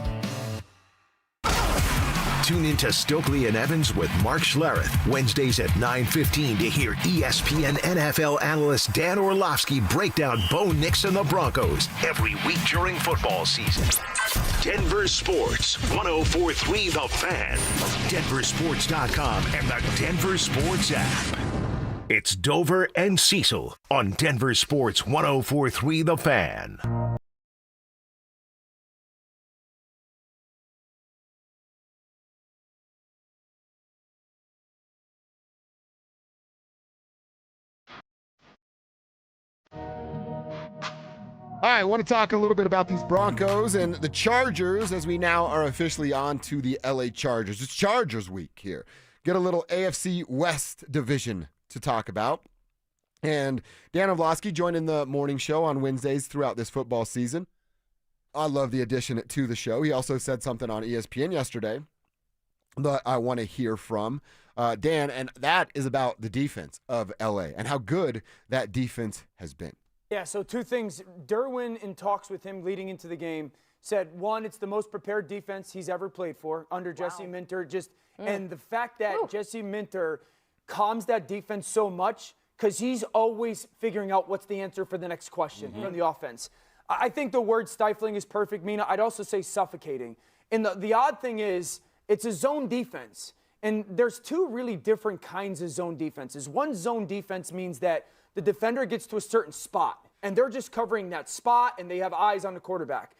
Tune into Stokely and Evans with Mark Schlereth, Wednesdays at 9:15 to hear ESPN NFL analyst Dan Orlovsky break down Bo Nix and the Broncos every week during football season. Denver Sports, 104.3 The Fan, DenverSports.com, and the Denver Sports app. It's Dover and Cecil on Denver Sports 104.3 The Fan. All right, I want to talk a little bit about these Broncos and the Chargers as we now are officially on to the LA Chargers. It's Chargers week here. Get a little AFC West division to talk about. And Dan Orlovsky joined in the morning show on Wednesdays throughout this football season. I love the addition to the show. He also said something on ESPN yesterday that I want to hear from Dan, and that is about the defense of LA and how good that defense has been. Yeah, so two things. Derwin, in talks with him leading into the game, said, one, it's the most prepared defense he's ever played for under Jesse Minter. And the fact that Jesse Minter calms that defense so much because he's always figuring out what's the answer for the next question from the offense. I think the word stifling is perfect, Mina. I'd also say suffocating. And the odd thing is, it's a zone defense. And there's two really different kinds of zone defenses. One zone defense means that the defender gets to a certain spot, and they're just covering that spot, and they have eyes on the quarterback.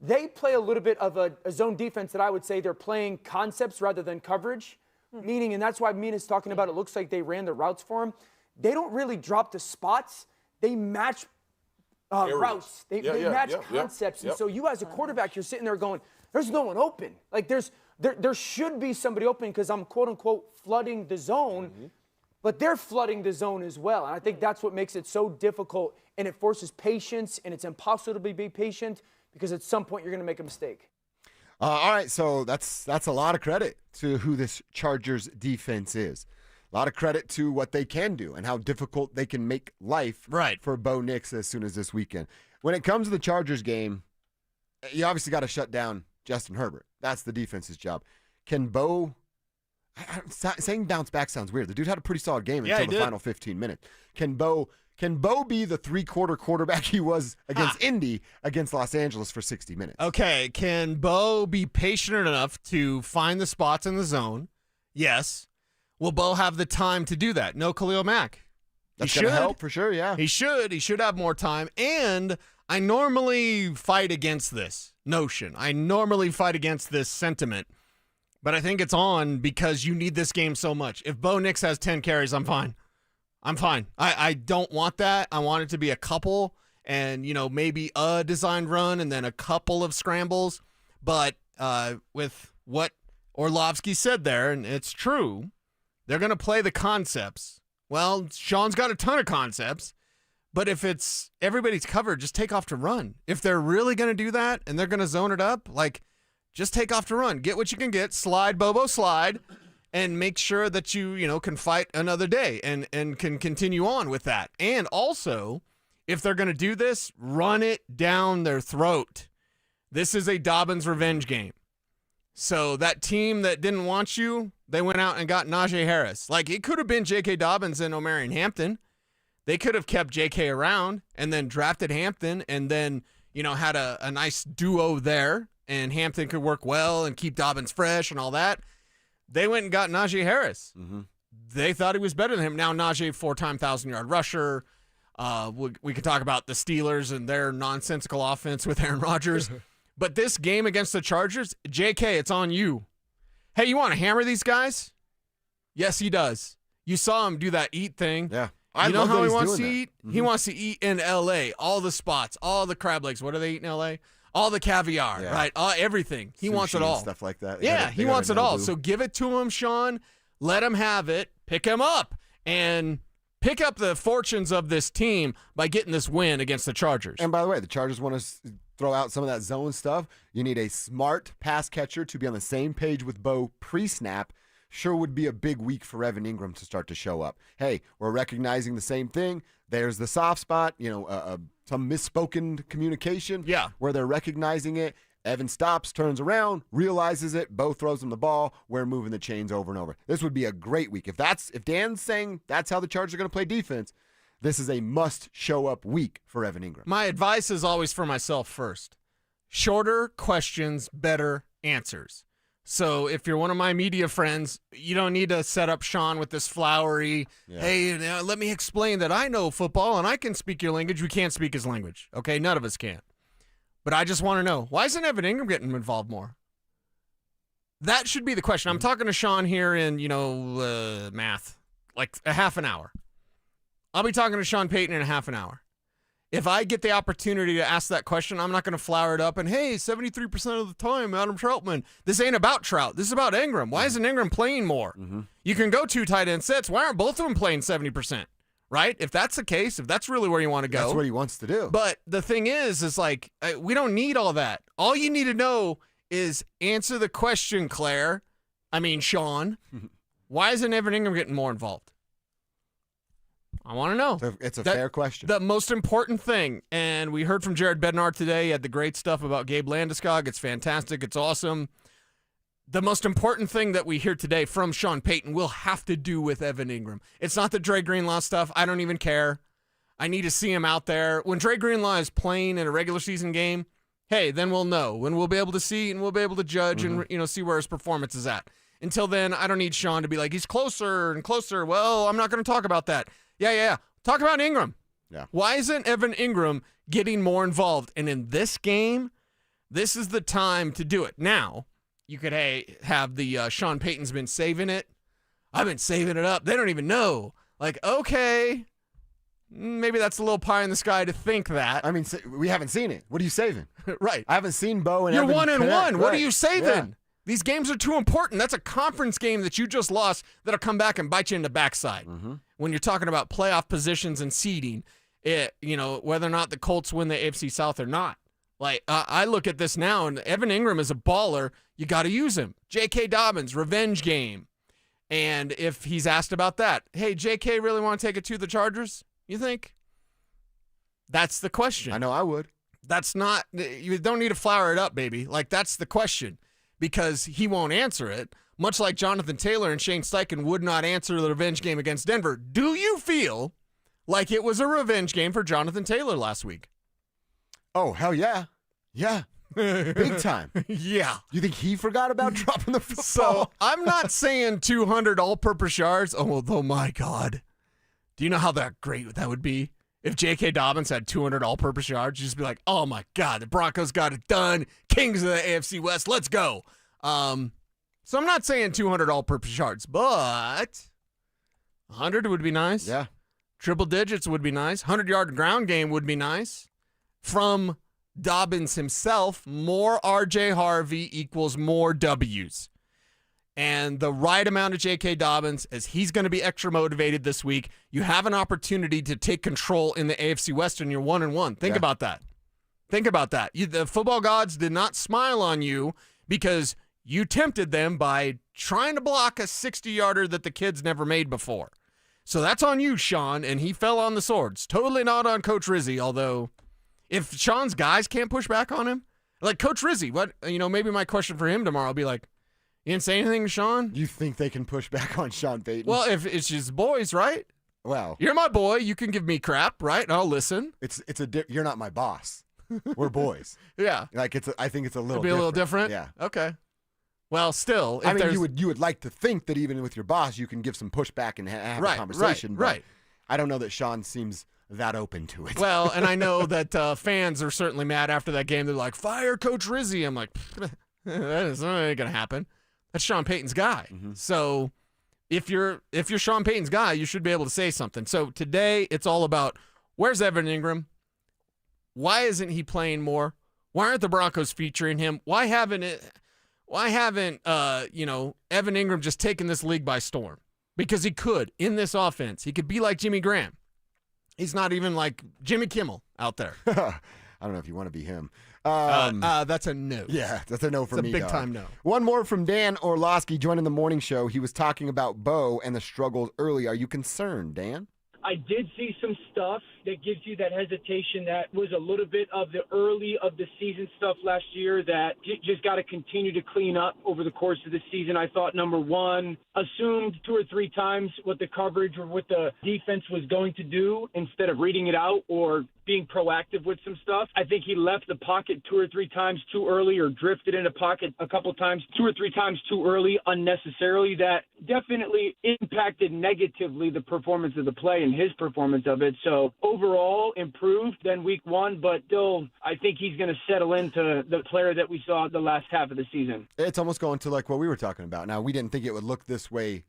They play a little bit of a zone defense that I would say they're playing concepts rather than coverage, meaning, and that's why Mina's talking about it looks like they ran the routes for him. They don't really drop the spots. They match routes. They match concepts. And so you as a quarterback, you're sitting there going, there's no one open. Like there should be somebody open because I'm quote-unquote flooding the zone. But they're flooding the zone as well. And I think that's what makes it so difficult, and it forces patience, and it's impossible to be patient because at some point you're going to make a mistake. All right, so that's a lot of credit to who this Chargers defense is. A lot of credit to what they can do and how difficult they can make life for Bo Nix as soon as this weekend. When it comes to the Chargers game, you obviously got to shut down Justin Herbert. That's the defense's job. Can Bo... saying bounce back sounds weird. The dude had a pretty solid game until the final 15 minutes. Can Bo be the three-quarter quarterback he was against Indy against Los Angeles for 60 minutes? Okay, can Bo be patient enough to find the spots in the zone? Yes. Will Bo have the time to do that? No Khalil Mack. That's going to help for sure, yeah. He should. He should have more time. And I normally fight against this notion. I normally fight against this sentiment. But I think it's on because you need this game so much. If Bo Nix has 10 carries, I'm fine. I'm fine. I don't want that. I want it to be a couple and, maybe a designed run and then a couple of scrambles. But with what Orlovsky said there, and it's true, they're going to play the concepts. Well, Sean's got a ton of concepts. But if it's everybody's covered, just take off to run. If they're really going to do that and they're going to zone it up, just take off to run. Get what you can get. Slide, Bobo, slide. And make sure that you can fight another day and can continue on with that. And also, if they're going to do this, run it down their throat. This is a Dobbins revenge game. So that team that didn't want you, they went out and got Najee Harris. It could have been J.K. Dobbins and Omarion Hampton. They could have kept J.K. around and then drafted Hampton and then, had a nice duo there. And Hampton could work well and keep Dobbins fresh and all that. They went and got Najee Harris. Mm-hmm. They thought he was better than him. Now Najee, 4-time 1,000-yard rusher. We can talk about the Steelers and their nonsensical offense with Aaron Rodgers. But this game against the Chargers, JK, it's on you. Hey, you want to hammer these guys? Yes, he does. You saw him do that eat thing. Yeah. You know how he wants to eat? Mm-hmm. He wants to eat in L.A. All the spots, all the crab legs. What do they eat in L.A.? All the caviar, right? Everything. He wants it all. Stuff like that. Yeah, he wants it all. So give it to him, Sean. Let him have it. Pick him up. And pick up the fortunes of this team by getting this win against the Chargers. And by the way, the Chargers want to throw out some of that zone stuff. You need a smart pass catcher to be on the same page with Bo pre-snap. Sure would be a big week for Evan Ingram to start to show up. Hey, we're recognizing the same thing. There's the soft spot, some misspoken communication where they're recognizing it. Evan stops, turns around, realizes it. Bo throws him the ball. We're moving the chains over and over. This would be a great week. If Dan's saying that's how the Chargers are going to play defense, this is a must-show-up week for Evan Ingram. My advice is always for myself first. Shorter questions, better answers. So if you're one of my media friends, you don't need to set up Sean with this flowery, hey, let me explain that I know football and I can speak your language. We can't speak his language. Okay, none of us can. But I just want to know, why isn't Evan Ingram getting involved more? That should be the question. I'm talking to Sean here in, math, like a half an hour. I'll be talking to Sean Payton in a half an hour. If I get the opportunity to ask that question, I'm not going to flower it up and, hey, 73% of the time, Adam Troutman. This ain't about Trout. This is about Ingram. Why isn't Ingram playing more? Mm-hmm. You can go 2 tight end sets. Why aren't both of them playing 70%? Right? If that's the case, if that's really where you want to go. That's what he wants to do. But the thing is like, we don't need all that. All you need to know is answer the question, Sean. Why isn't Evan Ingram getting more involved? I want to know. It's a fair question. The most important thing, and we heard from Jared Bednar today, he had the great stuff about Gabe Landeskog. It's fantastic. It's awesome. The most important thing that we hear today from Sean Payton will have to do with Evan Ingram. It's not the Dre Greenlaw stuff. I don't even care. I need to see him out there. When Dre Greenlaw is playing in a regular season game, hey, then we'll know. When we'll be able to see and we'll be able to judge and see where his performance is at. Until then, I don't need Sean to be like, he's closer and closer. Well, I'm not going to talk about that. Yeah. Talk about Ingram. Yeah. Why isn't Evan Ingram getting more involved? And in this game, this is the time to do it. Now, you could have the Sean Payton's been saving it. I've been saving it up. They don't even know. Like, okay, maybe that's a little pie in the sky to think that. I mean, we haven't seen it. What are you saving? Right. I haven't seen Bo and You're Evan 1-1. connect. What Right. are you saving? Yeah. These games are too important. That's a conference game that you just lost that'll come back and bite you in the backside. Mm-hmm. When you're talking about playoff positions and seeding, whether or not the Colts win the AFC South or not. Like, I look at this now, and Evan Ingram is a baller. You got to use him. J.K. Dobbins, revenge game. And if he's asked about that, hey, J.K. really want to take it to the Chargers, you think? That's the question. I know I would. That's not, you don't need to flower it up, baby. Like, that's the question. Because he won't answer it, much like Jonathan Taylor and Shane Steichen would not answer the revenge game against Denver. Do you feel like it was a revenge game for Jonathan Taylor last week? Oh, hell yeah. Yeah. Big time. Yeah. You think he forgot about dropping the football? So I'm not saying 200 all-purpose yards. Oh my God. Do you know how great that would be? If J.K. Dobbins had 200 all-purpose yards, you'd just be like, oh, my God, the Broncos got it done. Kings of the AFC West, let's go. So I'm not saying 200 all-purpose yards, but 100 would be nice. Yeah. Triple digits would be nice. 100-yard ground game would be nice. From Dobbins himself, more R.J. Harvey equals more W's. And the right amount of J.K. Dobbins, as he's going to be extra motivated this week, you have an opportunity to take control in the AFC West, and you're 1-1. Think about that. Think about that. The football gods did not smile on you because you tempted them by trying to block a 60-yarder that the kids never made before. So that's on you, Sean, and he fell on the swords. Totally not on Coach Rizzi, although if Sean's guys can't push back on him, like Coach Rizzi, maybe my question for him tomorrow will be like, you didn't say anything to Sean? You think they can push back on Sean Payton? Well, if it's his boys, right? Well, you're my boy. You can give me crap, right? And I'll listen. You're not my boss. We're boys. Yeah. Like I think it's a little. It'll be a little different. Yeah. Okay. Well, still, I mean, you would like to think that even with your boss, you can give some pushback and have a conversation. Right. I don't know that Sean seems that open to it. Well, and I know that fans are certainly mad after that game. They're like, fire Coach Rizzi. I'm like, that ain't going to happen. That's Sean Payton's guy. Mm-hmm. So if you're Sean Payton's guy, you should be able to say something. So today it's all about, where's Evan Ingram? Why isn't he playing more? Why aren't the Broncos featuring him? Why haven't Evan Ingram just taken this league by storm? Because he could in this offense. He could be like Jimmy Graham. He's not even like Jimmy Kimmel out there. I don't know if you want to be him. That's a no. Yeah, that's a no for me. It's a big-time no. One more from Dan Orlowski joining the morning show. He was talking about Bo and the struggles early. Are you concerned, Dan? I did see some stuff that gives you that hesitation that was a little bit of the early of the season stuff last year that just got to continue to clean up over the course of the season. I thought, number one, assumed 2 or 3 times what the coverage or what the defense was going to do instead of reading it out or being proactive with some stuff. I think he left the pocket 2 or 3 times too early or drifted in a pocket a couple times, 2 or 3 times too early unnecessarily. That definitely impacted negatively the performance of the play and his performance of it. So overall improved than week 1, but still I think he's going to settle into the player that we saw the last half of the season. It's almost going to like what we were talking about. Now, we didn't think it would look this way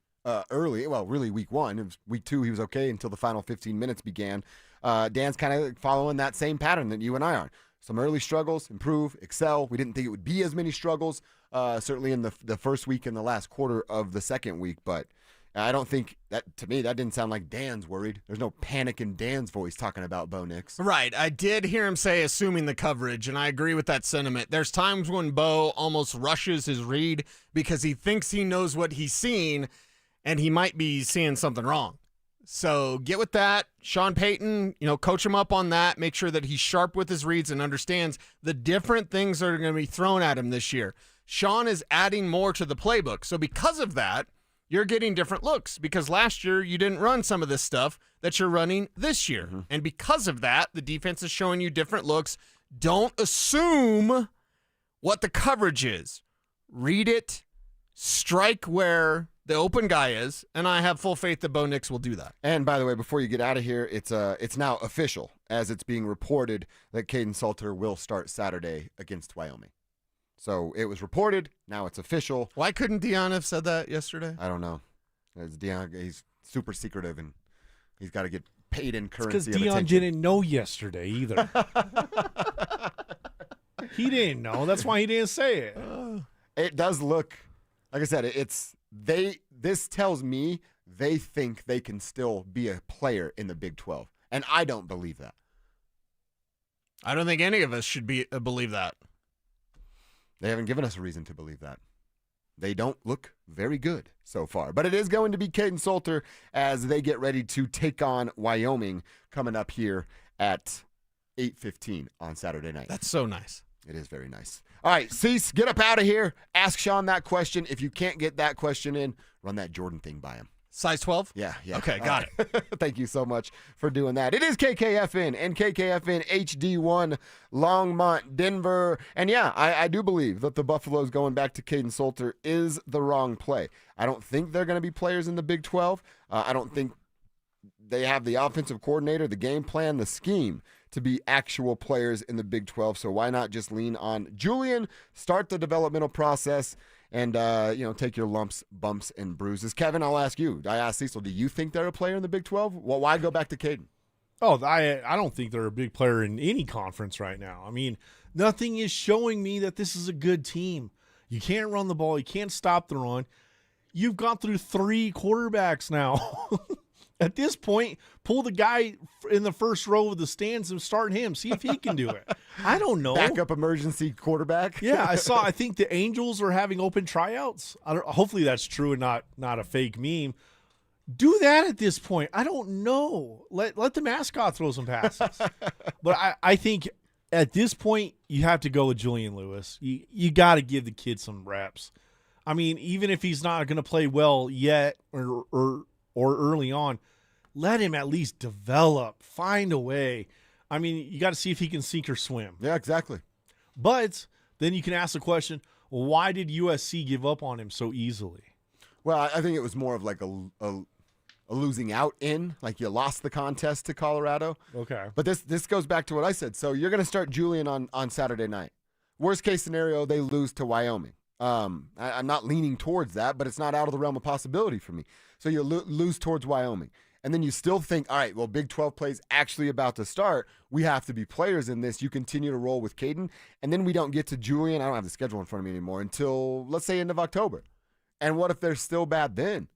early. Well, really week 1. It was week 2 he was okay until the final 15 minutes began. Dan's kind of following that same pattern that you and I are. Some early struggles, improve, excel. We didn't think it would be as many struggles, certainly in the first week and the last quarter of the second week. But I don't think that, to me, that didn't sound like Dan's worried. There's no panic in Dan's voice talking about Bo Nix. Right. I did hear him say assuming the coverage, and I agree with that sentiment. There's times when Bo almost rushes his read because he thinks he knows what he's seeing, and he might be seeing something wrong. So get with that. Sean Payton, coach him up on that. Make sure that he's sharp with his reads and understands the different things that are going to be thrown at him this year. Sean is adding more to the playbook. So because of that, you're getting different looks because last year you didn't run some of this stuff that you're running this year. Mm-hmm. And because of that, the defense is showing you different looks. Don't assume what the coverage is. Read it, strike where the open guy is, and I have full faith that Bo Nix will do that. And by the way, before you get out of here, it's now official as it's being reported that Caden Salter will start Saturday against Wyoming. So it was reported. Now it's official. Why couldn't Deion have said that yesterday? I don't know. Deion, he's super secretive, and he's got to get paid in currency. Because Deion didn't know yesterday either. He didn't know. That's why he didn't say it. It does look, like I said, this tells me they think they can still be a player in the Big 12. And I don't believe that. I don't think any of us should believe that. They haven't given us a reason to believe that. They don't look very good so far. But it is going to be Caden Salter as they get ready to take on Wyoming coming up here at 8:15 on Saturday night. That's so nice. It is very nice. All right, Cease, get up out of here. Ask Sean that question. If you can't get that question in, run that Jordan thing by him. Size 12? Yeah. Okay, got it. Thank you so much for doing that. It is KKFN and KKFN HD1, Longmont, Denver. And yeah, I do believe that the Buffaloes going back to Caden Salter is the wrong play. I don't think they're going to be players in the Big 12. I don't think they have the offensive coordinator, the game plan, the scheme to be actual players in the Big 12. So why not just lean on Julian, start the developmental process, and take your lumps, bumps, and bruises. Kevin, I'll ask you. I asked Cecil, do you think they're a player in the Big 12? Well, why go back to Caden? Oh, I don't think they're a big player in any conference right now. I mean, nothing is showing me that this is a good team. You can't run the ball. You can't stop the run. You've gone through 3 quarterbacks now. At this point, pull the guy in the first row of the stands and start him. See if he can do it. I don't know. Backup emergency quarterback. Yeah, I think the Angels are having open tryouts. Hopefully that's true and not a fake meme. Do that at this point. I don't know. Let the mascot throw some passes. But I think at this point you have to go with Julian Lewis. You got to give the kid some reps. I mean, even if he's not going to play well yet or early on, let him at least develop, find a way. I mean, you got to see if he can sink or swim. Yeah, exactly. But then you can ask the question, Why did USC give up on him so easily? Well, I think it was more of like a losing out in, like you lost the contest to Colorado. Okay. But this goes back to what I said. So you're going to start Julian on Saturday night. Worst case scenario, they lose to Wyoming. I'm not leaning towards that, but it's not out of the realm of possibility for me. So you lose towards Wyoming. And then you still think, all right, well, Big 12 play's actually about to start. We have to be players in this. You continue to roll with Payton. And then we don't get to Julian. I don't have the schedule in front of me anymore until, let's say, end of October. And what if they're still bad then?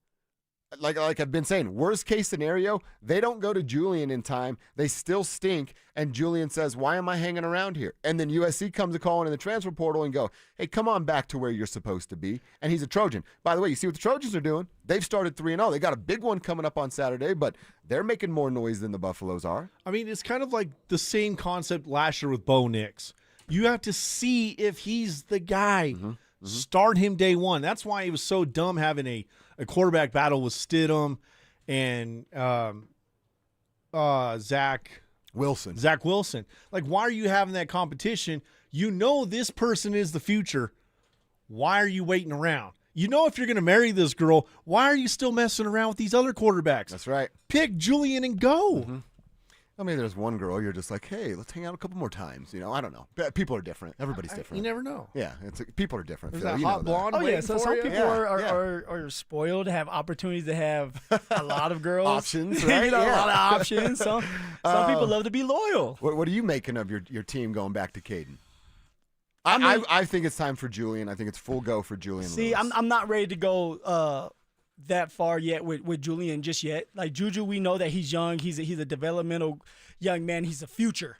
Like I've been saying, worst case scenario, they don't go to Julian in time. They still stink. And Julian says, why am I hanging around here? And then USC comes a call in the transfer portal and go, hey, come on back to where you're supposed to be. And he's a Trojan. By the way, you see what the Trojans are doing? They've started 3-0. They got a big one coming up on Saturday, but they're making more noise than the Buffaloes are. I mean, it's kind of like the same concept last year with Bo Nix. You have to see if he's the guy. Mm-hmm. Start him day one. That's why it was so dumb having a quarterback battle with Stidham and Zach Wilson. Like, why are you having that competition? You know this person is the future. Why are you waiting around? You know if you're going to marry this girl, why are you still messing around with these other quarterbacks? That's right. Pick Julian and go. Mm-hmm. I mean, there's one girl you're just like, hey, let's hang out a couple more times. You know, I don't know. People are different. Everybody's different. You never know. Yeah, people are different. There's Phil. that You hot know that. blonde waiting so for some you. people are spoiled to have opportunities to have a lot of girls. Options, right? A lot of options. Some people love to be loyal. What are you making of your team going back to Caden? I think it's time for Julian. I think it's full go for Julian. See, Lewis. I'm not ready to go that far yet with Julian just yet. Like Juju, we know that he's young. He's a developmental young man. He's a future.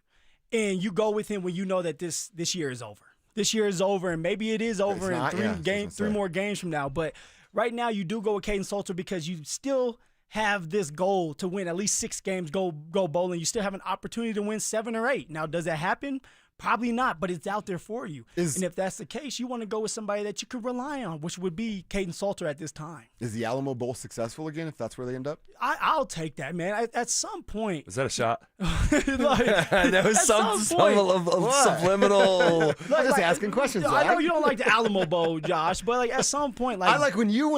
And you go with him when you know that this year is over. This year is over, and maybe it is over in three more games from now. But right now you do go with Caden Salter because you still have this goal to win at least 6 games, go bowling. You still have an opportunity to win 7 or 8. Now, does that happen? Probably not, but it's out there for you. And if that's the case, you want to go with somebody that you could rely on, which would be Caden Salter at this time. Is the Alamo Bowl successful again if that's where they end up? I'll take that, man. At some point. Is that a shot? There was some subliminal. I'm just asking questions. I know you don't like the Alamo Bowl, Josh, but like at some point, like I like when you